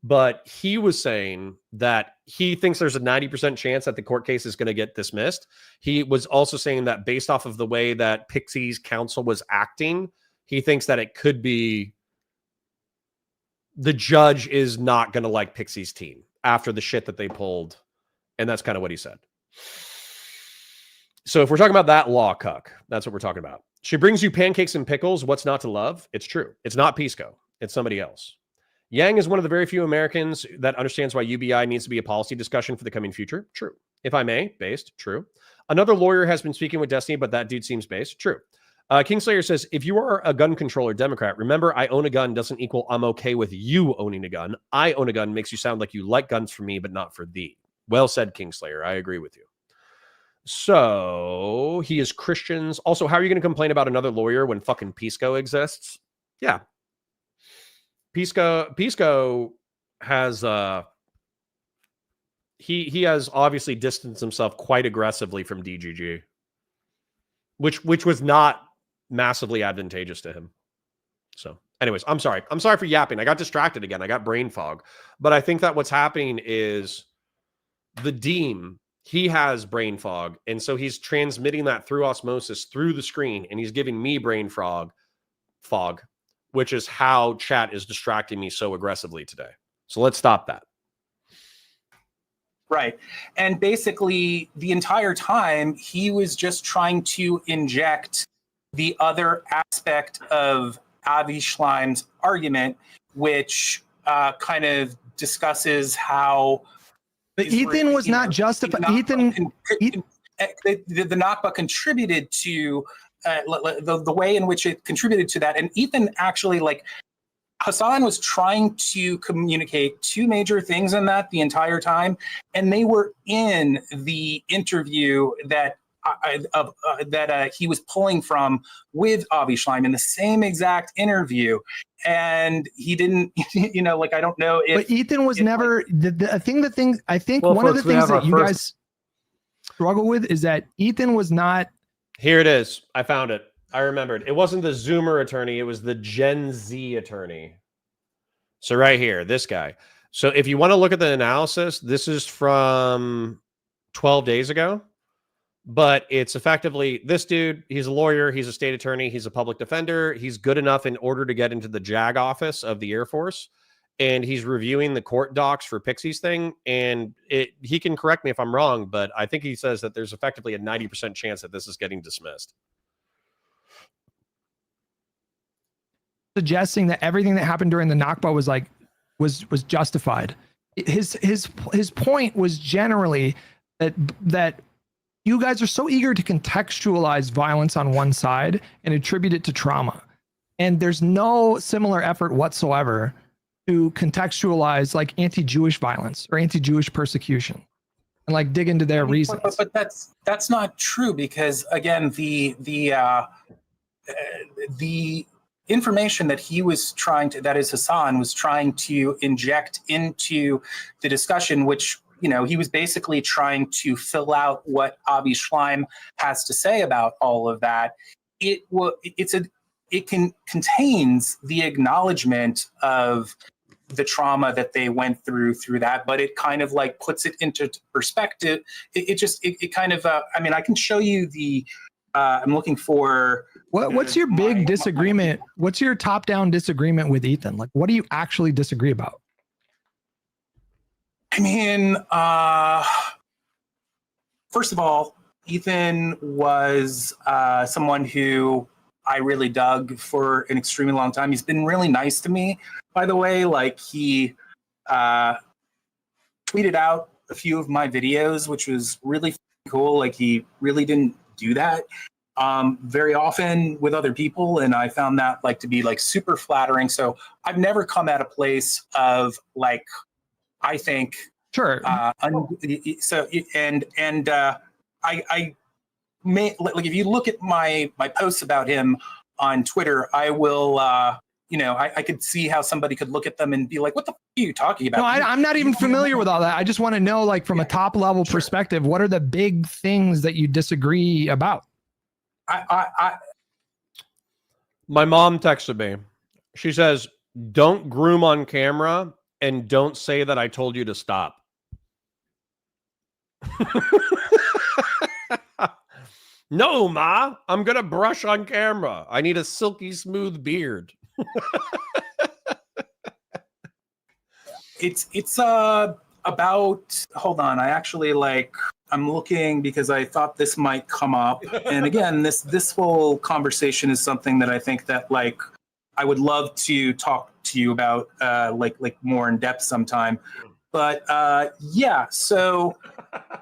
But he was saying that he thinks there's a 90% chance that the court case is going to get dismissed. He was also saying that based off of the way that Pixie's counsel was acting, he thinks that it could be the judge is not going to like Pixie's team after the shit that they pulled. And that's kind of what he said. So if we're talking about that law cuck, that's what we're talking about. She brings you pancakes and pickles. What's not to love? It's true. It's not Pisco. It's somebody else. Yang is one of the very few Americans that understands why UBI needs to be a policy discussion for the coming future. True. If I may, based. True. Another lawyer has been speaking with Destiny, but that dude seems based. True. Kingslayer says, if you are a gun controller Democrat, remember I own a gun doesn't equal I'm okay with you owning a gun. I own a gun makes you sound like you like guns for me, but not for thee. Well said, Kingslayer. I agree with you. So he is Christians. Also, how are you going to complain about another lawyer when fucking Pisco exists? Yeah. Pisco has he has obviously distanced himself quite aggressively from DGG, which was not massively advantageous to him. So anyways, I'm sorry for yapping. I got distracted again. I got brain fog. But I think that what's happening is the Deem, he has brain fog. And so he's transmitting that through osmosis through the screen. And he's giving me brain fog, which is how chat is distracting me so aggressively today. So let's stop that.
Right. And basically, the entire time, he was just trying to inject the other aspect of Avi Schleim's argument, which kind of discusses how.
But Ethan was not justified. The
Nakba contributed to the way in which it contributed to that, and Ethan actually Hassan was trying to communicate two major things in that the entire time, and they were in the interview that he was pulling from with Avi Schleim in the same exact interview, and he didn't, I don't know if.
But Ethan was never I think
Well,
one of the
folks, we
things
have our
that you
first-
guys struggle with is that Ethan was not.
Here it is. I found it. I remembered. It wasn't the Zoomer attorney. It was the Gen Z attorney. So right here, this guy. So if you want to look at the analysis, this is from 12 days ago. But it's effectively this dude. He's a lawyer. He's a state attorney. He's a public defender. He's good enough in order to get into the JAG office of the Air Force. And he's reviewing the court docs for Pixie's thing. And he can correct me if I'm wrong, but I think he says that there's effectively a 90% chance that this is getting dismissed.
Suggesting that everything that happened during the Nakba was justified. His point was generally that you guys are so eager to contextualize violence on one side and attribute it to trauma, and there's no similar effort whatsoever to contextualize anti-Jewish violence or anti-Jewish persecution and dig into their reasons.
But that's not true, because again, the information that Hassan was trying to inject into the discussion, which he was basically trying to fill out what Avi Schleim has to say about all of that. It contains the acknowledgement of the trauma that they went through that, but it kind of puts it into perspective. It kind of I can show you the. I'm looking for.
What's your big disagreement? What's your top-down disagreement with Ethan? What do you actually disagree about?
I mean, first of all, Ethan was someone who I really dug for an extremely long time. He's been really nice to me, by the way. He tweeted out a few of my videos, which was really cool. He really didn't do that very often with other people, and I found that to be super flattering. So I've never come at a place of I think
sure.
I may if you look at my posts about him on Twitter, I will I could see how somebody could look at them and be like, what the f- are you talking about?
No, I'm not even familiar with all that. I just want to know, from a top level perspective, what are the big things that you disagree about?
My mom texted me. She says, don't groom on camera and don't say that I told you to stop. No, Ma, I'm going to brush on camera. I need a silky smooth beard.
It's about, hold on. I actually I'm looking because I thought this might come up. And again, this whole conversation is something that I think that I would love to talk to you about more in depth sometime. But yeah, so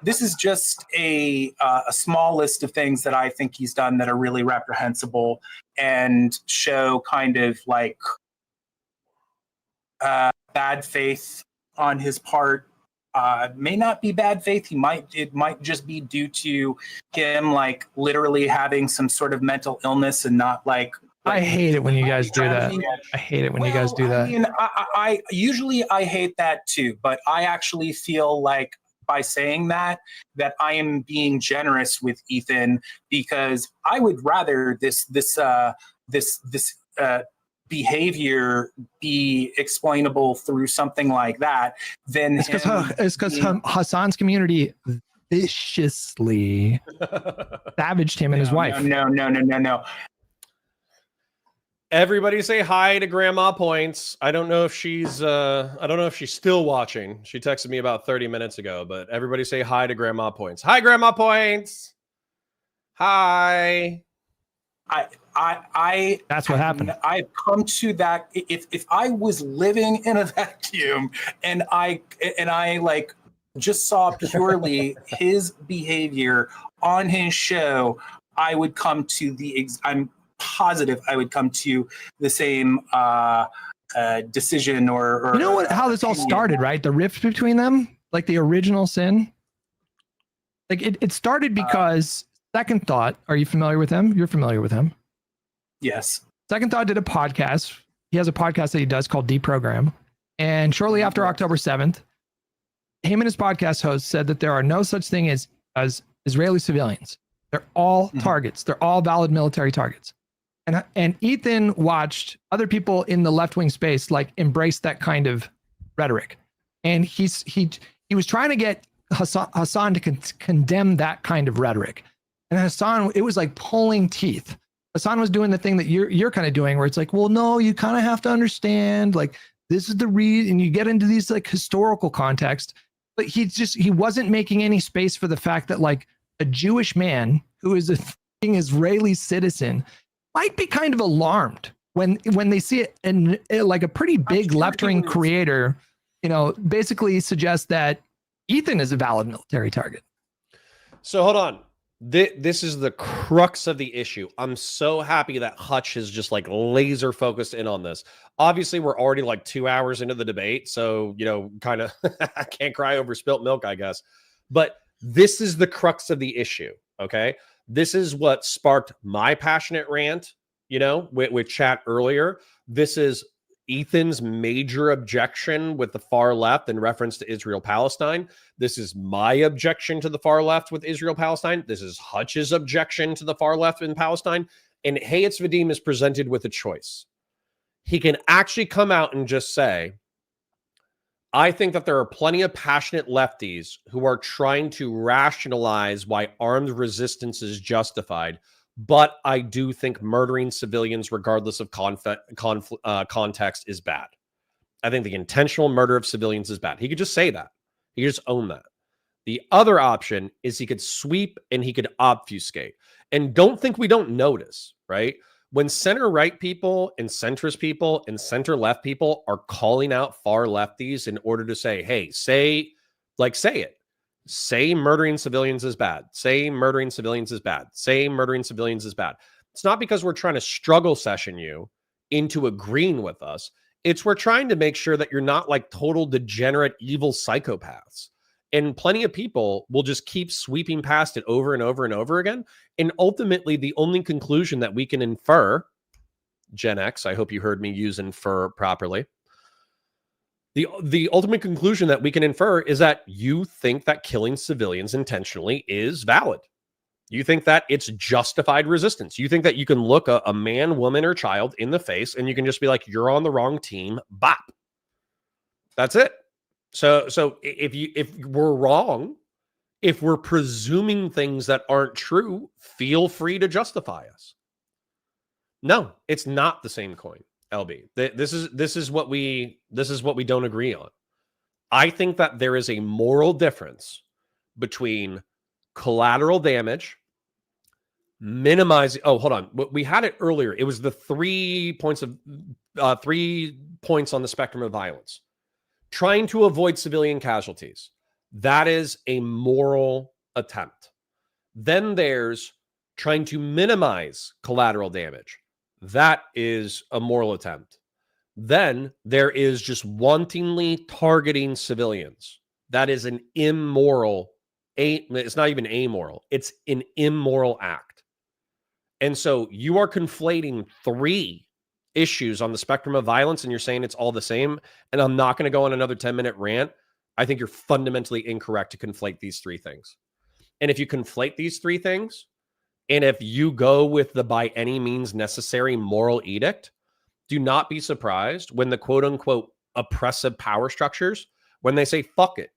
this is just a small list of things that I think he's done that are really reprehensible and show kind of bad faith on his part. May not be bad faith. It might just be due to him literally having some sort of mental illness and not
I hate it when you guys do that. I hate it when you guys do that.
I mean, I usually I hate that too, but I actually feel by saying that I am being generous with Ethan, because I would rather this behavior be explainable through something like that than
it's because Hassan's community viciously savaged him and his wife.
No.
Everybody say hi to Grandma Points. I don't know if she's still watching. She texted me about 30 minutes ago, but everybody say hi to Grandma Points. Hi, Grandma Points. Hi.
That's what happened.
I've come to that. If I was living in a vacuum and I like just saw purely his behavior on his show, I would come to I'm positive I would come to the same decision or
you know what? How this all started, right? The rift between them, like the original sin. Like it started because Second Thought. Are you familiar with him? You're familiar with him.
Yes.
Second Thought did a podcast. He has a podcast that he does called Deprogram. And shortly after October 7th, him and his podcast host said that there are no such thing as Israeli civilians. They're all targets. They're all valid military targets. And Ethan watched other people in the left-wing space like embrace that kind of rhetoric. And he was trying to get Hassan to condemn that kind of rhetoric. And Hassan, it was like pulling teeth. Hassan was doing the thing that you're kind of doing, where it's like, well, no, you kind of have to understand, like, this is the reason, and you get into these like historical context, but he wasn't making any space for the fact that like a Jewish man who is a Israeli citizen might be kind of alarmed when they see it, and like a pretty big left-wing creator, basically suggests that Ethan is a valid military target.
So hold on. This is the crux of the issue. I'm so happy that Hutch is just like laser focused in on this. Obviously, we're already like 2 hours into the debate, so kind of I can't cry over spilt milk, I guess. But this is the crux of the issue. Okay, this is what sparked my passionate rant. With chat earlier. This is Ethan's major objection with the far left in reference to Israel-Palestine. This is my objection to the far left with Israel-Palestine. This is Hutch's objection to the far left in Palestine. And Hey, It's Vadim is presented with a choice. He can actually come out and just say, I think that there are plenty of passionate lefties who are trying to rationalize why armed resistance is justified, but I do think murdering civilians, regardless of context, is bad. I think the intentional murder of civilians is bad. He could just say that. He could just own that. The other option is he could sweep and he could obfuscate. And don't think we don't notice, right? When center-right people and centrist people and center-left people are calling out far lefties in order to say, hey, say it. Say murdering civilians is bad. Say murdering civilians is bad. Say murdering civilians is bad. It's not because we're trying to struggle session you into agreeing with us. It's we're trying to make sure that you're not like total degenerate, evil psychopaths. And plenty of people will just keep sweeping past it over and over and over again. And ultimately, the only conclusion that we can infer, Gen X, I hope you heard me use infer properly. The ultimate conclusion that we can infer is that you think that killing civilians intentionally is valid. You think that it's justified resistance. You think that you can look a man, woman, or child in the face and you can just be like, you're on the wrong team, bop. That's it. So if we're wrong, if we're presuming things that aren't true, feel free to justify us. No, it's not the same coin. LB, this is what we don't agree on. I think that there is a moral difference between collateral damage, minimizing. Oh, hold on. We had it earlier. It was the 3 points on the spectrum of violence. Trying to avoid civilian casualties. That is a moral attempt. Then there's trying to minimize collateral damage. That is a moral attempt. Then there is just wantonly targeting civilians. That is an immoral, it's not even amoral. It's an immoral act. And so you are conflating 3 issues on the spectrum of violence and you're saying it's all the same. And I'm not going to go on another 10-minute rant. I think you're fundamentally incorrect to conflate these 3 things. And if you conflate these 3 things, and if you go with the by any means necessary moral edict, do not be surprised when the quote unquote oppressive power structures, when they say, fuck it.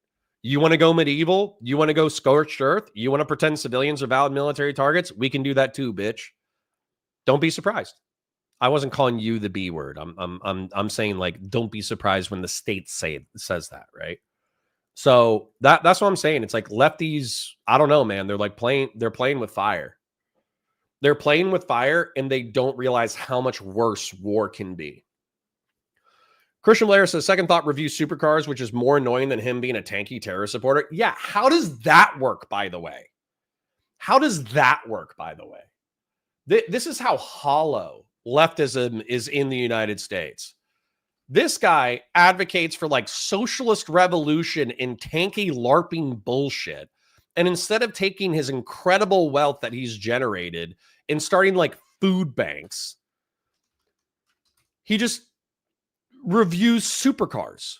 You want to go medieval? You want to go scorched earth? You want to pretend civilians are valid military targets? We can do that too, bitch. Don't be surprised. I wasn't calling you the B word. I'm saying like, don't be surprised when the state says that, right? So that's what I'm saying. It's like lefties, I don't know, man. They're playing with fire. They're playing with fire, and they don't realize how much worse war can be. Christian Blair says, second thought reviews supercars, which is more annoying than him being a tanky terror supporter. Yeah, how does that work, by the way? How does that work, by the way? This is how hollow leftism is in the United States. This guy advocates for like socialist revolution in tanky LARPing bullshit. And instead of taking his incredible wealth that he's generated and starting like food banks, he just reviews supercars.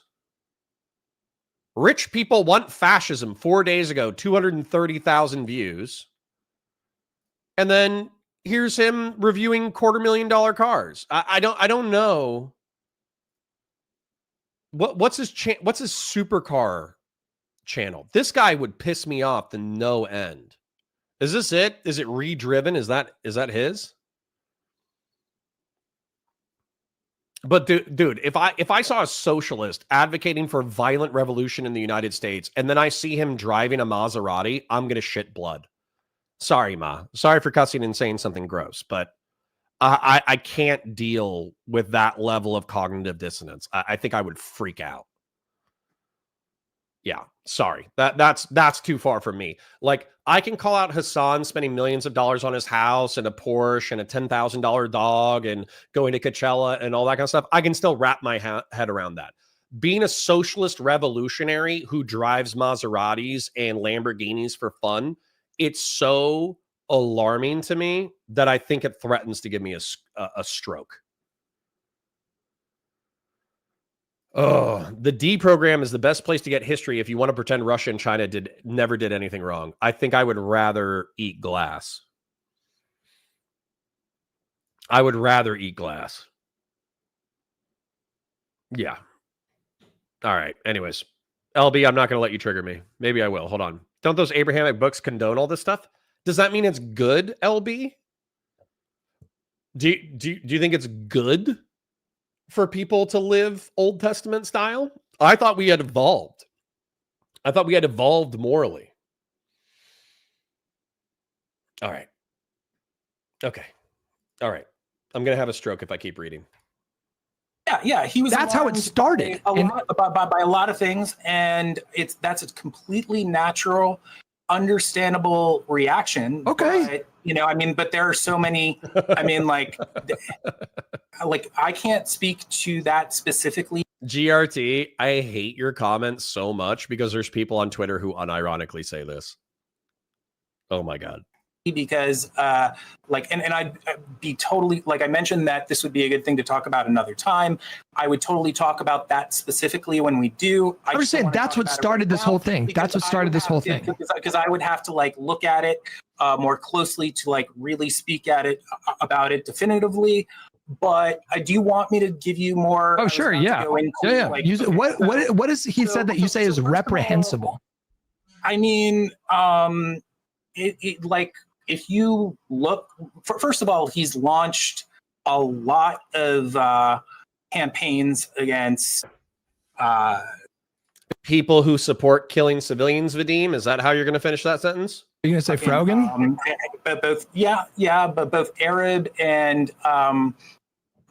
Rich people want fascism 4 days ago, 230,000 views. And then here's him reviewing $250,000 cars. I don't know. What's his supercar channel? This guy would piss me off to no end. Is this it? Is it redriven? Is that his? But dude, if I saw a socialist advocating for violent revolution in the United States, and then I see him driving a Maserati, I'm gonna shit blood. Sorry, Ma. Sorry for cussing and saying something gross, but I can't deal with that level of cognitive dissonance. I think I would freak out. Yeah, sorry. That's too far from me. Like, I can call out Hassan spending millions of dollars on his house and a Porsche and a $10,000 dog and going to Coachella and all that kind of stuff. I can still wrap my head around that. Being a socialist revolutionary who drives Maseratis and Lamborghinis for fun, it's so alarming to me that I think it threatens to give me a stroke. Oh, the D program is the best place to get history if you want to pretend Russia and China never did anything wrong. I think I would rather eat glass. I would rather eat glass. Yeah. All right. Anyways, LB, I'm not going to let you trigger me. Maybe I will. Hold on. Don't those Abrahamic books condone all this stuff? Does that mean it's good, LB? Do you think it's good for people to live Old Testament style? I thought we had evolved. I thought we had evolved morally. All right. Okay. All right. I'm going to have a stroke if I keep reading.
Yeah, he was.
That's how it started.
By a lot of things, and that's a completely natural, understandable reaction.
Okay.
But, but there are so many. like I can't speak to that specifically.
GRT, I hate your comments so much because there's people on Twitter who unironically say this. Oh my God.
Because and I'd be totally, like I mentioned that this would be a good thing to talk about another time. I would totally talk about that specifically when we do.
I was saying that's what started this whole thing. That's what started this whole thing.
Because I would have to look at it more closely to really speak at it about it definitively. But do you want me to give you more?
Oh, sure. Yeah. What is he said that you say is reprehensible?
If you look, first of all, he's launched a lot of campaigns against
people who support killing civilians, Vadim. Is that how you're going to finish that sentence?
Are you going to say Frogan?
But both Arab and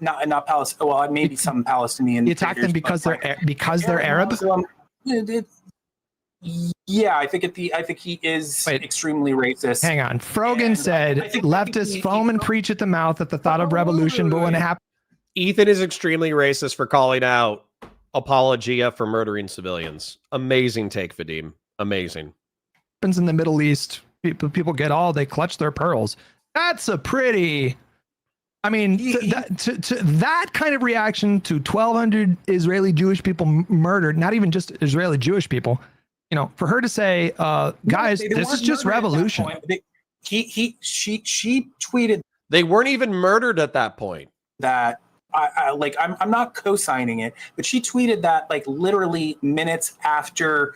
not Palestine. Well, maybe some Palestinian.
You attack them because they're Arab.
Muslim, yeah, I think he is extremely racist.
Hang on. Frogan said leftists foam and preach at the mouth at the thought of revolution, but when it happens...
Ethan is extremely racist for calling out Apologia for murdering civilians. Amazing take, Vadim. Amazing.
Happens in the Middle East, people they clutch their pearls. That's a pretty... that kind of reaction to 1,200 Israeli Jewish people murdered, not even just Israeli Jewish people, for her to say, guys, this is just revolution.
She tweeted.
They weren't even murdered at that point.
That I'm not co-signing it, but she tweeted that literally minutes after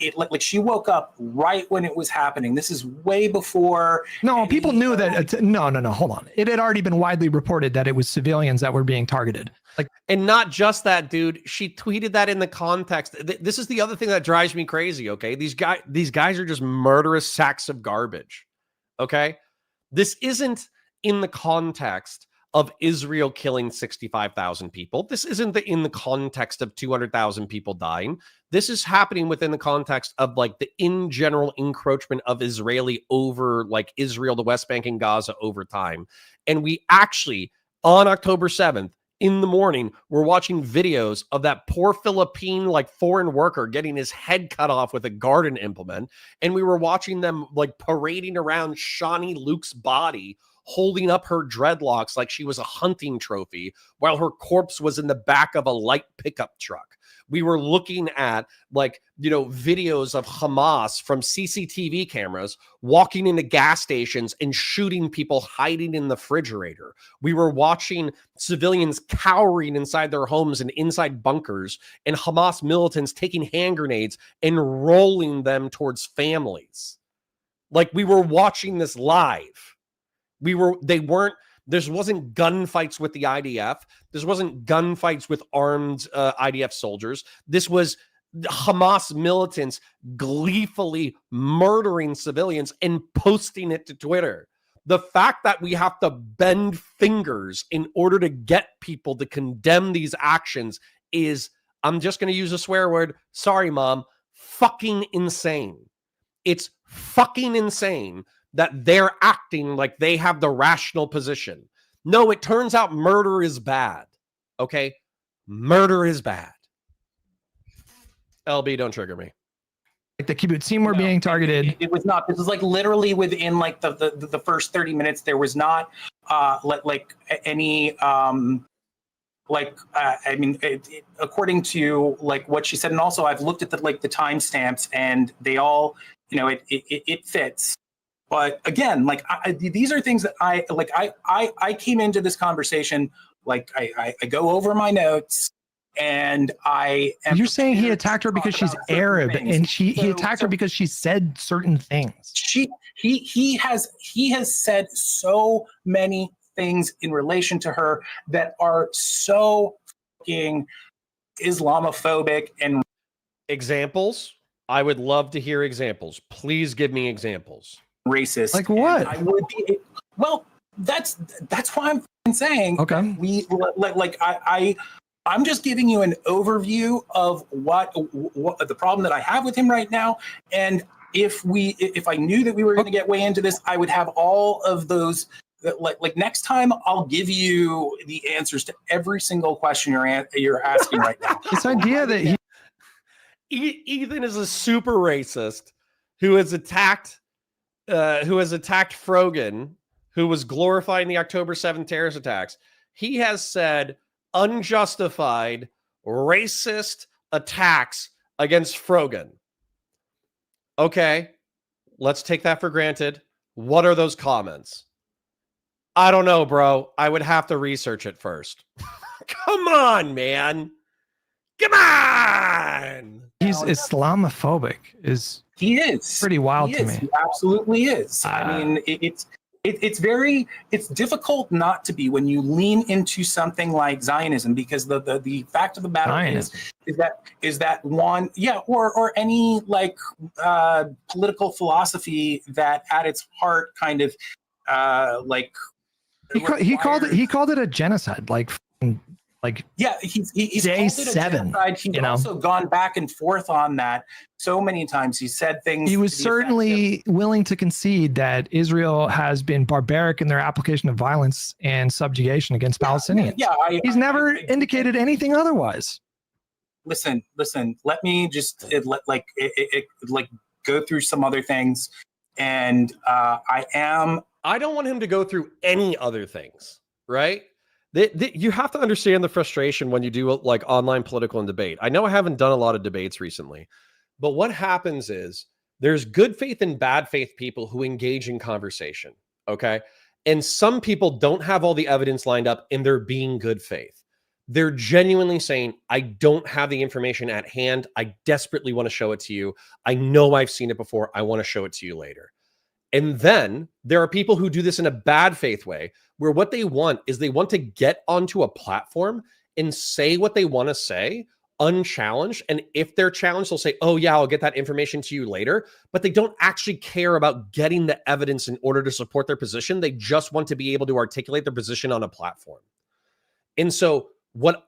it. She woke up right when it was happening. This is way before.
No, people knew that. No. Hold on. It had already been widely reported that it was civilians that were being targeted.
And not just that, dude. She tweeted that in the context. This is the other thing that drives me crazy. Okay, these guys are just murderous sacks of garbage. Okay, This isn't in the context of Israel killing 65,000 people. This isn't in the context of 200,000 people dying. This is happening within the context of like the in general encroachment of Israeli over like Israel, the West Bank and Gaza over time. And we actually, on October 7th, in the morning, we're watching videos of that poor Philippine like foreign worker getting his head cut off with a garden implement. And we were watching them like parading around Shawnee Luke's body, holding up her dreadlocks like she was a hunting trophy while her corpse was in the back of a light pickup truck. We were looking at like, you know, videos of Hamas from CCTV cameras walking into gas stations and shooting people hiding in the refrigerator. We were watching civilians cowering inside their homes and inside bunkers, and Hamas militants taking hand grenades and rolling them towards families. Like, we were watching this live. This wasn't gunfights with the IDF. This wasn't gunfights with armed IDF soldiers. This was Hamas militants gleefully murdering civilians and posting it to Twitter. The fact that we have to bend fingers in order to get people to condemn these actions is, I'm just going to use a swear word, sorry, Mom, fucking insane. It's fucking insane that they're acting like they have the rational position. No, it turns out murder is bad. Okay? Murder is bad. LB, don't trigger me.
Like the kibbutz team were being targeted.
It was not. This was like literally within like the first 30 minutes. There was not any according to like what she said, and also I've looked at the timestamps, and they all, you know, it fits. But again, like these are things that I came into this conversation like I go over my notes, and I am.
You're saying he attacked her because she's Arab, and he attacked her because she said certain things.
He has said so many things in relation to her that are so fucking Islamophobic and
examples. I would love to hear examples. Please give me examples.
Racist.
Like what?
I would be. Well, that's why I'm saying.
Okay.
I'm just giving you an overview of what the problem that I have with him right now, and if I knew that we were going to get way into this, I would have all of those. Like next time, I'll give you the answers to every single question you're asking right now.
This idea that
Ethan is a super racist who has attacked Frogan, who was glorifying the October 7th terrorist attacks. He has said unjustified racist attacks against Frogan. Okay, let's take that for granted. What are those comments? I don't know, bro. I would have to research it first. Come on, man. Come on.
He's Islamophobic.
He is
pretty wild to me.
He absolutely is. I mean, it's difficult not to be when you lean into something like Zionism, because the fact of the matter is that one, or any like political philosophy that at its heart kind of
he called it a genocide, like
he's
day
called it a
7.
genocide. He's also gone back and forth on that so many times. He said things.
He was certainly willing to concede that Israel has been barbaric in their application of violence and subjugation against Palestinians. He's never indicated anything otherwise.
Listen. Let me just go through some other things, and
I don't want him to go through any other things, right? You have to understand the frustration when you do like online political and debate. I know I haven't done a lot of debates recently, but what happens is there's good faith and bad faith people who engage in conversation. Okay. And some people don't have all the evidence lined up and they're being good faith. They're genuinely saying, I don't have the information at hand. I desperately want to show it to you. I know I've seen it before. I want to show it to you later. And then there are people who do this in a bad faith way, where what they want is they want to get onto a platform and say what they want to say unchallenged. And if they're challenged, they'll say, oh, yeah, I'll get that information to you later. But they don't actually care about getting the evidence in order to support their position. They just want to be able to articulate their position on a platform. And so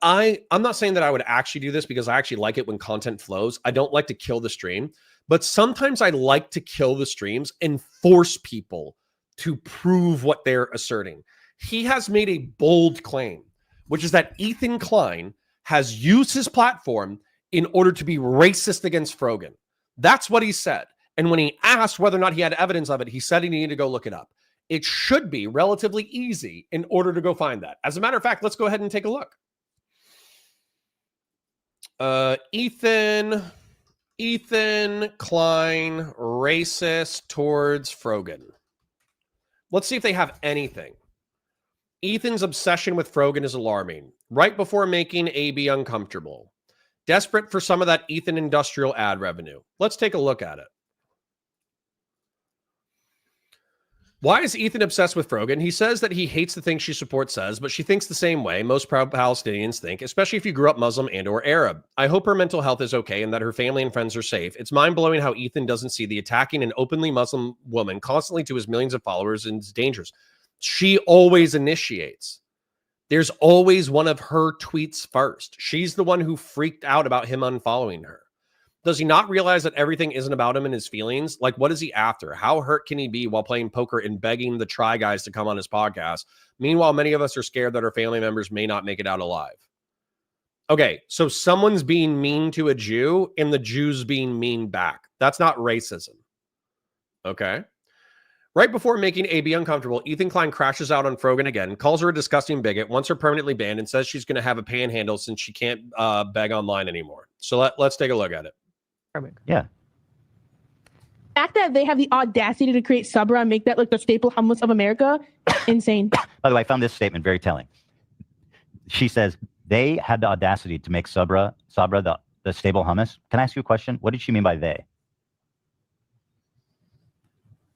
I'm not saying that I would actually do this because I actually like it when content flows. I don't like to kill the stream, but sometimes I like to kill the streams and force people to prove what they're asserting. He has made a bold claim, which is that Ethan Klein has used his platform in order to be racist against Frogan. That's what he said. And when he asked whether or not he had evidence of it, he said he needed to go look it up. It should be relatively easy in order to go find that. As a matter of fact, let's go ahead and take a look. Ethan Klein, racist towards Frogan. Let's see if they have anything. Ethan's obsession with Frogan is alarming. Right before making AB uncomfortable. Desperate for some of that Ethan industrial ad revenue. Let's take a look at it. Why is Ethan obsessed with Frogan? He says that he hates the things she supports says, but she thinks the same way most proud Palestinians think, especially if you grew up Muslim and or Arab. I hope her mental health is okay and that her family and friends are safe. It's mind-blowing how Ethan doesn't see the attacking an openly Muslim woman constantly to his millions of followers as dangerous. She always initiates. There's always one of her tweets first. She's the one who freaked out about him unfollowing her. Does he not realize that everything isn't about him and his feelings? Like, what is he after? How hurt can he be while playing poker and begging the Try Guys to come on his podcast? Meanwhile, many of us are scared that our family members may not make it out alive. Okay, so someone's being mean to a Jew and the Jew's being mean back. That's not racism. Okay. Right before making AB uncomfortable, Ethan Klein crashes out on Frogan again, calls her a disgusting bigot, wants her permanently banned, and says she's going to have a panhandle since she can't beg online anymore. So let's take a look at it.
Yeah. The fact that they have the audacity to create Sabra and make that like the staple hummus of America, insane.
By the way, I found this statement very telling. She says they had the audacity to make Sabra the staple hummus. Can I ask you a question? What did she mean by they?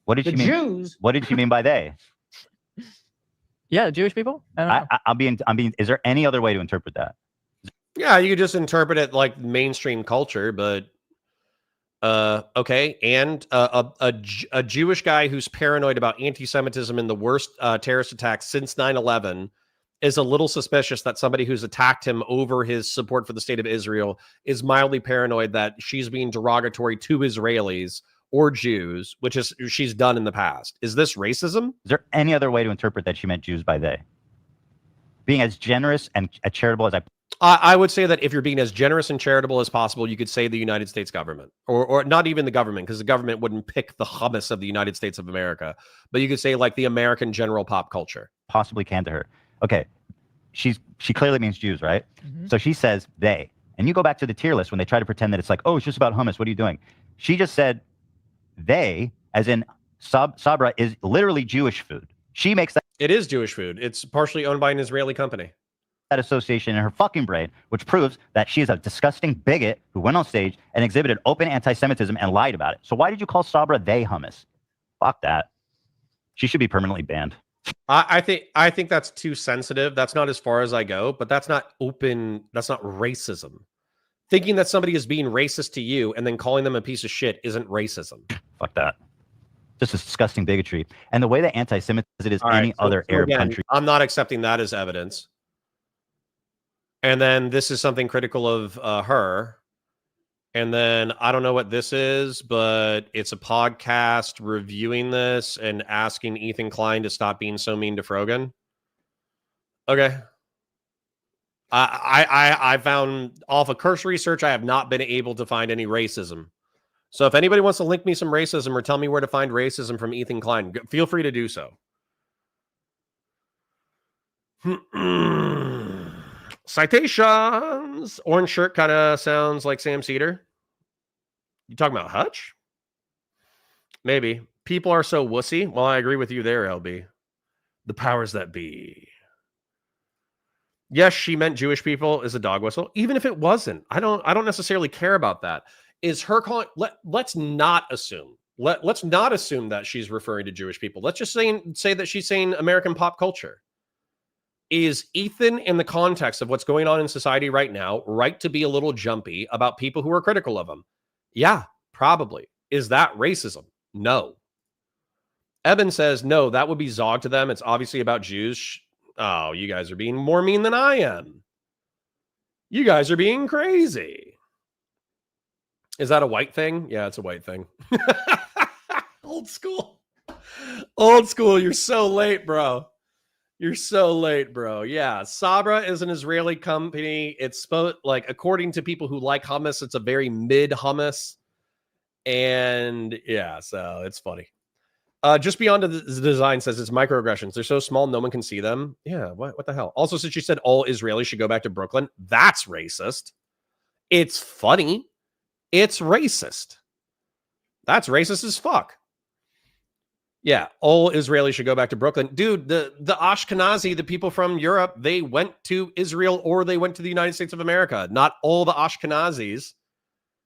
What did she mean?
Jews.
What did she mean by they?
Yeah, Jewish people.
I'm being. Is there any other way to interpret that?
Yeah, you could just interpret it like mainstream culture, but okay. And a Jewish guy who's paranoid about anti-Semitism and the worst terrorist attacks since 9/11 is a little suspicious that somebody who's attacked him over his support for the state of Israel is mildly paranoid that she's being derogatory to Israelis or Jews, which is she's done in the past. Is this racism?
Is there any other way to interpret that she meant Jews by they? Being as generous and charitable as
I would say that if you're being as generous and charitable as possible, you could say the United States government, or not even the government, because the government wouldn't pick the hummus of the United States of America. But you could say like the American general pop culture.
Possibly can to her. Okay, she clearly means Jews, right? Mm-hmm. So she says they, and you go back to the tier list when they try to pretend that it's like, oh, it's just about hummus. What are you doing? She just said they, as in Sabra is literally Jewish food. She makes that.
It is Jewish food. It's partially owned by an Israeli company.
That association in her fucking brain, which proves that she is a disgusting bigot who went on stage and exhibited open anti-Semitism and lied about it. So why did you call Sabra they hummus? Fuck that. She should be permanently banned.
I think that's too sensitive. That's not as far as I go, but that's not open. That's not racism. Thinking that somebody is being racist to you and then calling them a piece of shit isn't racism.
Fuck that. Just a disgusting bigotry. And the way that anti-Semitism is any other Arab country.
I'm not accepting that as evidence. And then this is something critical of her. And then I don't know what this is, but it's a podcast reviewing this and asking Ethan Klein to stop being so mean to Frogan. Okay. I found off of cursory research, I have not been able to find any racism. So if anybody wants to link me some racism or tell me where to find racism from Ethan Klein, feel free to do so. Citations. Orange shirt kind of sounds like Sam Cedar. You talking about Hutch? Maybe. People are so wussy. Well, I agree with you there, LB. The powers that be. Yes, she meant Jewish people is a dog whistle. Even if it wasn't, I don't necessarily care about that. Is her calling? Let's not assume. Let's not assume that she's referring to Jewish people. Let's just say that she's saying American pop culture. Is Ethan, in the context of what's going on in society right now, right to be a little jumpy about people who are critical of him? Yeah, probably. Is that racism? No. Eben says, no, that would be Zog to them. It's obviously about Jews. Oh, you guys are being more mean than I am. You guys are being crazy. Is that a white thing? Yeah, it's a white thing. Old school. Old school. You're so late, bro. You're so late, bro. Yeah, Sabra is an Israeli company. It's like, according to people who like hummus, it's a very mid hummus. And yeah, so it's funny. Just beyond the design says it's microaggressions. They're so small, no one can see them. Yeah, what the hell? Also, since you said all Israelis should go back to Brooklyn, that's racist. It's funny. It's racist. That's racist as fuck. Yeah, all Israelis should go back to Brooklyn. Dude, the Ashkenazi, the people from Europe, they went to Israel or they went to the United States of America. Not all the Ashkenazis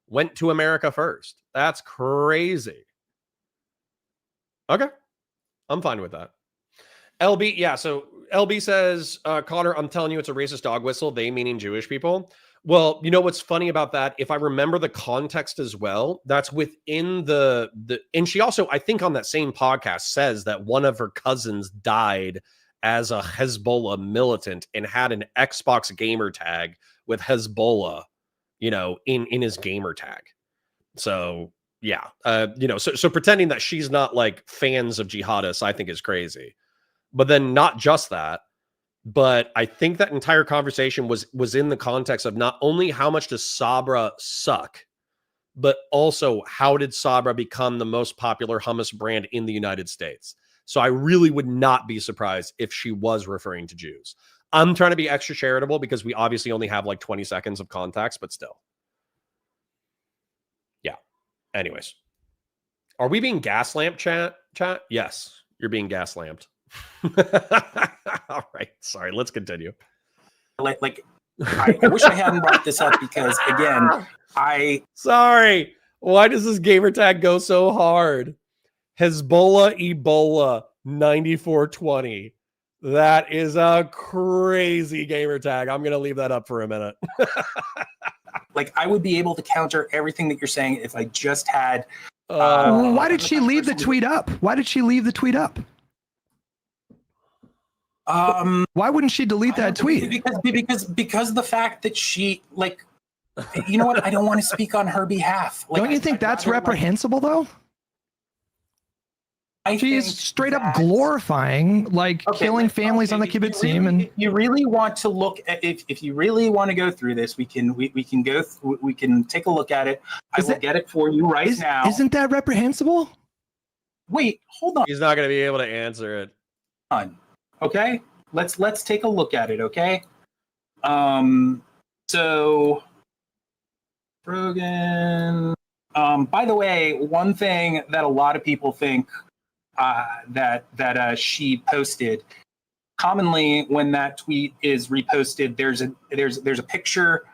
went to America first. That's crazy. Okay, I'm fine with that. LB, yeah, so LB says, Connor, I'm telling you, it's a racist dog whistle. They meaning Jewish people. Well, you know what's funny about that? If I remember the context as well, that's within the and she also, I think on that same podcast, says that one of her cousins died as a Hezbollah militant and had an Xbox gamer tag with Hezbollah, you know, in his gamer tag. So yeah, you know, so pretending that she's not like fans of jihadists, I think is crazy. But then not just that, but I think that entire conversation was in the context of not only how much does Sabra suck, but also how did Sabra become the most popular hummus brand in the United States? So I really would not be surprised if she was referring to Jews. I'm trying to be extra charitable because we obviously only have like 20 seconds of context, but still. Yeah. Anyways. Are we being gas lamped, chat? Yes, you're being gas lamped. All right. Sorry. Let's continue.
I wish I hadn't brought this up because, again,
Sorry. Why does this gamer tag go so hard? Hezbollah Ebola 9420. That is a crazy gamer tag. I'm going to leave that up for a minute.
I would be able to counter everything that you're saying if I just had.
Why did she leave the tweet up? Why did she leave the tweet up? Why wouldn't she delete that tweet?
Because the fact that she you know what? I don't want to speak on her behalf.
Don't you think that's reprehensible though? She's straight up glorifying killing families on the kibbutzim, and
if you really want to look at if you really want to go through this, we can take a look at it. I will get it for you right now.
Isn't that reprehensible?
Wait, hold on.
He's not going to be able to answer it.
Okay, let's take a look at it. Okay, so Rogan. By the way, one thing that a lot of people think that she posted. Commonly, when that tweet is reposted, there's a picture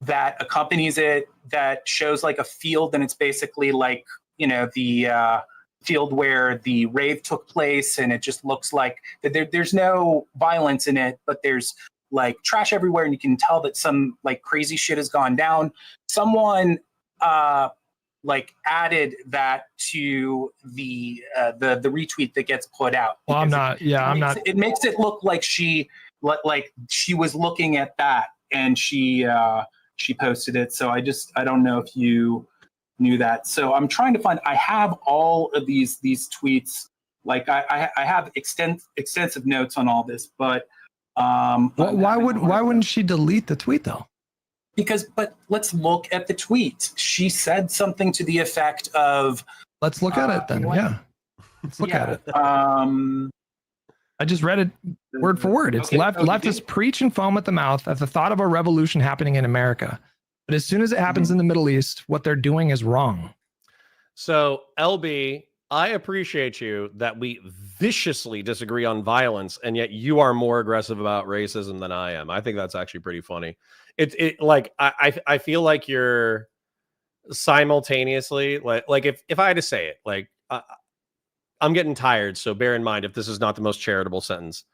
that accompanies it that shows like a field, and it's basically like the field where the rave took place, and it just looks like there's no violence in it, but there's like trash everywhere, and you can tell that some like crazy shit has gone down. Someone added that to the retweet that gets put out.
Well, I'm not.
It makes it look like she was looking at that and she posted it. So I don't know if you knew that. So I'm trying to find. I have all of these tweets. Like I have extensive notes on all this, but
why wouldn't she delete the tweet though?
But let's look at the tweet. She said something to the effect of.
Let's look at it then. Yeah. Let's look at it. I just read it word for word. It's leftists preach and foam at the mouth at the thought of a revolution happening in America. But as soon as it happens in the Middle East, what they're doing is wrong.
So, LB, I appreciate you that we viciously disagree on violence, and yet you are more aggressive about racism than I am. I think that's actually pretty funny. I feel like you're simultaneously like if I had to say it, I'm getting tired, so bear in mind if this is not the most charitable sentence.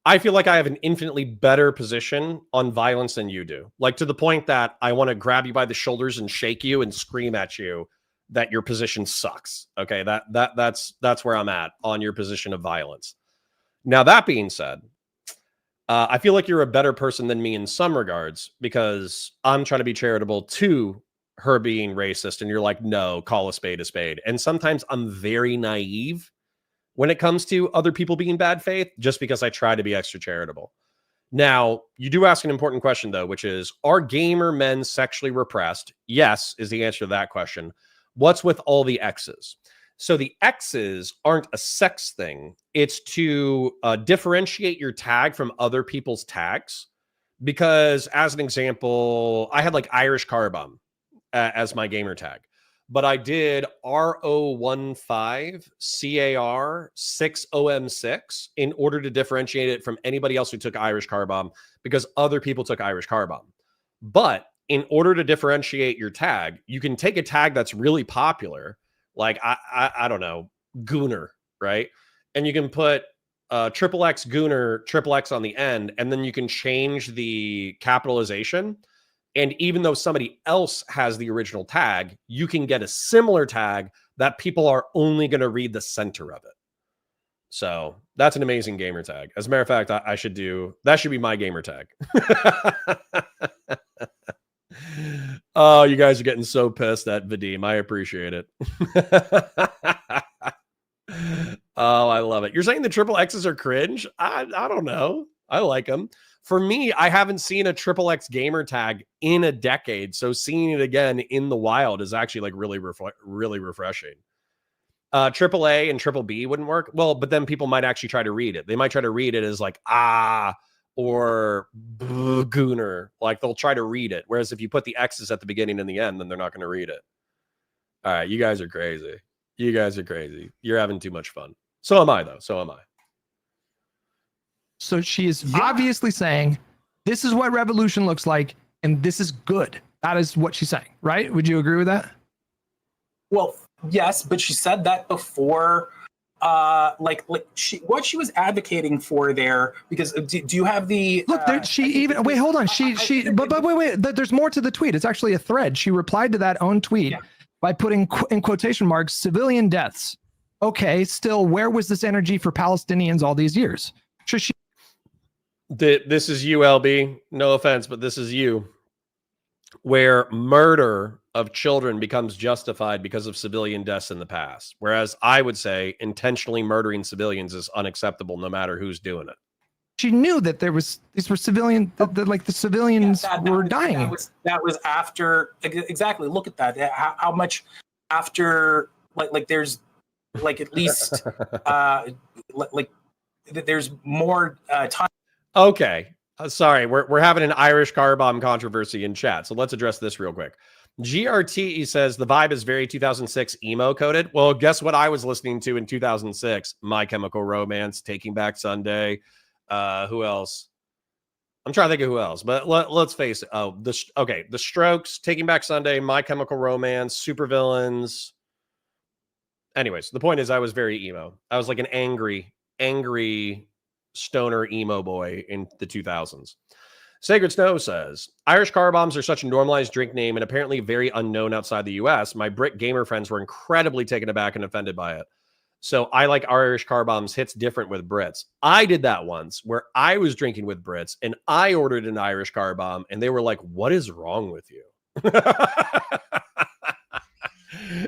I feel like I have an infinitely better position on violence than you do. Like, to the point that I want to grab you by the shoulders and shake you and scream at you that your position sucks. Okay, that's where I'm at on your position of violence. Now, that being said, I feel like you're a better person than me in some regards, because I'm trying to be charitable to her being racist, and you're like, no, call a spade a spade. And sometimes I'm very naive when it comes to other people being bad faith, just because I try to be extra charitable. Now, you do ask an important question, though, which is, are gamer men sexually repressed? Yes, is the answer to that question. What's with all the X's? So the X's aren't a sex thing. It's to differentiate your tag from other people's tags. Because, as an example, I had like Irish Car Bomb as my gamer tag. But I did RO15CAR6OM6 in order to differentiate it from anybody else who took Irish Car Bomb, because other people took Irish Car Bomb. But in order to differentiate your tag, you can take a tag that's really popular, like I don't know, Gooner, right? And you can put XXX Gooner, XXX on the end, and then you can change the capitalization. And even though somebody else has the original tag, you can get a similar tag that people are only going to read the center of it. So that's an amazing gamer tag. As a matter of fact, I should do, that should be my gamer tag. Oh, you guys are getting so pissed at Vadim. I appreciate it. Oh, I love it. You're saying the XXXs are cringe? I don't know. I like them. For me, I haven't seen a XXX gamer tag in a decade, so seeing it again in the wild is actually like really refreshing. AAA and Triple B wouldn't work. Well, but then people might actually try to read it. They might try to read it as like or Gooner. Like, they'll try to read it. Whereas if you put the X's at the beginning and the end, then they're not going to read it. All right, you guys are crazy. You guys are crazy. You're having too much fun. So am I, though. So am I.
So she is obviously saying, this is what revolution looks like, and this is good. That is what she's saying, right? Would you agree with that?
Well, yes, but she said that before. What she was advocating for there, because do you have the
look there, wait, hold on, but wait, there's more to the tweet. It's actually a thread. She replied to that own tweet by putting in quotation marks civilian deaths. Okay, still, where was this energy for Palestinians all these years?
This is you, LB. No offense, but this is you. Where murder of children becomes justified because of civilian deaths in the past. Whereas I would say intentionally murdering civilians is unacceptable no matter who's doing it.
She knew that these were civilian, the civilians were dying.
That was after, exactly. Look at that. How much after, there's at least, there's more time.
Okay. Sorry, we're having an Irish car bomb controversy in chat, so let's address this real quick. GRT says the vibe is very 2006 emo coded. Well, guess what I was listening to in 2006? My Chemical Romance, Taking Back Sunday. Who else? I'm trying to think of who else, but let's face it. Oh, The Strokes, Taking Back Sunday, My Chemical Romance, Supervillains. Anyways, the point is I was very emo. I was like an angry stoner emo boy in the 2000s. Sacred Snow says, Irish car bombs are such a normalized drink name and apparently very unknown outside the US. My Brit gamer friends were incredibly taken aback and offended by it. So I like Irish car bombs hits different with Brits. I did that once where I was drinking with Brits and I ordered an Irish car bomb and they were like, what is wrong with you?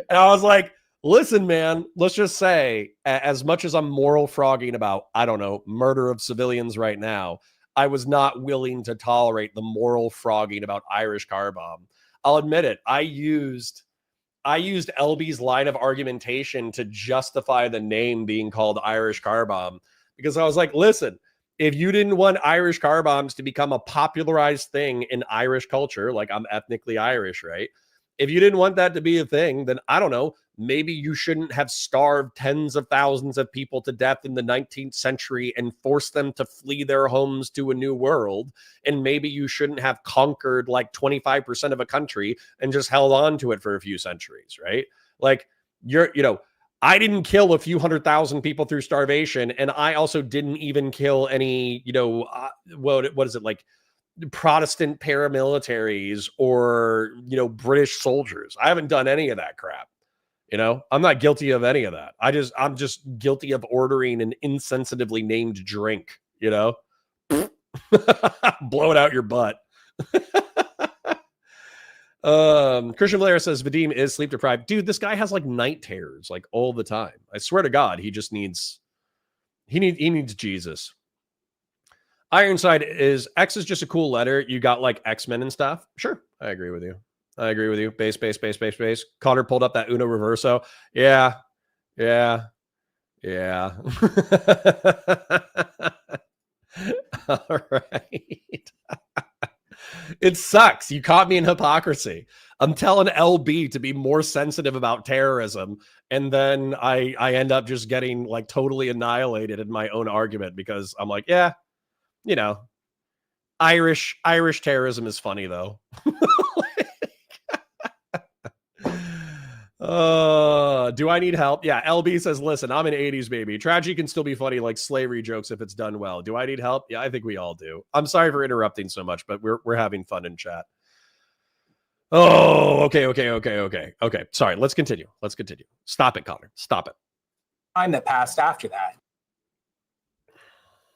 And I was like, listen, man, let's just say, as much as I'm moral frogging about, I don't know, murder of civilians right now, I was not willing to tolerate the moral frogging about Irish car bomb. I'll admit it. I used LB's line of argumentation to justify the name being called Irish car bomb, because I was like, listen, if you didn't want Irish car bombs to become a popularized thing in Irish culture, like I'm ethnically Irish, right? If you didn't want that to be a thing, then I don't know, maybe you shouldn't have starved tens of thousands of people to death in the 19th century and forced them to flee their homes to a new world. And maybe you shouldn't have conquered like 25% of a country and just held on to it for a few centuries, right? Like I didn't kill a few 100,000 people through starvation, and I also didn't even kill any, what is it, like Protestant paramilitaries or, British soldiers. I haven't done any of that crap. I'm not guilty of any of that. I'm just guilty of ordering an insensitively named drink, blow it out your butt. Christian Blair says Vadim is sleep deprived. Dude, this guy has like night terrors like all the time. I swear to God, he just needs Jesus. Ironside is X is just a cool letter. You got like X-Men and stuff. Sure, I agree with you. Base. Connor pulled up that Uno Reverso. Yeah. All right. It sucks. You caught me in hypocrisy. I'm telling LB to be more sensitive about terrorism, and then I end up just getting like totally annihilated in my own argument because I'm like, yeah, Irish terrorism is funny though. Do I need help? Yeah, LB says, listen, I'm an 80s baby. Tragedy can still be funny like slavery jokes if it's done well. Do I need help? Yeah, I think we all do. I'm sorry for interrupting so much, but we're having fun in chat. Oh, okay. Sorry, let's continue. Stop it, Connor. Stop it.
Time that passed after that.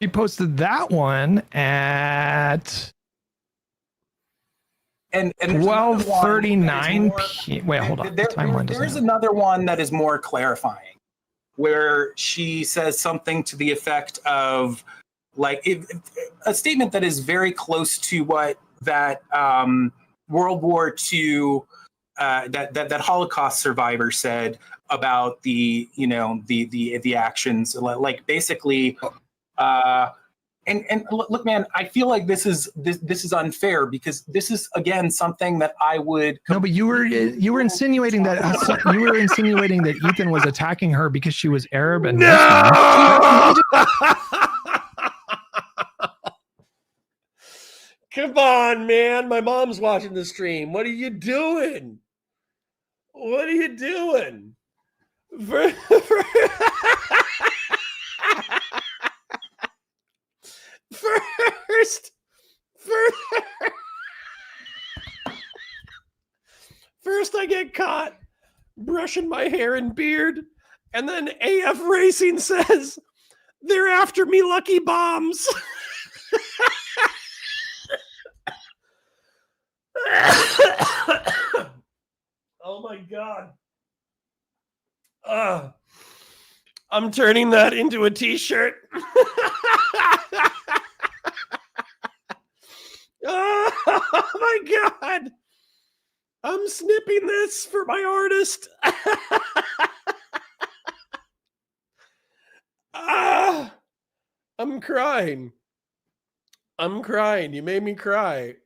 He posted that one at 12:39 p.m. Wait, hold on.
There's another one that is more clarifying, where she says something to the effect of, like, a statement that is very close to what that World War II, that Holocaust survivor said about the actions, like basically. And look, man, I feel like this is unfair because this is again something that I would.
No, but you were insinuating that Ethan was attacking her because she was Arab and Muslim.
Come on, man! My mom's watching the stream. What are you doing? First I get caught brushing my hair and beard, and then AF Racing says they're after me lucky bombs. Oh my God. I'm turning that into a t-shirt. Oh my God. I'm snipping this for my artist. I'm crying. You made me cry.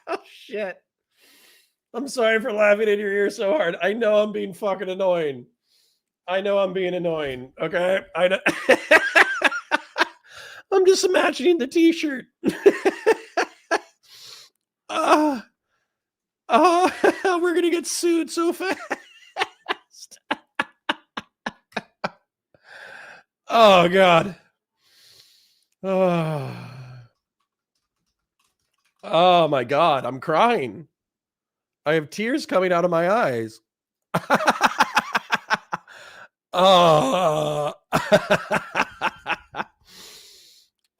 Oh, shit. I'm sorry for laughing in your ear so hard. I know I'm being fucking annoying. Okay? I know. I'm just imagining the t-shirt. We're going to get sued so fast. Oh, God. Oh, my God. I'm crying. I have tears coming out of my eyes. Oh.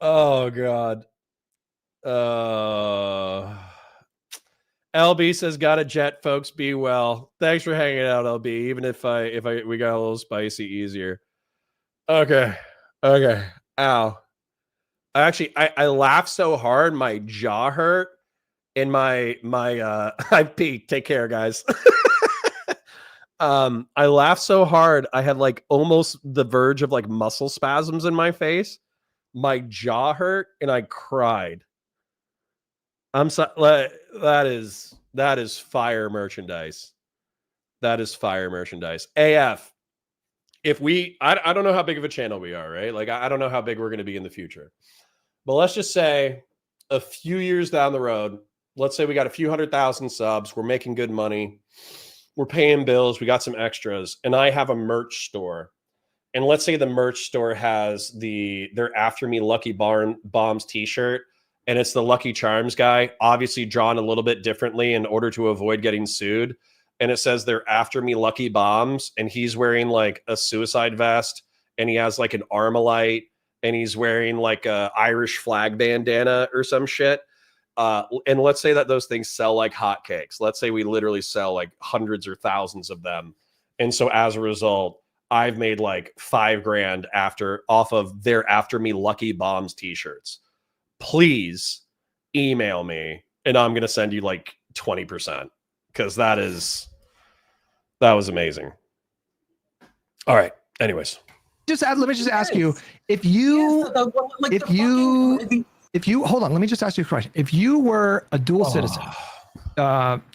Oh, God. LB says, got a jet, folks. Be well. Thanks for hanging out, LB. Even if we got a little spicy easier. Okay. Ow. I laughed so hard my jaw hurt and my I peaked. Take care, guys. I laughed so hard I had like almost the verge of like muscle spasms in my face. My jaw hurt and I cried. I'm so that is fire merchandise. That is fire merchandise. AF. If I don't know how big of a channel we are, right? Like I don't know how big we're going to be in the future. But let's just say a few years down the road, let's say we got a few 100,000 subs, we're making good money, we're paying bills, we got some extras, and I have a merch store. And let's say the merch store has their After Me Lucky Bombs t-shirt, and it's the Lucky Charms guy, obviously drawn a little bit differently in order to avoid getting sued. And it says they're After Me Lucky Bombs, and he's wearing like a suicide vest, and he has like an Armalite, and he's wearing like a Irish flag bandana or some shit. And let's say that those things sell like hotcakes. Let's say we literally sell like hundreds or thousands of them. And so as a result, I've made like $5,000 off of their After Me Lucky Bombs t-shirts. Please email me and I'm going to send you like 20% because that was amazing. All right. Anyways.
Let me just ask you, if you hold on, let me just ask you a question. If you were a dual citizen,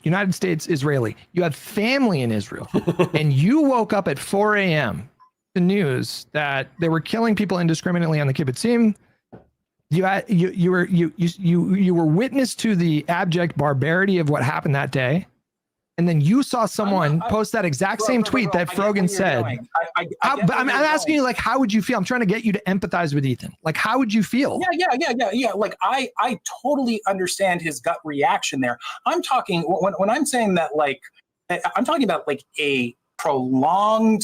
United States, Israeli, you had family in Israel, and you woke up at 4 a.m. to news that they were killing people indiscriminately on the kibbutzim. You were witness to the abject barbarity of what happened that day. And then you saw someone post that exact same tweet that Frogan said. I'm asking you, like, how would you feel? I'm trying to get you to empathize with Ethan. Like, how would you feel?
Yeah. Like, I totally understand his gut reaction there. I'm talking, when I'm saying that, like, I'm talking about, like, a prolonged,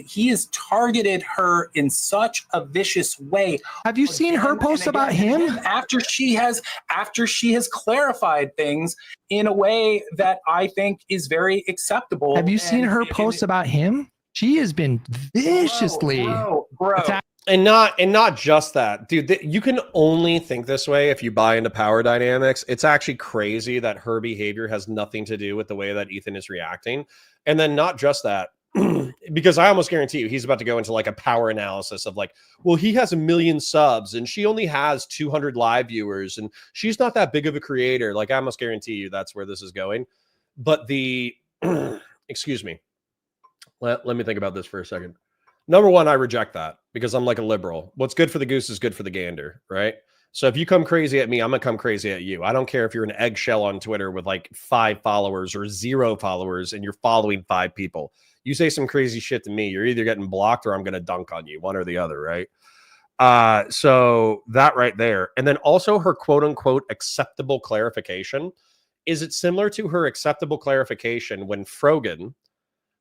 he has targeted her in such a vicious way.
Have you seen her post about him?
After she has clarified things in a way that I think is very acceptable.
Have you seen her post about him? She has been viciously attacked.
And not just that, dude. You can only think this way if you buy into power dynamics. It's actually crazy that her behavior has nothing to do with the way that Ethan is reacting. And then not just that, because I almost guarantee you he's about to go into like a power analysis of like, well, he has 1 million subs and she only has 200 live viewers and she's not that big of a creator. Like, I almost guarantee you that's where this is going. But excuse me. Let me think about this for a second. Number one, I reject that because I'm like a liberal. What's good for the goose is good for the gander, right? So if you come crazy at me, I'm going to come crazy at you. I don't care if you're an eggshell on Twitter with like 5 followers or 0 followers and you're following 5 people. You say some crazy shit to me, you're either getting blocked or I'm going to dunk on you, one or the other, right? So that right there. And then also her quote unquote acceptable clarification. Is it similar to her acceptable clarification when Frogan,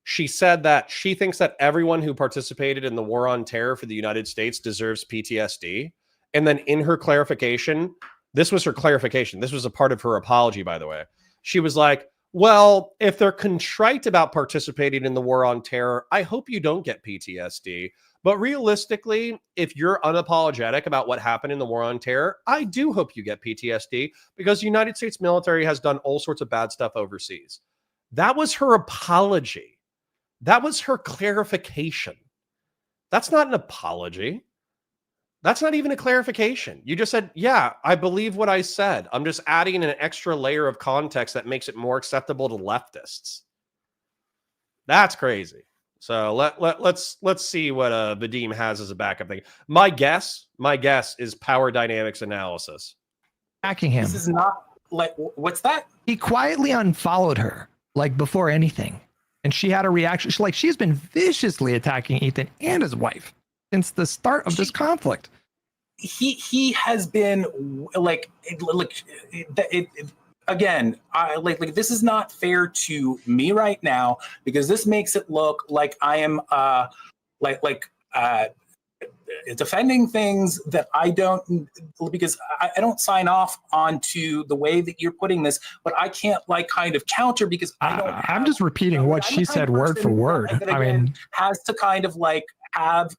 she said that she thinks that everyone who participated in the war on terror for the United States deserves PTSD. And then in her clarification, this was her clarification. This was a part of her apology, by the way. She was like, well, if they're contrite about participating in the war on terror, I hope you don't get PTSD. But realistically, if you're unapologetic about what happened in the war on terror, I do hope you get PTSD because the United States military has done all sorts of bad stuff overseas. That was her apology. That was her clarification. That's not an apology. That's not even a clarification. You just said, yeah, I believe what I said. I'm just adding an extra layer of context that makes it more acceptable to leftists. That's crazy. So let's see what Vadim has as a backup thing. My guess is power dynamics analysis.
Attacking him.
This is not like, what's that?
He quietly unfollowed her like before anything. And she had a reaction. She's been viciously attacking Ethan and his wife since the start of this conflict.
He has been again. This is not fair to me right now because this makes it look like I am defending things that I don't, because I don't sign off onto the way that you're putting this, but I can't kind of counter because I don't.
I'm just repeating what she said word for word. I mean,
has to kind of have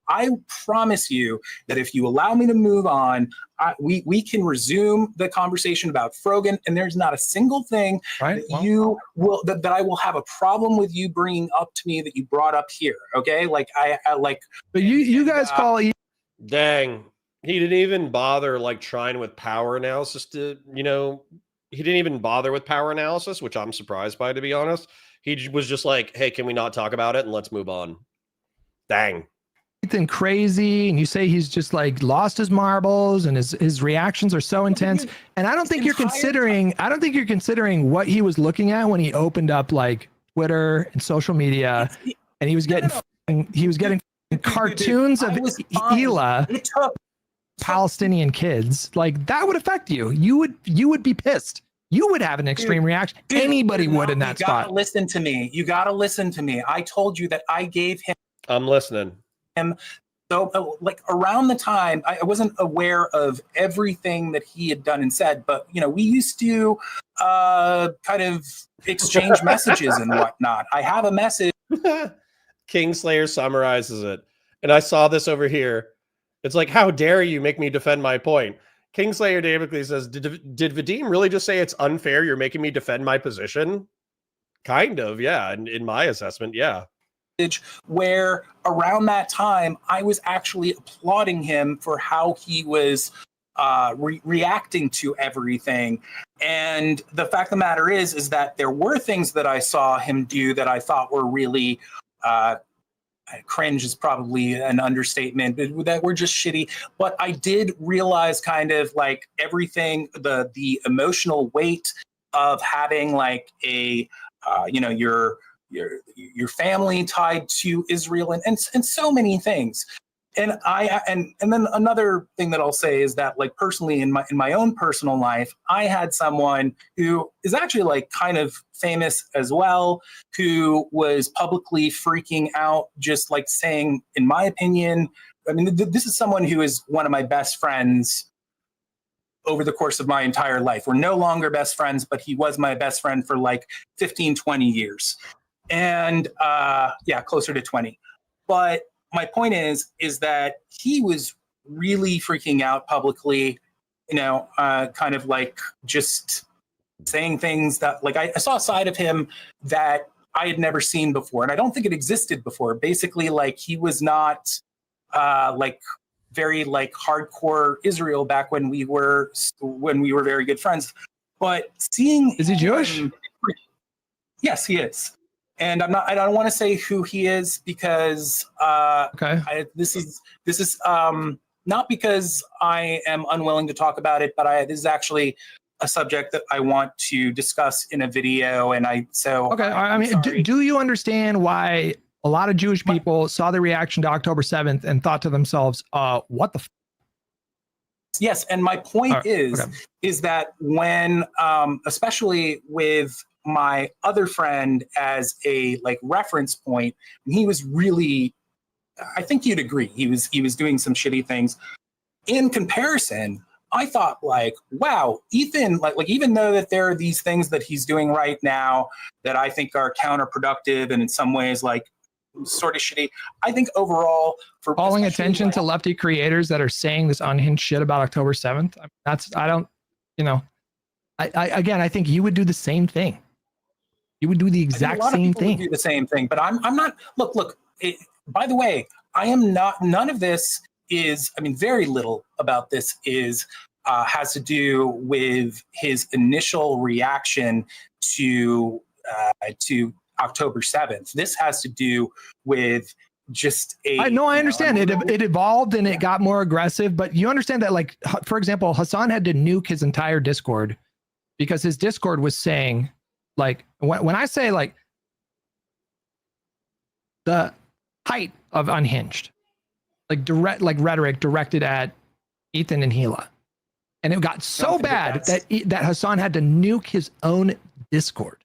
I promise you that if you allow me to move on, we can resume the conversation about Frogan, and there's not a single thing that I will have a problem with you bringing up to me that you brought up here. Okay,
But you guys call.
Dang, he didn't even bother trying with power analysis to he didn't even bother with power analysis, which I'm surprised by, to be honest. He was just like, hey, can we not talk about it and let's move on? Dang.
Ethan crazy, and you say he's just like lost his marbles, and his reactions are so intense. And I don't think you're considering. I don't think you're considering what he was looking at when he opened up like Twitter and social media, and he was getting cartoons of Hila, Palestinian kids. Like that would affect you. You would be pissed. You would have an extreme reaction. Anybody would in that spot.
You gotta listen to me. You gotta listen to me. I told you that I gave him.
I'm listening.
So like around the time, I wasn't aware of everything that he had done and said, but we used to kind of exchange messages and whatnot. I have a message.
Kingslayer summarizes it. And I saw this over here. It's like, how dare you make me defend my point? Kingslayer basically says, did Vadim really just say it's unfair? You're making me defend my position? Kind of, yeah. In my assessment, yeah.
Where around that time, I was actually applauding him for how he was reacting to everything. And the fact of the matter is that there were things that I saw him do that I thought were really cringe is probably an understatement, but that were just shitty. But I did realize kind of like everything, the emotional weight of having like a your family tied to Israel and so many things. And then another thing that I'll say is that like personally in my own personal life, I had someone who is actually like kind of famous as well, who was publicly freaking out, just like saying, in my opinion, I mean, this is someone who is one of my best friends over the course of my entire life. We're no longer best friends, but he was my best friend for like 15, 20 years. And closer to 20. But my point is that he was really freaking out publicly, kind of like just saying things that like I saw a side of him that I had never seen before. And I don't think it existed before. Basically, like he was not like very like hardcore Israel back when we were very good friends. But seeing
is he Jewish?
Yes, he is. And I don't want to say who he is because this is not because I am unwilling to talk about it, but this is actually a subject that I want to discuss in a video. And
I mean, do you understand why a lot of Jewish people saw the reaction to October 7th and thought to themselves, what the
Yes, and my point is that when especially with my other friend as a like reference point, and he was really, I think you'd agree, he was doing some shitty things. In comparison, I thought like, wow, Ethan, like even though that there are these things that he's doing right now that I think are counterproductive and in some ways like sort of shitty, I think overall for
calling attention to lefty creators that are saying this unhinged shit about October 7th, I think you would do the same thing. You would do the exact same thing.
Do the same thing, but I'm not. Look. By the way, I am not. None of this is. I mean, very little about this is has to do with his initial reaction to October 7th. This has to do with just
I understand it evolved and it got more aggressive, but you understand that, like, for example, Hassan had to nuke his entire Discord because his Discord was saying, like, when I say like the height of unhinged, like direct, like rhetoric directed at Ethan and Hila, and it got so bad that Hassan had to nuke his own Discord.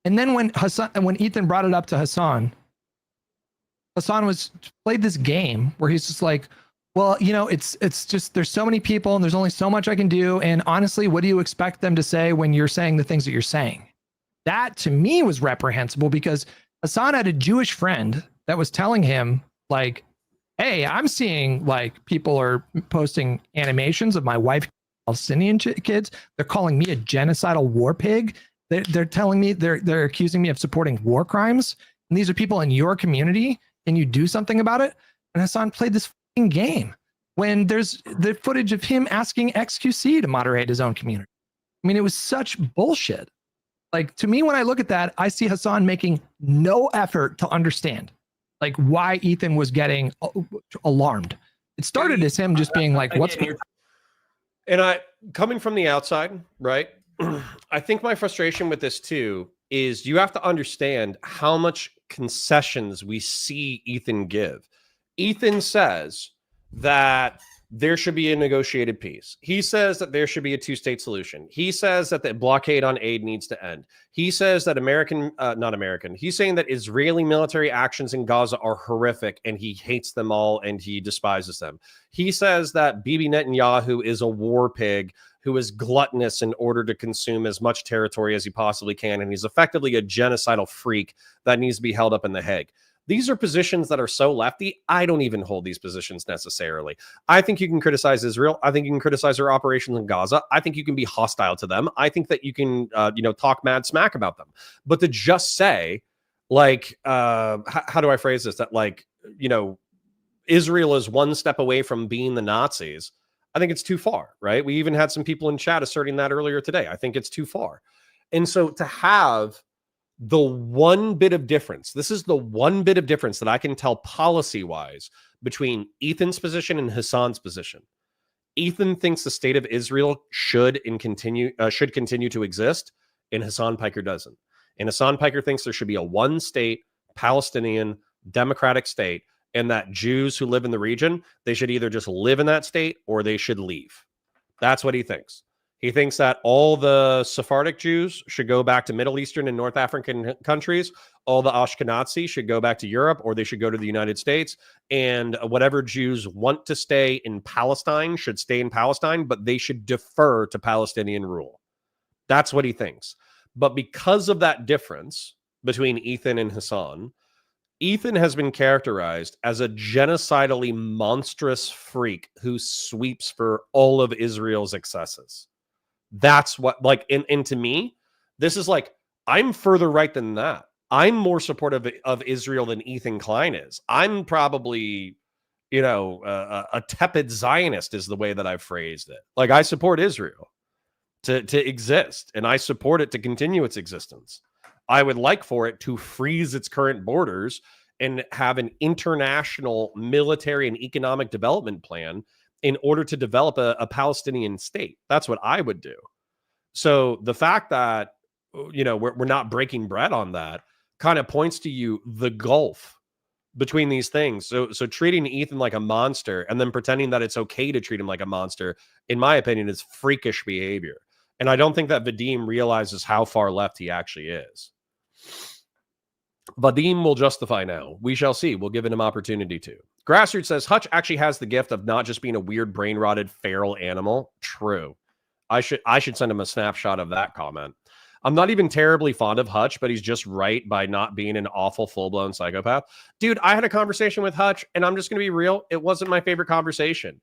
And then when Ethan brought it up to Hassan played this game where he's just like, well, it's just there's so many people and there's only so much I can do, and honestly, what do you expect them to say when you're saying the things that you're saying? That to me was reprehensible because Hassan had a Jewish friend that was telling him like, hey, I'm seeing like people are posting animations of my wife, Palestinian kids. They're calling me a genocidal war pig. They're telling me they're accusing me of supporting war crimes. And these are people in your community. Can you do something about it? And Hassan played this fucking game when there's the footage of him asking XQC to moderate his own community. I mean, it was such bullshit. Like, to me, when I look at that, I see Hassan making no effort to understand. like why Ethan was getting alarmed. It started as him just being like, what's
And I, coming from the outside, right? I think my frustration with this too is you have to understand how much concessions we see Ethan give. Ethan says that there should be a negotiated peace. He says that there should be a two-state solution. He says that the blockade on aid needs to end. He says that he's saying that Israeli military actions in Gaza are horrific and he hates them all and he despises them. He says that Bibi Netanyahu is a war pig who is gluttonous in order to consume as much territory as he possibly can, and he's effectively a genocidal freak that needs to be held up in The Hague. These are positions that are so lefty. I don't even hold these positions necessarily. I think you can criticize Israel. I think you can criticize their operations in Gaza. I think you can be hostile to them. I think that you can, talk mad smack about them. But to just say, like, how do I phrase this? That, like, Israel is one step away from being the Nazis. I think it's too far, right? We even had some people in chat asserting that earlier today. I think it's too far. And so to have the one bit of difference, this is the one bit of difference that I can tell policy-wise between Ethan's position and Hassan's position. Ethan thinks the state of Israel should continue to exist, and Hassan Piker doesn't. And Hassan Piker thinks there should be a one-state Palestinian democratic state, and that Jews who live in the region, they should either just live in that state or they should leave. That's what he thinks. He thinks that all the Sephardic Jews should go back to Middle Eastern and North African countries. All the Ashkenazi should go back to Europe, or they should go to the United States. And whatever Jews want to stay in Palestine should stay in Palestine, but they should defer to Palestinian rule. That's what he thinks. But because of that difference between Ethan and Hassan, Ethan has been characterized as a genocidally monstrous freak who sweeps for all of Israel's excesses. That's what, like, and to me, this is like, I'm further right than that. I'm more supportive of Israel than Ethan Klein is. I'm probably, a tepid Zionist is the way that I've phrased it. Like, I support Israel to exist, and I support it to continue its existence. I would like for it to freeze its current borders and have an international military and economic development plan in order to develop a Palestinian state. That's what I would do. So the fact that, we're not breaking bread on that kind of points to you the gulf between these things. So treating Ethan like a monster and then pretending that it's okay to treat him like a monster, in my opinion, is freakish behavior. And I don't think that Vadim realizes how far left he actually is. Vadim will justify now. We shall see. We'll give it an opportunity to. Grassroots says, Hutch actually has the gift of not just being a weird, brain-rotted, feral animal. True. I should send him a snapshot of that comment. I'm not even terribly fond of Hutch, but he's just right by not being an awful, full-blown psychopath. Dude, I had a conversation with Hutch, and I'm just going to be real. It wasn't my favorite conversation.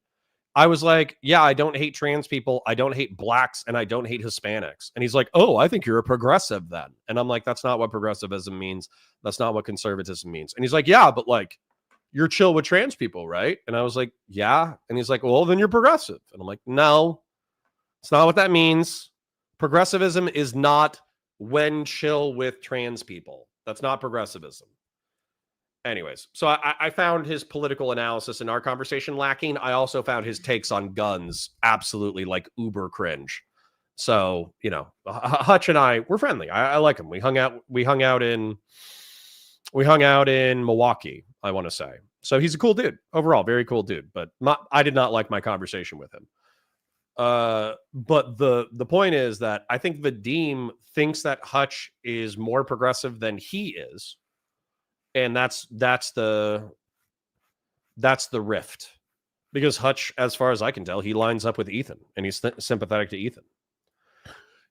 I was like, yeah, I don't hate trans people. I don't hate blacks, and I don't hate Hispanics. And he's like, oh, I think you're a progressive then. And I'm like, that's not what progressivism means. That's not what conservatism means. And he's like, yeah, but like, you're chill with trans people, right? And I was like, yeah. And he's like, well, then you're progressive. And I'm like, no, it's not what that means. Progressivism is not when chill with trans people. That's not progressivism. Anyways, so I found his political analysis in our conversation lacking. I also found his takes on guns absolutely like uber cringe. So, Hutch and I, we're friendly. I like him. We hung out in Milwaukee, I want to say. So he's a cool dude overall, very cool dude. But I did not like my conversation with him. But the point is that I think Vadim thinks that Hutch is more progressive than he is. And that's the rift, because Hutch, as far as I can tell, he lines up with Ethan and he's sympathetic to Ethan.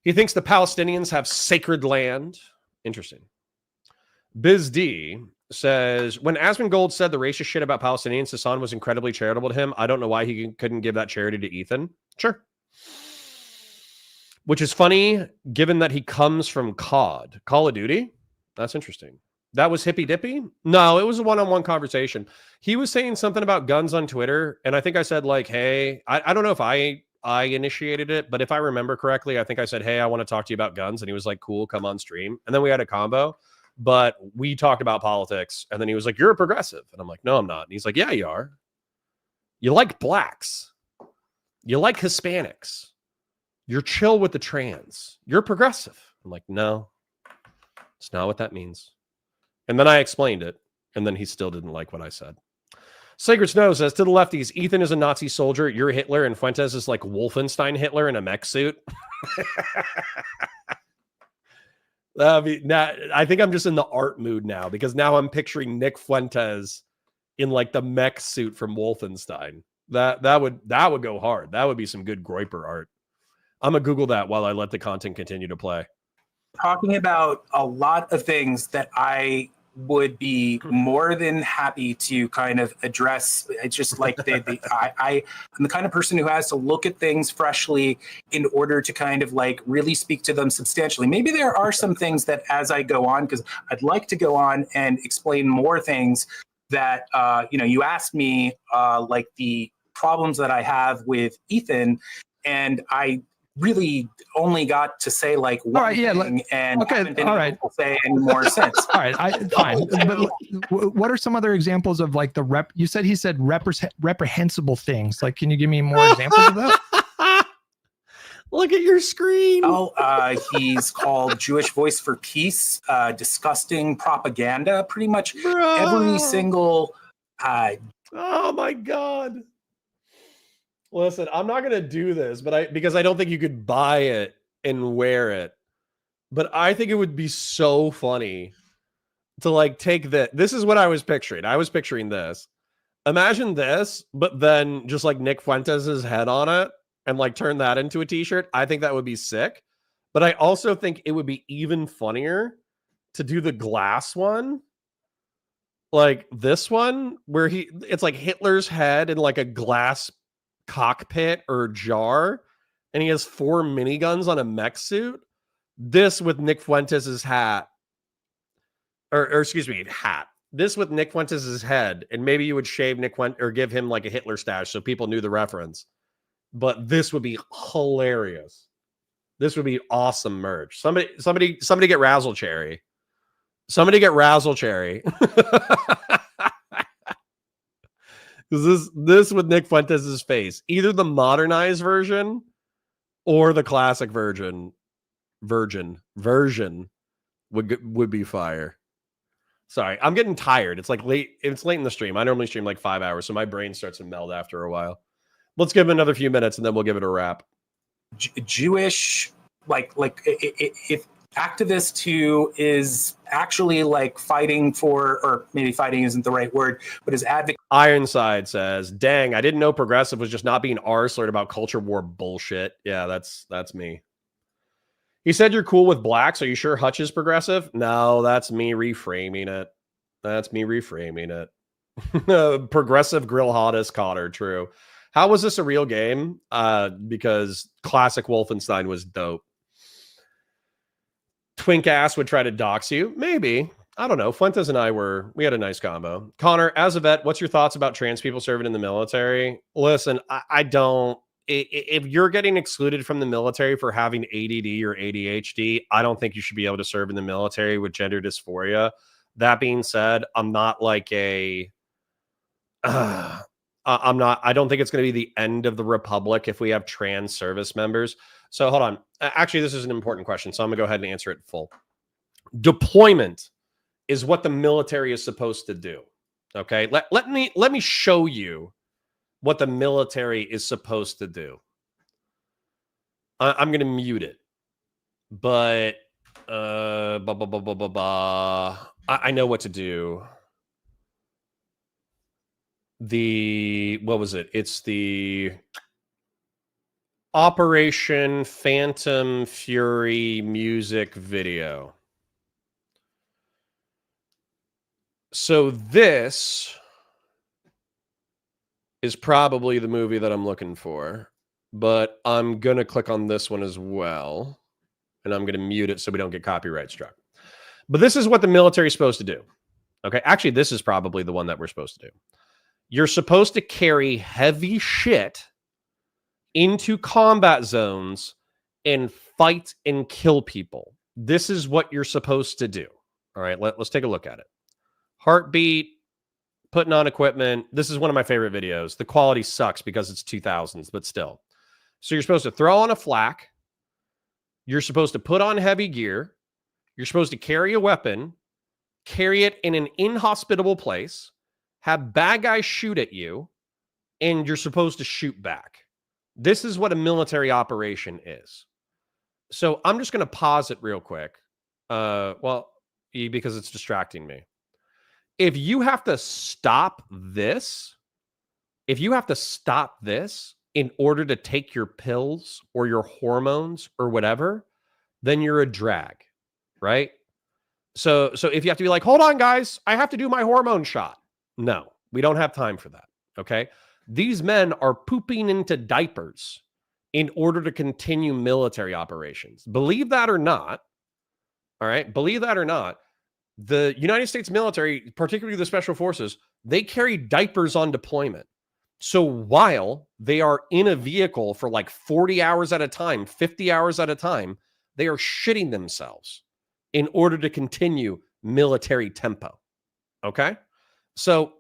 He thinks the Palestinians have sacred land. Interesting. Biz D says, when Asmongold said the racist shit about Palestinians, Hassan was incredibly charitable to him. I don't know why he couldn't give that charity to Ethan. Sure. Which is funny, given that he comes from COD. Call of Duty? That's interesting. That was hippy dippy? No, it was a one-on-one conversation. He was saying something about guns on Twitter, and I think I said, like, hey, I don't know if I initiated it, but if I remember correctly, I think I said, hey, I want to talk to you about guns, and he was like, cool, come on stream. And then we had a combo. but we talked about politics. And then he was like, you're a progressive. And I'm like, no, I'm not. And he's like, yeah, you are. You like blacks. You like Hispanics. You're chill with the trans. You're progressive. I'm like, no, it's not what that means. And then I explained it. And then he still didn't like what I said. Sacred Snow says, to the lefties, Ethan is a Nazi soldier, you're Hitler, and Fuentes is like Wolfenstein Hitler in a mech suit. I think I'm just in the art mood now, because now I'm picturing Nick Fuentes in like the mech suit from Wolfenstein. That would go hard. That would be some good Groiper art. I'm gonna Google that while I let the content continue to play.
Talking about a lot of things that I would be more than happy to kind of address. It's just like I'm the kind of person who has to look at things freshly in order to kind of like really speak to them substantially. Maybe there are some things that as I go on, because I'd like to go on and explain more things that, you asked me like the problems that I have with Ethan, and I really only got to say like one thing, and haven't been able to say any more since.
All right, fine. But what are some other examples of like you said he said reprehensible things. Like, can you give me more examples of that?
Look at your screen.
Oh, he's called Jewish Voice for Peace, disgusting propaganda, pretty much every single.
Oh my God. Listen, I'm not going to do this, because I don't think you could buy it and wear it. But I think it would be so funny to like take that. This is what I was picturing. I was picturing this. Imagine this, but then just like Nick Fuentes' head on it and like turn that into a t-shirt. I think that would be sick. But I also think it would be even funnier to do the glass one. Like this one where it's like Hitler's head in like a glass cockpit or jar, and he has 4 miniguns on a mech suit. This with Nick Fuentes' hat, or excuse me, hat. This with Nick Fuentes' head, and maybe you would shave Nick Fuentes or give him like a Hitler stash so people knew the reference. But this would be hilarious. This would be awesome merch. Somebody get Razzle Cherry. Somebody get Razzle Cherry. Because this with Nick Fuentes' face, either the modernized version or the classic version would be fire. Sorry, I'm getting tired. It's like late. It's late in the stream. I normally stream like 5 hours, so my brain starts to meld after a while. Let's give him another few minutes, and then we'll give it a wrap.
Jewish, if activist who is actually like fighting for, or maybe fighting isn't the right word, but is advocating.
Ironside says, dang, I didn't know progressive was just not being arse-learned about culture war bullshit. Yeah, that's me. He said you're cool with blacks. Are you sure Hutch is progressive? No, that's me reframing it. Progressive grill hottest Cotter, true. How was this a real game? Because classic Wolfenstein was dope. Twink ass would try to dox you. Maybe. I don't know. Fuentes and I we had a nice combo. Connor, as a vet, what's your thoughts about trans people serving in the military? Listen, I don't. If you're getting excluded from the military for having ADD or ADHD, I don't think you should be able to serve in the military with gender dysphoria. That being said, I'm not like I don't think it's going to be the end of the republic if we have trans service members. So hold on. Actually, this is an important question, so I'm going to go ahead and answer it full. Deployment is what the military is supposed to do. Okay? Let me show you what the military is supposed to do. I'm going to mute it. But I know what to do. What was it? It's the Operation Phantom Fury music video. So this is probably the movie that I'm looking for, but I'm going to click on this one as well, and I'm going to mute it so we don't get copyright struck. But this is what the military is supposed to do. Okay, actually, this is probably the one that we're supposed to do. You're supposed to carry heavy shit into combat zones and fight and kill people. This is what you're supposed to do. All right, let's take a look at it. Heartbeat, putting on equipment. This is one of my favorite videos. The quality sucks because it's 2000s, but still. So you're supposed to throw on a flak. You're supposed to put on heavy gear. You're supposed to carry a weapon, carry it in an inhospitable place, have bad guys shoot at you, and you're supposed to shoot back. This is what a military operation is. So I'm just going to pause it real quick. Because it's distracting me. If you have to stop this, in order to take your pills or your hormones or whatever, then you're a drag, right? So if you have to be like, hold on, guys, I have to do my hormone shot. No, we don't have time for that, okay? These men are pooping into diapers in order to continue military operations. Believe that or not, all right? Believe that or not, the United States military, particularly the special forces, they carry diapers on deployment. So while they are in a vehicle for like 40 hours at a time, 50 hours at a time, they are shitting themselves in order to continue military tempo. Okay? So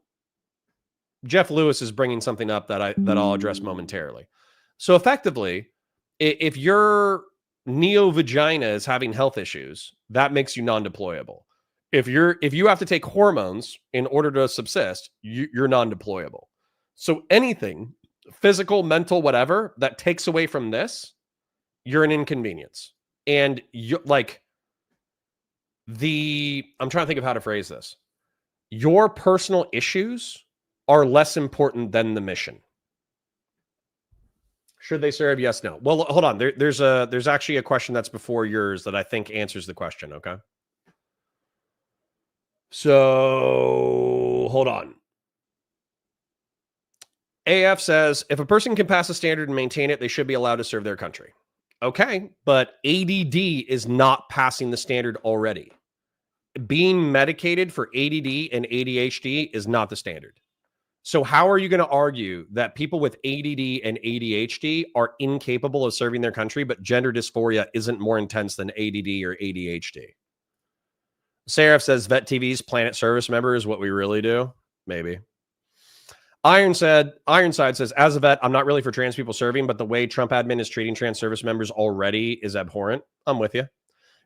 Jeff Lewis is bringing something up that I'll address momentarily. So effectively, if your neo-vagina is having health issues, that makes you non-deployable. If you have to take hormones in order to subsist, you're non-deployable. So anything, physical, mental, whatever, that takes away from this, you're an inconvenience. And I'm trying to think of how to phrase this. Your personal issues are less important than the mission. Should they serve? Yes, no. Well, hold on. There's actually a question that's before yours that I think answers the question, okay? So, hold on. AF says, if a person can pass a standard and maintain it, they should be allowed to serve their country. Okay, but ADD is not passing the standard already. Being medicated for ADD and ADHD is not the standard. So how are you going to argue that people with ADD and ADHD are incapable of serving their country, but gender dysphoria isn't more intense than ADD or ADHD? Seraph says Vet TV's Planet Service member is what we really do. Maybe. Ironside says, as a vet, I'm not really for trans people serving, but the way Trump admin is treating trans service members already is abhorrent. I'm with you.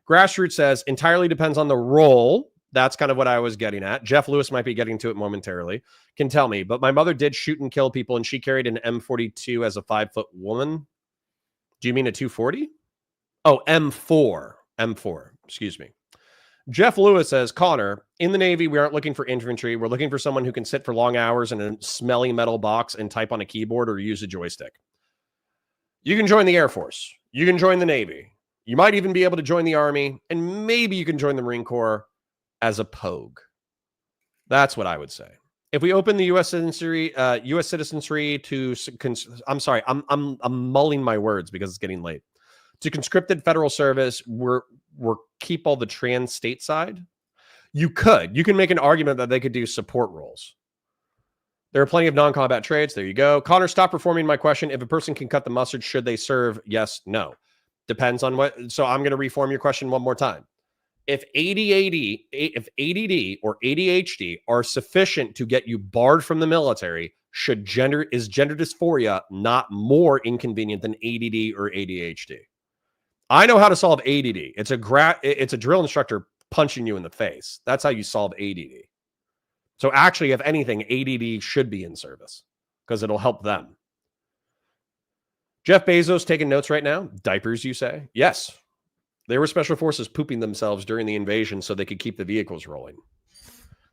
Grassroots says, entirely depends on the role. That's kind of what I was getting at. Jeff Lewis might be getting to it momentarily. Can tell me, but my mother did shoot and kill people, and she carried an M42 as a 5-foot woman. Do you mean a 240? Oh, M4. Excuse me. Jeff Lewis says, Connor, in the Navy, we aren't looking for infantry. We're looking for someone who can sit for long hours in a smelly metal box and type on a keyboard or use a joystick. You can join the Air Force. You can join the Navy. You might even be able to join the Army, and maybe you can join the Marine Corps as a pogue. That's what I would say. If we open the U.S. citizenry to, I'm sorry, I'm mulling my words because it's getting late. To conscripted federal service, we're keep all the trans stateside. You can make an argument that they could do support roles. There are plenty of non-combat trades. There you go. Connor, stop performing my question. If a person can cut the mustard, should they serve? Yes, no. Depends on what. So I'm going to reform your question one more time. If ADD or ADHD are sufficient to get you barred from the military, is gender dysphoria not more inconvenient than ADD or ADHD? I know how to solve ADD. It's a drill instructor punching you in the face. That's how you solve ADD. So actually, if anything, ADD should be in service because it'll help them. Jeff Bezos taking notes right now. Diapers, you say? Yes. They were special forces pooping themselves during the invasion so they could keep the vehicles rolling.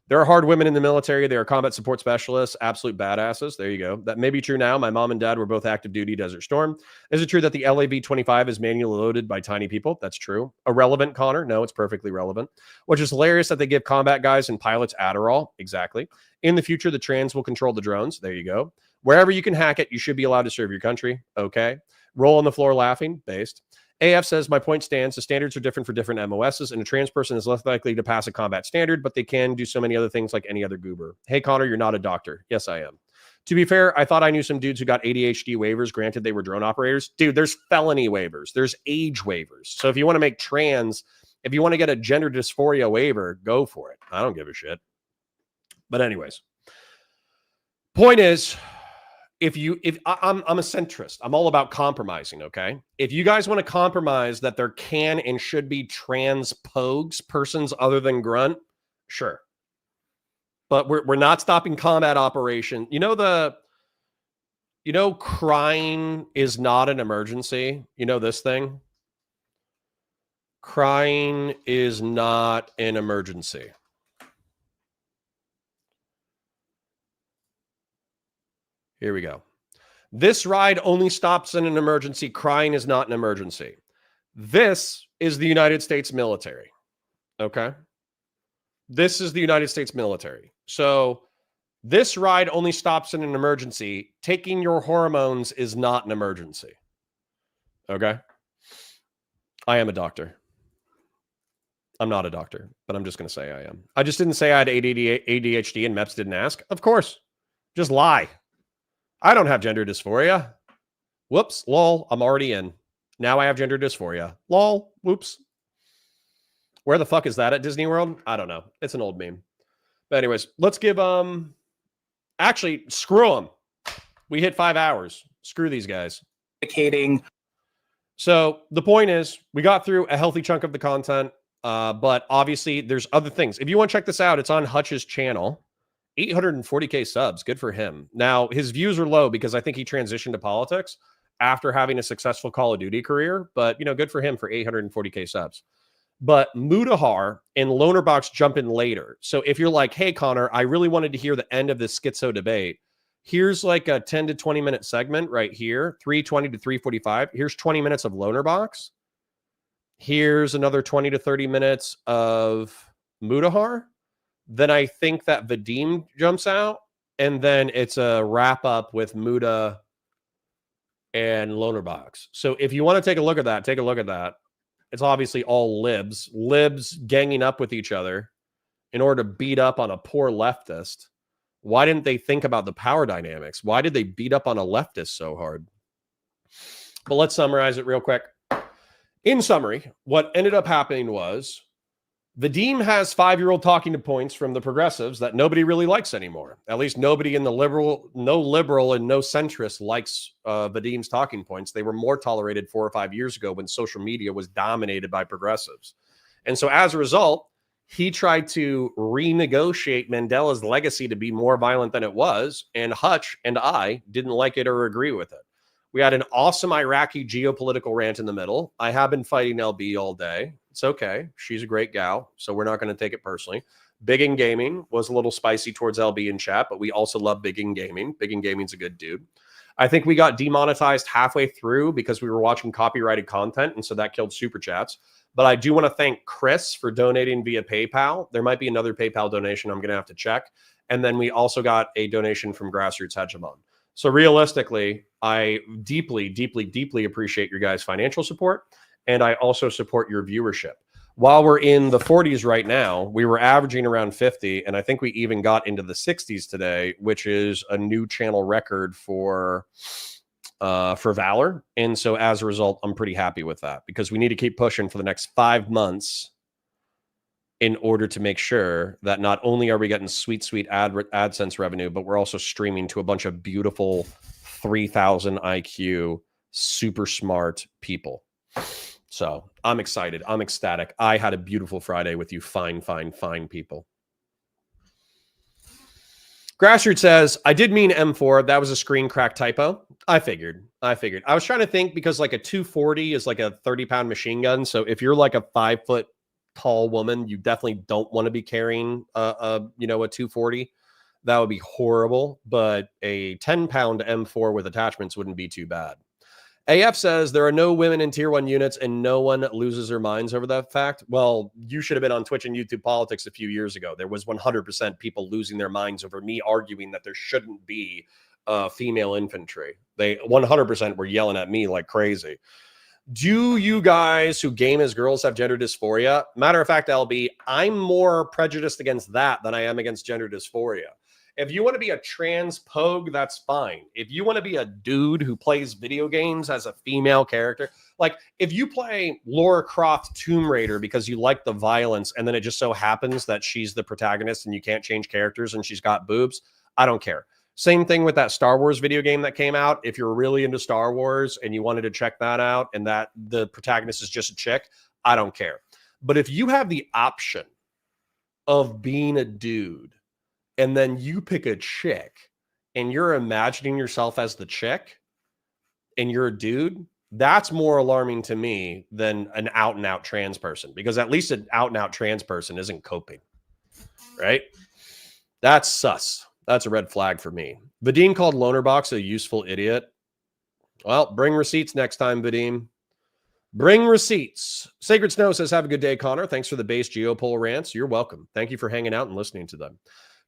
There are hard women in the military. They are combat support specialists, absolute badasses. There you go. That may be true now. My mom and dad were both active duty Desert Storm. Is it true that the LAV-25 is manually loaded by tiny people? That's true. Irrelevant, Connor? No, it's perfectly relevant. Which is hilarious that they give combat guys and pilots Adderall. Exactly. In the future, the trans will control the drones. There you go. Wherever you can hack it, you should be allowed to serve your country. Okay. Roll on the floor laughing. Based. AF says, my point stands. The standards are different for different MOSs, and a trans person is less likely to pass a combat standard, but they can do so many other things like any other goober. Hey, Connor, you're not a doctor. Yes, I am. To be fair, I thought I knew some dudes who got ADHD waivers. Granted, they were drone operators. Dude, there's felony waivers. There's age waivers. So if you want to make trans If you want to get a gender dysphoria waiver, go for it. I don't give a shit. But anyways, point is, I'm a centrist. I'm all about compromising, okay? If you guys want to compromise that there can and should be trans pogues, persons other than grunt, sure. But we're not stopping combat operation. You know, crying is not an emergency. You know this thing? Crying is not an emergency. Here we go. This ride only stops in an emergency. Crying is not an emergency. This is the United States military. Okay? This is the United States military. So this ride only stops in an emergency. Taking your hormones is not an emergency. Okay? I am a doctor. I'm not a doctor, but I'm just going to say I am. I just didn't say I had ADHD and MEPS didn't ask. Of course. Just lie. I don't have gender dysphoria. Whoops. Lol. I'm already in. Now I have gender dysphoria. Lol. Whoops. Where the fuck is that at Disney World? I don't know. It's an old meme. But anyways, let's give actually screw them. We hit 5 hours. Screw these guys. So the point is, we got through a healthy chunk of the content, but obviously there's other things. If you want to check this out, it's on Hutch's channel. 840K subs. Good for him. Now, his views are low because I think he transitioned to politics after having a successful Call of Duty career. But, you know, good for him for 840K subs. But Mudahar and Lonerbox jump in later. So if you're like, hey, Connor, I really wanted to hear the end of this schizo debate. Here's like a 10 to 20 minute segment right here, 320 to 345. Here's 20 minutes of Lonerbox. Here's another 20 to 30 minutes of Mudahar. Then I think that Vadim jumps out, and then it's a wrap up with Muda and Lonerbox. So if you want to take a look at that, take a look at that. It's obviously all libs ganging up with each other in order to beat up on a poor leftist. Why didn't they think about the power dynamics? Why did they beat up on a leftist so hard? But let's summarize it real quick. In summary, what ended up happening was Vadim has 5-year-old talking points from the progressives that nobody really likes anymore. At least nobody in the no liberal and no centrist likes Vadim's talking points. They were more tolerated 4 or 5 years ago when social media was dominated by progressives. And so as a result, he tried to renegotiate Mandela's legacy to be more violent than it was. And Hutch and I didn't like it or agree with it. We had an awesome Iraqi geopolitical rant in the middle. I have been fighting LB all day. It's okay. She's a great gal, so we're not going to take it personally. Biggin Gaming was a little spicy towards LB in chat, but we also love Biggin Gaming. Biggin Gaming's a good dude. I think we got demonetized halfway through because we were watching copyrighted content, and so that killed super chats. But I do want to thank Chris for donating via PayPal. There might be another PayPal donation I'm going to have to check. And then we also got a donation from Grassroots Hegemon. So realistically, I deeply, deeply, deeply appreciate your guys' financial support. And I also support your viewership. While we're in the 40s right now, we were averaging around 50. And I think we even got into the 60s today, which is a new channel record for Valor. And so as a result, I'm pretty happy with that because we need to keep pushing for the next 5 months in order to make sure that not only are we getting sweet, sweet AdSense revenue, but we're also streaming to a bunch of beautiful 3,000 IQ, super smart people. So I'm excited. I'm ecstatic. I had a beautiful Friday with you fine, fine, fine people. Grassroots says, I did mean M4. That was a screen crack typo. I figured. I was trying to think because like a 240 is like a 30-pound machine gun. So if you're like a 5 foot tall woman, you definitely don't want to be carrying a 240. That would be horrible. But a 10-pound M4 with attachments wouldn't be too bad. AF says there are no women in tier 1 units and no one loses their minds over that fact. Well, you should have been on Twitch and YouTube politics a few years ago. There was 100% people losing their minds over me arguing that there shouldn't be female infantry. They 100% were yelling at me like crazy. Do you guys who game as girls have gender dysphoria? Matter of fact, LB, I'm more prejudiced against that than I am against gender dysphoria. If you want to be a trans pogue, that's fine. If you want to be a dude who plays video games as a female character, like if you play Lara Croft Tomb Raider because you like the violence and then it just so happens that she's the protagonist and you can't change characters and she's got boobs, I don't care. Same thing with that Star Wars video game that came out. If you're really into Star Wars and you wanted to check that out and that the protagonist is just a chick, I don't care. But if you have the option of being a dude and then you pick a chick and you're imagining yourself as the chick and you're a dude, that's more alarming to me than an out and out trans person, because at least an out and out trans person isn't coping, right? That's sus. That's a red flag for me. Vadim called Lonerbox a useful idiot. Well, bring receipts next time, Vadim. Bring receipts. Sacred Snow says, have a good day, Connor. Thanks for the base Geopoll rants. You're welcome. Thank you for hanging out and listening to them.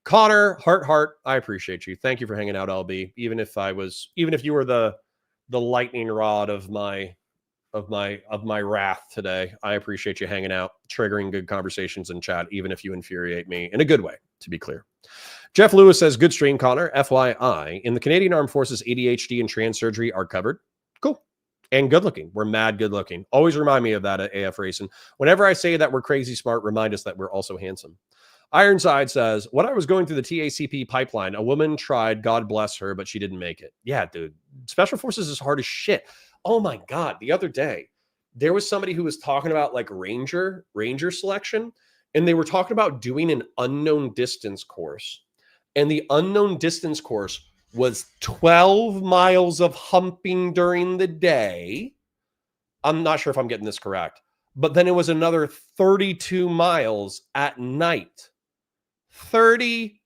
Connor, heart, I appreciate you. Thank you for hanging out, LB. Even if you were the lightning rod of my wrath today, I appreciate you hanging out, triggering good conversations in chat, even if you infuriate me in a good way, to be clear. Jeff Lewis says, good stream, Connor. FYI, in the Canadian Armed Forces, ADHD and trans surgery are covered. Cool. And good looking. We're mad good looking. Always remind me of that at AF Racing. Whenever I say that we're crazy smart, remind us that we're also handsome. Ironside says, when I was going through the TACP pipeline, a woman tried, God bless her, but she didn't make it. Yeah, dude. Special Forces is hard as shit. Oh my God. The other day, there was somebody who was talking about like ranger selection, and they were talking about doing an unknown distance course. And the unknown distance course was 12 miles of humping during the day. I'm not sure if I'm getting this correct, but then it was another 32 miles at night. 32.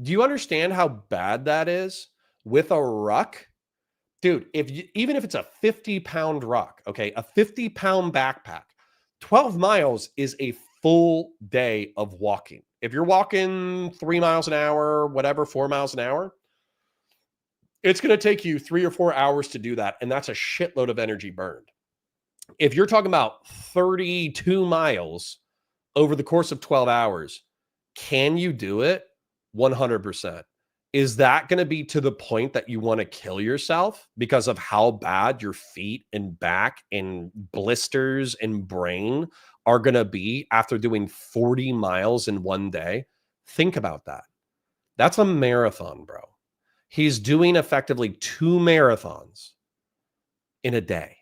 Do you understand how bad that is with a ruck? Dude, even if it's a 50-pound ruck, okay, a 50-pound backpack, 12 miles is a full day of walking. If you're walking 3 miles an hour, whatever, 4 miles an hour, it's going to take you 3 or 4 hours to do that. And that's a shitload of energy burned. If you're talking about 32 miles over the course of 12 hours, can you do it? 100%. Is that going to be to the point that you want to kill yourself because of how bad your feet and back and blisters and brain are going to be after doing 40 miles in one day? Think about that. That's a marathon, bro. He's doing effectively 2 marathons in a day.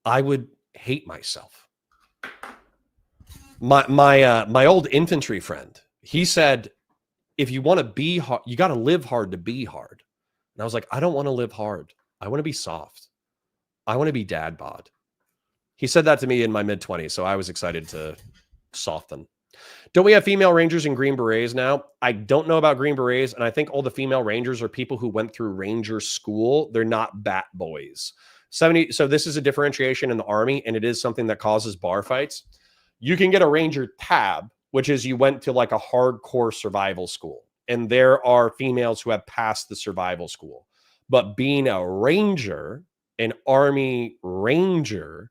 I would hate myself. My old infantry friend, he said, if you want to be hard, you got to live hard to be hard. And I was like, I don't want to live hard. I want to be soft. I want to be dad bod. He said that to me in my mid-20s, so I was excited to soften. Don't we have female Rangers and Green Berets now? I don't know about Green Berets, and I think all the female Rangers are people who went through Ranger school. They're not bat boys. So this is a differentiation in the Army, and it is something that causes bar fights. You can get a Ranger tab, which is you went to like a hardcore survival school, and there are females who have passed the survival school. But being a Ranger, an Army Ranger,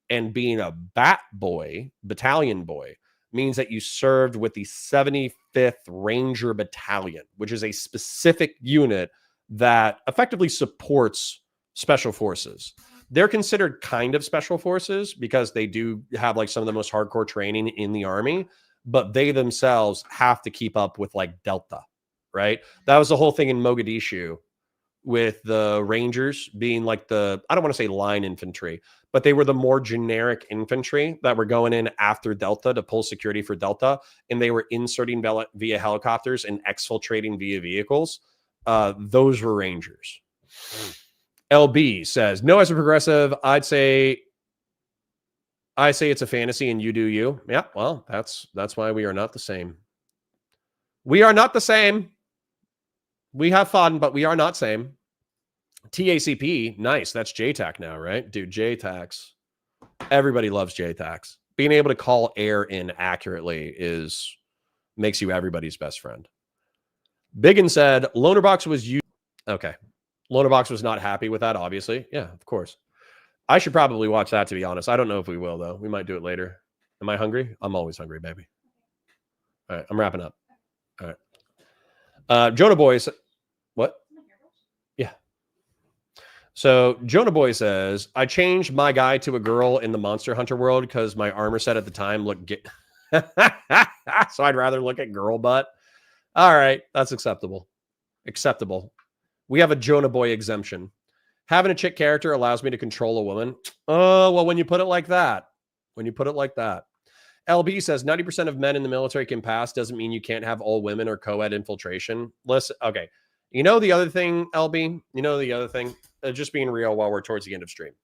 and being a bat boy, battalion boy, means that you served with the 75th Ranger Battalion, which is a specific unit that effectively supports Special Forces. They're considered kind of Special Forces because they do have like some of the most hardcore training in the Army, but they themselves have to keep up with like Delta, right? That was the whole thing in Mogadishu with the Rangers being like the, I don't want to say line infantry, but they were the more generic infantry that were going in after Delta to pull security for Delta, and they were inserting via helicopters and exfiltrating via vehicles. Those were Rangers. LB says, no, as a progressive, I say it's a fantasy and you do you. Yeah, well, that's why we are not the same. We are not the same. We have fun, but we are not same. TACP, nice. That's JTAC now, right? Dude, JTACs. Everybody loves JTACs. Being able to call air in accurately makes you everybody's best friend. Biggin said, Lonerbox was used. Okay. Lonerbox was not happy with that, obviously. Yeah, of course. I should probably watch that, to be honest. I don't know if we will, though. We might do it later. Am I hungry? I'm always hungry, baby. All right, I'm wrapping up. All right. Jonah Boy says, what? Yeah. So Jonah Boy says, I changed my guy to a girl in the Monster Hunter world because my armor set at the time looked so I'd rather look at girl butt. All right, that's acceptable. Acceptable. We have a Jonah Boy exemption. Having a chick character allows me to control a woman. Oh, well, when you put it like that. When you put it like that. LB says 90% of men in the military can pass. Doesn't mean you can't have all women or co-ed infiltration. Listen, okay. You know the other thing, LB? You know the other thing? Just being real while we're towards the end of stream.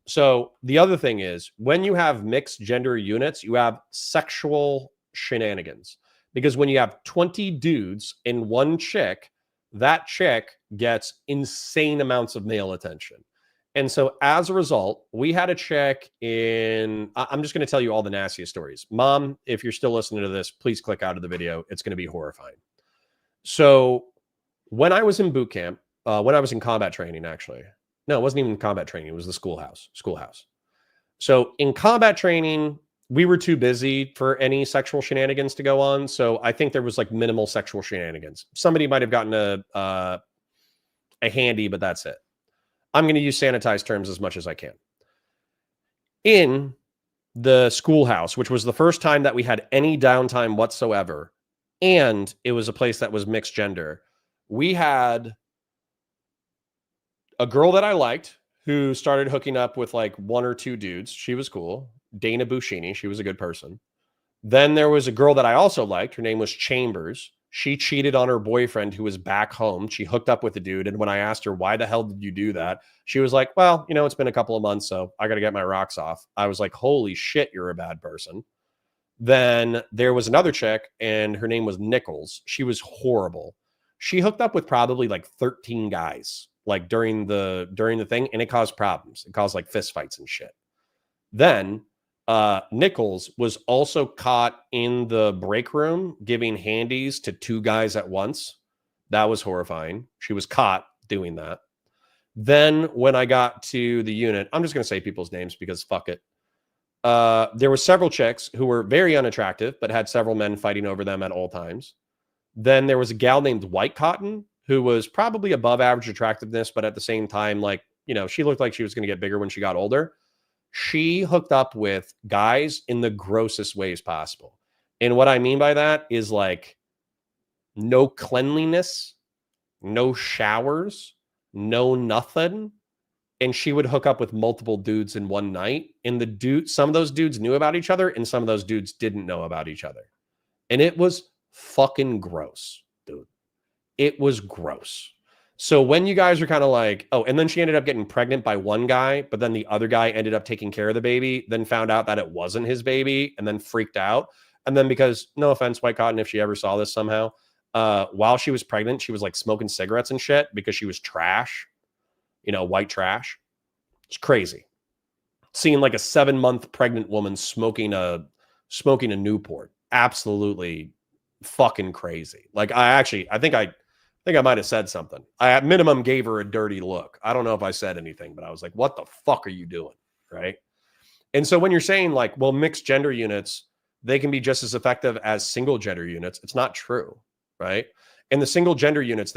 So the other thing is when you have mixed gender units, you have sexual shenanigans. Because when you have 20 dudes in one chick, that chick gets insane amounts of male attention. And so as a result, we had a chick in, I'm just going to tell you all the nastiest stories. Mom, if you're still listening to this, please click out of the video. It's going to be horrifying. So when I was in boot camp, when I was in combat training, actually, no, it wasn't even combat training. It was the schoolhouse. So in combat training, we were too busy for any sexual shenanigans to go on. So I think there was like minimal sexual shenanigans. Somebody might have gotten a handy, but that's it. I'm going to use sanitized terms as much as I can. In the schoolhouse, which was the first time that we had any downtime whatsoever, and it was a place that was mixed gender, we had a girl that I liked who started hooking up with like one or two dudes. She was cool. Dana Bushini. She was a good person. Then there was a girl that I also liked. Her name was Chambers. She cheated on her boyfriend who was back home. She hooked up with the dude. And when I asked her, why the hell did you do that? She was like, well, you know, it's been a couple of months, so I got to get my rocks off. I was like, holy shit, you're a bad person. Then there was another chick and her name was Nichols. She was horrible. She hooked up with probably like 13 guys like during the thing, and it caused problems. It caused like fist fights and shit. Then Nichols was also caught in the break room giving handies to two guys at once. That was horrifying. She was caught doing that. Then when I got to the unit, I'm just going to say people's names because fuck it. There were several chicks who were very unattractive, but had several men fighting over them at all times. Then there was a gal named White Cotton who was probably above average attractiveness, but at the same time, like, you know, she looked like she was going to get bigger when she got older. She hooked up with guys in the grossest ways possible. And what I mean by that is like no cleanliness, no showers, no nothing. And she would hook up with multiple dudes in one night. And some of those dudes knew about each other and some of those dudes didn't know about each other. And it was fucking gross, dude. It was gross. So when you guys are kind of like, oh, and then she ended up getting pregnant by one guy, but then the other guy ended up taking care of the baby, then found out that it wasn't his baby and then freaked out. And then because, no offense, White Cotton, if she ever saw this somehow, while she was pregnant, she was like smoking cigarettes and shit because she was trash, you know, white trash. It's crazy. Seeing like a 7-month pregnant woman smoking a Newport. Absolutely fucking crazy. Like I think I might have said something. I at minimum gave her a dirty look. I don't know if I said anything, but I was like, what the fuck are you doing? Right. And so when you're saying like, well, mixed gender units, they can be just as effective as single gender units. It's not true. Right. In the single gender units,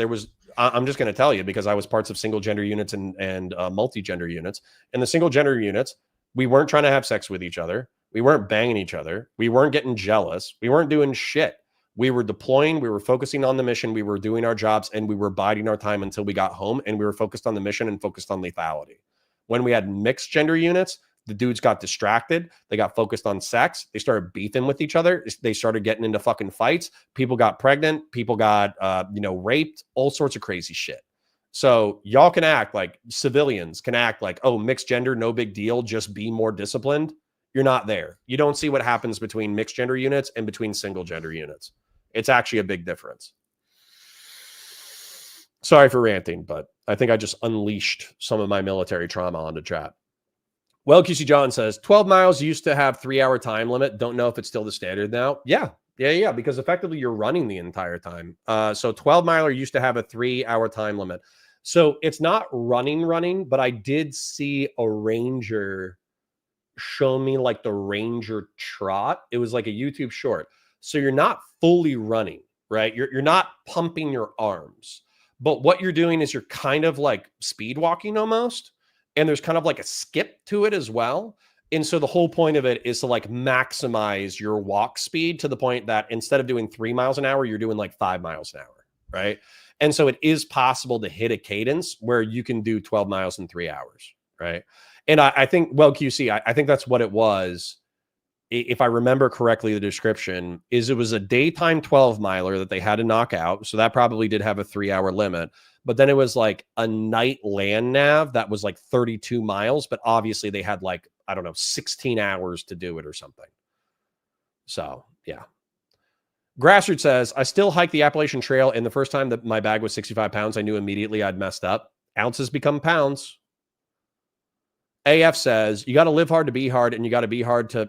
I'm just going to tell you because I was parts of single gender units and multi-gender units. In the single gender units, we weren't trying to have sex with each other. We weren't banging each other. We weren't getting jealous. We weren't doing shit. We were deploying, we were focusing on the mission, we were doing our jobs, and we were biding our time until we got home, and we were focused on the mission and focused on lethality. When we had mixed gender units, the dudes got distracted. They got focused on sex. They started beefing with each other. They started getting into fucking fights. People got pregnant. People got, raped, all sorts of crazy shit. So y'all can act like civilians can act like, oh, mixed gender, no big deal. Just be more disciplined. You're not there. You don't see what happens between mixed gender units and between single gender units. It's actually a big difference. Sorry for ranting, but I think I just unleashed some of my military trauma onto chat. Well, QC John says 12 miles used to have 3-hour time limit. Don't know if it's still the standard now. Yeah. Because effectively you're running the entire time. So 12 miler used to have a 3-hour time limit. So it's not running, but I did see a Ranger show me like the Ranger trot. It was like a YouTube short. So you're not fully running, right? You're not pumping your arms. But what you're doing is you're kind of like speed walking almost. And there's kind of like a skip to it as well. And so the whole point of it is to like maximize your walk speed to the point that instead of doing 3 miles an hour, you're doing like 5 miles an hour, right? And so it is possible to hit a cadence where you can do 12 miles in 3 hours, right? And I think, well, QC, I think that's what it was. If I remember correctly, the description is it was a daytime 12 miler that they had to knock out. So that probably did have a 3 hour limit. But then it was like a night land nav that was like 32 miles. But obviously they had like, I don't know, 16 hours to do it or something. So, yeah. Grassroots says, I still hiked the Appalachian Trail. And the first time that my bag was 65 pounds, I knew immediately I'd messed up. Ounces become pounds. AF says, you got to live hard to be hard. And you got to be hard to...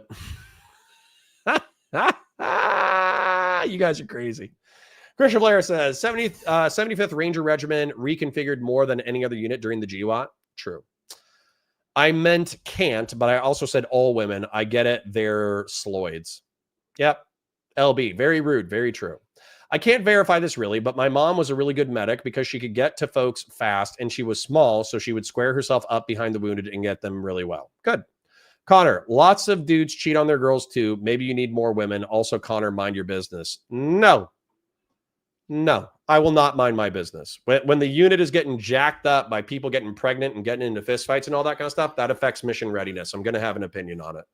You guys are crazy. Christian Blair says 75th Ranger Regiment reconfigured more than any other unit during the GWAT. True. I meant can't, but I also said all women. I get it. They're sloids. Yep. LB. Very rude. Very true. I can't verify this really, but my mom was a really good medic because she could get to folks fast and she was small. So she would square herself up behind the wounded and get them really well. Good. Connor, lots of dudes cheat on their girls too. Maybe you need more women. Also, Connor, mind your business. No, I will not mind my business. When the unit is getting jacked up by people getting pregnant and getting into fistfights and all that kind of stuff, that affects mission readiness. I'm going to have an opinion on it.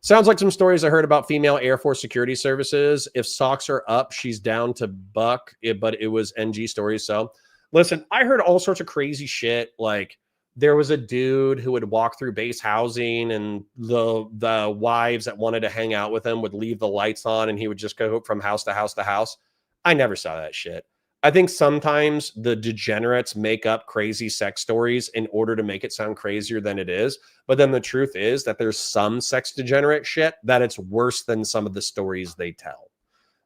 Sounds like some stories I heard about female Air Force security services. If socks are up, she's down to buck it, but it was NG stories. So listen, I heard all sorts of crazy shit. Like, there was a dude who would walk through base housing and the wives that wanted to hang out with him would leave the lights on and he would just go from house to house to house. I never saw that shit. I think sometimes the degenerates make up crazy sex stories in order to make it sound crazier than it is. But then the truth is that there's some sex degenerate shit that it's worse than some of the stories they tell.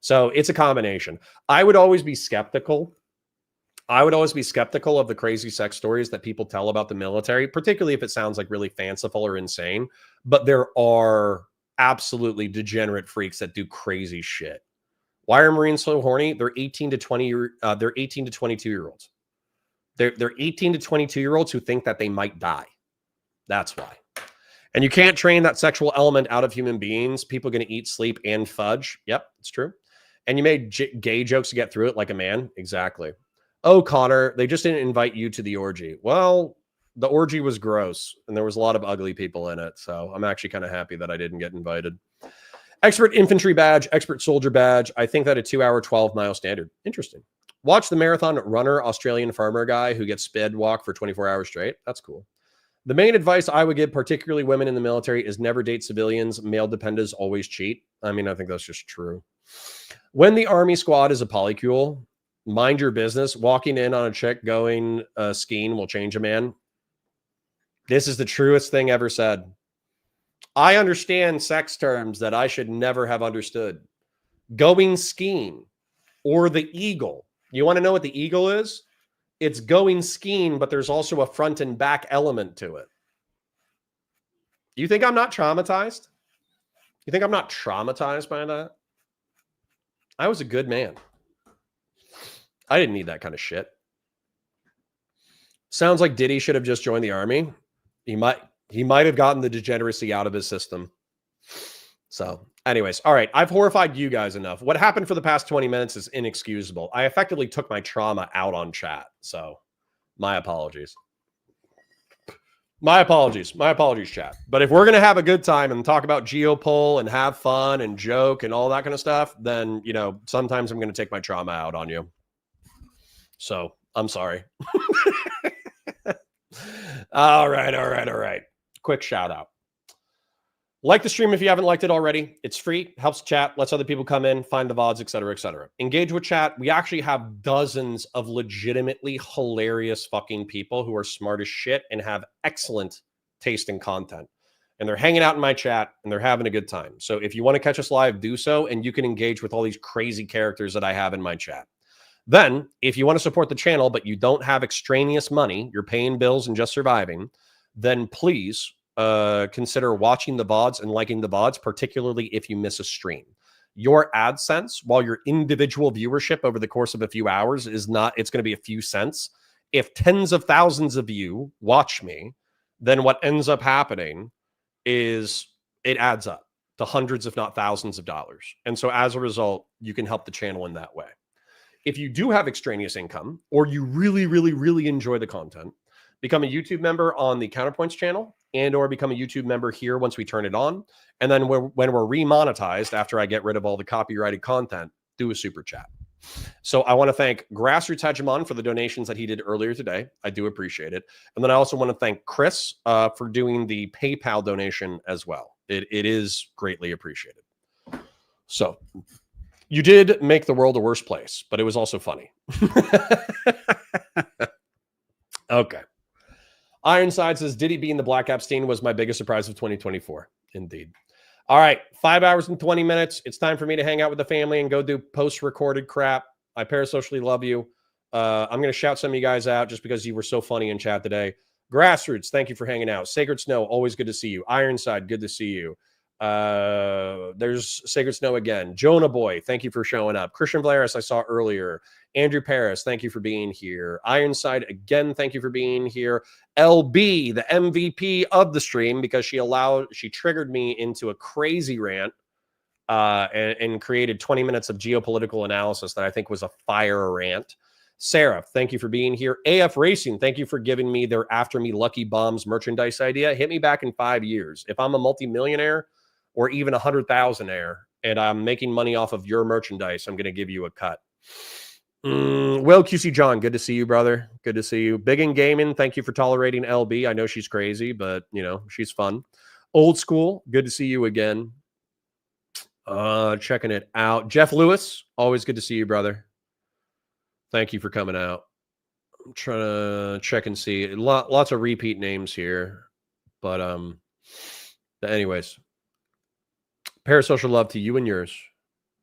So it's a combination. I would always be skeptical of the crazy sex stories that people tell about the military, particularly if it sounds like really fanciful or insane. But there are absolutely degenerate freaks that do crazy shit. Why are Marines so horny? They're 18 to 22-year-olds. They're 18 to 22-year-olds who think that they might die. That's why. And you can't train that sexual element out of human beings. People are going to eat, sleep, and fudge. Yep, it's true. And you made gay jokes to get through it like a man. Exactly. Oh, Connor, they just didn't invite you to the orgy. Well, the orgy was gross, and there was a lot of ugly people in it. So I'm actually kind of happy that I didn't get invited. Expert infantry badge, expert soldier badge. I think that a 2-hour, 12-mile standard. Interesting. Watch the marathon runner, Australian farmer guy who gets sped walk for 24 hours straight. That's cool. The main advice I would give, particularly women in the military, is never date civilians. Male dependents always cheat. I mean, I think that's just true. When the Army squad is a polycule, mind your business. Walking in on a chick going skiing will change a man. This is the truest thing ever said. I understand sex terms that I should never have understood. Going skiing or the eagle. You want to know what the eagle is? It's going skiing, but there's also a front and back element to it. You think I'm not traumatized? You think I'm not traumatized by that? I was a good man. I didn't need that kind of shit. Sounds like Diddy should have just joined the army. He might have gotten the degeneracy out of his system. So anyways, all right. I've horrified you guys enough. What happened for the past 20 minutes is inexcusable. I effectively took my trauma out on chat. So my apologies. My apologies, chat. But if we're going to have a good time and talk about Geopolitical and have fun and joke and all that kind of stuff, then, you know, sometimes I'm going to take my trauma out on you. So I'm sorry. All right. Quick shout out. Like the stream if you haven't liked it already. It's free, helps chat, lets other people come in, find the VODs, etc., etc. Engage with chat. We actually have dozens of legitimately hilarious fucking people who are smart as shit and have excellent taste in content. And they're hanging out in my chat and they're having a good time. So if you want to catch us live, do so. And you can engage with all these crazy characters that I have in my chat. Then, if you want to support the channel, but you don't have extraneous money, you're paying bills and just surviving, then please consider watching the VODs and liking the VODs, particularly if you miss a stream. your AdSense, while your individual viewership over the course of a few hours is not, it's going to be a few cents. If tens of thousands of you watch me, then what ends up happening is it adds up to hundreds, if not thousands of dollars. And so as a result, you can help the channel in that way. If you do have extraneous income, or you really, really, really enjoy the content, become a YouTube member on the Counterpoints channel, and or become a YouTube member here once we turn it on. And then when we're remonetized, after I get rid of all the copyrighted content, do a super chat. So I want to thank Grassroots Hegemon for the donations that he did earlier today. I do appreciate it. And then I also want to thank Chris for doing the PayPal donation as well. It is greatly appreciated. So you did make the world a worse place, but it was also funny. Okay. Ironside says, Diddy being the Black Epstein was my biggest surprise of 2024. Indeed. All right. 5 hours and 20 minutes. It's time for me to hang out with the family and go do post-recorded crap. I parasocially love you. I'm going to shout some of you guys out just because you were so funny in chat today. Grassroots, thank you for hanging out. Sacred Snow, always good to see you. Ironside, good to see you. There's Sacred Snow again. Jonah Boy, thank you for showing up. Christian Vlaris, I saw earlier. Andrew Paris, thank you for being here. Ironside, again, thank you for being here. LB, the MVP of the stream, because she triggered me into a crazy rant and created 20 minutes of geopolitical analysis that I think was a fire rant. Sarah, thank you for being here. AF Racing, thank you for giving me their After Me Lucky Bombs merchandise idea. Hit me back in 5 years. If I'm a multimillionaire or even 100,000aire and I'm making money off of your merchandise, I'm going to give you a cut. Will QC John, good to see you, brother. Good to see you. Big in Gaming, thank you for tolerating LB. I know she's crazy, but you know, she's fun. Old School, good to see you again. Checking it out. Jeff Lewis, always good to see you, brother. Thank you for coming out. I'm trying to check and see. Lots of repeat names here. But anyways. Parasocial love to you and yours.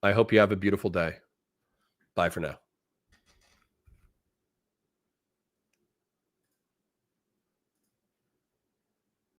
I hope you have a beautiful day. Bye for now.